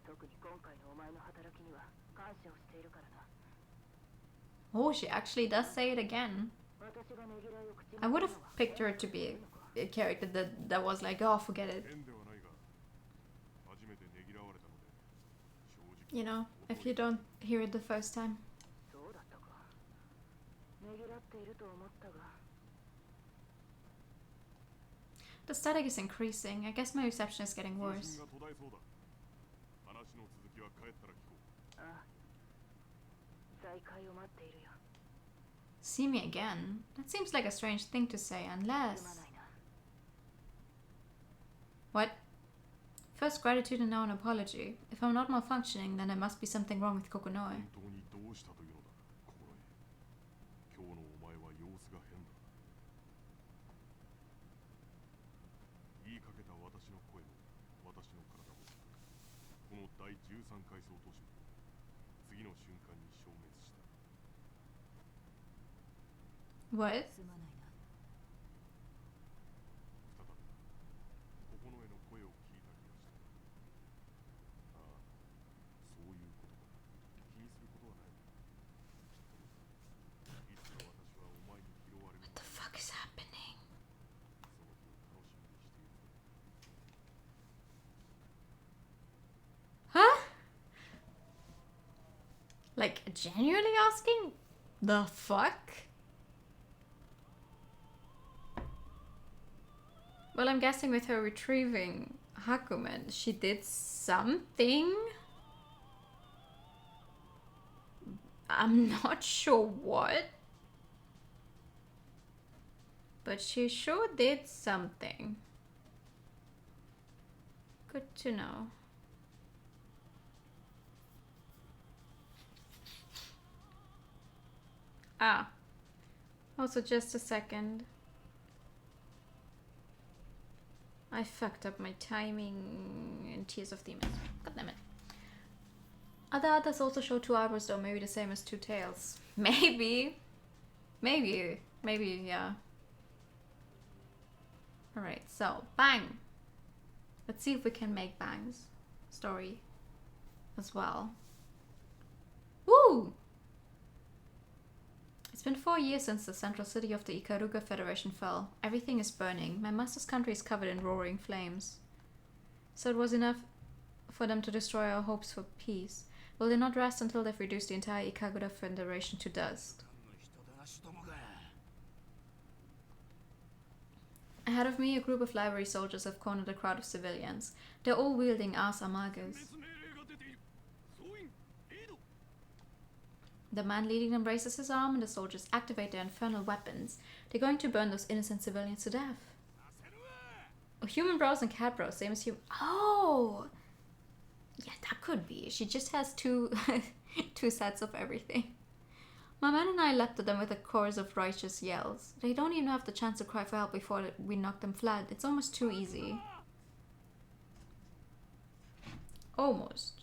特に今回のお前の働きには感謝をしているからな。 Oh, she actually does say it again. 私がねぎらいを口に I would have picked her to be a character that was like, oh, forget it. 変ではないが、初めてねぎらわれたので、正直。 You know, if you don't hear it the first time. そうだったか。ねぎらっていると思ったが。 The static is increasing. I guess my reception is getting 通 worse. 信が途絶えそうだ。話の続きは帰ったら聞こう。ああ、再会を待っているよ。 See me again? That seems like a strange thing to say, すま unless... ないな。 What? First gratitude and now an apology. If I'm not malfunctioning, then there must be something wrong with Kokonoe. 本当にどうしたというのだ、心得。今日のお前は様子が変だ。言いかけた私の声も、私の体も、この第13階層都市も、次の瞬間に消滅した。 What? すまないな。再び、心得の声を聞いた気がした。ああ、そういうことか。気にすることはない。いつか私はお前に拾われる。 What the fuck is happening? その日を楽しみにしている。 Huh? Like, genuinely asking? The fuck? Well, I'm guessing with her retrieving Hakumen, she did something? I'm not sure what. But she sure did something. Good to know. Ah. Also, just a second. I fucked up my timing in Tears of Demons. God damn it. Other others also show two eyebrows though, maybe the same as two tails. Maybe. Maybe, yeah. Alright, so, bang! Let's see if we can make Bang's story as well. Woo! It's been 4 years since the central city of the Ikaruga Federation fell. Everything is burning. My master's country is covered in roaring flames. So it was enough for them to destroy our hopes for peace. Will they not rest until they've reduced the entire Ikaruga Federation to dust? Ahead of me, a group of library soldiers have cornered a crowd of civilians. They're all wielding ars amagas. The man leading them raises his arm and the soldiers activate their infernal weapons. They're going to burn those innocent civilians to death. Oh, human brows and cat brows, same as human. Oh! Yeah, that could be. She just has two, two sets of everything. My man and I leapt at them with a chorus of righteous yells. They don't even have the chance to cry for help before we knock them flat. It's almost too easy. Almost.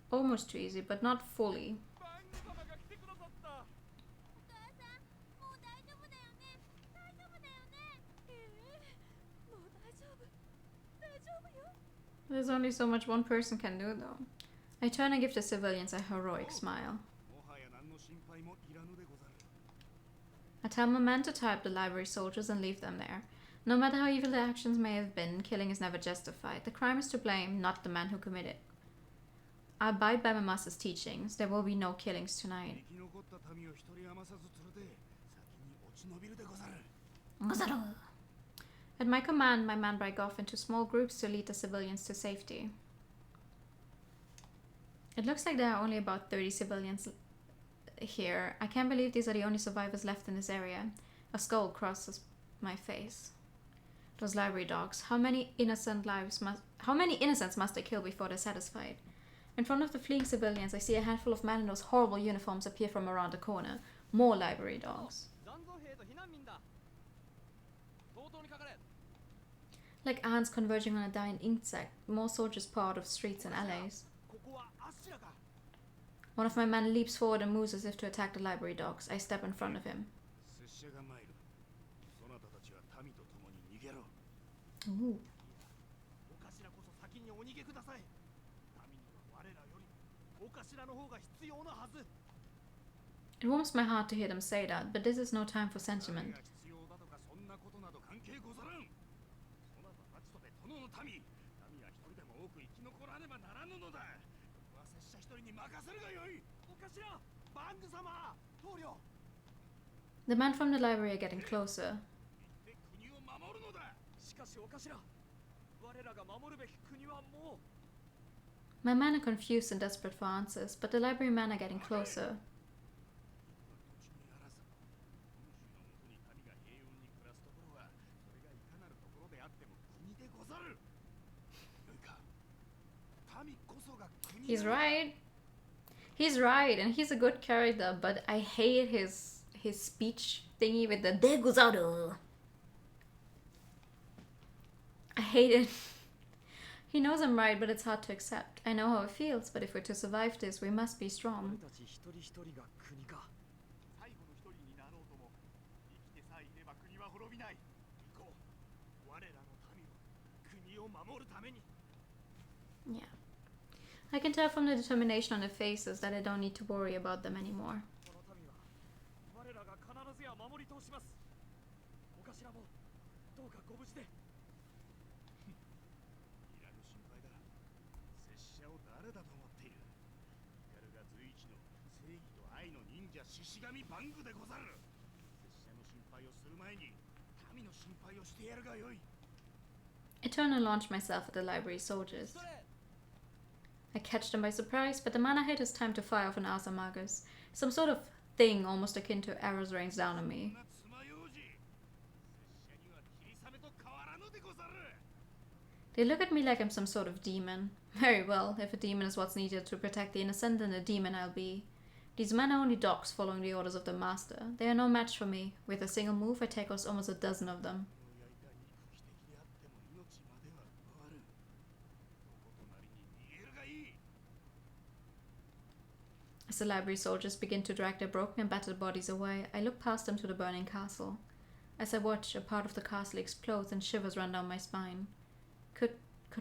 Almost too easy, but not fully. お母さん、もう大丈夫だよね。大丈夫だよね。もう大丈夫。大丈夫よ。 There's only so much one person can do though. I turn and give the civilians a heroic smile. I tell my men to tie up the library soldiers and leave them there. No matter how evil their actions may have been, killing is never justified. The crime is to blame, not the man who committed. I abide by my master's teachings. There will be no killings tonight. At my command, my men break off into small groups to lead the civilians to safety. It looks like there are only about 30 civilians here. I can't believe these are the only survivors left in this area. A skull crosses my face. Those library dogs. How many innocents must they kill before they're satisfied? In front of the fleeing civilians, I see a handful of men in those horrible uniforms appear from around the corner. More library dogs. Like ants converging on a dying insect, more soldiers pour out of streets and alleys. One of my men leaps forward and moves as if to attack the library dogs. I step in front of him. Ooh. It warms my heart to hear them say that, but this is no time for sentiment. The men from the library are getting closer. My men are confused and desperate for answers, but the library men are getting closer. He's right. He's right, and he's a good character, but I hate his speech thingy with the Deguzaru. I hate it. He knows I'm right, but it's hard to accept. I know how it feels, but if we're to survive this, we must be strong. Yeah. I can tell from the determination on their faces that I don't need to worry about them anymore. I turn and launch myself at the library soldiers. I catch them by surprise, but the mana hit is time to fire off an Asamagus. Some sort of thing almost akin to arrows rains down on me. They look at me like I'm some sort of demon. Very well, if a demon is what's needed to protect the innocent, then a demon I'll be. These men are only dogs following the orders of the master. They are no match for me. With a single move, I take out almost a dozen of them. As the library soldiers begin to drag their broken and battered bodies away, I look past them to the burning castle. As I watch, a part of the castle explodes and shivers run down my spine. Could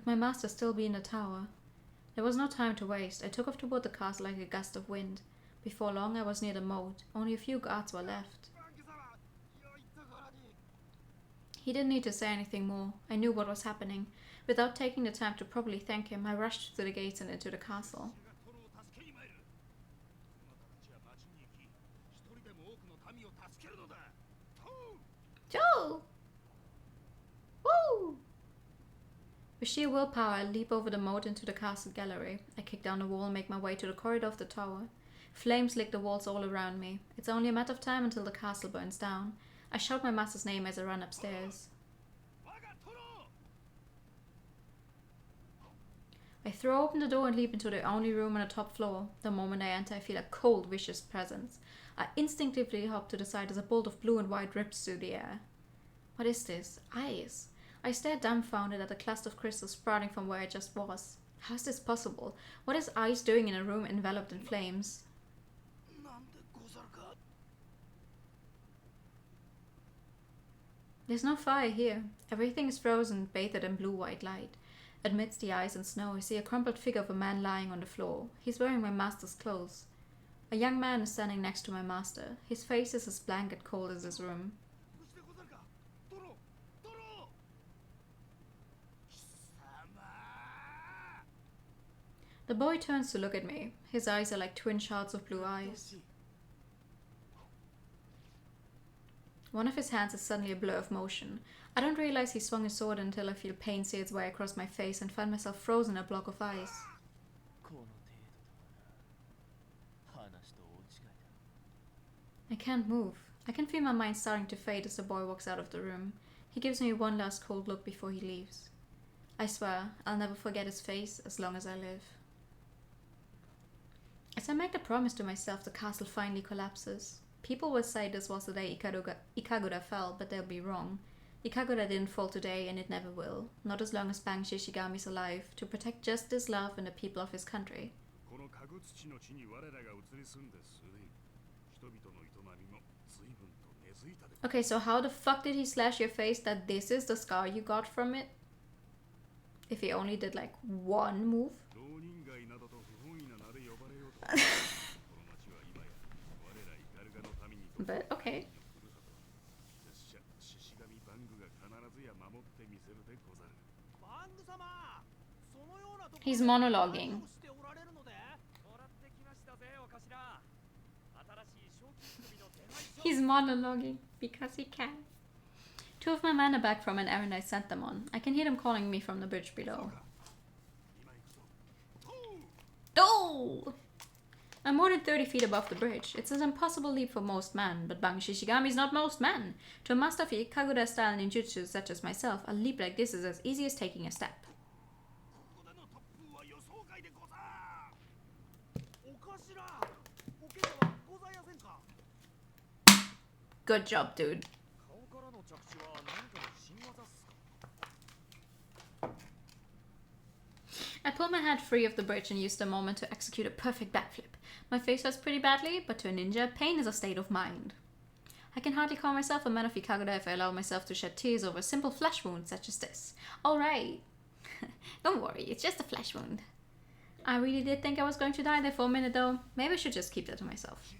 my master still be in the tower? There was no time to waste. I took off toward the castle like a gust of wind. Before long, I was near the moat. Only a few guards were left. He didn't need to say anything more. I knew what was happening. Without taking the time to properly thank him, I rushed through the gates and into the castle. Joe! Woo! With sheer willpower, I leap over the moat into the castle gallery. I kick down the wall and make my way to the corridor of the tower. Flames lick the walls all around me. It's only a matter of time until the castle burns down. I shout my master's name as I run upstairs. I throw open the door and leap into the only room on the top floor. The moment I enter, I feel a cold, vicious presence. I instinctively hop to the side as a bolt of blue and white rips through the air. What is this? Ice. I stare dumbfounded at the cluster of crystals sprouting from where I just was. How is this possible? What is ice doing in a room enveloped in flames? There's no fire here. Everything is frozen, bathed in blue-white light. Amidst the ice and snow, I see a crumpled figure of a man lying on the floor. He's wearing my master's clothes. A young man is standing next to my master. His face is as blank and cold as his room. The boy turns to look at me. His eyes are like twin shards of blue eyes. One of his hands is suddenly a blur of motion. I don't realize he swung his sword until I feel pain see its way across my face and find myself frozen in a block of ice. I can't move. I can feel my mind starting to fade as the boy walks out of the room. He gives me one last cold look before he leaves. I swear, I'll never forget his face as long as I live. As I make the promise to myself, the castle finally collapses. People will say this was the day Ikagura fell, but they'll be wrong. Ikagura didn't fall today, and it never will. Not as long as Bang Shishigami's alive, to protect justice, love, and the people of his country. Okay, so how the fuck did he slash your face that this is the scar you got from it? If he only did like one move? But okay. He's monologuing. He's monologuing because he can. Two of my men are back from an errand I sent them on. I can hear them calling me from the bridge below. Oh! I'm more than 30 feet above the bridge. It's an impossible leap for most men, but Bang Shishigami is not most men. To a master of Ikagura style ninjutsu such as myself, a leap like this is as easy as taking a step. Good job, dude. I pulled my head free of the bridge and used the moment to execute a perfect backflip. My face hurts pretty badly, but to a ninja, pain is a state of mind. I can hardly call myself a man of Ikagura if I allow myself to shed tears over a simple flesh wound such as this. Alright. Don't worry, it's just a flesh wound. I really did think I was going to die there for a minute though. Maybe I should just keep that to myself.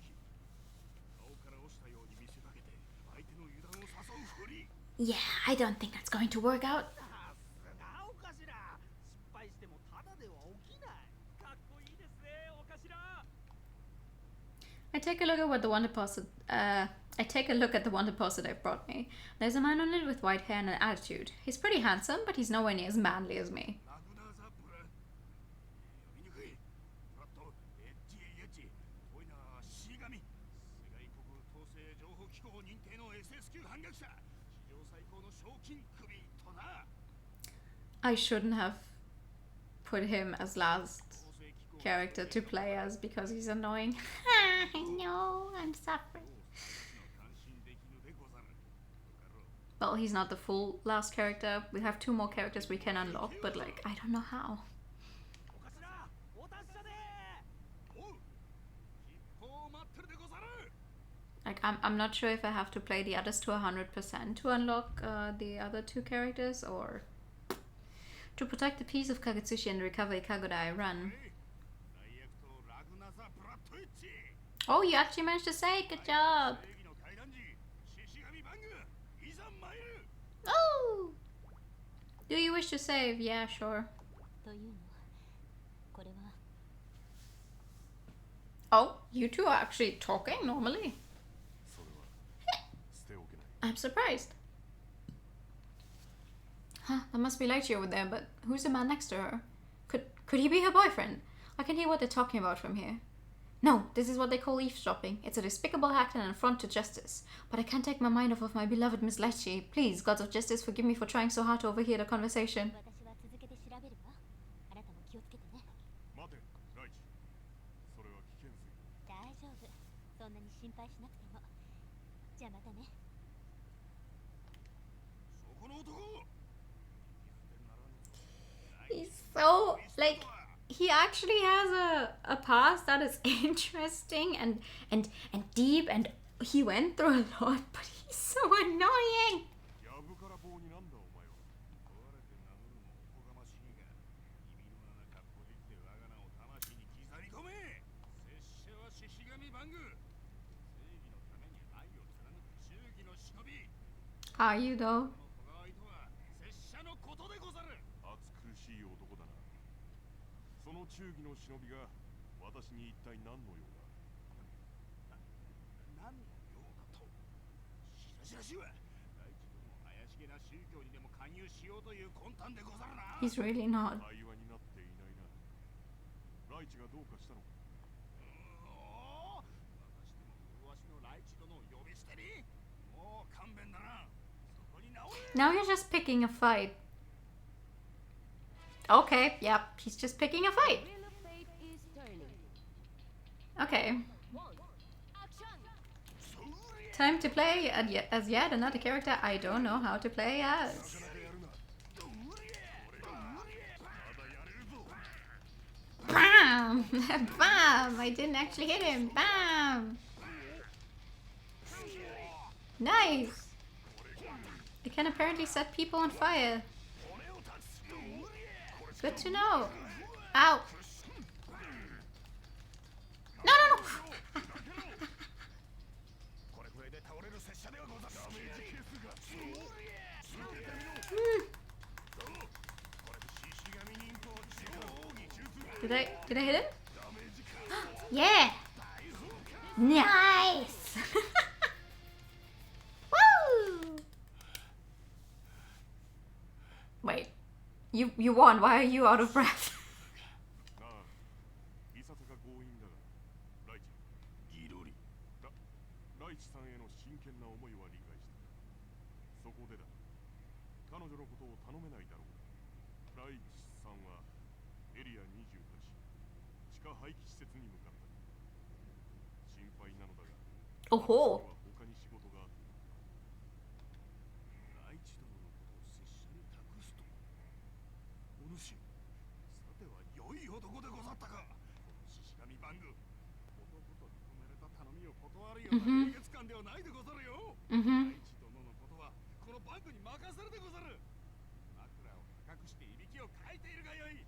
Yeah, I don't think that's going to work out. I take a look at what the one deposit. I take a look at the one deposit they've brought me. There's a man on it with white hair and an attitude. He's pretty handsome, but he's nowhere near as manly as me. I shouldn't have put him as last character to play as because he's annoying. I know, I'm suffering. Well, he's not the full last character. We have 2 more characters we can unlock, but like, I don't know how. Like, I'm not sure if I have to play the others to 100% to unlock the other 2 characters, or... To protect the peace of Kagutsushi and recover Ikagura, I run. Oh, you actually managed to say it. Good job. Oh! Do you wish to save? Yeah, sure. Oh, you two are actually talking normally. I'm surprised. Huh, that must be Lighty over there, but who's the man next to her? Could he be her boyfriend? I can hear what they're talking about from here. No, this is what they call eavesdropping. It's a despicable act and an affront to justice. But I can't take my mind off of my beloved Miss Lechi. Please, gods of justice, forgive me for trying so hard to overhear the conversation. 私は続けて調べるわ。あなたも気をつけてね。待て、ライチ。それは危険すぎる。大丈夫。そんなに心配しなくても。じゃあまたね。そこの男。 He's so, like, he actually has a past that is interesting and deep, and he went through a lot, but he's so annoying. やぶから棒になんだお前は。壊れて名乗るもおこがましいが、君の穴かっぽじって我が名を魂に刻み込め。拙者は獅子神バング。正義のために愛を貫く忠義の忍び。 Are you though? この子が愛とは拙者のことでござる。暑苦しい男だな。その忠義の忍びが私に一体何の用だ。何の用だと。しらしらしいわ。大地殿の怪しげな宗教にでも勧誘しようという魂胆でござるな。 He's really not. 会話になっていないな。ライチがどうかしたのか。おお、私でも麗しのライチ殿を呼び捨てに。もう勘弁だな。そこに直れ。 Now you're just picking a fight. Okay, yep, he's just picking a fight. Wheel of fate is turning. Okay, One. Action. time to play as yet another character I don't know how to play as. Bam! Bam! I didn't actually hit him. Bam! Nice! I can apparently set people on fire. Good to know. Ow! No, no, no! Did I hit him? Yeah! Nice! Woo! Wait. You won. Why are you out of breath? ああ、いささか強引だが、ライチ、ギロリ。ライチさんへの真剣な思いは理解した。そこでだ。彼女のことを頼めないだろう。ライチさんはエリア20たち地下廃棄施設に向かった。心配なのだが、Oh ho! 他に仕事があった。ライチ殿のことを拙者に託すと。お主、さては良い男でござったか。この獅子神バング、男と認められた頼みを断るような清潔感ではないでござるよ。ライチ殿のことはこのバングに任せるでござる。枕を高くしていびきをかいているがよい。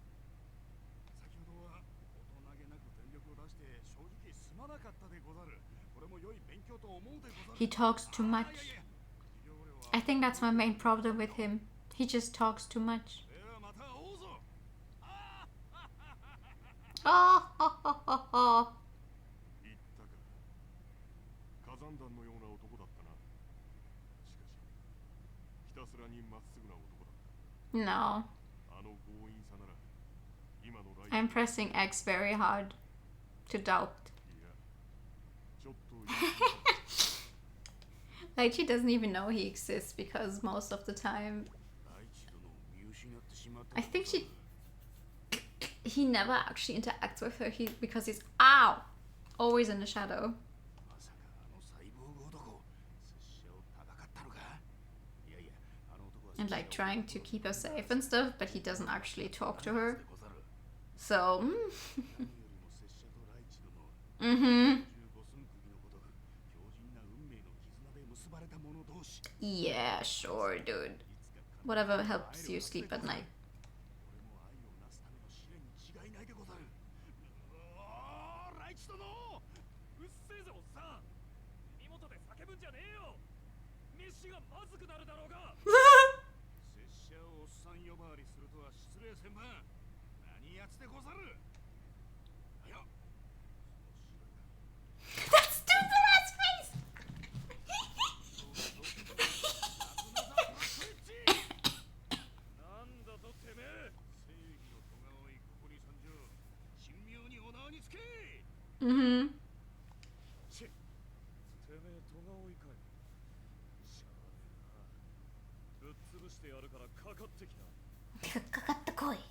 先ほどは大人げなく全力を出して正直すまなかったでござる。これも良い勉強と思うでござる。 He talks too much. I think that's my main problem with him. He just talks too much. Oh, ho, ho, ho, ho. 言ったか。火山弾のような男だったな。しかし、ひたすらにまっすぐな男だった。 No. あの強引さなら、今のライ I'm pressing X very hard to doubt. いや、ちょっと Like, she doesn't even know he exists because most of the time, I think he never actually interacts with her because he's, ow, always in the shadow. まさかあのサイボーグ男、拙者を戦ったのか。いやいや、あの男は And like trying to keep her safe and stuff, but he doesn't actually talk to her. So, yeah, sure, dude. Whatever helps you sleep at night. ライチ殿、うっせえぜおっさん。耳元で叫ぶんじゃねえよ。飯がまずくなるだろうが。拙者をおっさん呼ばわりするとは失礼せんば。何やつでござる。はよ。 That stupid ass face! なんだとてめえ。正義の戸が多いここに参上。神妙にお縄につけ。 Mm-hmm. 崩してやるからかかってきな。かかってこい。愛と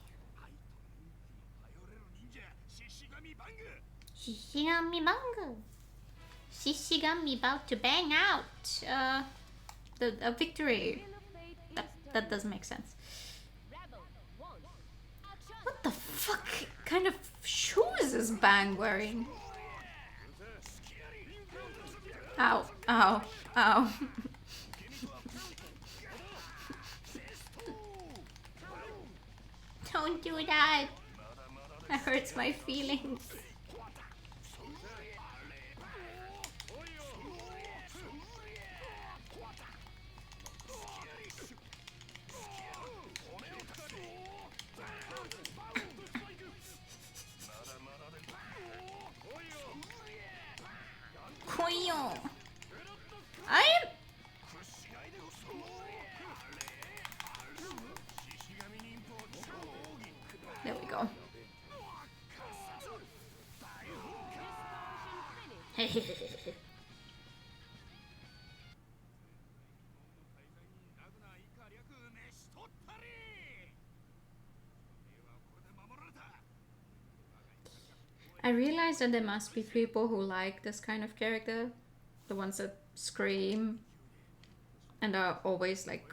勇気の頼れる忍者獅子神バング。 Shishigami Bangu. Shishigami about to bang out. A victory. That doesn't make sense. What the fuck kind of shoes is Bang wearing? Ow, ow, ow. Don't do that. That hurts my feelings. Koyo. There we go. I realized that there must be people who like this kind of character, the ones that scream and are always like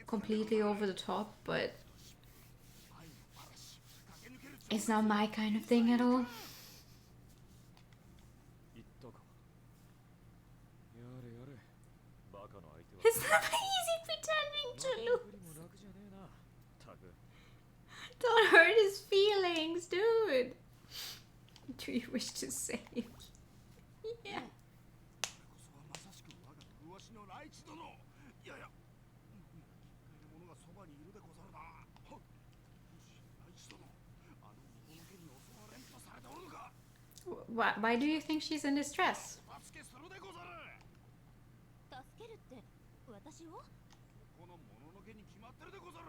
completely over the top, but it's not my kind of thing at all. It's not easy pretending to lose. Don't hurt his feelings, dude. Do you wish to save? Yeah. Why do you think she's in distress? 助けるって私を？このもののけに決まってるでござる。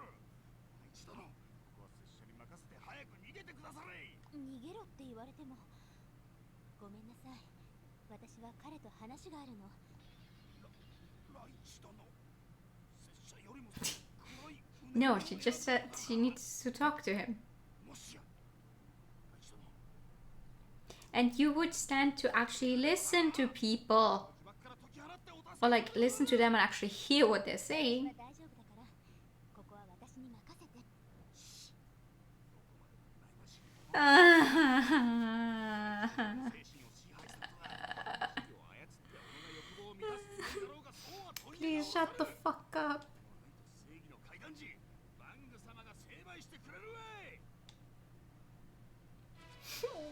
愛知殿、ここは拙者に任せて早く逃げてくだされ。逃げろって言われても。ごめんなさい。私は彼と話があるの。ライチ殿、拙者よりも黒い。No, she just said she needs to talk to him. And you would stand to actually listen to people. Or like listen to them and actually hear what they're saying. Please shut the fuck up.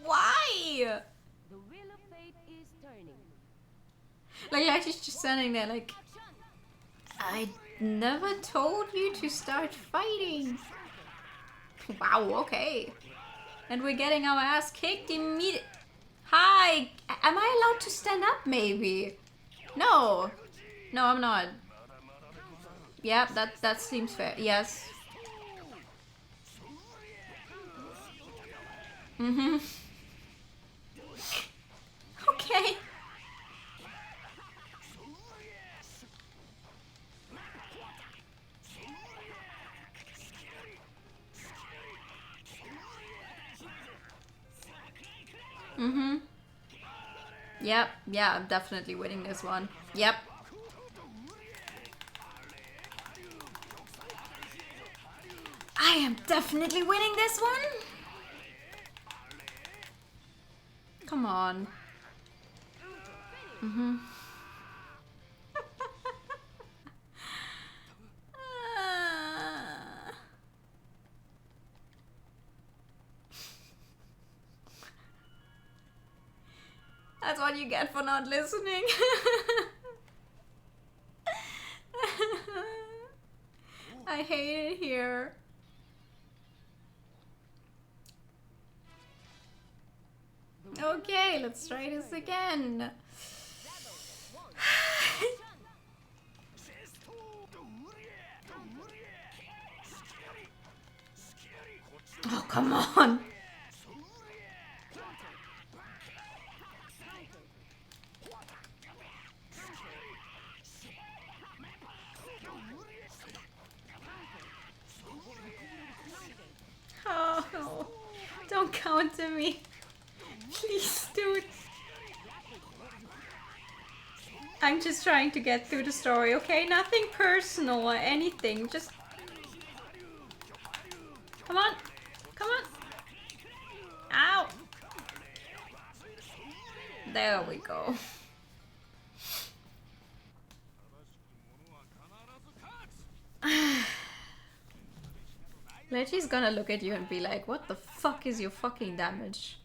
Why? The wheel of fate is turning. Like actually just standing there like, I never told you to start fighting. Wow, okay. And we're getting our ass kicked immediately. Hi, am I allowed to stand up maybe? No. No, I'm not. Yeah, that seems fair. Yes. Mm-hmm. Okay. Mm-hmm. Yep, yeah, I'm definitely winning this one. Yep. I am definitely winning this one. Come on. Mm-hmm. That's what you get for not listening. I hate it here. Okay, let's try this again. Oh, come on. Don't counter me. Please, dude. I'm just trying to get through the story, okay? Nothing personal or anything. Just... Come on. Come on. Ow. There we go. Lechi's gonna look at you and be like, what the fuck is your fucking damage?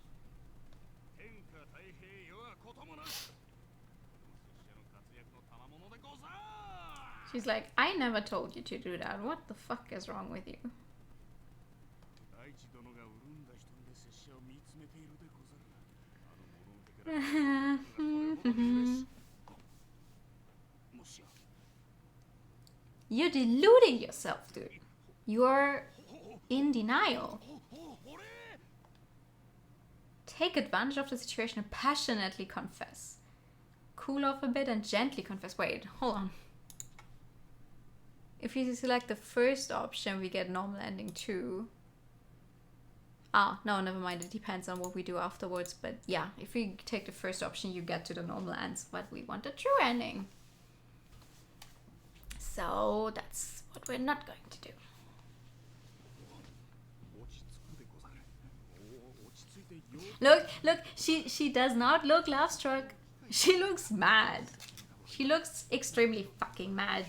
She's like, I never told you to do that. What the fuck is wrong with you? You're deluding yourself, dude. You're in denial. Take advantage of the situation and passionately confess. Cool off a bit and gently confess. Wait, hold on. If you select the first option, we get normal ending too. Ah, no, never mind. It depends on what we do afterwards. But yeah, if we take the first option, you get to the normal ends. But we want a true ending. So that's what we're not going to do. Look, look, she does not look love-struck. She looks mad. She looks extremely fucking mad.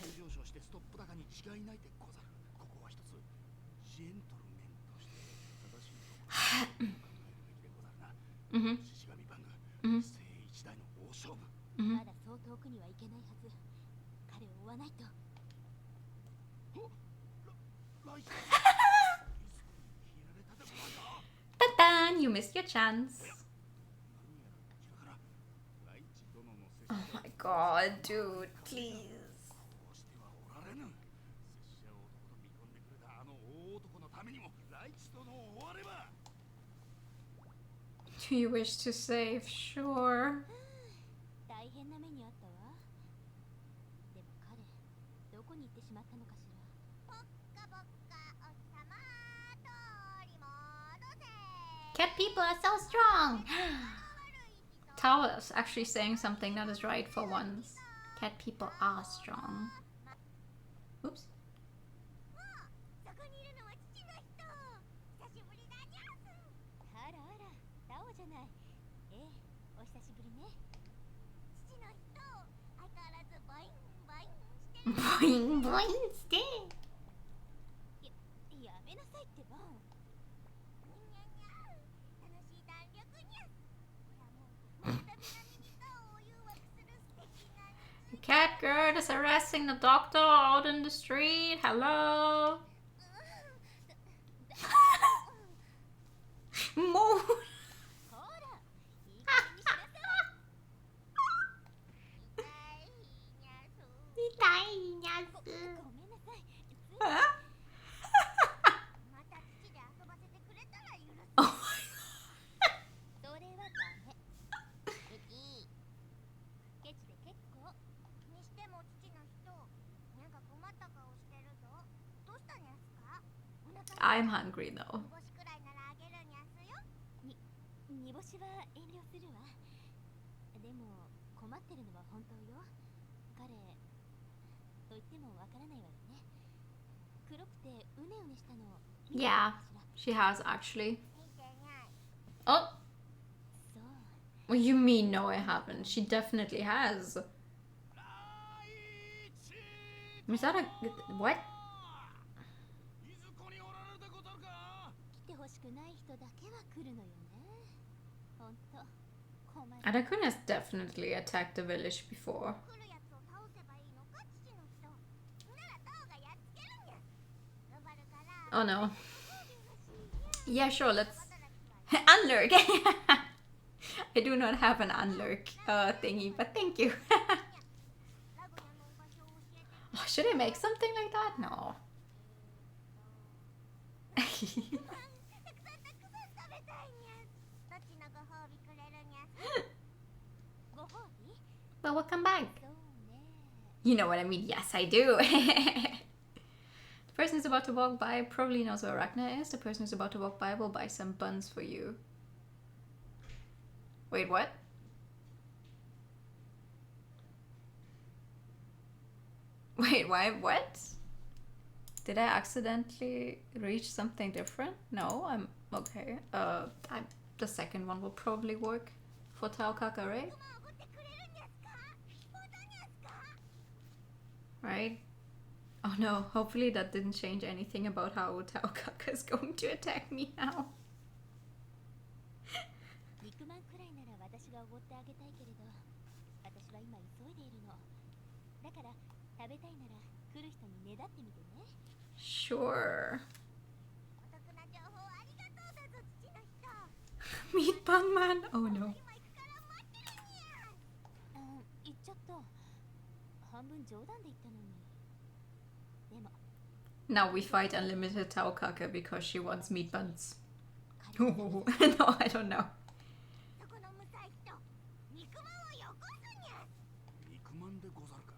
Mm-hmm. Mm-hmm. Mm-hmm. Ta-da! You missed your chance. Oh my god, dude, please. Do you wish to save? Sure. Cat people are so strong! Tower is actually saying something that is right for once. Cat people are strong. Oops. Boing boing stay. The cat girl is harassing the doctor out in the street. Hello. Move. I'm hungry though. Yeah, she has actually. Oh! What do you mean, no I haven't? She definitely has. Is that a... what? Arakun has definitely attacked the village before. Oh no. Yeah, sure, let's... unlurk! I do not have an unlurk thingy, but thank you. Oh, should I make something like that? No. Well, welcome back. You know what I mean? Yes, I do. The person who's about to walk by probably knows where Ragnar is. The person who's about to walk by will buy some buns for you. Wait, what? Wait, why? What? Did I accidentally reach something different? No, I'm okay. The second one will probably work for Taokaka, right? Right? Oh no, hopefully that didn't change anything about how Taokaka is going to attack me now. 肉まんくらいなら私がおごってあげたいけれど、私は今急いでいるの。だから食べたいなら来る人にねだってみてね。Sure. お得な情報ありがとうだぞ父の人。 Meat bun man. Oh no. 今行くから待ってるにゃ。言っちゃった。半分冗談で言ったのに。でも。 Now we fight unlimited Taokaka because she wants meat buns. No, I don't know. そこのむさい人、肉まんをよこすにゃ。肉まんでござるか。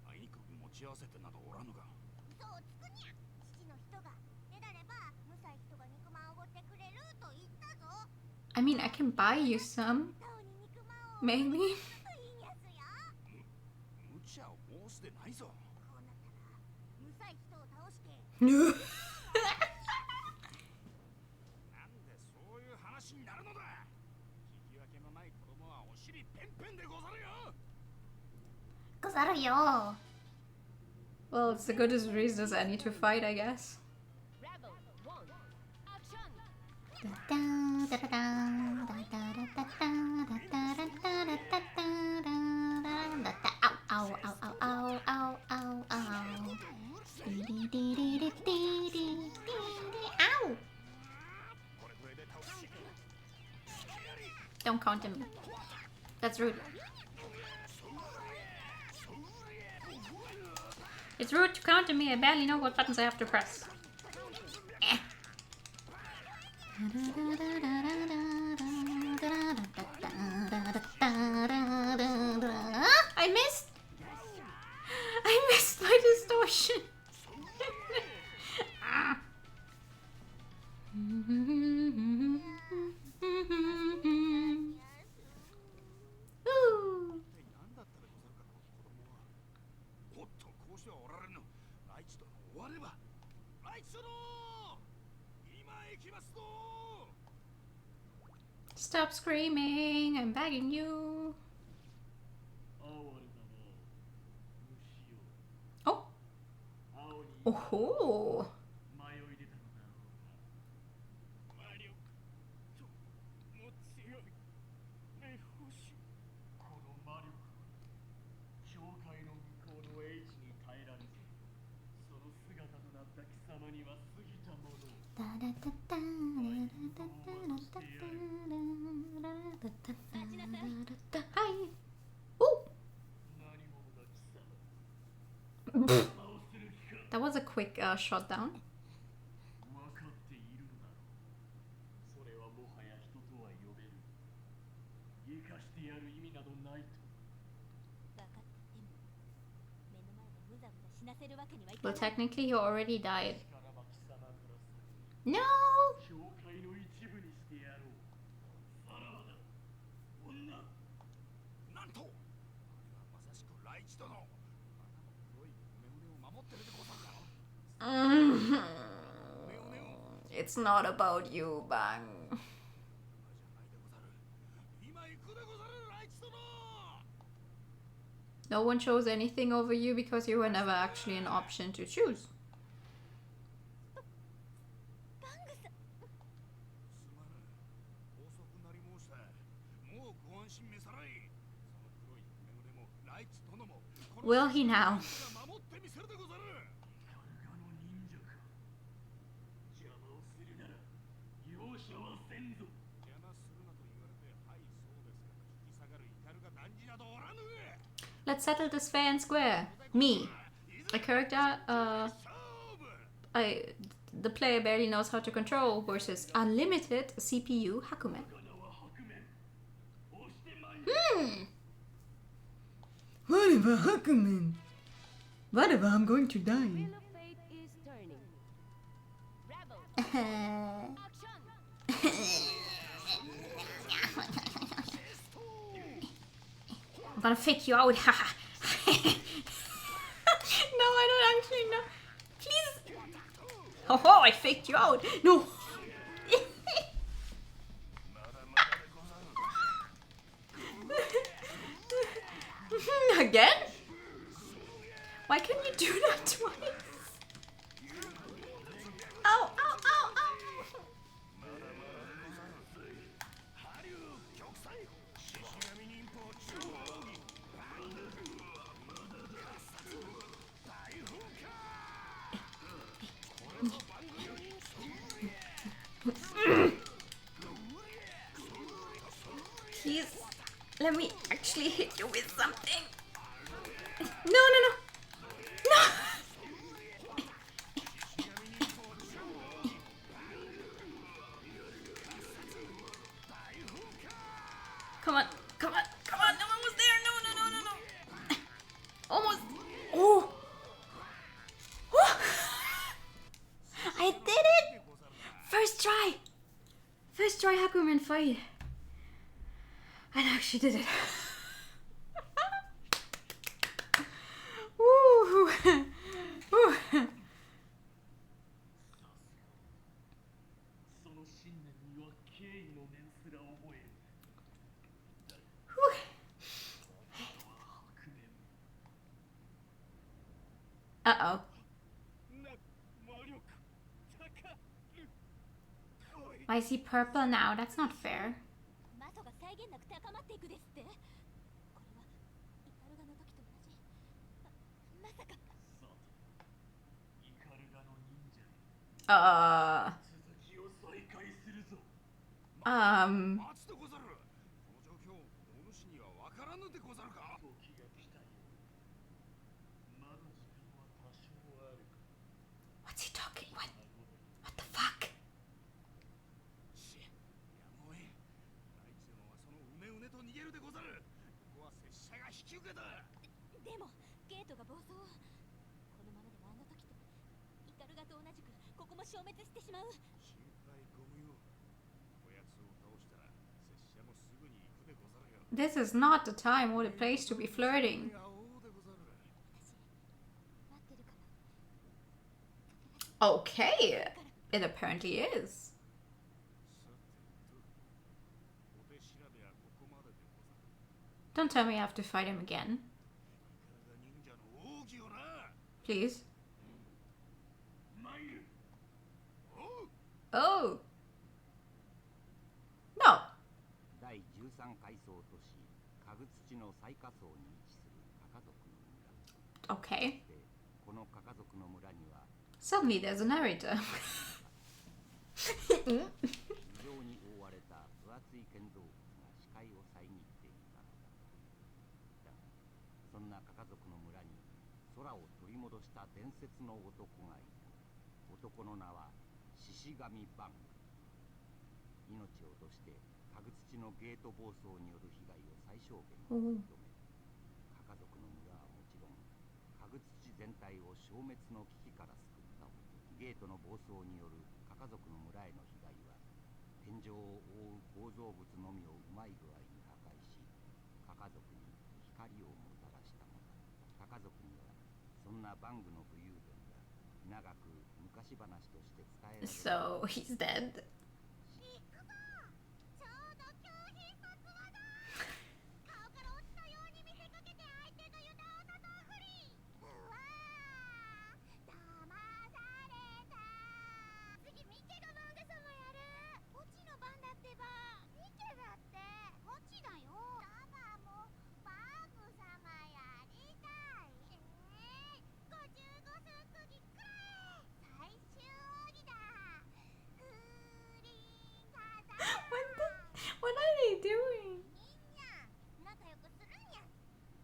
あいにく持ち合わせてなどおらぬが。嘘をつくにゃ。父の人がねだればむさい人が肉まんをおごってくれると言ったぞ。 I mean, I can buy you some. タオに肉まんを Maybe. いいにゃすよ。無茶を申すでないぞ。こうなったらむさい人を倒して。No. なんでそういう話になるのだ。引き分けのない子供はお尻ペンペンでござるよ。ござるよ。 Well, it's the good as reason as any to fight, I guess. Rebel 1, action! これくらいで倒す。 Don't counter me. That's rude. It's rude to counter me. I barely know what buttons I have to press. Eh. I missed. I missed my distortion. Ah. Ooh. 何だったらござるかこの子供は。おっとこうしてはおられぬ。ライチ殿終われば。ライチ殿。今行きますぞ。 Stop screaming. I'm begging you. 哀れだな虫よ。 Oh. 青に Oh. 迷い出たのだろうが。魔力とも強い目星。この魔力は境界の向こうの英知に耐えられず、その姿となった貴様には過ぎたものを。Hi. Oh. 何者だ貴様。邪魔をする気か。 That was a quick shot down. 分かっているのだろう。それはもはや人とは呼べる。生かしてやる意味などないと。分かっても目の前で無残な死なせるわけにはいか Well, ない。 technically, he already died. 力ば貴様から先 No. 教会の一部にしてやろう。さらばだ。女。なんとあれはまさしくライチ殿。あなたの黒い目骨を守ってるでござるか。 It's not about you, Bang. じゃないでござる。今行くでござるライチ殿。 No one chose anything over you because you were never actually an option to choose. バングス。すまぬ。遅くなり申した。もうご安心めさらい。その黒い目骨もライチ殿も。 Will he now? 守ってみせるでござる。カルガの忍者か。邪魔をするなら容赦はせんぞ。邪魔するなと言われて、はいそうですかと引き下がるイカルが断じなどおらぬ。 Let's settle this fair and square. Me, a character the player barely knows how to control versus unlimited CPU Hakumen. 魚は白面。押してまいれ。 What about Hakumen? What about I'm going to die? Wheel of Fate is turning. I'm gonna fake you out. No, I don't actually know. Please. Oh, I faked you out. No. Again? Why can you do that twice? Ow, ow, ow, ow. Please, let me actually hit you with something. No, no, no. No! Come on, come on, come on. No one was there. No, no, no, no, no. Almost. Oh! Oh! I did it! First try! First try Hakumen fight. I actually did it. Woo! Woo! その信念には敬意の念すら覚える。 Uh-oh. Why is he purple now? That's not fair. マトが際限なく高まっていくですって。これはイカルガの時と同じ。まさか。さて、イカルガの忍者へ。続きを再開するぞ。待つでござる。この状況、お主には分からぬでござるか。時が来たようだ。まだ時間は多少あるか。 What's he talking? What the fuck? でもゲートが暴走。このままではあの時とイカルガと同じくここも消滅してしまう。心配ご無用。こやつを倒したら拙者もすぐに行くでござるよ。 This is not the time or the place to be flirting. 私待ってるから。 Okay, it apparently is. お手調べはここまででござる。 Don't tell me I have to fight him again. 忍者の奥義をな。 Please. 参る。 Oh. No. 第13階層都市家具土の最下層に位置するカカ族の村。 Okay. でこのカカ族の村には Suddenly there's a narrator. 非常に覆われた分厚い建造物が視界を遮っていたのだ。だがそんなカカ族の村に空を取り戻した伝説の男がいた。男の名は獅子神バング。命を落として家具土のゲート暴走による被害を最小限にとどめ、カカ族の村はもちろん家具土全体を消滅の危機から救った男。ゲートの暴走によるカカ族の村への被害は天井を覆う構造物のみをうまい具合に破壊し、カカ族に光をもたらしたのだ。カカ族にはそんなバングの武勇伝が長く昔話として伝えられる。 So he's dead. ちょうど強必殺技。顔から落ちたように見せかけて相手の油断を誘うふり。うわー、騙された。次ミケがバング様やる。ポチの番だってば。ミケだってポチだよ。ダバもバング様やりたい。55分釘くらえ。最終奥義だ。What are they doing? みんな仲良くするんや。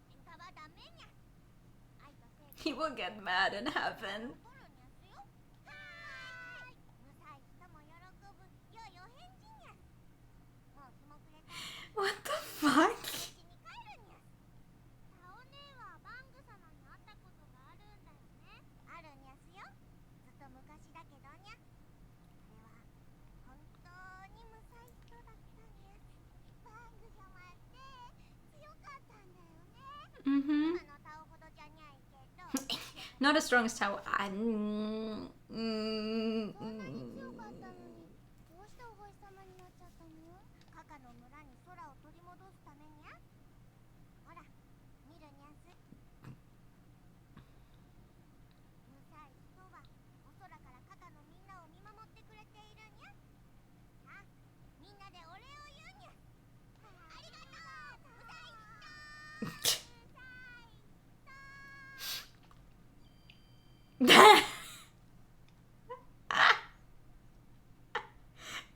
喧嘩はダメにゃ。愛と正 He will get mad in heaven. 取るんやすよ。はーい。うるさい人も喜ぶ良いお返事にゃ。もう日も暮れた。 What the fuck? 家に帰るんや。タオ姉はバング様に会ったことがあるんだよね。あるんやすよ。ずっと昔だけどにゃ。Not the strongest tower. そんなに強かったのにどうしてお星様になっちゃったの？カカの村に空を取り戻すためにゃ。ほら見るにゃす。無才人はお空からカカのみんなを見守ってくれているにゃ。さあみんなでお礼を言うにゃ。ありがとう無才人。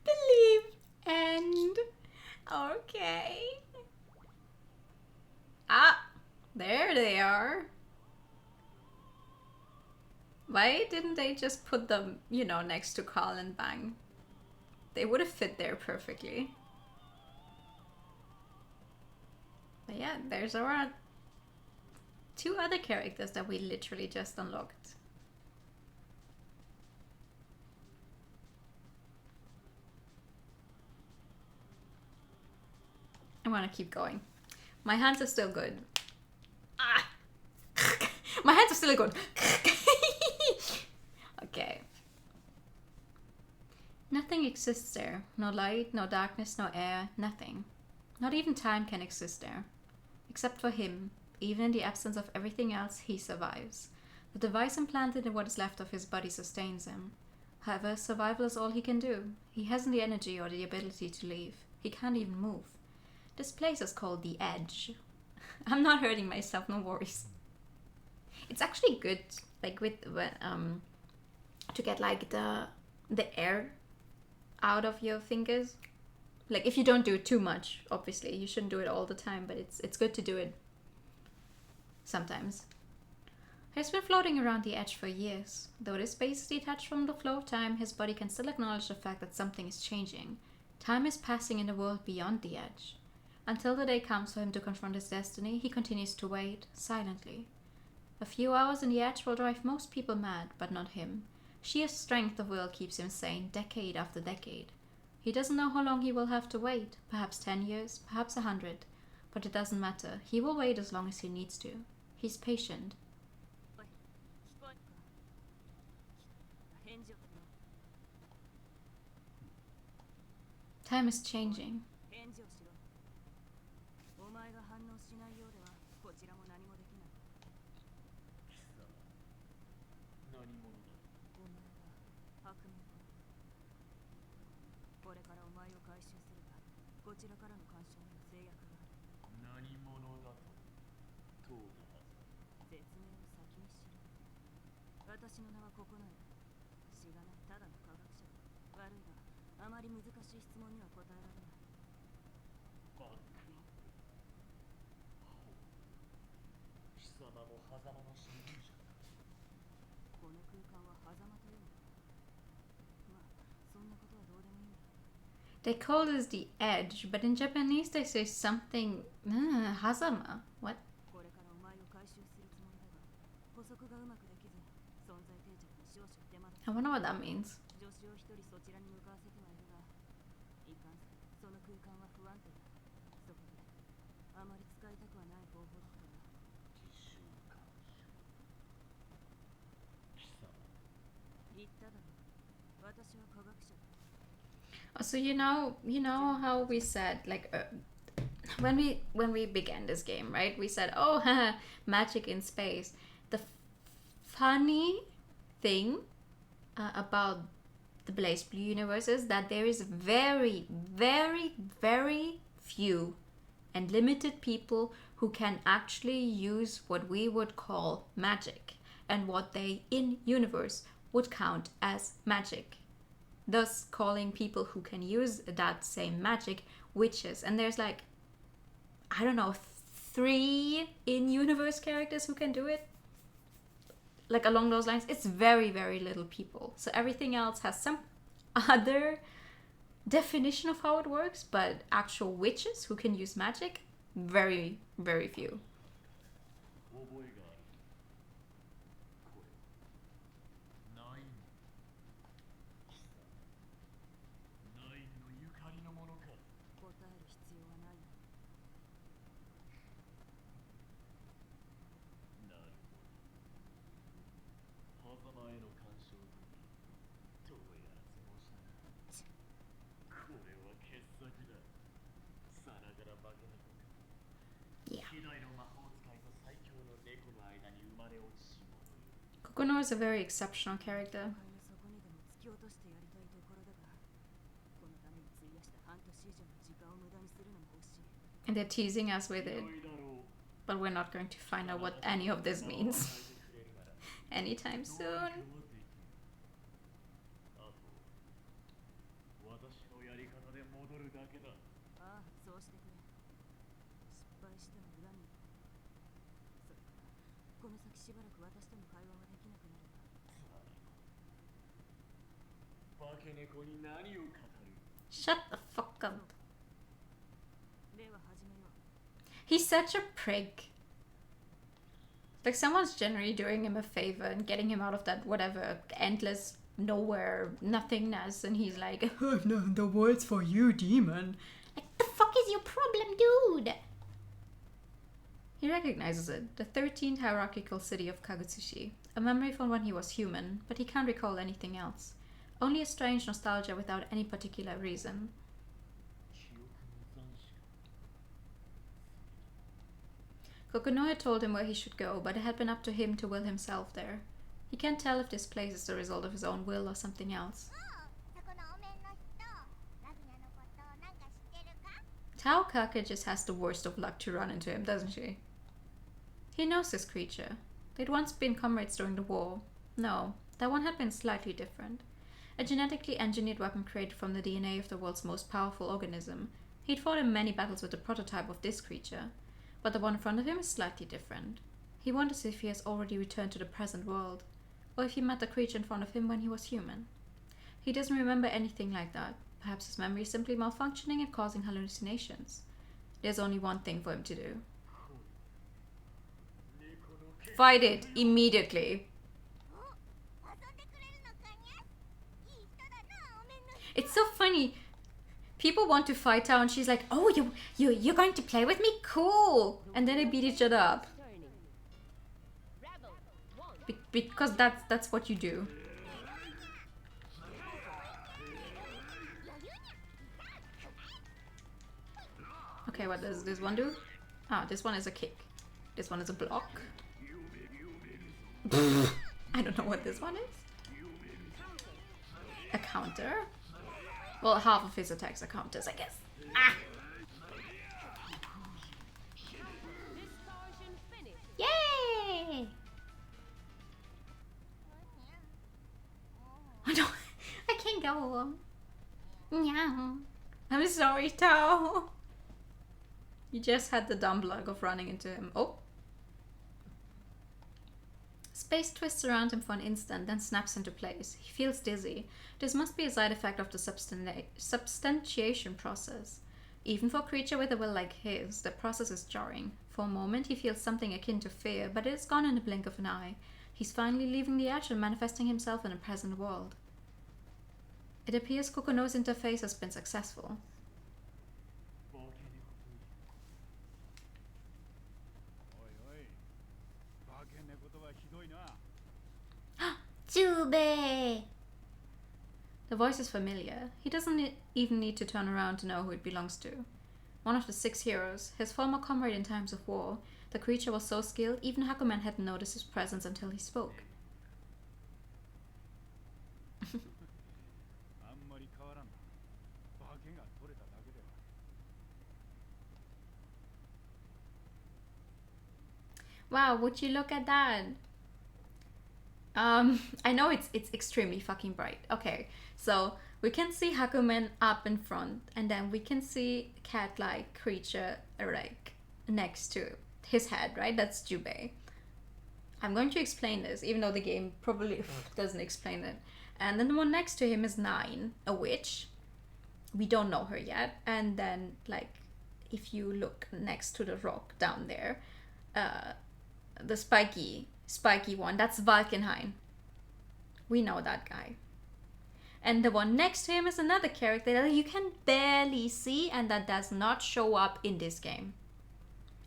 Believe and okay. Ah, there they are. Why didn't they just put them, you know, next to Carl and Bang? They would have fit there perfectly. But yeah, there's our two other characters that we literally just unlocked. I want to keep going. My hands are still good. Ah! My hands are still good. Okay. Nothing exists there. No light, no darkness, no air, nothing. Not even time can exist there. Except for him. Even in the absence of everything else, he survives. The device implanted in what is left of his body sustains him. However, survival is all he can do. He hasn't the energy or the ability to leave. He can't even move. This place is called the Edge. I'm not hurting myself, no worries. It's actually good, like with to get like the air out of your fingers. Like if you don't do it too much, obviously you shouldn't do it all the time, but it's good to do it sometimes. He's been floating around the edge for years. Though this space is detached from the flow of time, his body can still acknowledge the fact that something is changing. Time is passing in the world beyond the edge. Until the day comes for him to confront his destiny, he continues to wait, silently. A few hours in the edge will drive most people mad, but not him. Sheer strength of will keeps him sane decade after decade. He doesn't know how long he will have to wait, perhaps 10 years, perhaps 100. But it doesn't matter, he will wait as long as he needs to. He's patient. Time is changing. お前が反応しないようではこちらも何もできない。貴様、何者だ。お前は悪夢か。これからお前を回収するが、こちらからの干渉には制約がある。何者だと問うたはず。説明を先にしろ。私の名はここない。しがないただの科学者だ。悪いが、あまり難しい質問には答えられない。バックアップ。貴様も狭間の侵入者だ。この空間は狭間というのか。まあ、そんなことはどうでもいいんだ。They call this the edge, but in Japanese they say something... hazama. What? これからお前を回収するつもりだが、補足がうまくできず、存在定着に少々手間だ。I wonder what that means. 助手を一人そちらに向かわせてはいるが、いかんせんその空間は不安定だ。そこで、あまり使いたくはない方法だったが。自習慣習。貴様。言っただろう。私は科学者だ。So you know how we said like when we began this game, right? We said, oh, haha, magic in space. The funny thing about the BlazBlue universe is that there is very, very, very few and limited people who can actually use what we would call magic and what they in universe would count as magic, thus calling people who can use that same magic witches. And there's like, I don't know, 3 in-universe characters who can do it, like along those lines. It's very, very little people, so everything else has some other definition of how it works, but actual witches who can use magic, very, very few. 覚えがある。これはナイン。貴様、ナインのゆかりのものか。答える必要はないよ。なるほど。これは傑作だ。さながら化け猫。 Yeah. 希代の魔法使いと最強の猫の間に生まれ落ちし者よ。 Kokono is a very exceptional character. そこにでも突き落としてやりたいところだが、このために費やした半年以上の時間を無駄にするのも惜しい。 And they're teasing us with it. 良いだろう。 But we're not going to find out what any of this means anytime soon. あと私のやり方で戻るだけだ。ああ、そうしてくれ。失敗しても裏に。それからこの先しばらく私との会話はできなくなるが。化け猫に何を語る。 Shut the fuck up. では始めよう。 He's such a prick. Like someone's generally doing him a favor and getting him out of that whatever endless nowhere nothingness, and he's like, oh, no, the world's for you, demon. Like, the fuck is your problem, dude? He recognizes it, the 13th hierarchical city of Kagutsushi, a memory from when he was human, but he can't recall anything else. Only a strange nostalgia without any particular reason. 記憶の残滓か。 Kokono had told him where he should go, but it had been up to him to will himself there. He can't tell if this place is the result of his own will or something else. そこのお面の人、ラグナのことなんか知ってるか？ Tao Kaka just has the worst of luck to run into him, doesn't she? He knows this creature. They'd once been comrades during the war. No, that one had been slightly different. A genetically engineered weapon created from the DNA of the world's most powerful organism. He'd fought in many battles with the prototype of this creature. But the one in front of him is slightly different. He wonders if he has already returned to the present world, or if he met the creature in front of him when he was human. He doesn't remember anything like that. Perhaps his memory is simply malfunctioning and causing hallucinations. There's only one thing for him to do. Fight it immediately. お、遊んでくれるのかにゃ？いい人だな、お面の人。 It's so funny. People want to fight her and she's like, oh, you're going to play with me? Cool. And then they beat each other up. Turning. Rebel. One. Because that's what you do. Okay, what does this one do? Ah, this one is a kick. This one is a block. I don't know what this one is. A counter. Well, half of his attacks are counters, I guess. Ah! Distortion finish. Yay! I don't. I can't go. Meow. I'm sorry, Tao. You just had the dumb luck of running into him. Oh. Space twists around him for an instant, then snaps into place. He feels dizzy. This must be a side effect of the substantiation process. Even for a creature with a will like his, the process is jarring. For a moment, he feels something akin to fear, but it is gone in the blink of an eye. He's finally leaving the edge and manifesting himself in a present world. It appears Kokono's interface has been successful. 化け猫という。おいおい、化け猫とはひどいな。 Jube! The voice is familiar. He doesn't even need to turn around to know who it belongs to. One of the 6 heroes, his former comrade in times of war. The creature was so skilled, even Hakumen hadn't noticed his presence until he spoke. あんまり変わらんな。化けが取れただけでは。 Wow, would you look at that? I know it's extremely fucking bright. Okay, so we can see Hakumen up in front, and then we can see cat-like creature like next to his head, right? That's Jubei. I'm going to explain this, even though the game probably doesn't explain it. And then the one next to him is 9, a witch. We don't know her yet. And then, like, if you look next to the rock down there, the spiky one, that's Valkenhayn. We know that guy. And the one next to him is another character that you can barely see, and that does not show up in this game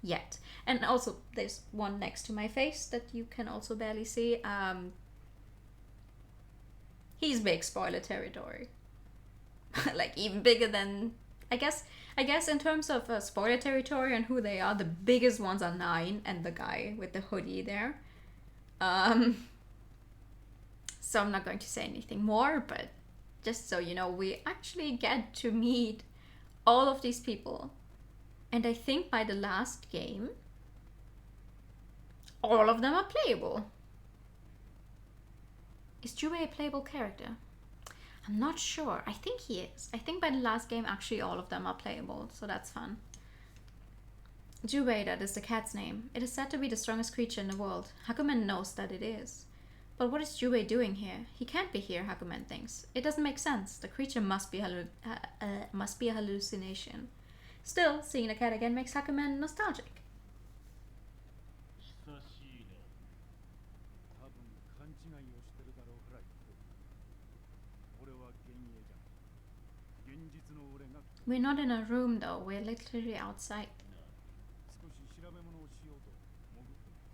yet. And also there's one next to my face that you can also barely see. He's big spoiler territory. Like even bigger than I guess in terms of spoiler territory and who they are, the biggest ones are 9 and the guy with the hoodie there. So I'm not going to say anything more, but just so you know, we actually get to meet all of these people. And I think by the last game, all of them are playable. Is Jubei a playable character? I'm not sure. I think he is. I think by the last game, actually all of them are playable, so that's fun. Jubei, that is the cat's name. It is said to be the strongest creature in the world. Hakumen knows that it is. But what is Jubei doing here? He can't be here, Hakumen thinks. It doesn't make sense. The creature must be a hallucination. Still, seeing the cat again makes Hakumen nostalgic. 久しいね。多分勘違いをしてるだろうから言ってる。俺は幻影じゃない。現実の俺が。We're not in a room though, we're literally outside. 少し調べ物をしようと潜ってみた。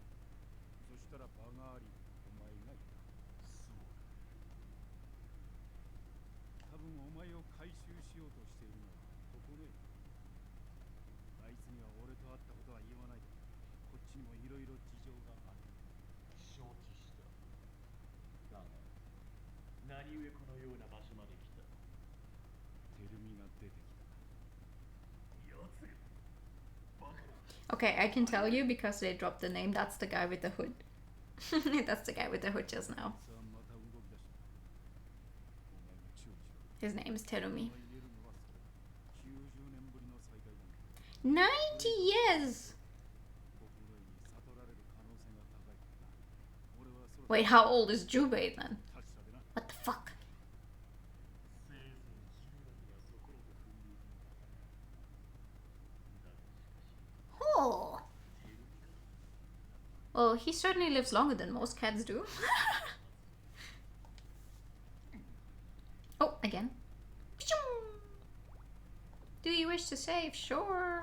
そしたら場があり、お前がいた。そうだ。多分お前を回収しようとしているのはここね。あいつには俺と会ったことは言わないで。こっちにもいろいろ事情がある。承知した。だが、何故このような場所まで来た。テルミが出てきた。やつが。Okay, I can tell you because they dropped the name. That's the guy with the hood. That's the guy with the hood just now. His name is Terumi. 90 years! Wait, how old is Jubei then? What the fuck? Oh! Well, he certainly lives longer than most cats do. Oh, again. Do you wish to save? Sure.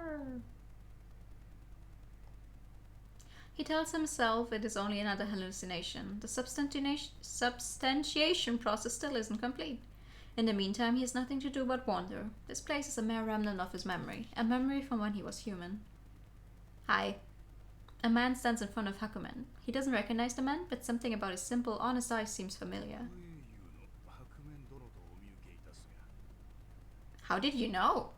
He tells himself it is only another hallucination. The substantiation process still isn't complete. In the meantime, he has nothing to do but wander. This place is a mere remnant of his memory. A memory from when he was human. Hi. A man stands in front of Hakumen. He doesn't recognize the man, but something about his simple, honest eyes seems familiar. How did you know?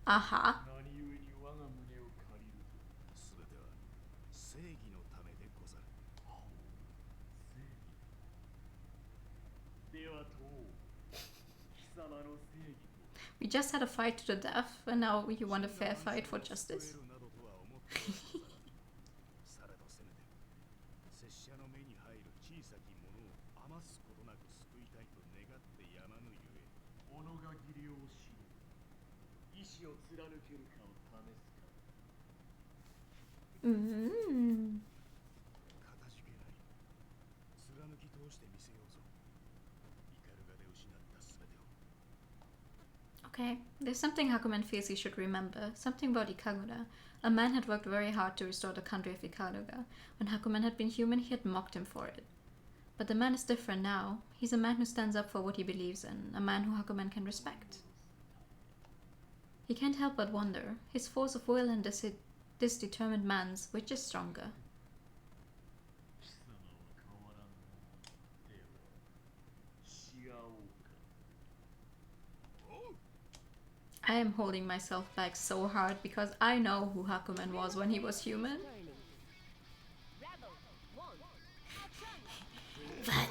Uh-huh. We just had a fight to the death, and now you want a fair fight for justice? Okay, there's something Hakumen feels he should remember. Something about Ikaruga. A man had worked very hard to restore the country of Ikaruga. When Hakumen had been human, he had mocked him for it. But the man is different now. He's a man who stands up for what he believes in. A man who Hakumen can respect. He can't help but wonder. His force of will and this determined man's, which is stronger? I am holding myself back so hard because I know who Hakumen was when he was human. But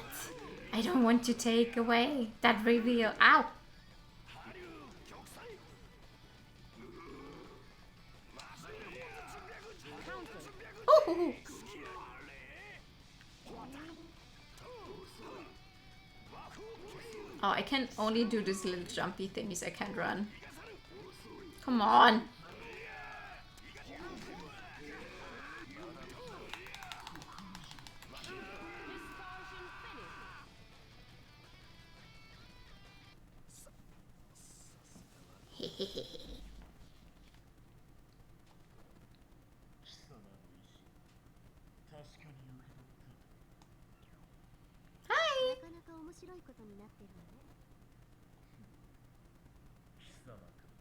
I don't want to take away that reveal. Ow! Ooh. Oh, I can only do these little jumpy thingies. I can't run. Come on. Hi! なかなか面白いことになってるわね。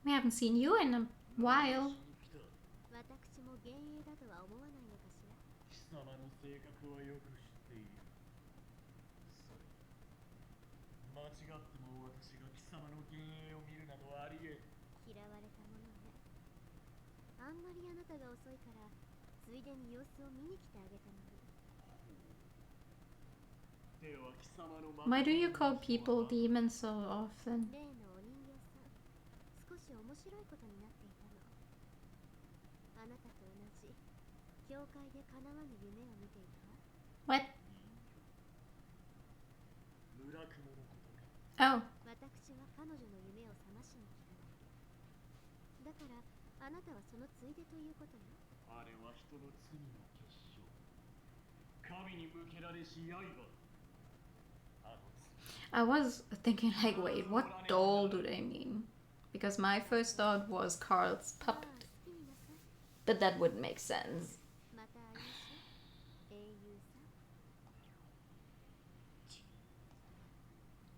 We haven't seen you in a while. 私も幻影だとは思わないのかしら。貴様の性格はよく知っている。間違っても私が貴様の幻影を見るなどありえん。嫌われたものね。あんまりあなたが遅いからついでに様子を見に来てあげたのに。 では貴様の Why do you call people demons so often? 例のお人形さん、少し面白いことになっていたの。あなたと同じ教会で叶わぬ夢を見ていたわ。 What? 村雲のことか。 Oh. 私は彼女の夢を覚ましに来ただけ。だからあなたはそのついでということよ。あれは人の罪の結晶。神に向けられし刃。 I was thinking like, wait, what doll do they mean? Because my first thought was Carl's まあ puppet. 好きになさい。 But that wouldn't make sense. また会いましょう。英雄さん。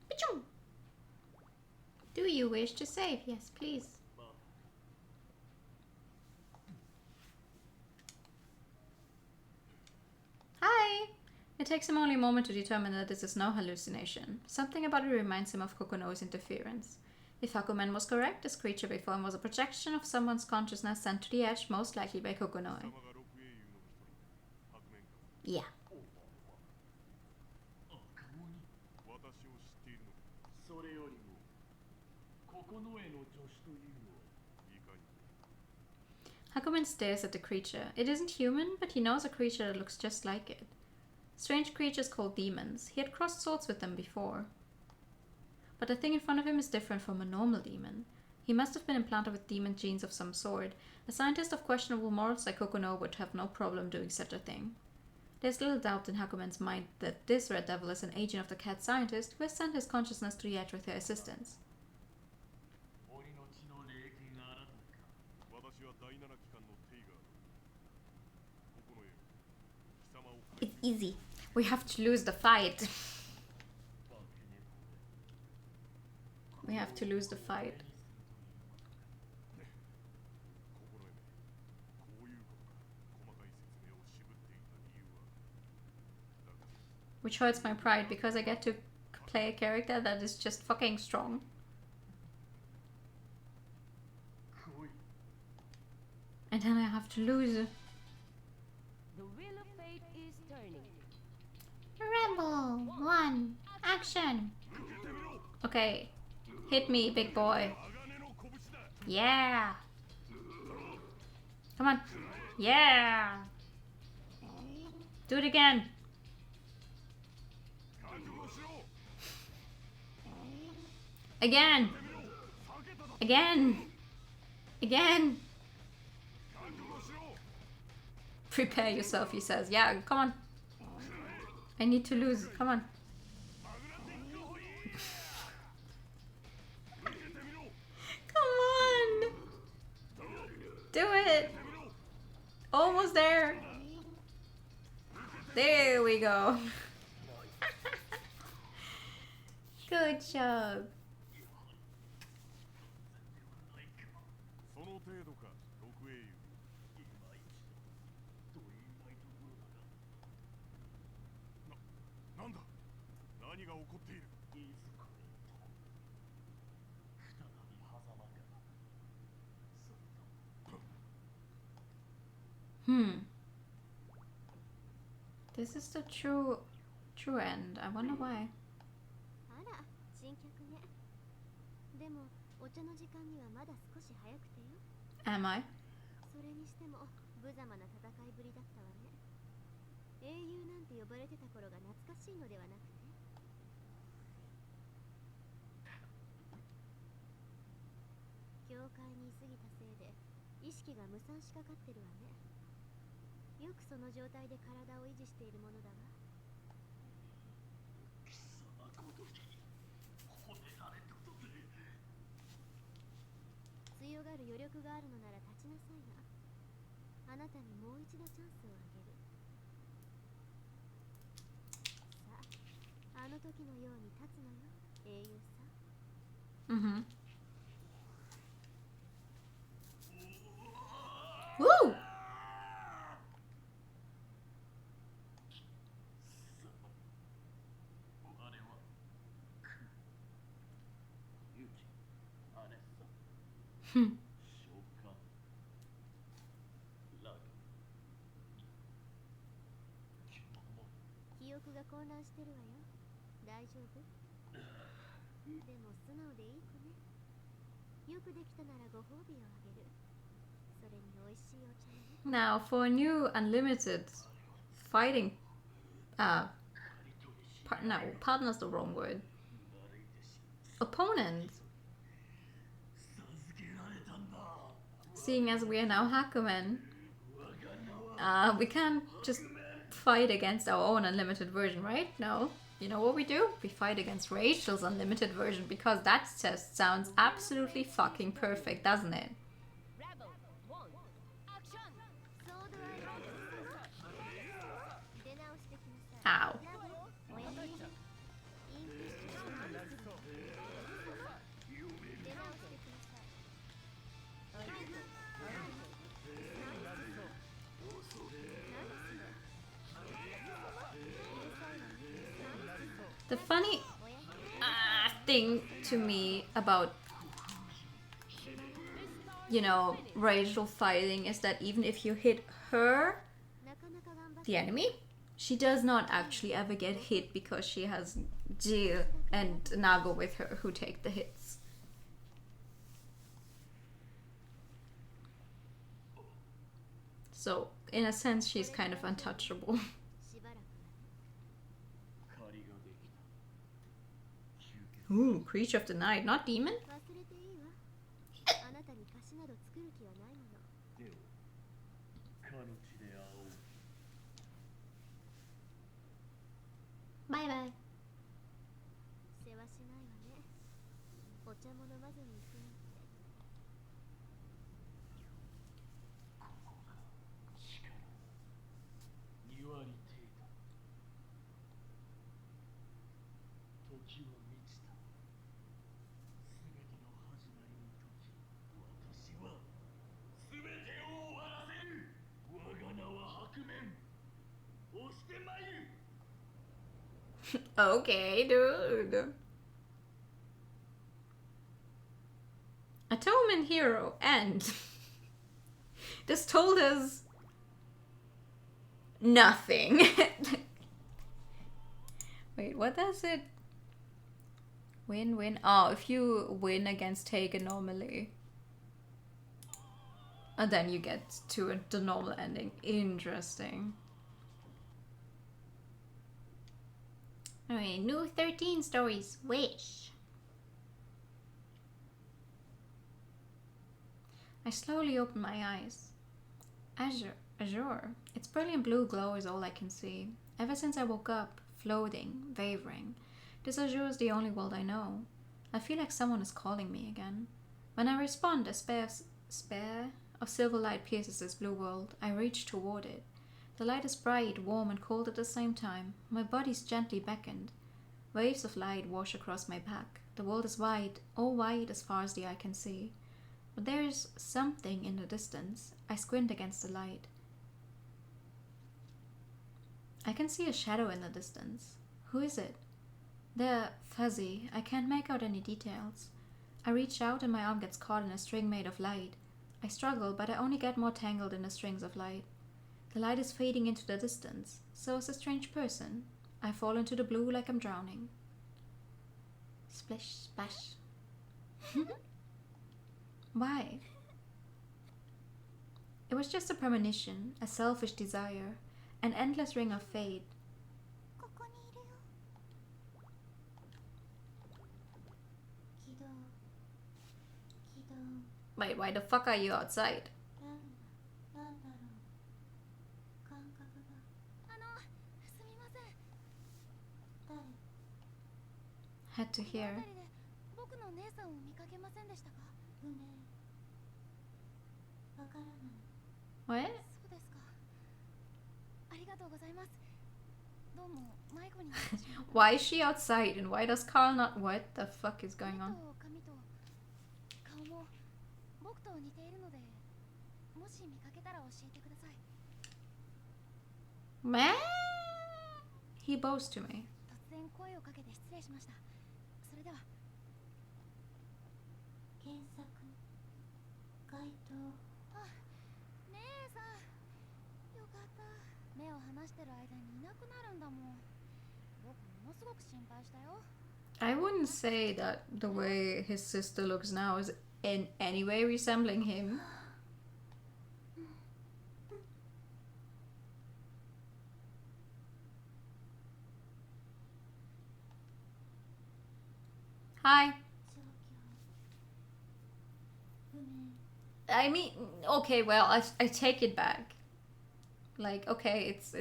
Pichum! Do you wish to save? Yes, please. Hi! It takes him only a moment to determine that this is no hallucination. Something about it reminds him of Kokono's interference. If Hakumen was correct, this creature before him was a projection of someone's consciousness sent to the edge, most likely by Kokonoe. 貴様が六英雄の一人白面か。 Yeah. 私を知っているのか。それよりもここの絵の助手というのは。いかに。 Hakumen stares at the creature. It isn't human, but he knows a creature that looks just like it. Strange creatures called demons. He had crossed swords with them before. But the thing in front of him is different from a normal demon. He must have been implanted with demon genes of some sort. A scientist of questionable morals like Kokono would have no problem doing such a thing. There's little doubt in Hakumen's mind that this red devil is an agent of the cat scientist who has sent his consciousness to the edge with her assistance. 鬼の血の霊剣あらずか。私は第七機関のテイガード。ここの絵。貴様を。 It's easy. We have to lose the fight. We have to lose the fight. ここの絵。こういうことか。細かい説明を渋っていた理由は。だが。 Which hurts my pride because I get to play a character that is just fucking strong. And then I have to lose. The wheel of fate is turning. Rebel 1 action. Okay, hit me, big boy. Yeah. Come on. Yeah. Do it again. Again. Again. Again. Prepare yourself, he says. Yeah, come on. I need to lose. Come on. Come on. Do it. Almost there. There we go. Good job. その程度か、六英雄。なんだ。何が起こっている。 This is the true end. I wonder why. あら、新客ね。でもお茶の時間にはまだ少し早くてよ。 Am I? それにしても無様な戦いぶりだったわね。英雄なんて呼ばれてた頃が懐かしいのではなくて。教会にいすぎたせいで意識が無賛しかかってるわね。よくその状態で体を維持しているものだわ。強がる余力があるのなら立ちなさいな。あなたにもう一度チャンスをあげる。の時のように立つのよ、英雄さ。Mm-hmm. Woo! 記憶が混乱してるわよ。大丈夫？でも素直でいい子ね。よくできたならご褒美をあげる。それに美味しいお茶ね。Now, for a new unlimited fighting, no, partner's the wrong word. Opponent. Seeing as we are now Hakumen, we can't just fight against our own unlimited version, right? No. You know what we do? We fight against Rachel's unlimited version because that just sounds absolutely fucking perfect, doesn't it? Ow. The funny thing to me about, you know, Rachel fighting is that even if you hit her, the enemy, she does not actually ever get hit because she has Jill and Nago with her who take the hits. So, in a sense, she's kind of untouchable. Ooh, creature of the night, not demon? Bye bye. Okay, dude. Atonement hero and this told us nothing. Wait, what does it? Win. Oh, if you win against Taken normally, and then you get to the normal ending. Interesting. Alright, new 13 stories. Wish. I slowly open my eyes. Azure. Its brilliant blue glow is all I can see. Ever since I woke up, floating, wavering, this azure is the only world I know. I feel like someone is calling me again. When I respond, a spare of silver light pierces this blue world. I reach toward it. The light is bright, warm, and cold at the same time. My body's gently beckoned. Waves of light wash across my back. The world is wide, all wide as far as the eye can see. But there is something in the distance. I squint against the light. I can see a shadow in the distance. Who is it? They're fuzzy. I can't make out any details. I reach out and my arm gets caught in a string made of light. I struggle, but I only get more tangled in the strings of light. The light is fading into the distance. So is a strange person. I fall into the blue like I'm drowning. Splish, splash. Why? It was just a premonition, a selfish desire, an endless ring of fate. Wait, why the fuck are you outside? Had to hear. What? どうも迷子になってしまった Why is she outside and why does Carl not? What the fuck is going 目 on? と髪と顔も僕と似ているのでもし見かけたら教えてください Man, he bows to me. 突然声をかけて失礼しましたそれでは原作該当あ姉さんよかった目を離してる間にいなくなるんだもん僕ものすごく心配したよ I wouldn't say that the way his sister looks now is in any way resembling him. Hi. 状況不明 I mean, okay, well, I take it back. Like, okay, it's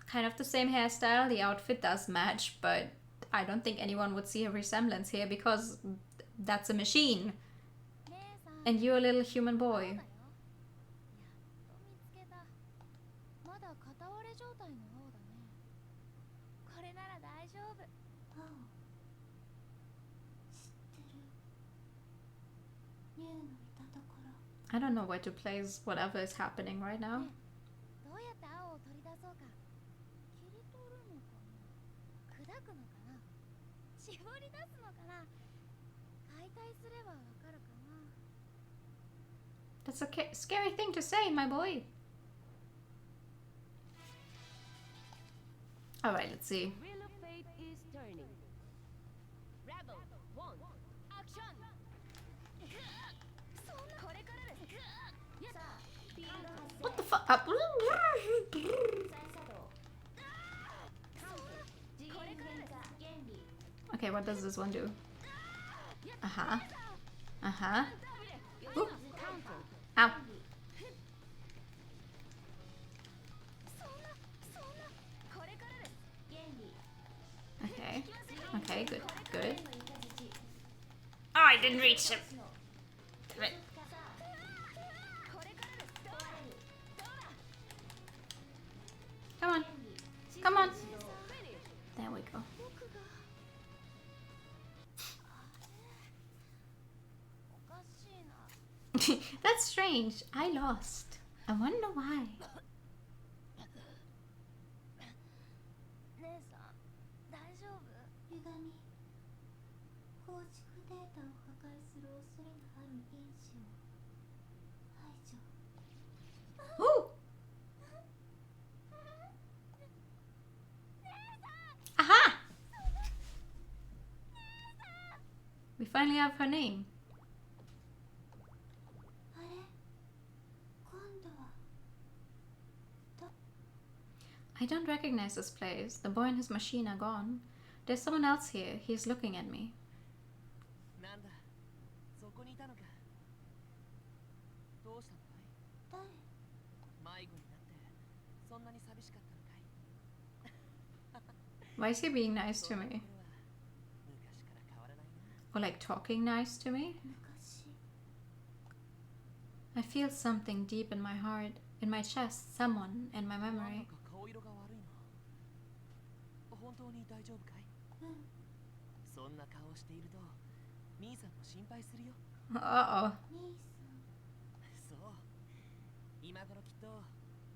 kind of the same hairstyle, the outfit does match, but I don't think anyone would see a resemblance here because that's a machine 姉さん and you're a little human そうだ boy. よやっと見つけたまだ片割れ状態の青だねこれなら大丈夫青知ってるニューのいたところ I don't know where to place whatever is happening right now. どうやって青を取り出そうか切り取るのかな砕くのかな絞り出すのかな解体すればわかるかな That's a scary thing to say, my boy. Alright, let's see. The wheel of fate is turning. Rebel, one, action! そんなこれからですさあ、フィールド発 What the fuck? Uh, 生再作動カウント次元変化原理 Okay, what does this one do? Uh-huh. Uh-huh. Oop. カウント Ow. これからです 原理 Okay. Okay, good. 彼 Good. のイカズチ Oh, I didn't reach him. の Damn it. さあこれからです問われる Come on. 原理 Come on. 指導 There we go. 僕がおかしいな That's strange. I lost. I wonder why. 姉さん大丈夫歪み構築データを破壊する恐れのある因子を排除 Ooh. Aha! We finally have her name. あれ今度は I don't recognize this place. The boy and his machine are gone. There's someone else here. He's looking at me. なんだそこにいたのかどうしたのかい誰迷子になってそんなに寂しかったのかい Why is he being nice to そんな me? ところは昔から変わらないな Or like talking nice to me? 昔 I feel something deep in my heart, in my chest, someone in my なん memory. か顔色が悪いな本当に大丈夫かいうんそんな顔をしていると兄さんも心配するよ Uh-oh. 兄さんそう今頃きっと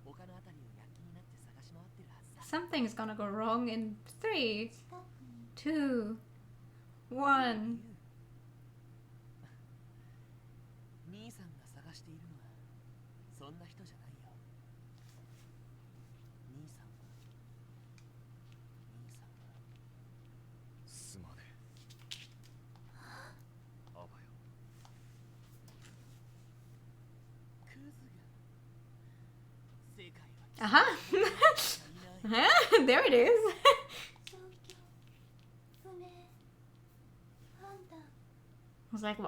丘のあたりを躍起になって探し回ってるはずさ Something's gonna go wrong in 3, 近くに 2, 1. 兄さんが探しているのはそんな人じゃないよ兄さんはすまねえあばよクズが世界は Uh-huh. いない There it is. 状況不明判断 I was like,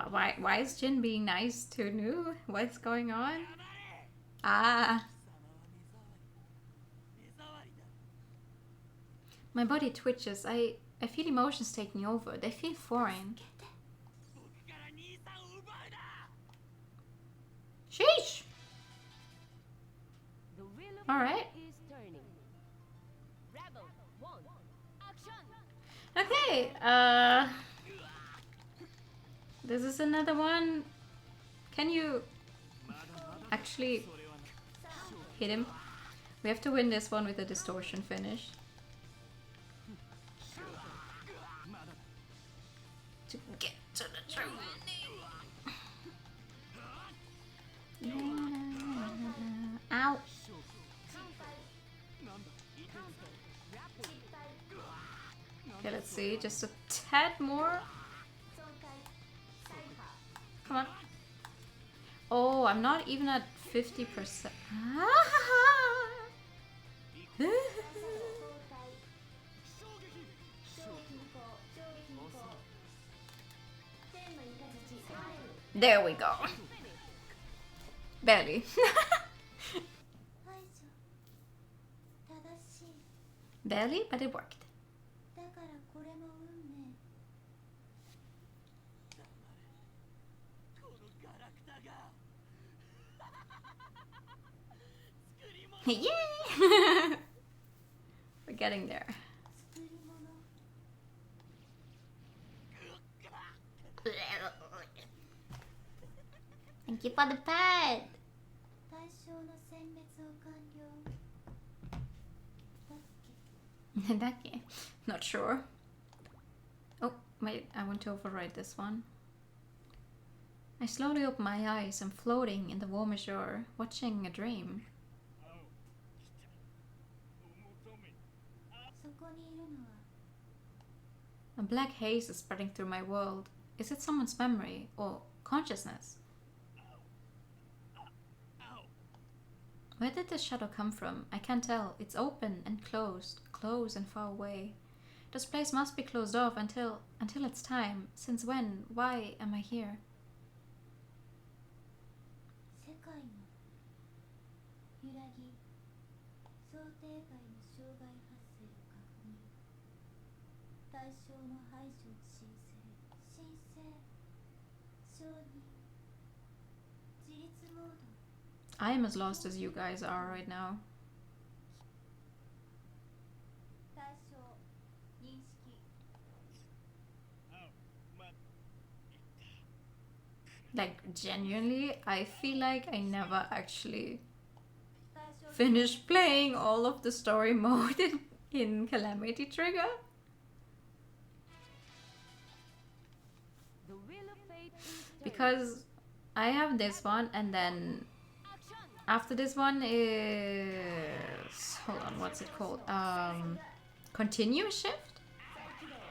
why is Jin being nice to Nu? What's going on? Ah. My body twitches. I feel emotions taking over. They feel foreign. 僕から兄さんを奪うな Sheesh! The wheel of All right. fate is turning. Rebel, Okay, this is another one. Can you actually hit him? We have to win this one with a distortion finish. To get to the truth. Ow. Okay, let's see. Just a tad more. Come on. Oh, I'm not even at 50%. There we go. Barely. 排除正しい Barely, but it worked. だからこれも運命 Yay! We're getting there. 作り物 Thank you for the pet. 対象の選別を完了だっけ That game. Not sure. Oh, wait, I want to override this one. I slowly open my eyes. I'm floating in the warm azure, watching a dream. そこにいるのは A black haze is spreading through my world. Is it someone's memory or consciousness? Where did this shadow come from? I can't tell. It's open and closed, close and far away. This place must be closed off until it's time. Since when? Why am I here? 世界の揺らぎ想定外の障害発生を確認対象の排除を申請承認自立モード I am as lost as you guys are right now. 対象認識 Like, genuinely, I feel like I never actually 対象 finished playing all of the story mode in Calamity Trigger. Because I have this one, and then after this one is, hold on, what's it called? Continuum Shift?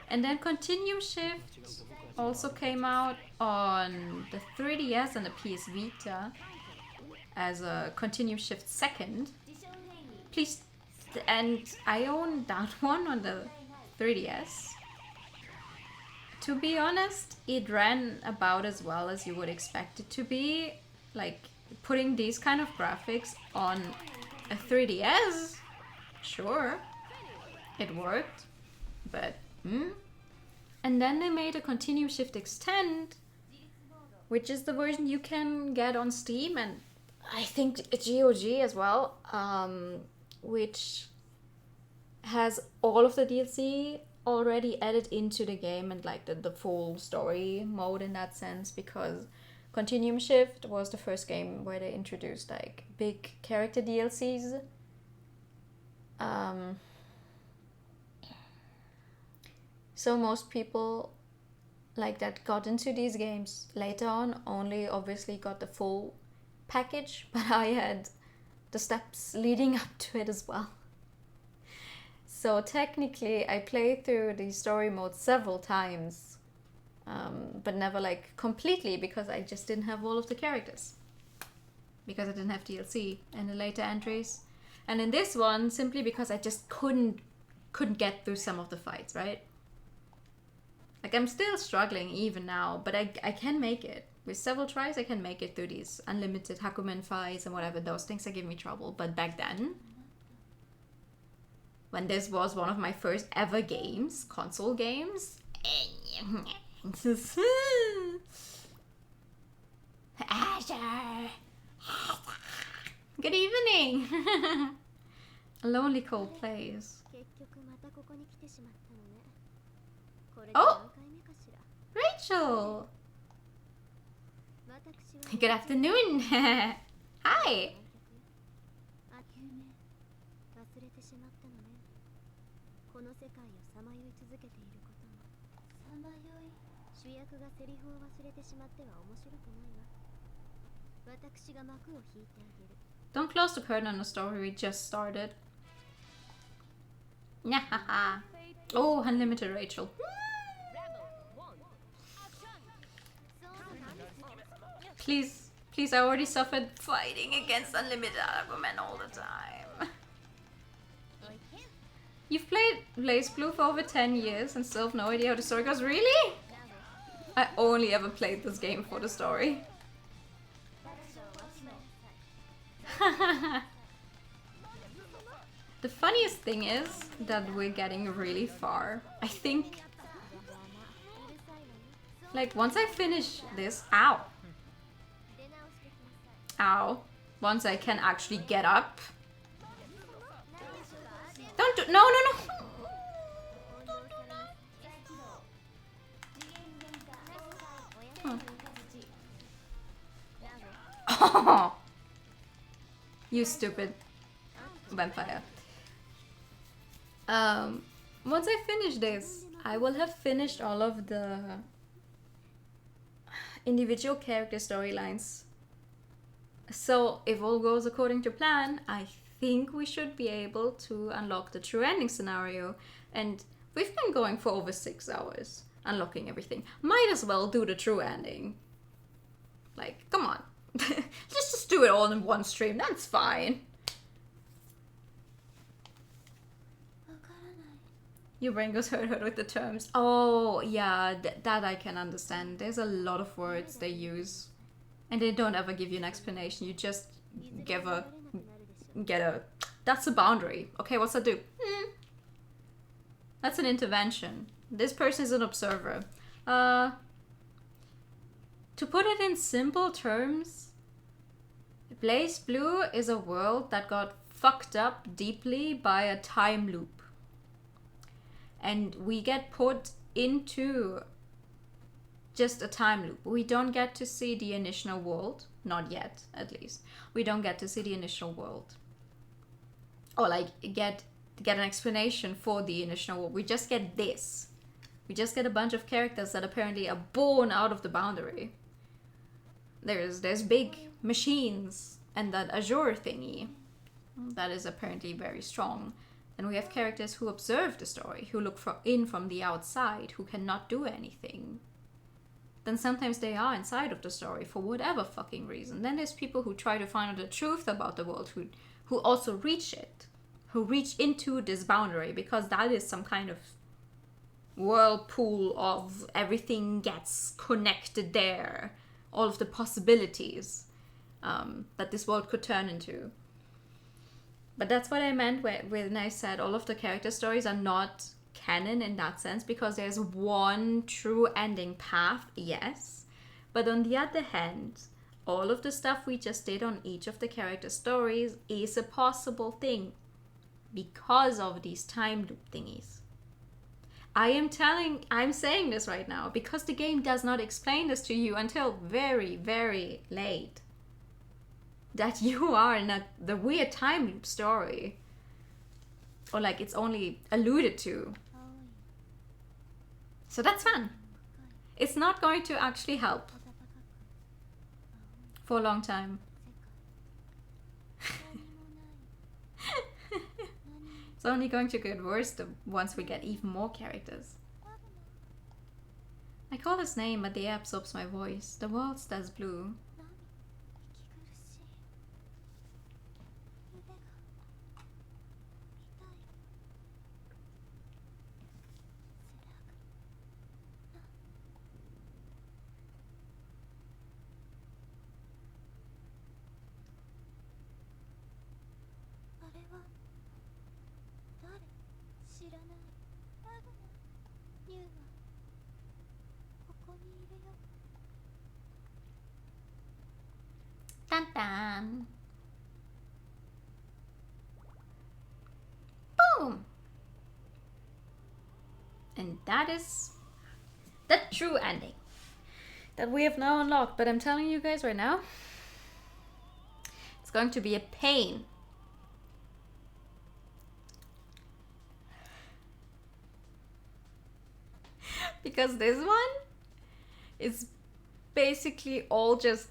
And then Continuum Shift also came out on the 3DS and the PS Vita as a Continuum Shift second. Please, and I own that one on the 3DS. To be honest, it ran about as well as you would expect it to be. Like, putting these kind of graphics on a 3DS, sure, it worked, but And then they made a Continuum Shift Extend, which is the version you can get on Steam, and I think GOG as well, which has all of the DLC already added into the game and like the full story mode in that sense, because Continuum Shift was the first game where they introduced like big character DLCs. So most people like that got into these games later on only obviously got the full package, but I had the steps leading up to it as well. So technically I played through the story mode several times, but never like completely, because I just didn't have all of the characters, because I didn't have DLC in the later entries. And in this one, simply because I just couldn't get through some of the fights, right? Like, I'm still struggling even now, but I can make it. With several tries, I can make it through these unlimited Hakumen fights and whatever. Those things that give me trouble. But back then, when this was one of my first ever games, console games, Asher! Good evening! A lonely cold place. 結局またここに来てしまったのね。これで Oh! 何回目かしら。 Rachel! 私は Good afternoon! Hi! あ、有名。忘れてしまったのね。この世界をさまよい続けていることも。さまよい。主役がセリフを忘れてしまっては面白くないわ。私が幕を引いてあげる。 Don't close the curtain on the story we just started. Nyahaha. Oh, unlimited Rachel. Please, please, I already suffered fighting against unlimited Aquaman all the time. You've played BlazBlue for over 10 years and still have no idea how the story goes? Really? I only ever played this game for the story. The funniest thing is that we're getting really far. I think, like, once I finish this, ow, ow, once I can actually get up. Don't do, no, no, no. Oh, you stupid vampire. Once I finish this, I will have finished all of the individual character storylines. So if all goes according to plan, I think we should be able to unlock the true ending scenario. And we've been going for over 6 hours, unlocking everything. Might as well do the true ending. Like, come on. just do it all in one stream, that's fine. Your brain goes hurt with the terms. Oh, yeah, that I can understand. There's a lot of words they use. And they don't ever give you an explanation. You just get a... That's a boundary. Okay, what's that do? That's an intervention. This person is an observer. To put it in simple terms, BlazBlue is a world that got fucked up deeply by a time loop. And we get put into just a time loop. We don't get to see the initial world. Not yet, at least. We don't get to see the initial world. Or like get an explanation for the initial world. We just get this. We just get a bunch of characters that apparently are born out of the boundary. There's big machines and that Azure thingy. That is apparently very strong. And we have characters who observe the story, who look in from the outside, who cannot do anything. Then sometimes they are inside of the story for whatever fucking reason. Then there's people who try to find out the truth about the world, who also reach it, who reach into this boundary, because that is some kind of whirlpool of everything gets connected there, all of the possibilities that this world could turn into. But that's what I meant when I said all of the character stories are not canon in that sense, because there's one true ending path, yes. But on the other hand, all of the stuff we just did on each of the character stories is a possible thing because of these time loop thingies. I'm saying this right now because the game does not explain this to you until very, very late. That you are in the weird time loop story. Or like it's only alluded to. So that's fun. It's not going to actually help. For a long time. It's only going to get worse once we get even more characters. I call his name, but the air absorbs my voice. The world's BlazBlue. Dun dun. that is the true ending that we have now unlocked. But I'm telling you guys right now, it's going to be a pain. Because this one is basically all just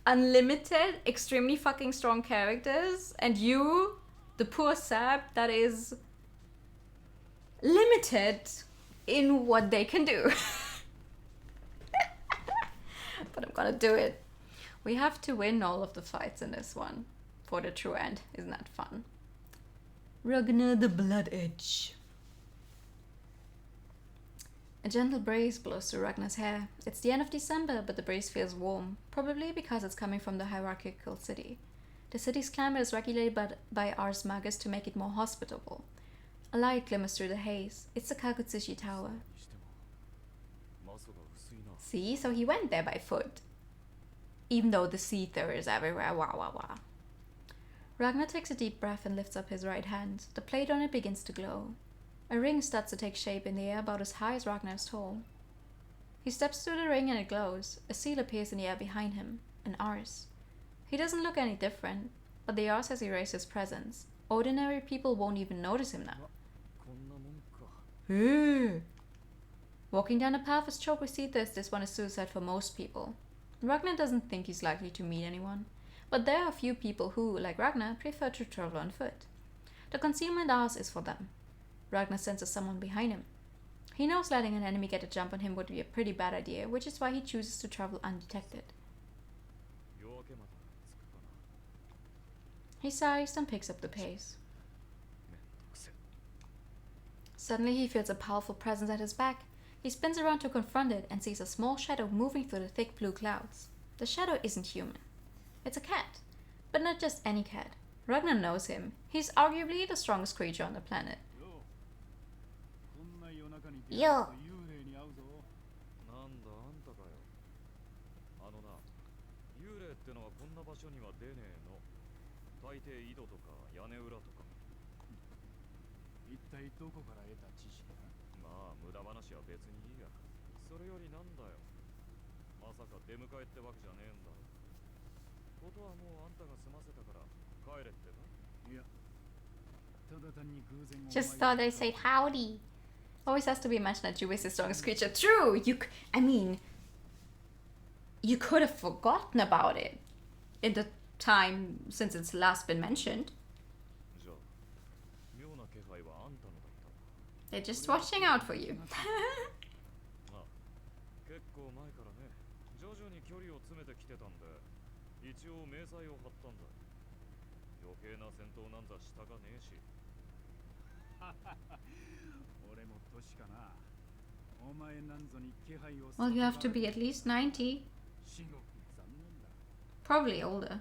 unlimited, extremely fucking strong characters, and you, the poor sap, that is limited in what they can do. But I'm gonna do it. We have to win all of the fights in this one for the true end. Isn't that fun? Ragnar the Blood Edge. A gentle breeze blows through Ragnar's hair. It's the end of December, but the breeze feels warm, probably because it's coming from the hierarchical city. The city's climate is regulated by Ars Magus to make it more hospitable. A light glimmers through the haze. It's the Kakutsushi Tower. See, so he went there by foot. Even though the sea there is everywhere, wah wah wah. Ragnar takes a deep breath and lifts up his right hand. The plate on it begins to glow. A ring starts to take shape in the air about as high as Ragnar is tall. He steps through the ring and it glows. A seal appears in the air behind him, an Ars. He doesn't look any different, but the Ars has erased his presence. Ordinary people won't even notice him now. Walking down a path as choked with sea thirst, this one is suicide for most people. Ragnar doesn't think he's likely to meet anyone, but there are a few people who, like Ragnar, prefer to travel on foot. The concealment Ars is for them. Ragnar senses someone behind him. He knows letting an enemy get a jump on him would be a pretty bad idea, which is why he chooses to travel undetected. He sighs and picks up the pace. Suddenly he feels a powerful presence at his back. He spins around to confront it and sees a small shadow moving through the thick blue clouds. The shadow isn't human. It's a cat. But not just any cat. Ragnar knows him. He's arguably the strongest creature on the planet. Yo! なんだあんたかよ。あのな、幽霊ってのはこんな場所には出ねえの。大抵井戸とか屋根裏とか。一体どこから得た知識だ？まあ無駄話は別にいいや。それよりなんだよ。まさか出迎えってわけじゃねえんだろ。ことはもうあんたが済ませたから帰れってか？いや、ただ単に偶然。Just thought they said howdy. Always has to be mentioned that Jew is the strongest creature. True! I mean, you could have forgotten about it in the time since it's last been mentioned. They're just watching out for you. 結構前からね、徐々に距離を詰めてきてたんで、一応迷彩を張ったんだ。余計な戦闘なんざしたかねえし。Well, you have to be at least 90. Probably older.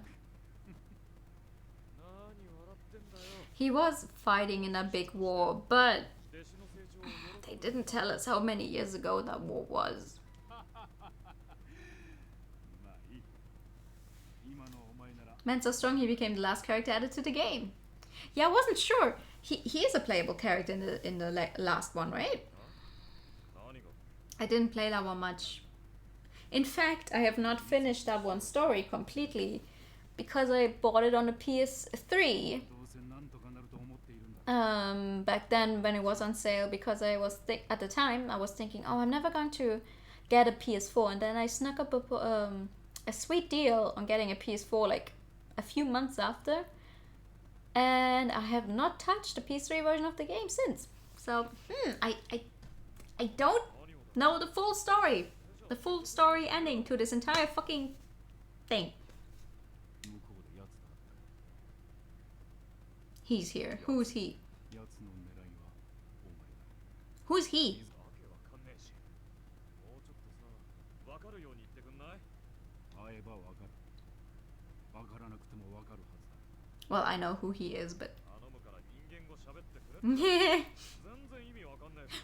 He was fighting in a big war, but they didn't tell us how many years ago that war was. Man so strong he became the last character added to the game. Yeah, I wasn't sure. He is a playable character in the last one, right? I didn't play that one much. In fact, I have not finished that one story completely because I bought it on the PS3 back then when it was on sale, because I was at the time I was thinking, oh, I'm never going to get a PS4, and then I snuck up a sweet deal on getting a PS4 like a few months after, and I have not touched the PS3 version of the game since. So I don't know the full story ending to this entire fucking thing. He's here. Who's he? Who's he? Well, I know who he is, but...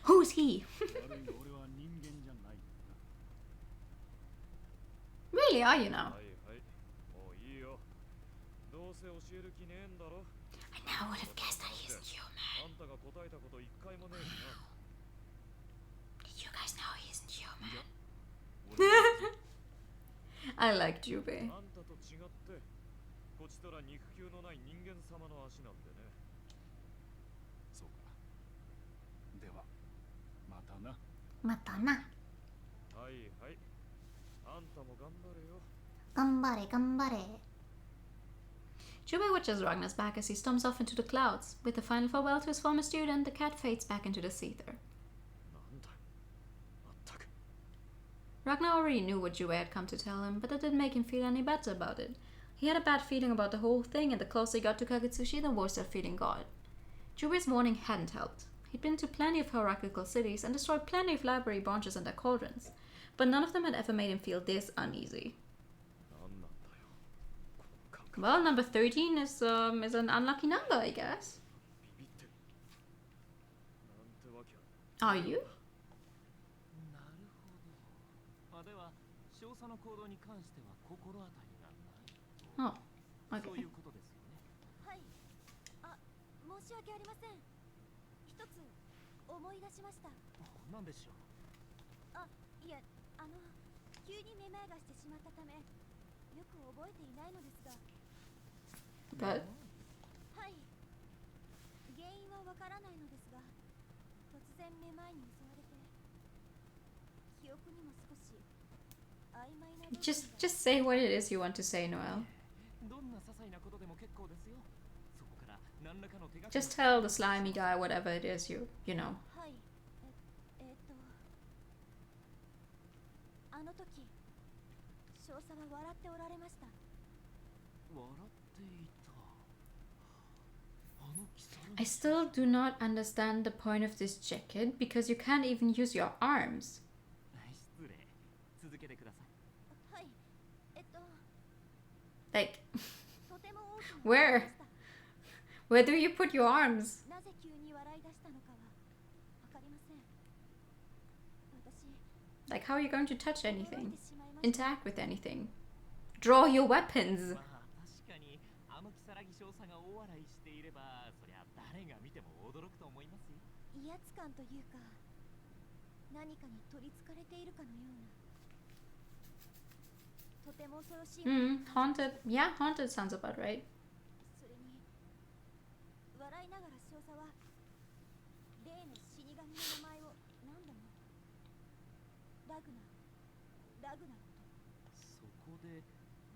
Who's he? Really, are you now? I now would have guessed that he's human. You guys know he isn't いや human. 俺は I like Jubei. あんたと違ってこちとら肉球のない人間様の足なんでね。そうか。ではまたな。またな。はいはい。あんたも頑張れよ。頑張れ、頑張れ. Jubei watches Ragnar's back as he storms off into the clouds. With a final farewell to his former student, the cat fades back into the seether. なんだ。まったく。 Ragnar already knew what Jubei had come to tell him, but that didn't make him feel any better about it. He had a bad feeling about the whole thing, and the closer he got to Kagutsushi, the worse that feeling got. Jubei's warning hadn't helped. He'd been to plenty of hierarchical cities and destroyed plenty of library branches and their cauldrons, but none of them had ever made him feel this uneasy. なんなんだよ。この感覚。 Well, number 13 is an unlucky number, I guess. ビビってる。なんてわけは。 Are you? なるほど。では少佐の行動に関しては心当たりがないと。 Oh, そうい okay. うことですよね。はい。あ、申し訳ありません。一つ思い出しました。なんでしょう。あ、いえ、急にめまいがしてしまったため、よく覚えていないのですが。But はい。原因はわからないのですが、突然めまいに襲われて、記憶にも少し曖昧な部分が。 just say what it is you want to say, Noel. どんな些細なことでも結構ですよ。そこから何らかの手がかり。 Just tell the slimy guy whatever it is you know. はい。あの時、少佐は笑っておられました。笑っていた。あのキサラ I still do not understand the point of this jacket because you can't even use your arms. 失礼。続けてください。はい。Like, とても大きな Where? でした。 where do you put your arms? なぜ急に笑い出したのかはわかりません。私、 Like, how are you going to touch 驚い anything? てしまいました。 Interact with anything? Draw your weapons. まあ確かにあのキサラギ少佐が大笑いしていれば、そりゃ誰が見ても驚くと思いますよ。威圧感というか、何かに取りつかれているかのような。とても恐ろしい。 Haunted. Yeah, haunted sounds about right. それに、笑いながら少佐は、例の死神の名前を何度も。ラグナと。そこで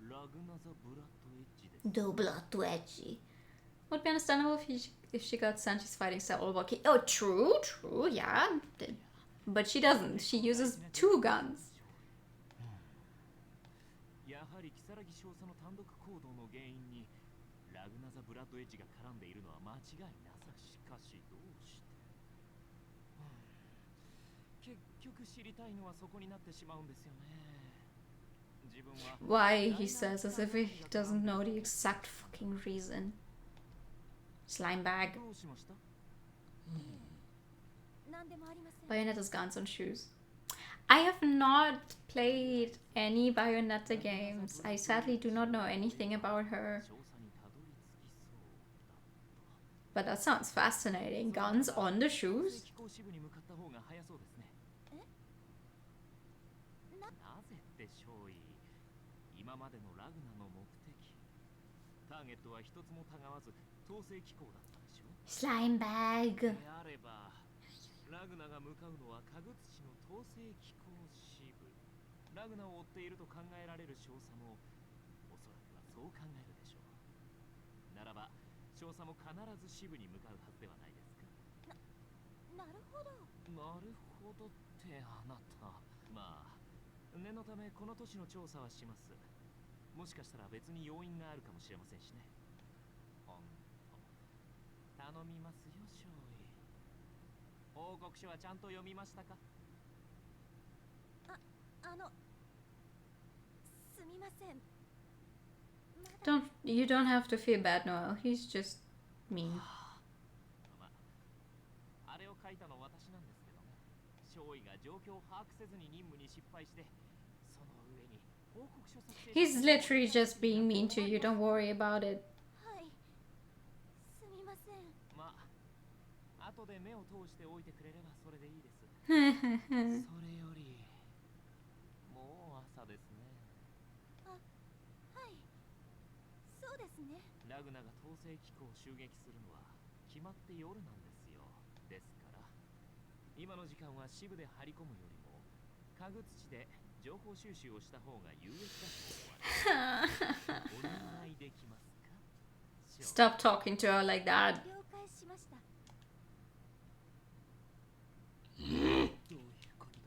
ラグナザブラッドエッジです。 Double to edgy. Would be understandable if she got Sanji's fighting style all about. Oh, true, yeah. But she doesn't. She uses 2 guns. やはりキサラギ少佐の単独行動の原因にラグナザブラッドエッジが絡んでいるのは間違いなさ。しかしどうして、結局知りたいのはそこになってしまうんですよね。自分は Why, he says, as if he doesn't know the exact fucking reason. Slime bag. どうしました？何でもありません。 Bayonetta's guns on shoes. I have not played any Bayonetta games. I sadly do not know anything about her. 少佐にたどり着きそうだ。 But that sounds fascinating. Guns on the shoes? 飛行支部に向かった方が早そうですね。なぜでしょうい。今までのラグナの目的、ターゲットは一つもたがわず統制機構だったでしょ。 Slime bag. であればラグナが向かうのはカグツ市の統制機構支部。ラグナを追っていると考えられる少佐もおそらくはそう考えるでしょう。ならば少佐も必ず支部に向かうはずではないですか。なるほど。なるほどってあなた。まあ念のためこの都市の調査はします。もしかしたら別に要因があるかもしれませんしね。ほんと頼みますよ、少尉。報告書はちゃんと読みましたか？すみません。 You don't have to feel bad, Noel. He's just mean. まあ、あれを書いたの私なんですけどね。少尉が状況を把握せずに任務に失敗して、その上に報告書作成。 He's literally just being mean to you. Don't worry about it. はい。すみません。まあ、後で目を通しておいてくれればそれでいいです。それよりもう朝ですね。はい、そうですね。ラグナが統制機構を襲撃するのは決まって夜なんですよ。ですから今の時間は支部で張り込むよりも家具土で情報収集をした方が有益だと思われます。お願いできますか？ Stop talking to her like that. 了解しました。どういうことだ。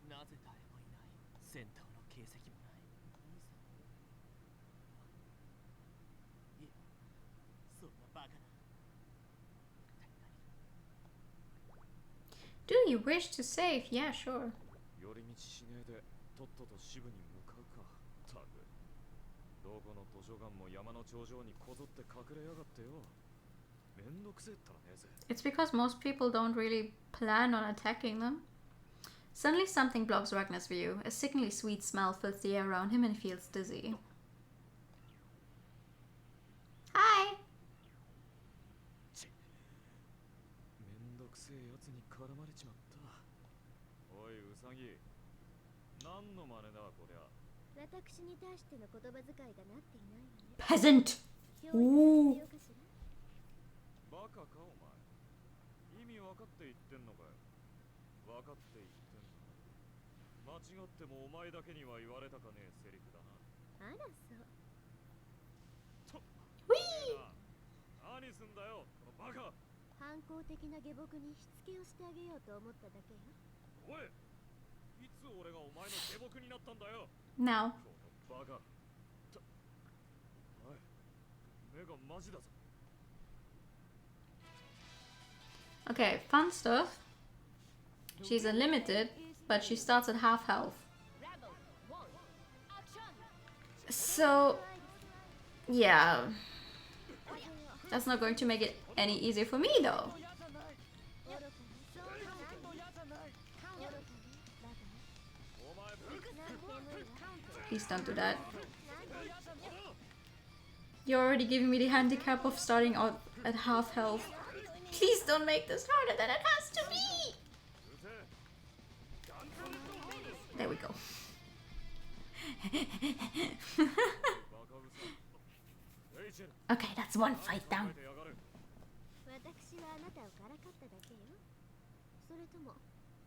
なぜ誰もいない。戦闘の形跡もない。いや、そんなバカな。 Do you wish to save? Yeah, sure. 寄り道しねえでとっとと支部に向かうか。たくどこの図書館も山の頂上にこぞって隠れやがってよ。めんどくせえったらねえぜ。 It's because most people don't really plan on attacking them. Suddenly something blocks Ragnar's view. A sickeningly sweet smell fills the air around him and he feels dizzy. Hi! めんどくせえやつに絡まれちまった。おいウサギ、何の真似だこりゃ。私に対しての言葉遣いがなっていないわね。Peasant! おお。バカかお前。意味分かって言ってんのかよ。分かって言ってんの。間違ってもお前だけには言われたかねえセリフだな。あらそう。ウィー！何すんだよこのバカ。反抗的な下僕にしつけをしてあげようと思っただけよ。おい、いつ俺がお前の下僕になったんだよ。 Now. このバカ。おい、目がマジだぞ。 Okay, fun stuff. She's unlimited, but she starts at half health. So, yeah. That's not going to make it any easier for me though. Please don't do that. You're already giving me the handicap of starting out at half health. Please don't make this harder than it has to be! There we go. Okay, that's one fight down. 私はあなたをからかっただけよ。それとも、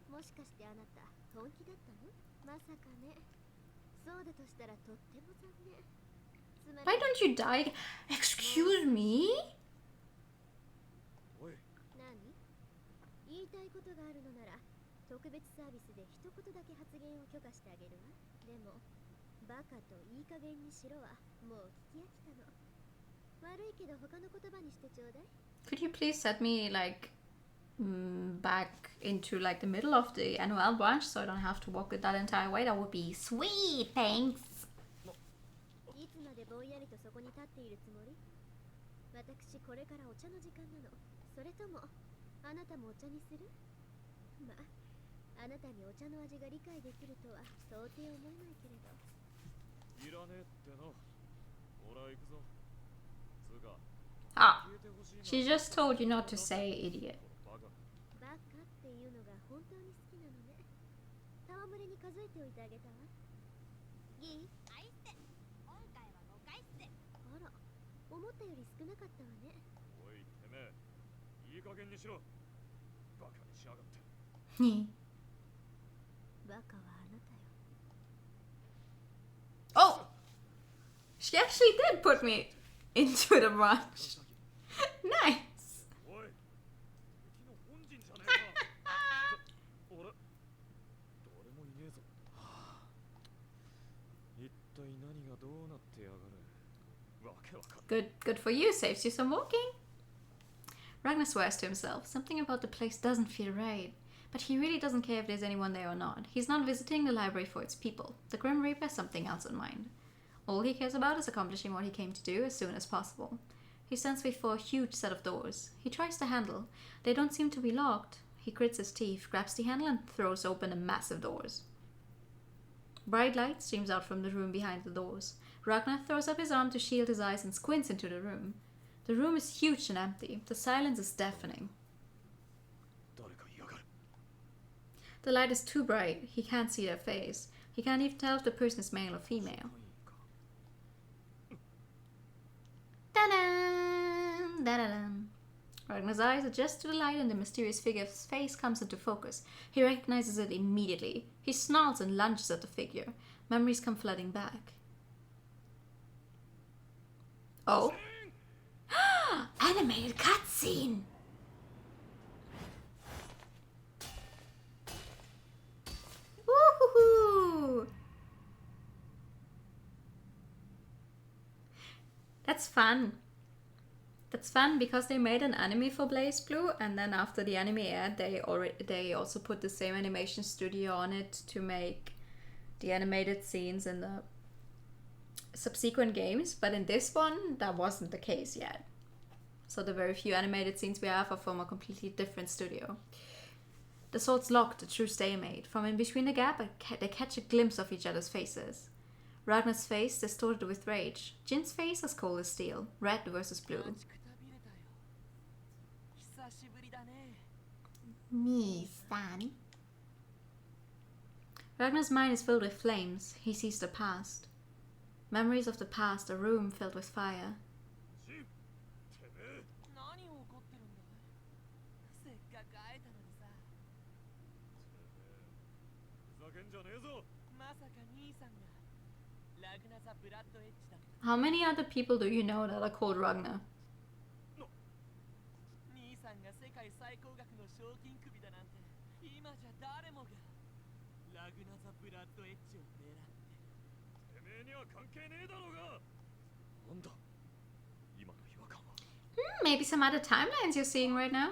もしかしてあなた本気だったの？まさかね。そうだとしたらとっても残念。 Why don't you die? Excuse me? 何？言いたいことがあるのなら特別サービスで一言だけ発言を許可してあげるわ。でもバカといい加減にしろはもう聞き飽きたの。悪いけど他の言葉にしてちょうだい。 Could you please set me like back into like the middle of the NOL branch so I don't have to walk it that entire way? That would be sweet, thanks. いつまでぼんやりとそこに立っているつもり？私これからお茶の時間なの。それともあなたもお茶にする？まあ、あなたにお茶の味が理解できるとは到底思えないけれど。いらねえっての。ほら行くぞ。つうか。 Ah, she just told you not to say idiot. バカっていうのが本当に好きなのね。戯れに数えておいてあげたわ。いい？愛して今回は5回っす。あら、思ったより少なかったわね。おいてめえ、いい加減にしろ。バカにしやがって。バカはあなたよ。 Oh! She actually did put me into the branch. Nice! おい、敵の本陣じゃねえか。俺、誰もいねえぞ。一体何がどうなってやがる。わけわかんない。 Good for you, saves you some walking. Ragnar swears to himself. Something about the place doesn't feel right. But he really doesn't care if there's anyone there or not. He's not visiting the library for its people. The Grim Reaper has something else in mind. All he cares about is accomplishing what he came to do as soon as possible. He stands before a huge set of doors. He tries the handle. They don't seem to be locked. He grits his teeth, grabs the handle and throws open the massive doors. Bright light streams out from the room behind the doors. Ragnar throws up his arm to shield his eyes and squints into the room. The room is huge and empty. The silence is deafening. The light is too bright. He can't see their face. He can't even tell if the person is male or female. Da-da! Da-da-da! Ragnar's eyes adjust to the light and the mysterious figure's face comes into focus. He recognizes it immediately. He snarls and lunges at the figure. Memories come flooding back. Oh. Animated cutscene! Woohoo! That's fun. That's fun because they made an anime for BlazBlue, and then after the anime aired, they also put the same animation studio on it to make the animated scenes in the subsequent games. But in this one, that wasn't the case yet. So the very few animated scenes we have are from a completely different studio. The swords locked, a true stalemate. From in between the gap, they catch a glimpse of each other's faces. Ragnar's face distorted with rage. Jin's face as cold as steel. Red versus blue. Nii-san. Ragnar's mind is filled with flames. He sees the past. Memories of the past, a room filled with fire. How many other people do you know that are called Ragnar? Maybe some other timelines you're seeing right now?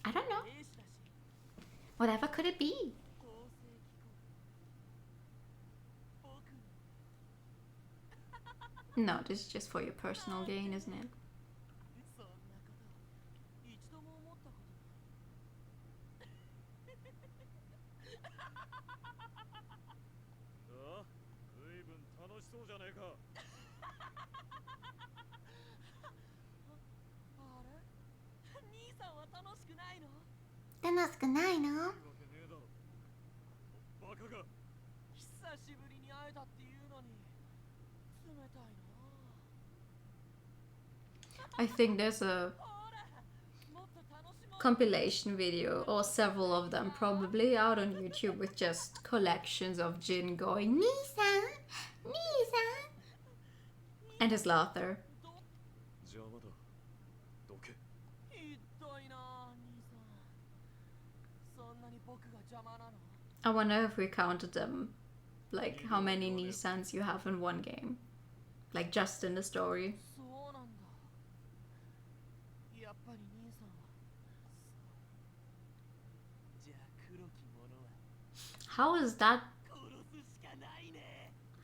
I don't know. Whatever could it be? No, this is just for your personal gain, isn't it? I think there's a compilation video, or several of them probably, out on YouTube with just collections of Jin going Nii-san, Nii-san, and his laughter. I wonder if we counted them, like how many Nii-sans you have in one game, like just in the story. How is that?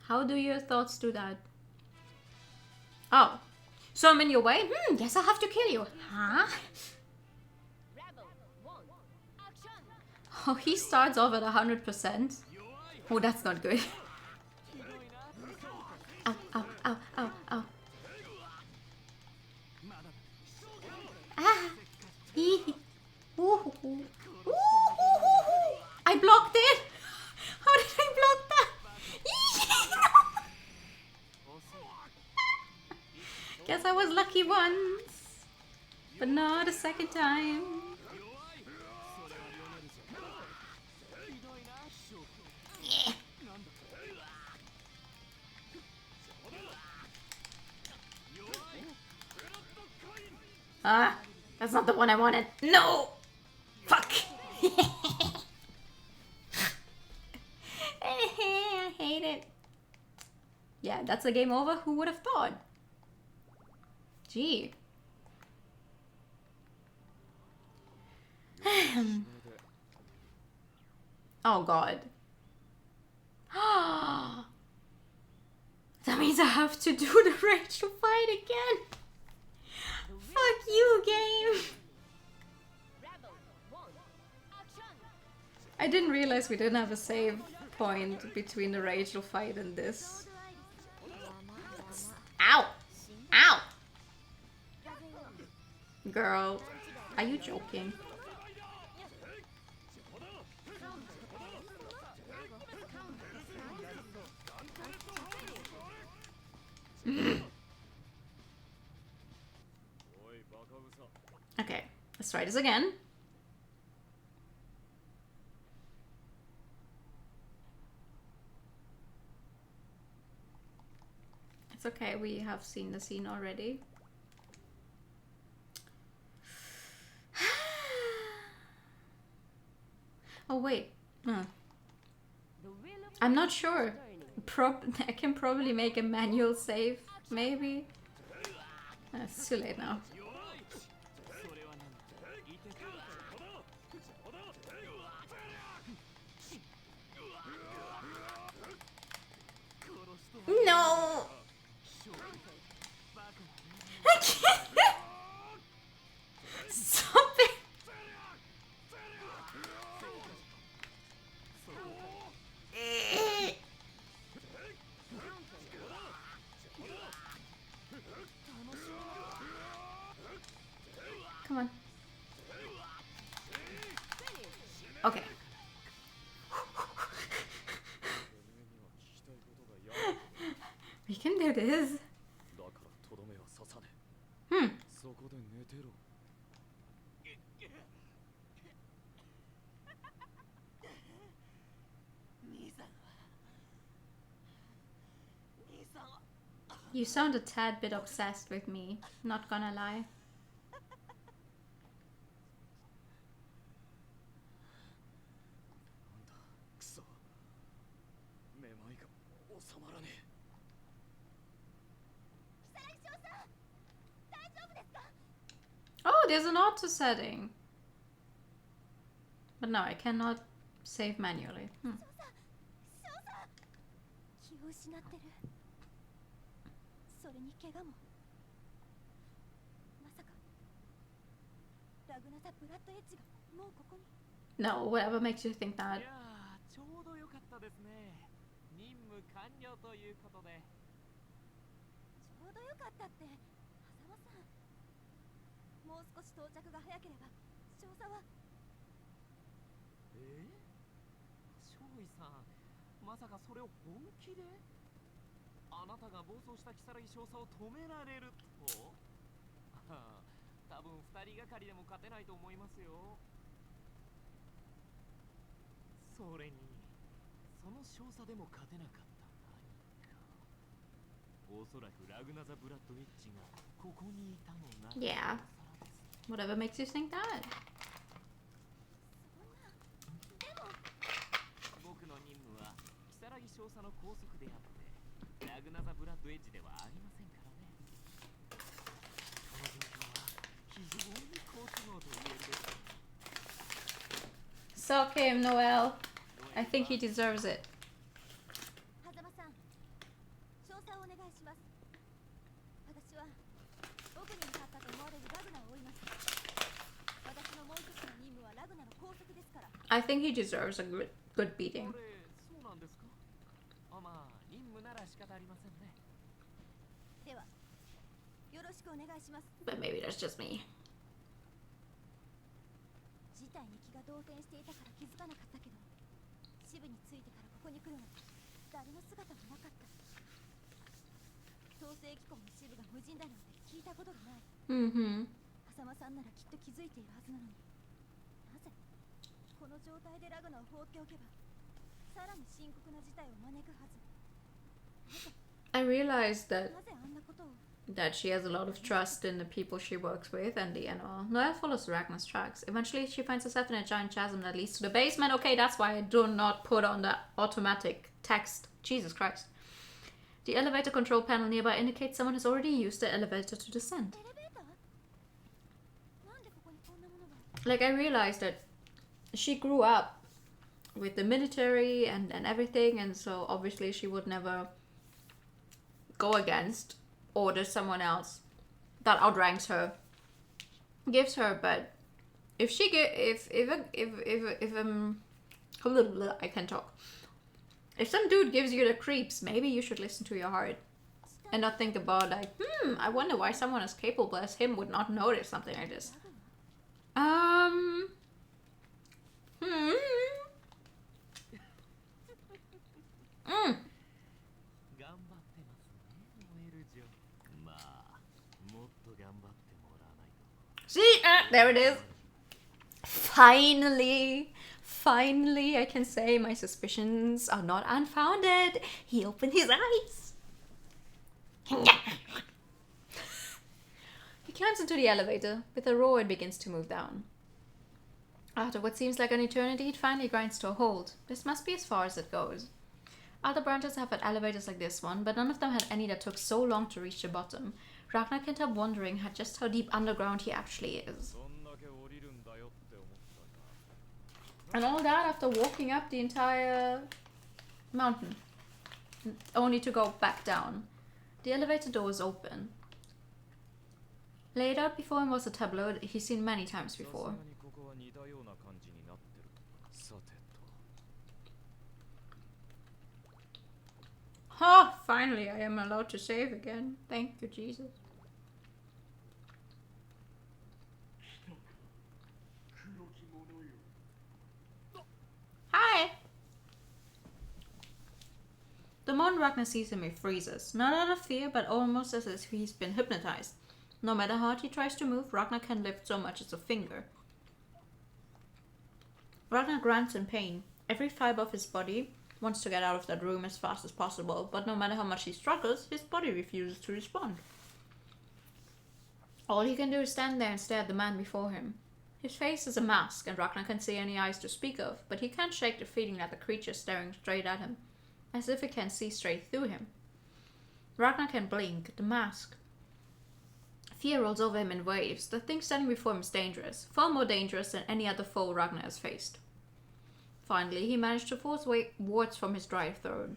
How do your thoughts do that? Oh, so I'm in your way? Yes, I'll have to kill you. Huh? Oh, he starts off at 100%. Oh, that's not good. Ow, ow, ow, ow, ow. Ah! I blocked it! How did I block that? Guess I was lucky once, but not a second time. Yeah. Ah, that's not the one I wanted. No! Fuck! I hate it. Yeah, that's a game over. Who would have thought? Gee. Oh god. That means I have to do the Rachel fight again. Fuck you, game. I didn't realize we didn't have a save point between the Rachel fight and this. Ow! Ow! Girl. Are you joking? Okay, let's try this again. It's okay, we have seen the scene already. Oh wait, I'm not sure. I can probably make a manual save, maybe. It's too late now. No! I can't! Stop it! Come on. Okay. We can do this. Hmm. You sound a tad bit obsessed with me, not gonna lie. Oh, there's an auto setting. But no, I cannot save manually. Hmm. 気を失ってる。それに怪我も。まさかラグナザ・ブラッドエッジがもうここに。No, whatever makes you think that. いやー、ちょうどよかったですね。任務完了ということで。ちょうどよかったって、狭間さん。もう少し到着が早ければ少佐は。少尉さん、まさかそれを本気で？あなたが暴走した如月少佐を止められると？多分2人がかりでも勝てないと思いますよ。それにその少佐でも勝てなかった何か。おそらくラグナザ・ブラッドエッジがここにいたのなら。Yeah. Whatever makes you think that. 僕の任務は如月少佐の拘束であってラグナザ・ブラッドエッジではありませんからね。この状況は非常に好都合と言えるでしょう。 Suck him, Noel. I think he deserves it. 狭間さん、少佐をお願いします。私は奥に向かったと思われるラグナを追います。私のもう一つの任務はラグナの拘束ですから。I think he deserves a good beating. そうなんですか？まあ任務なら仕方ありませんね。ではよろしくお願いします。 But maybe that's just me. 事態に気が動転していたから気づかなかったけど、支部に着いてからここに来るまで誰の姿もなかった。統制機構の支部が無人だなんて聞いたことがない。狭間さんならきっと気づいているはずなのに、なぜこの状態でラグナを放っておけばさらに深刻な事態を招くはず。 I realized that なぜあんなことを。 that she has a lot of trust in the people she works with and the animal. Noelle follows Ragnar's tracks. Eventually, she finds herself in a giant chasm that leads to the basement. Okay, that's why I do not put on the automatic text. Jesus Christ. The elevator control panel nearby indicates someone has already used the elevator to descend. Like, I realized that she grew up with the military and everything, and so obviously she would never go against orders someone else that outranks her gives her. But if she I can talk. If some dude gives you the creeps, maybe you should listen to your heart and not think about like, I wonder why someone as capable as him would not notice something like this. Um. Hmm. うん。頑張ってますね、ノエル嬢。まあ、もっと頑張ってもらわないと。 See? There it is. Finally. Finally, I can say my suspicions are not unfounded. He opened his eyes. He climbs into the elevator. With a roar, it begins to move down. After what seems like an eternity, it finally grinds to a halt. This must be as far as it goes. Other branches have had elevators like this one, but none of them had any that took so long to reach the bottom. Ragnar can't help wondering just how deep underground he actually is. And all that after walking up the entire mountain, only to go back down. The elevator door is open. Laid out before him was a tableau that he's seen many times before. Oh, finally I am allowed to save again. Thank you, Jesus. Hi! The moment Ragnar sees him, he freezes. Not out of fear, but almost as if he's been hypnotized. No matter how hard he tries to move, Ragnar can't lift so much as a finger. Ragnar grunts in pain. Every fiber of his body wants to get out of that room as fast as possible, but no matter how much he struggles, his body refuses to respond. All he can do is stand there and stare at the man before him. His face is a mask, and Ragnar can't see any eyes to speak of, but he can't shake the feeling that the creature is staring straight at him, as if it can see straight through him. Ragnar can blink. The mask. Fear rolls over him in waves. The thing standing before him is dangerous, far more dangerous than any other foe Ragnar has faced. Finally, he managed to force words from his dry throat.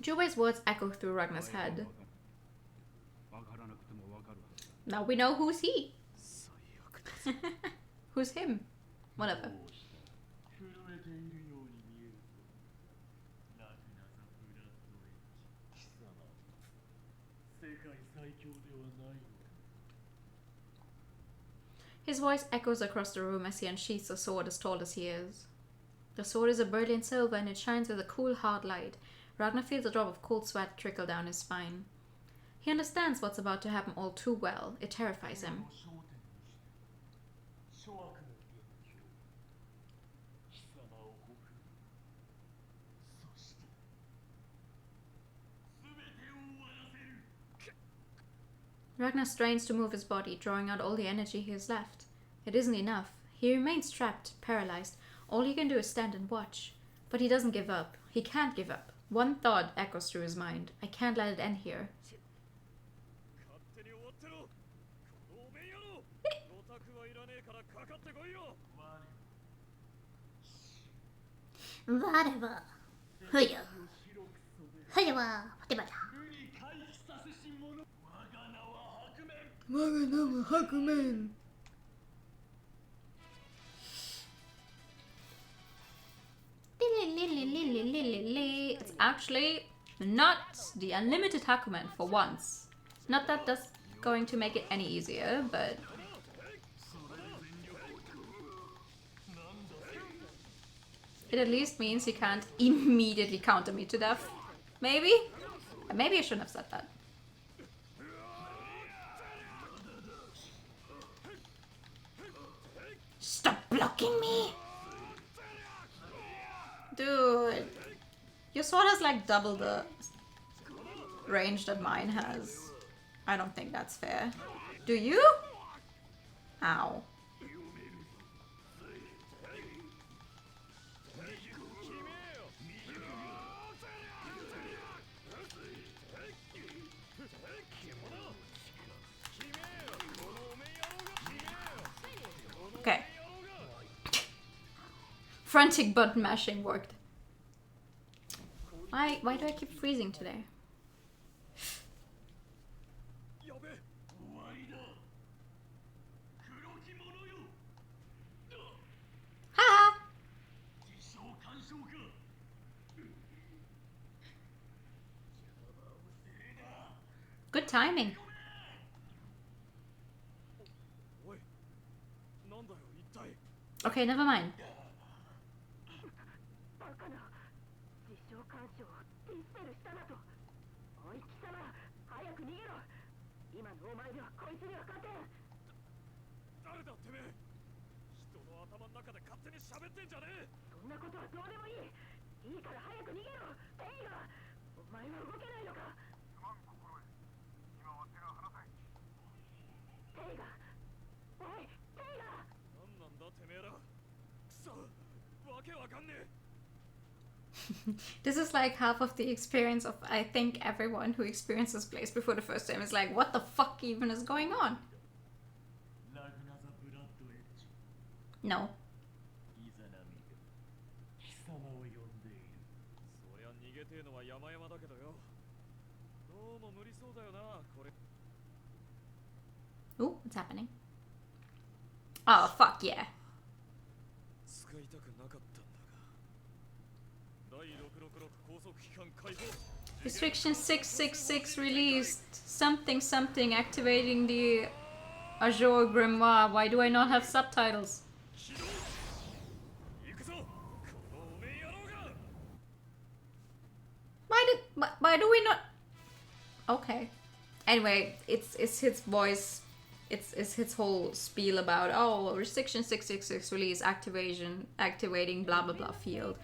Juwei's words echo through Ragnar's head. Now we know who's he. Who's him? Whatever. His voice echoes across the room as he unsheaths a sword as tall as he is. The sword is a brilliant silver and it shines with a cool, hard light. Ragnar feels a drop of cold sweat trickle down his spine. He understands what's about to happen all too well. It terrifies him. Ragnar strains to move his body, drawing out all the energy he has left. It isn't enough. He remains trapped, paralyzed. All he can do is stand and watch. But he doesn't give up. He can't give up. One thought echoes through his mind. I can't let it end here. Whatever. Huya. Huya wa whatever. It's actually not the unlimited Hakumen for once. Not that that's going to make it any easier, but it at least means he can't immediately counter me to death. Maybe? Maybe I shouldn't have said that. Stop blocking me! Dude. Your sword has like double the range that mine has. I don't think that's fair. Do you? Ow. Okay. Frantic button mashing worked. Why do I keep freezing today? Haha! Good timing. おいなんだよ一体 Okay, never mind. バカな自称干渉ディスペルしたなと。おい貴様早く逃げろ。今のお前ではこいつには勝てん。誰だてめえ人の頭の中で勝手に喋ってんじゃねえそんなことはどうでもいい。いいから早く逃げろペイが。お前は動けないのか。すまん心得今は手が離せペイがおいペイが。なんなんだてめえらくそわけわかんねえ This is like half of the experience of, I think, everyone who experiences Blaze before the first time is like, what the fuck even is going on? ラグナザ・ブラッドエッジ No. イザナミが貴様を呼んでいる。そりゃ逃げてえのは山々だけどよどうも無理そうだよなこれ Ooh, what's happening? Oh, fuck yeah. 使いたくなかったんだが第666高速機関解放 Restriction 666 released. Something something activating the Azure Grimoire. Why do I not have subtitles? 起動行くぞこのおめえ野郎が Why do we not? Okay. Anyway, it's his voice. It's his whole spiel about restriction 666 release activating blah blah blah field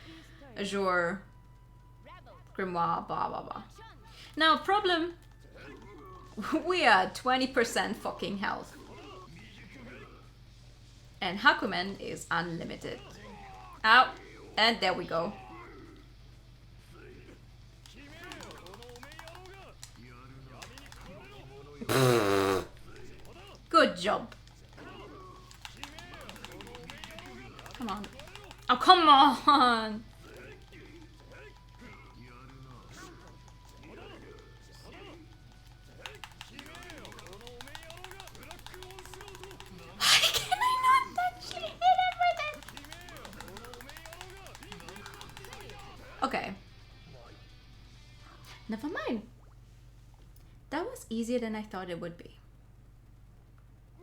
Azure Grimoire blah blah blah. Now problem, we are 20% fucking health, and Hakumen is unlimited. Out and there we go. Good job. Come on. Oh, come on. Why can I not actually hit him with it? Okay. Never mind. That was easier than I thought it would be.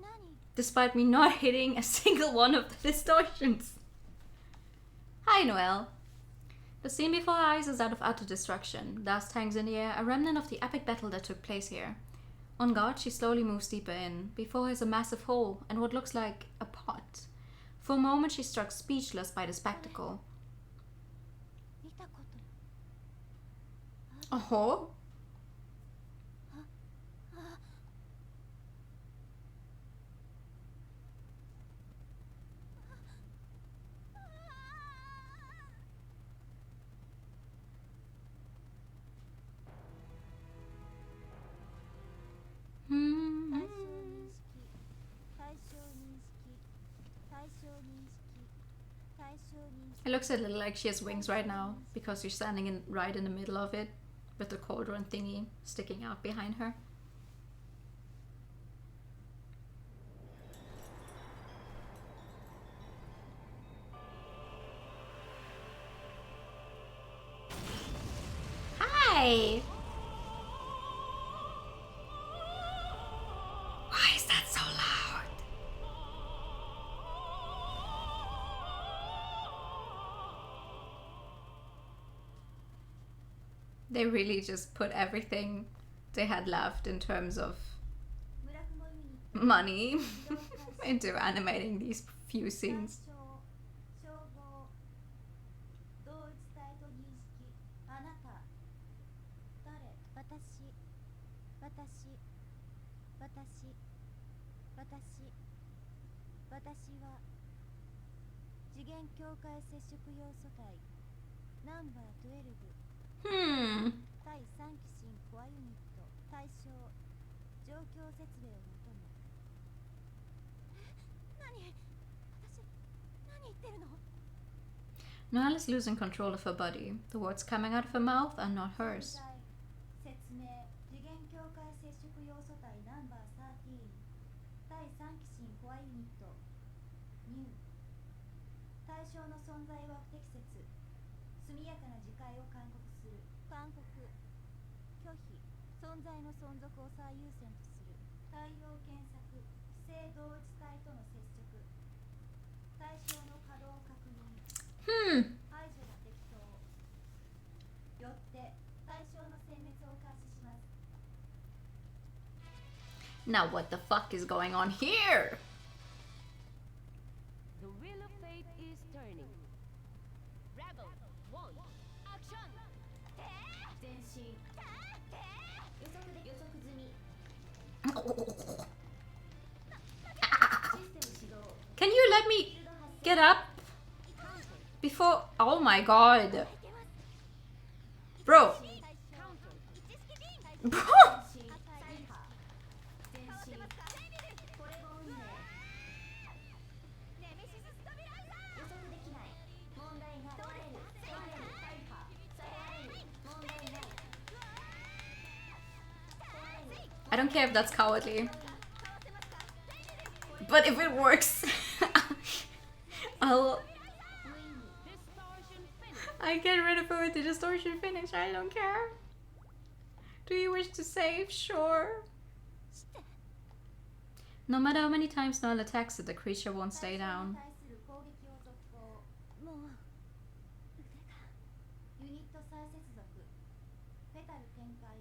何 Despite me not hitting a single one of the distortions. Hi, Noelle. The scene before our eyes is that of utter destruction. Dust hangs in the air, a remnant of the epic battle that took place here. On guard, she slowly moves deeper in. Before her is a massive hole and what looks like a pot. For a moment, she's struck speechless by the spectacle. 見たこと Oh, hmm. 対象認識対象認識対象認識 It looks a little like she has wings right now because you're standing right in the middle of it with the cauldron thingy sticking out behind her. Hi! Why is that so loud? They really just put everything they had left in terms of 村雲ユニット money into animating these few scenes. 照合同一体と認識あなた誰私私私私私は次元境界接触要素体ナンバー12 第3期新コアユニット対象状況説明を求む何言ってるの Noelle is losing control of her body. The words coming out of her mouth are not hers. 説明次元境界接触要素体ナンバー13第3期新コアユニットニュー対象の存在は不適切速やかな自戒を勧告する勧告拒否存存在の存続を最優先とする大量検索非正同一体との接触対象の稼働確認排除が適当よって対象の殲滅を開始します Now what the fuck is going on here? The wheel of fate is turning. Rebel, one, action! 前進予測済み Can you let me get up before? Oh my god. Bro. Bro. I don't care if that's cowardly. But if it works, I get rid of it with the distortion finish. I don't care. Do you wish to save? Sure. No matter how many times Noel attacks it, the creature won't stay down. もう腕がユニット再接続フェタル展開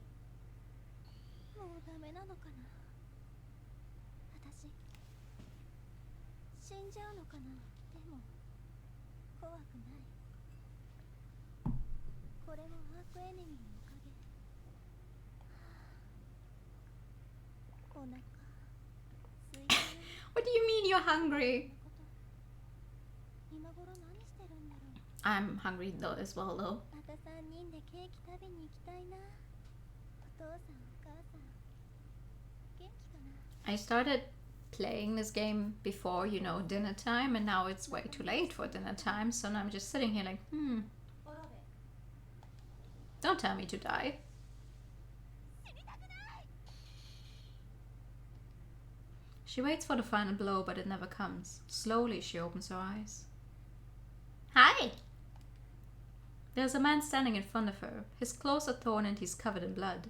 もうダメなのかな私死んじゃうのかなでも怖くないこれもアークエネミーのおかげお腹空いてる What do you mean you're hungry? 今頃何してるんだろう I'm hungry though as well though. また3人でケーキ食べに行きたいなお父さんお母さん元気かな I started playing this game before, you know, dinner time, and now it's way too late for dinner time, so now I'm just sitting here like, don't tell me to die. She waits for the final blow, but it never comes. Slowly, she opens her eyes. Hi! There's a man standing in front of her. His clothes are torn and he's covered in blood.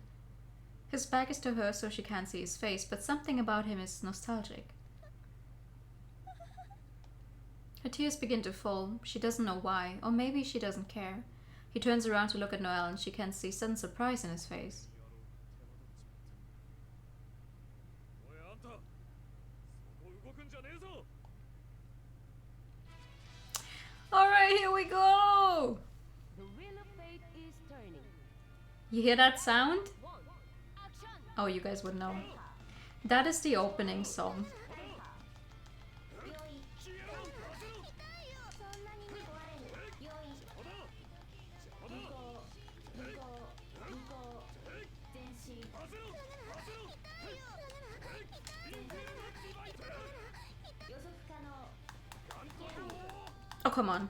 His back is to her so she can't see his face, but something about him is nostalgic. Her tears begin to fall. She doesn't know why, or maybe she doesn't care. He turns around to look at Noel and she can see sudden surprise in his face. おいあんたそこ動くんじゃねえぞ Alright, here we go! The wheel of fate is turning. You hear that sound? One, action! Oh, you guys would know. That is the opening song. Oh, come on.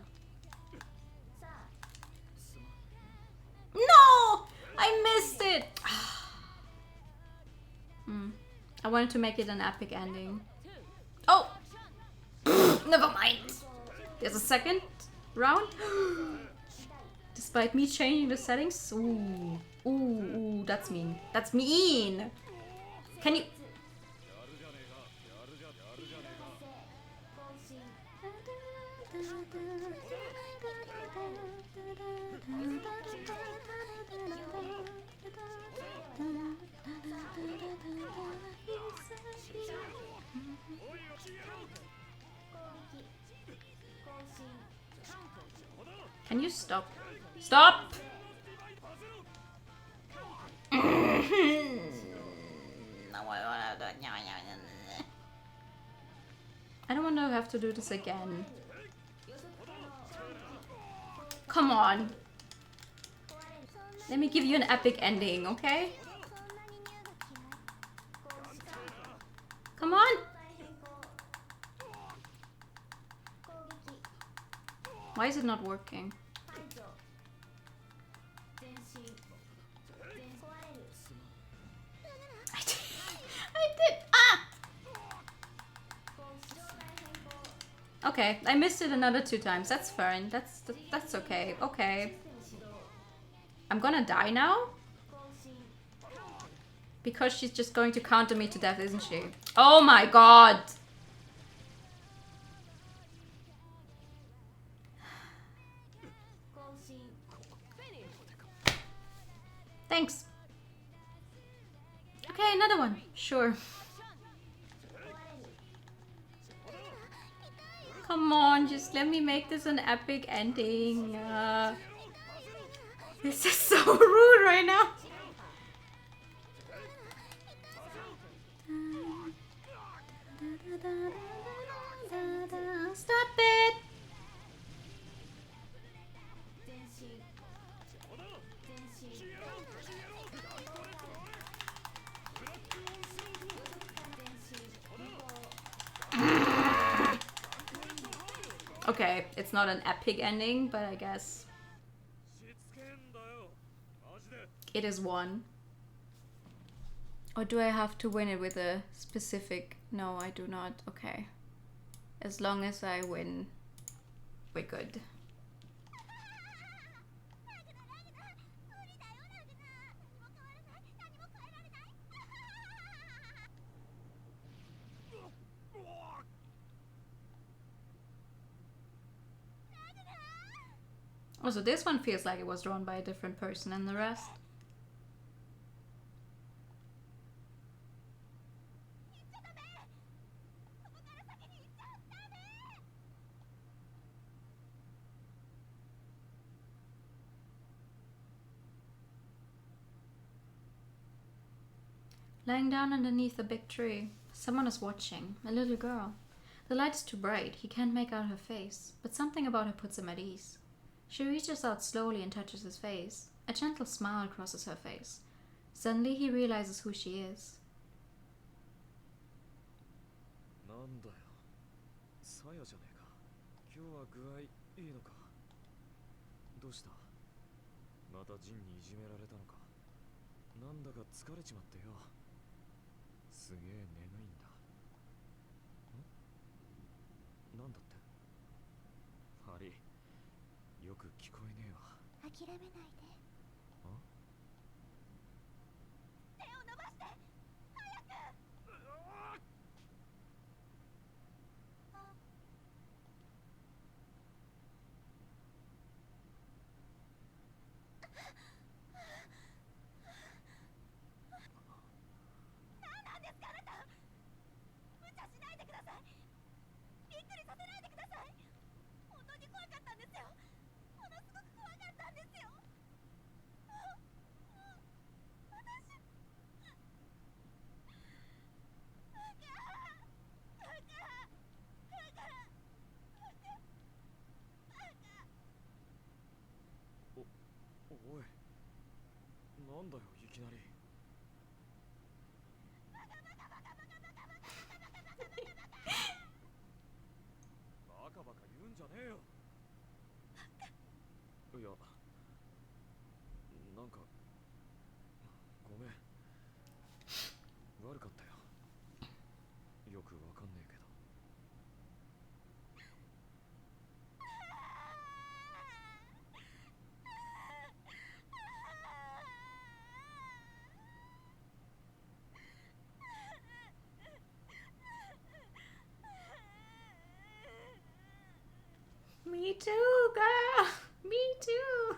No! I missed it! I wanted to make it an epic ending. Oh! Never mind. There's a second round. Despite me changing the settings. Ooh. Ooh, that's mean. That's mean! Can you... Can you stop? Stop! I don't want to have to do this again. Come on. Let me give you an epic ending, okay? Come on. Why is it not working? I did. Ah! Okay, I missed it another 2 times. That's fine. That's okay. Okay. I'm gonna die now? Because she's just going to counter me to death, isn't she? Oh my god! Thanks. Okay, another one. Sure. Come on, just let me make this an epic ending. This is so rude right now. Stop it! Okay, it's not an epic ending, but I guess it is one. Or do I have to win it with a specific... No, I do not. Okay. As long as I win, we're good. Also, this one feels like it was drawn by a different person than the rest. Lying down underneath a big tree. Someone is watching. A little girl. The light is too bright. He can't make out her face, but something about her puts him at ease. She reaches out slowly and touches his face. A gentle smile crosses her face. Suddenly he realizes who she is. なんだよ、さやじゃねえか。今日は具合いいのか。どうした？またジンにいじめられたのか。なんだか疲れちまってよ。すげえ眠いんだ。なんだって？悪い。よく聞こえねえわ。諦めないで。手を伸ばして。早く。何なんですかあなた。無茶しないでください。びっくりさせないでください。本当に怖かったんですよ。ものすごく怖かったんですよ。おい、なんだよいきなり。バカバカ言うんじゃねえよ。いや、なんかごめん、悪かったよ。よくわかんねえけど。Me too, girl. Me too.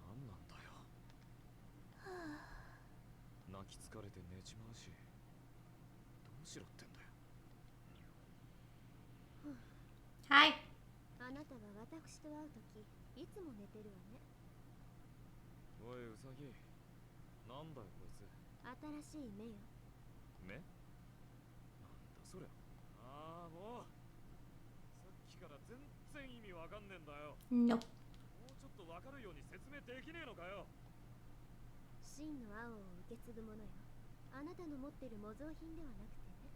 なんなんだよ。泣き疲れて寝ちまうし、どうしろってんだよ。Hi. あなたは私と会うときいつも寝てるわね。おいウサギ、なんだよこいつ。新しい目よ。目？なんだそりゃ。ああもうさっきから全然意味わかんねえんだよ。 Nope. もうちょっとわかるように説明できねえのかよ。真の青を受け継ぐものよ。あなたの持ってる模造品ではなくてね。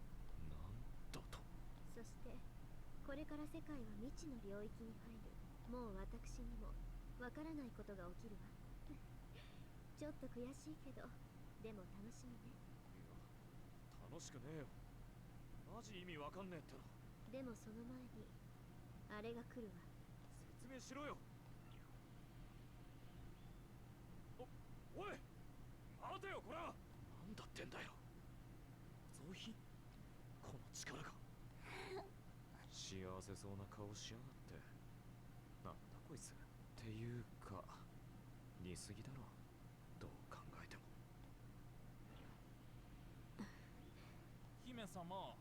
なんだと。そしてこれから世界は未知の領域に入る。もう私にもわからないことが起きるわ。ちょっと悔しいけど、でも楽しみね。いや、楽しくねえよ。マジ意味わかんねえっての。でもその前にあれが来るわ。説明しろよ。おい待てよこら。なんだってんだよ。増品この力が。幸せそうな顔しやがって。なんだこいつ。っていうか似すぎだろ、どう考えても。姫様、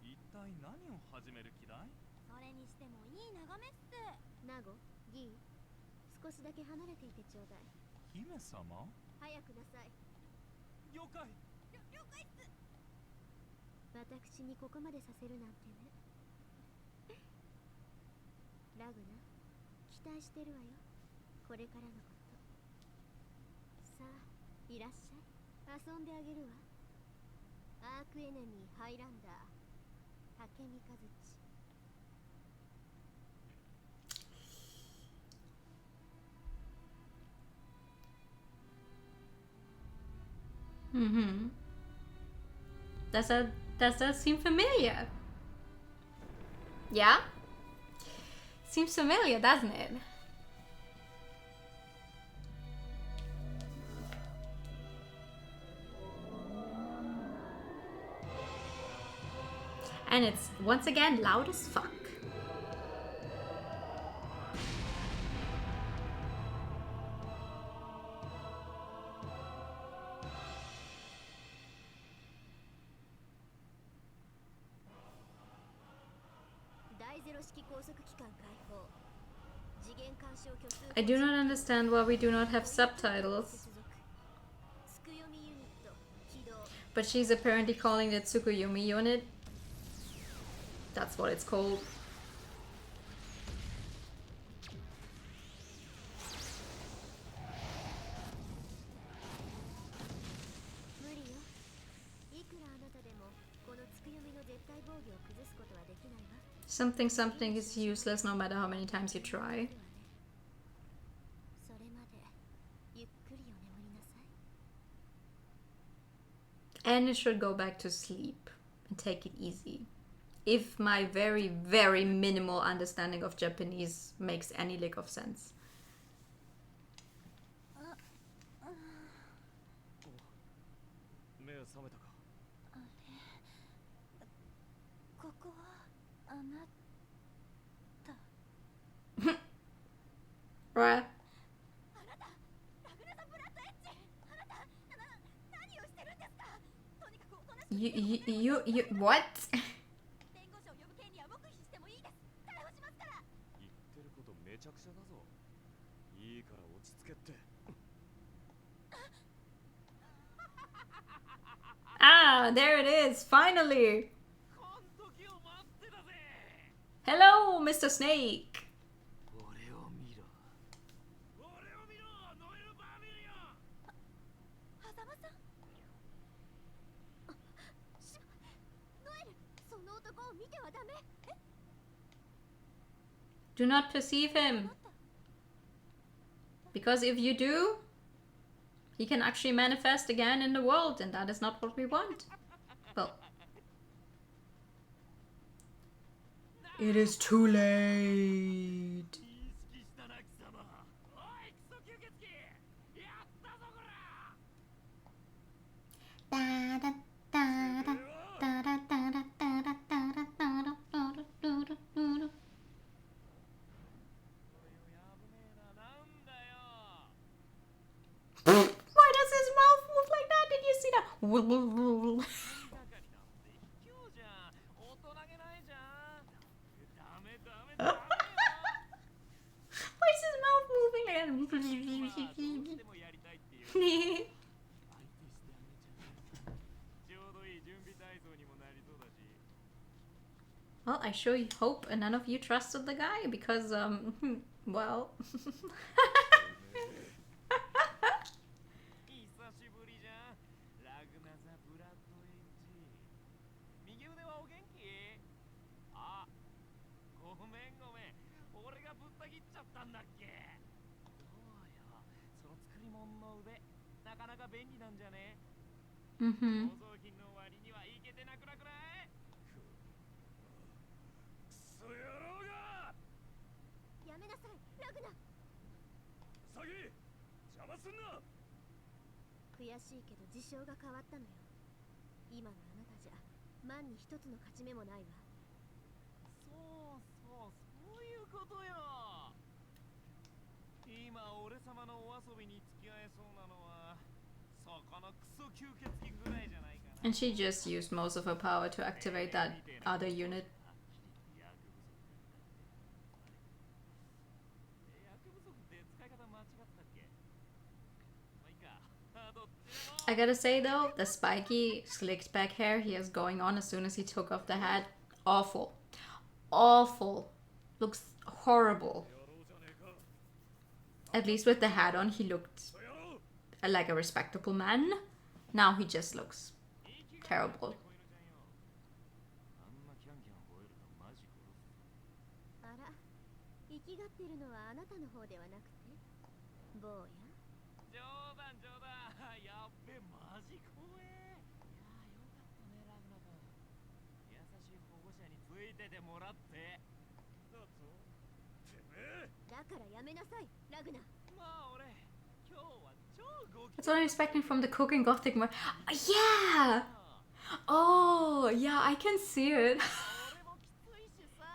一体何を始める気だい？それにしてもいい眺めっす。ナゴ、ギー、少しだけ離れていてちょうだい。姫様？早くなさい。了解。了解っす。私にここまでさせるなんてね。ラグナ、期待してるわよ。これからのこと。さあ、いらっしゃい。遊んであげるわ。アークエネミーハイランダー、竹三日月。Mm-hmm. Does that seem familiar? Yeah? Seems familiar, doesn't it? And it's once again loud as fuck. I do not understand why we do not have subtitles. But she's apparently calling the Tsukuyomi unit. That's what it's called. Something something is useless no matter how many times you try. And it should go back to sleep and take it easy. If my very, very minimal understanding of Japanese makes any lick of sense. Right. You, what? Ah, there it is, finally! Hello, Mr. Snake! Do not perceive him. Because if you do, he can actually manifest again in the world, and that is not what we want. Well, it is too late. Why does his mouth move like that? Did you see that? Why is his mouth moving like that? Well, I sure hope none of you trusted the guy because, well. Mm-hmm. 悔しいけど事象が変わったのよ。今のあなたじゃ万に一つの勝ち目もないわ。そうそう、そういうことよ。今俺様のお遊びに付き合えそうなのはそこのクソ吸血鬼ぐらいじゃないかな。 And she just used most of her power to activate that other unit. 薬不足って使い方間違ったっけ？まあいいか。どっちでも I gotta say though, the spiky, slicked back hair he has going on as soon as he took off the hat, awful. Awful. Looks horrible. At least with the hat on, he looked like a respectable man. Now he just looks terrible. あんまキャンキャン吠えるとマジ殺す。あら、生きがってるのはあなたの方ではなくて坊や。冗談冗談。やっべ、マジ怖え。いやー、よかったね、ラグナ君。優しい保護者についててもらって。だとてめえ。だからやめなさい、ラグナ。まあ俺、今日は超ご機 That's what I'm expecting from the cooking gothic more. Yeah! Oh, yeah, I can see it. 俺もきついしさ。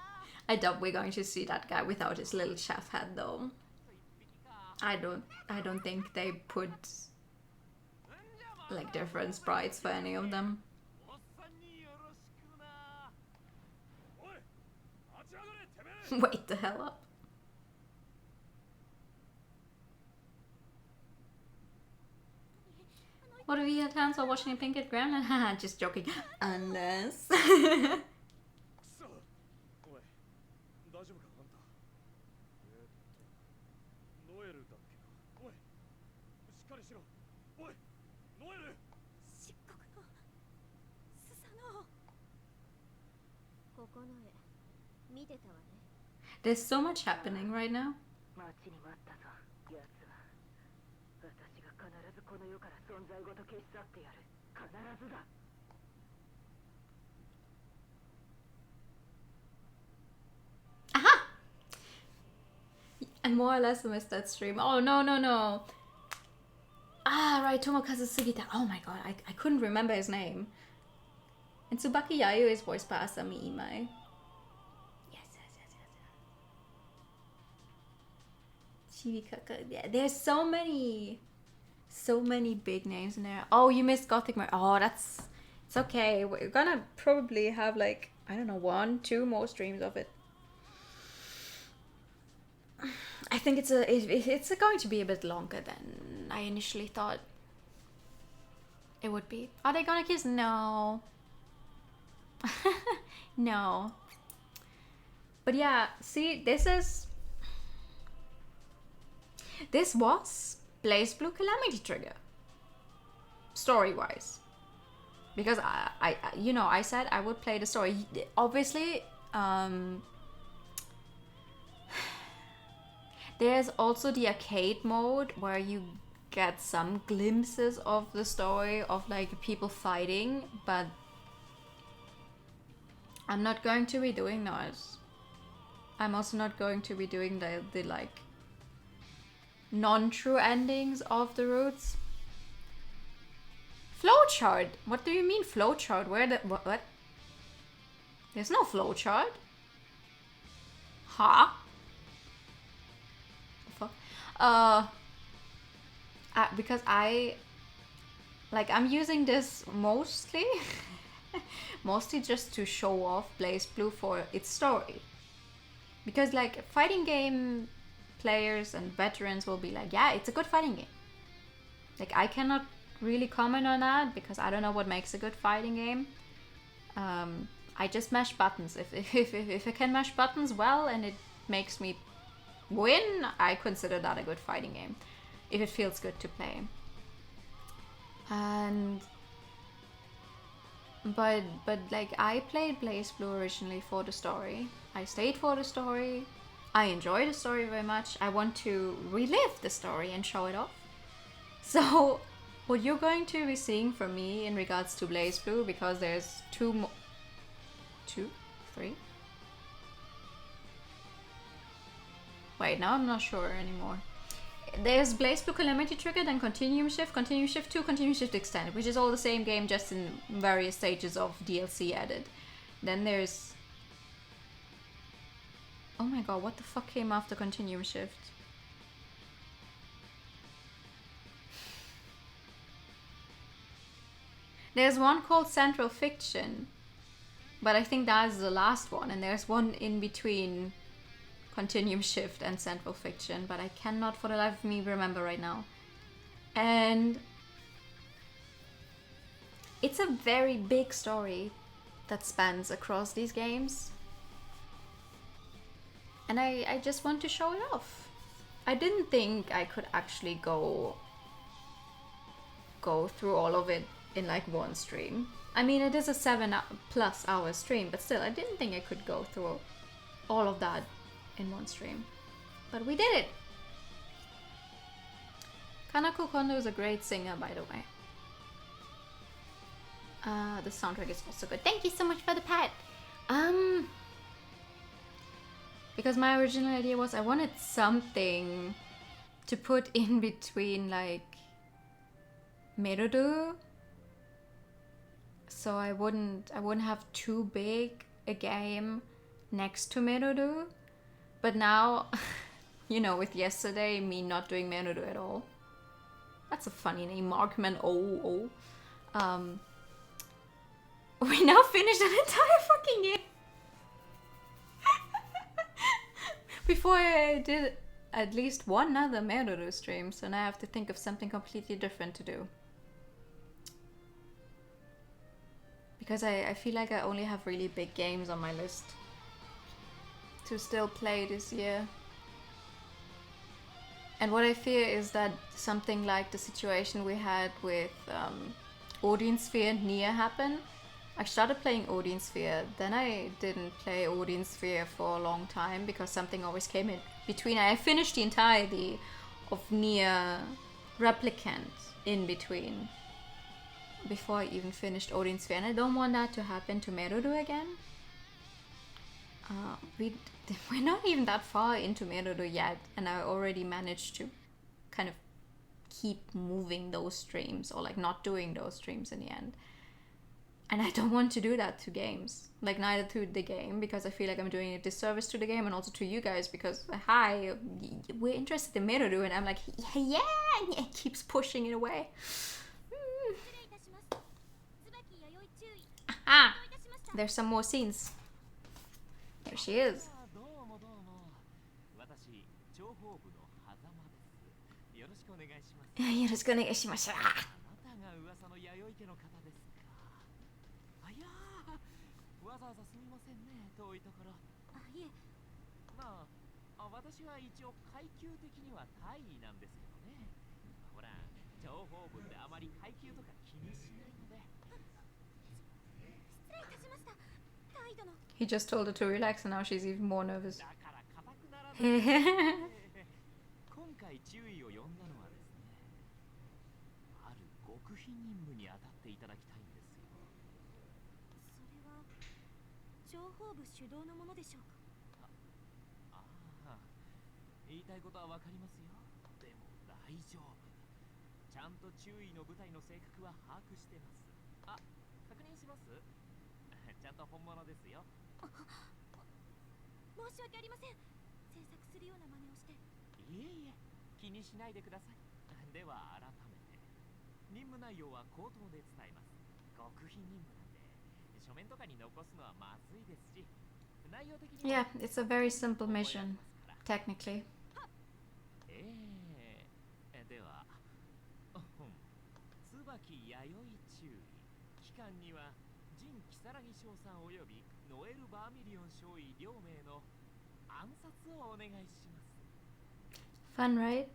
I doubt we're going to see that guy without his little chef hat though. 一匹か。 I don't think they put like different sprites for any of them. おっさんによろしくな。おい、立ち上がれてめえ。 Wait the hell up. What if he had hands while watching a pink at ground? Haha, just joking. Unless. くそ。おい、大丈夫かあんた。ノエルだっけな。おい、しっかりしろ。おい、ノエル。漆黒のスサノオ。ここの絵見てたわね。 There's so much happening right now. 待ちに待ったぞ、奴は。私が必ずこの世から存在ごと消し去ってやる。必ずだ。 Aha! I more or less missed that stream. Oh, no, no, no. Ah, right, Tomokazu Sugita. Oh my god, I couldn't remember his name. And Tsubaki Yayo is voiced by Asami Imai. Yes, yes, yes, yes. Chibikaka. Yeah, there's so many big names in there. Oh, you missed Gothic Mar. Oh, it's okay. We're gonna probably have like, I don't know, 1-2 more streams of it. I think it's going to be a bit longer than I initially thought it would be. Are they gonna kiss? No. No. But yeah, see, this was BlazBlue Calamity Trigger, story-wise, because I you know, I said I would play the story. Obviously, there's also the arcade mode where you get some glimpses of the story of like people fighting, but I'm not going to be doing that. I'm also not going to be doing the like non-true endings of the routes. Flowchart? What do you mean flowchart? Where the what? There's no flowchart. Huh? Because I'm using this mostly just to show off BlazBlue for its story. Because like fighting game players and veterans will be like, yeah, it's a good fighting game. Like I cannot really comment on that because I don't know what makes a good fighting game. I just mash buttons. If I can mash buttons well and it makes me win, I consider that a good fighting game. If it feels good to play. But like I played BlazBlue originally for the story. I stayed for the story. I enjoy the story very much. I want to relive the story and show it off. So what you're going to be seeing from me in regards to BlazBlue, because there's two, three? Wait, now I'm not sure anymore. there's BlazBlue Calamity Trigger, then Continuum Shift 2, Continuum Shift Extended, which is all the same game, just in various stages of DLC added. Then there's... Oh my god, what the fuck came after Continuum Shift? There's one called Central Fiction, but I think that's the last one, and there's one in between Continuum Shift and Central Fiction, but I cannot for the life of me remember right now. And it's a very big story that spans across these games, and I just want to show it off. I didn't think I could actually go through all of it in like one stream. I mean, it is a 7+ hour stream, but still, I didn't think I could go through all of that in one stream. But we did it! Kanako Kondo is a great singer, by the way. The soundtrack is also good. Thank you so much for the pet! Because my original idea was I wanted something to put in between, like, Merudu, so I wouldn't have too big a game next to Merudu. But now, you know, with yesterday me not doing Merudu at all. That's a funny name, Markman. We now finished an entire fucking game. Before I did at least one other Merudu stream, so now I have to think of something completely different to do. Because I feel like I only have really big games on my list to still play this year. And what I fear is that something like the situation we had with Odin Sphere and Nier happen. I started playing Odin Sphere, then I didn't play Odin Sphere for a long time because something always came in between. I finished the entirety of Nier Replicant in between before I even finished Odin Sphere, and I don't want that to happen to Merudu again. We're not even that far into Merudu yet, and I already managed to kind of keep moving those streams, or like not doing those streams in the end. And I don't want to do that to games, like neither to the game, because I feel like I'm doing a disservice to the game, and also to you guys, because hi, we're interested in Merudu, and I'm like, yeah, and it keeps pushing it away. Ah, there's some more scenes. There she is. He just told her to relax, and now she's even more nervous. Yeah, it's a very simple mission, technically. Fun, right?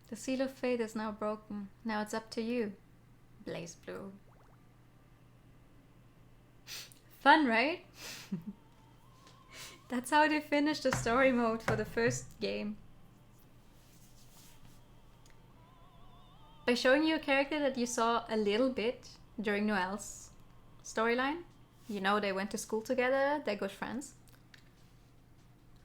The seal of fate is now broken. Now it's up to you, BlazBlue. Fun, right? That's how they finished the story mode for the first game. By showing you a character that you saw a little bit during Noelle's storyline. You know, they went to school together, they're good friends.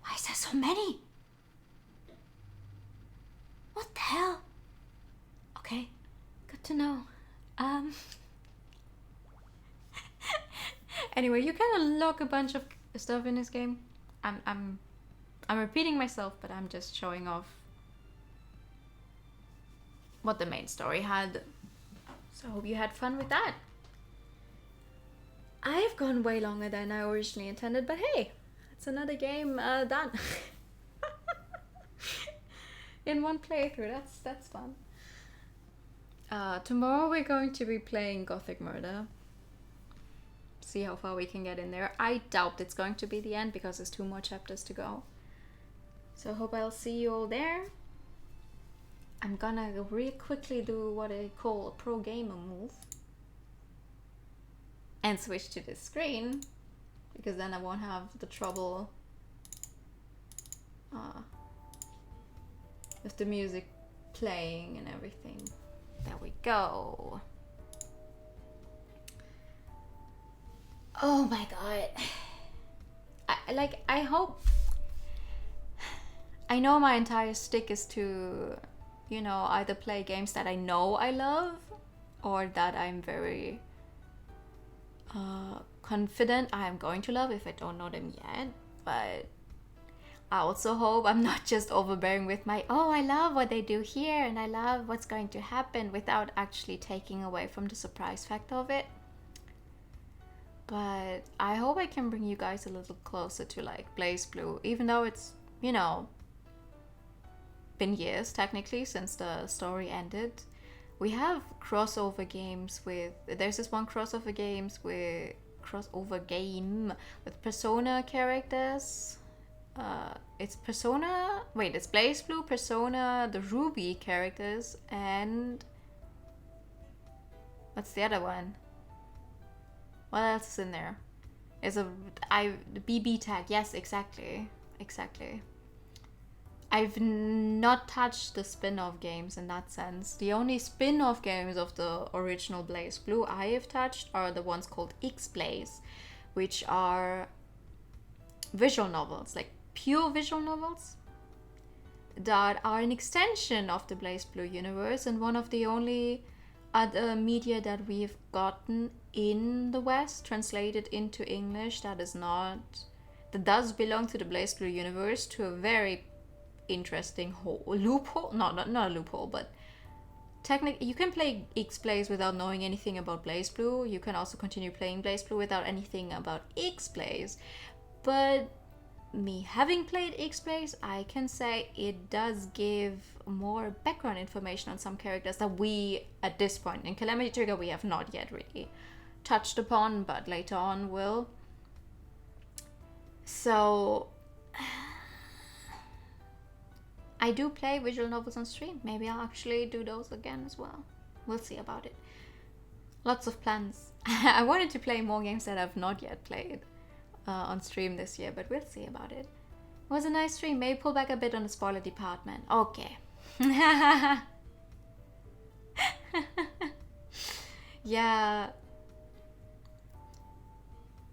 Why is there so many? What the hell? Okay, good to know. Anyway, you can unlock a bunch of stuff in this game. I'm repeating myself, but I'm just showing off what the main story had. So I hope you had fun with that. I've gone way longer than I originally intended, but hey, it's another game done. In one playthrough, that's fun. Tomorrow we're going to be playing Gothic Murder. See how far we can get in there. I doubt it's going to be the end because there's 2 more chapters to go. So I hope I'll see you all there. I'm gonna really quickly do what I call a pro gamer move. And switch to this screen. Because then I won't have the trouble with the music playing and everything. There we go. Oh my god. I hope... I know my entire stick is to, you know, either play games that I know I love or that I'm very confident I'm going to love if I don't know them yet. But I also hope I'm not just overbearing with my, oh, I love what they do here and I love what's going to happen, without actually taking away from the surprise factor of it. But I hope I can bring you guys a little closer to like BlazBlue, even though it's, you know, been years technically since the story ended. We have crossover games with, there's this one crossover game with Persona characters. It's Persona, wait, it's BlazBlue, Persona, the Ruby characters, and what's the other one? What else is in there? Is the BB tag, yes, exactly. I've not touched the spin-off games in that sense. The only spin-off games of the original BlazBlue I have touched are the ones called X-Blaze, which are visual novels, like pure visual novels that are an extension of the BlazBlue universe, and one of the only other media that we've gotten in the West translated into English that does belong to the BlazBlue universe, to a very interesting loophole. Not a loophole, but technically you can play X-Blaze without knowing anything about BlazBlue. You can also continue playing BlazBlue without anything about X-Blaze. But me having played X-Blaze, I can say it does give more background information on some characters that we, at this point in Calamity Trigger, we have not yet really touched upon, but later on will. So I do play visual novels on stream. Maybe I'll actually do those again as well. We'll see about it. Lots of plans. I wanted to play more games that I've not yet played on stream this year, but we'll see about it. It was a nice stream. Maybe pull back a bit on the spoiler department. Okay. Yeah.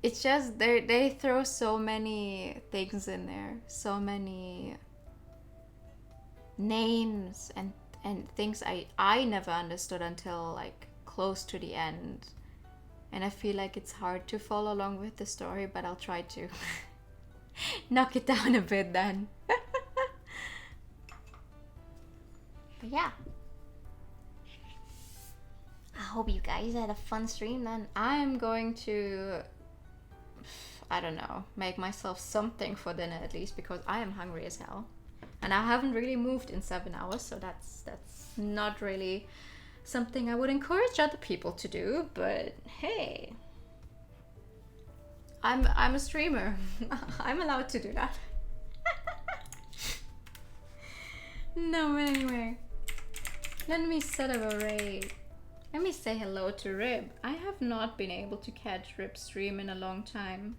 It's just they throw so many things in there. So many names and things I never understood until like close to the end. And I feel like it's hard to follow along with the story, but I'll try to knock it down a bit then. But yeah. I hope you guys had a fun stream then. I'm going to, I don't know, make myself something for dinner at least, because I am hungry as hell. And I haven't really moved in 7 hours, so that's not really something I would encourage other people to do, but hey, I'm a streamer. I'm allowed to do that. No, but anyway, let me set up a raid. Let me say hello to Rib. I have not been able to catch Rib's stream in a long time.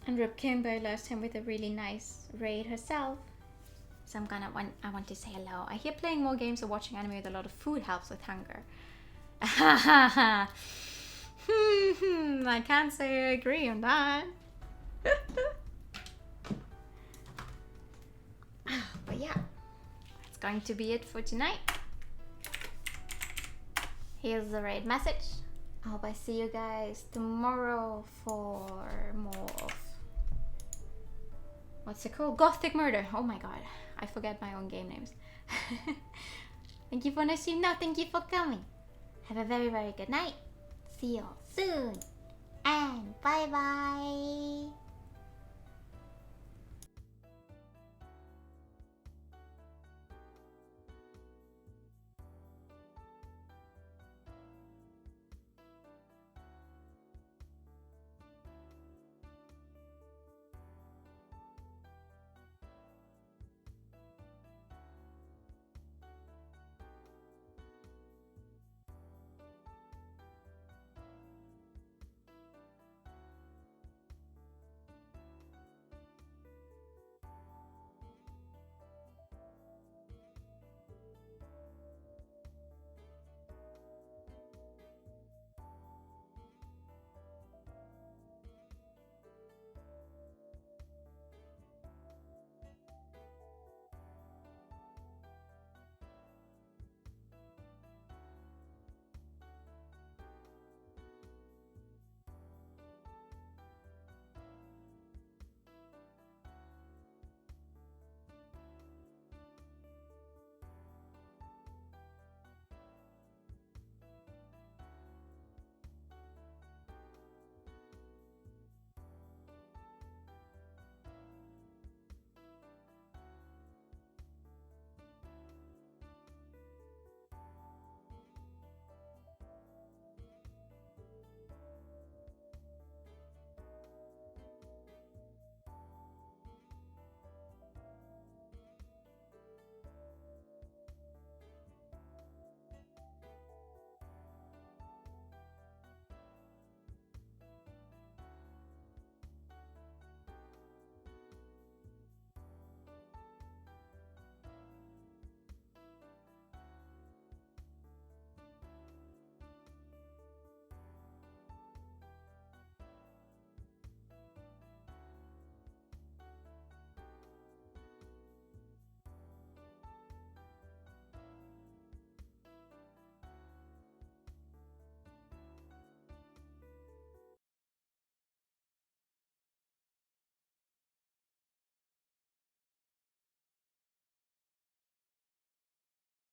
And Rib came by last time with a really nice raid herself. So I want to say hello. I hear playing more games or watching anime with a lot of food helps with hunger. I can't say I agree on that. But yeah, that's going to be it for tonight. Here's the raid message. I hope I see you guys tomorrow for more of, what's it called? Gothic Murder. Oh my god, I forget my own game names. Thank you for the stream. No, thank you for coming. Have a very, very good night. See you all soon. And bye bye.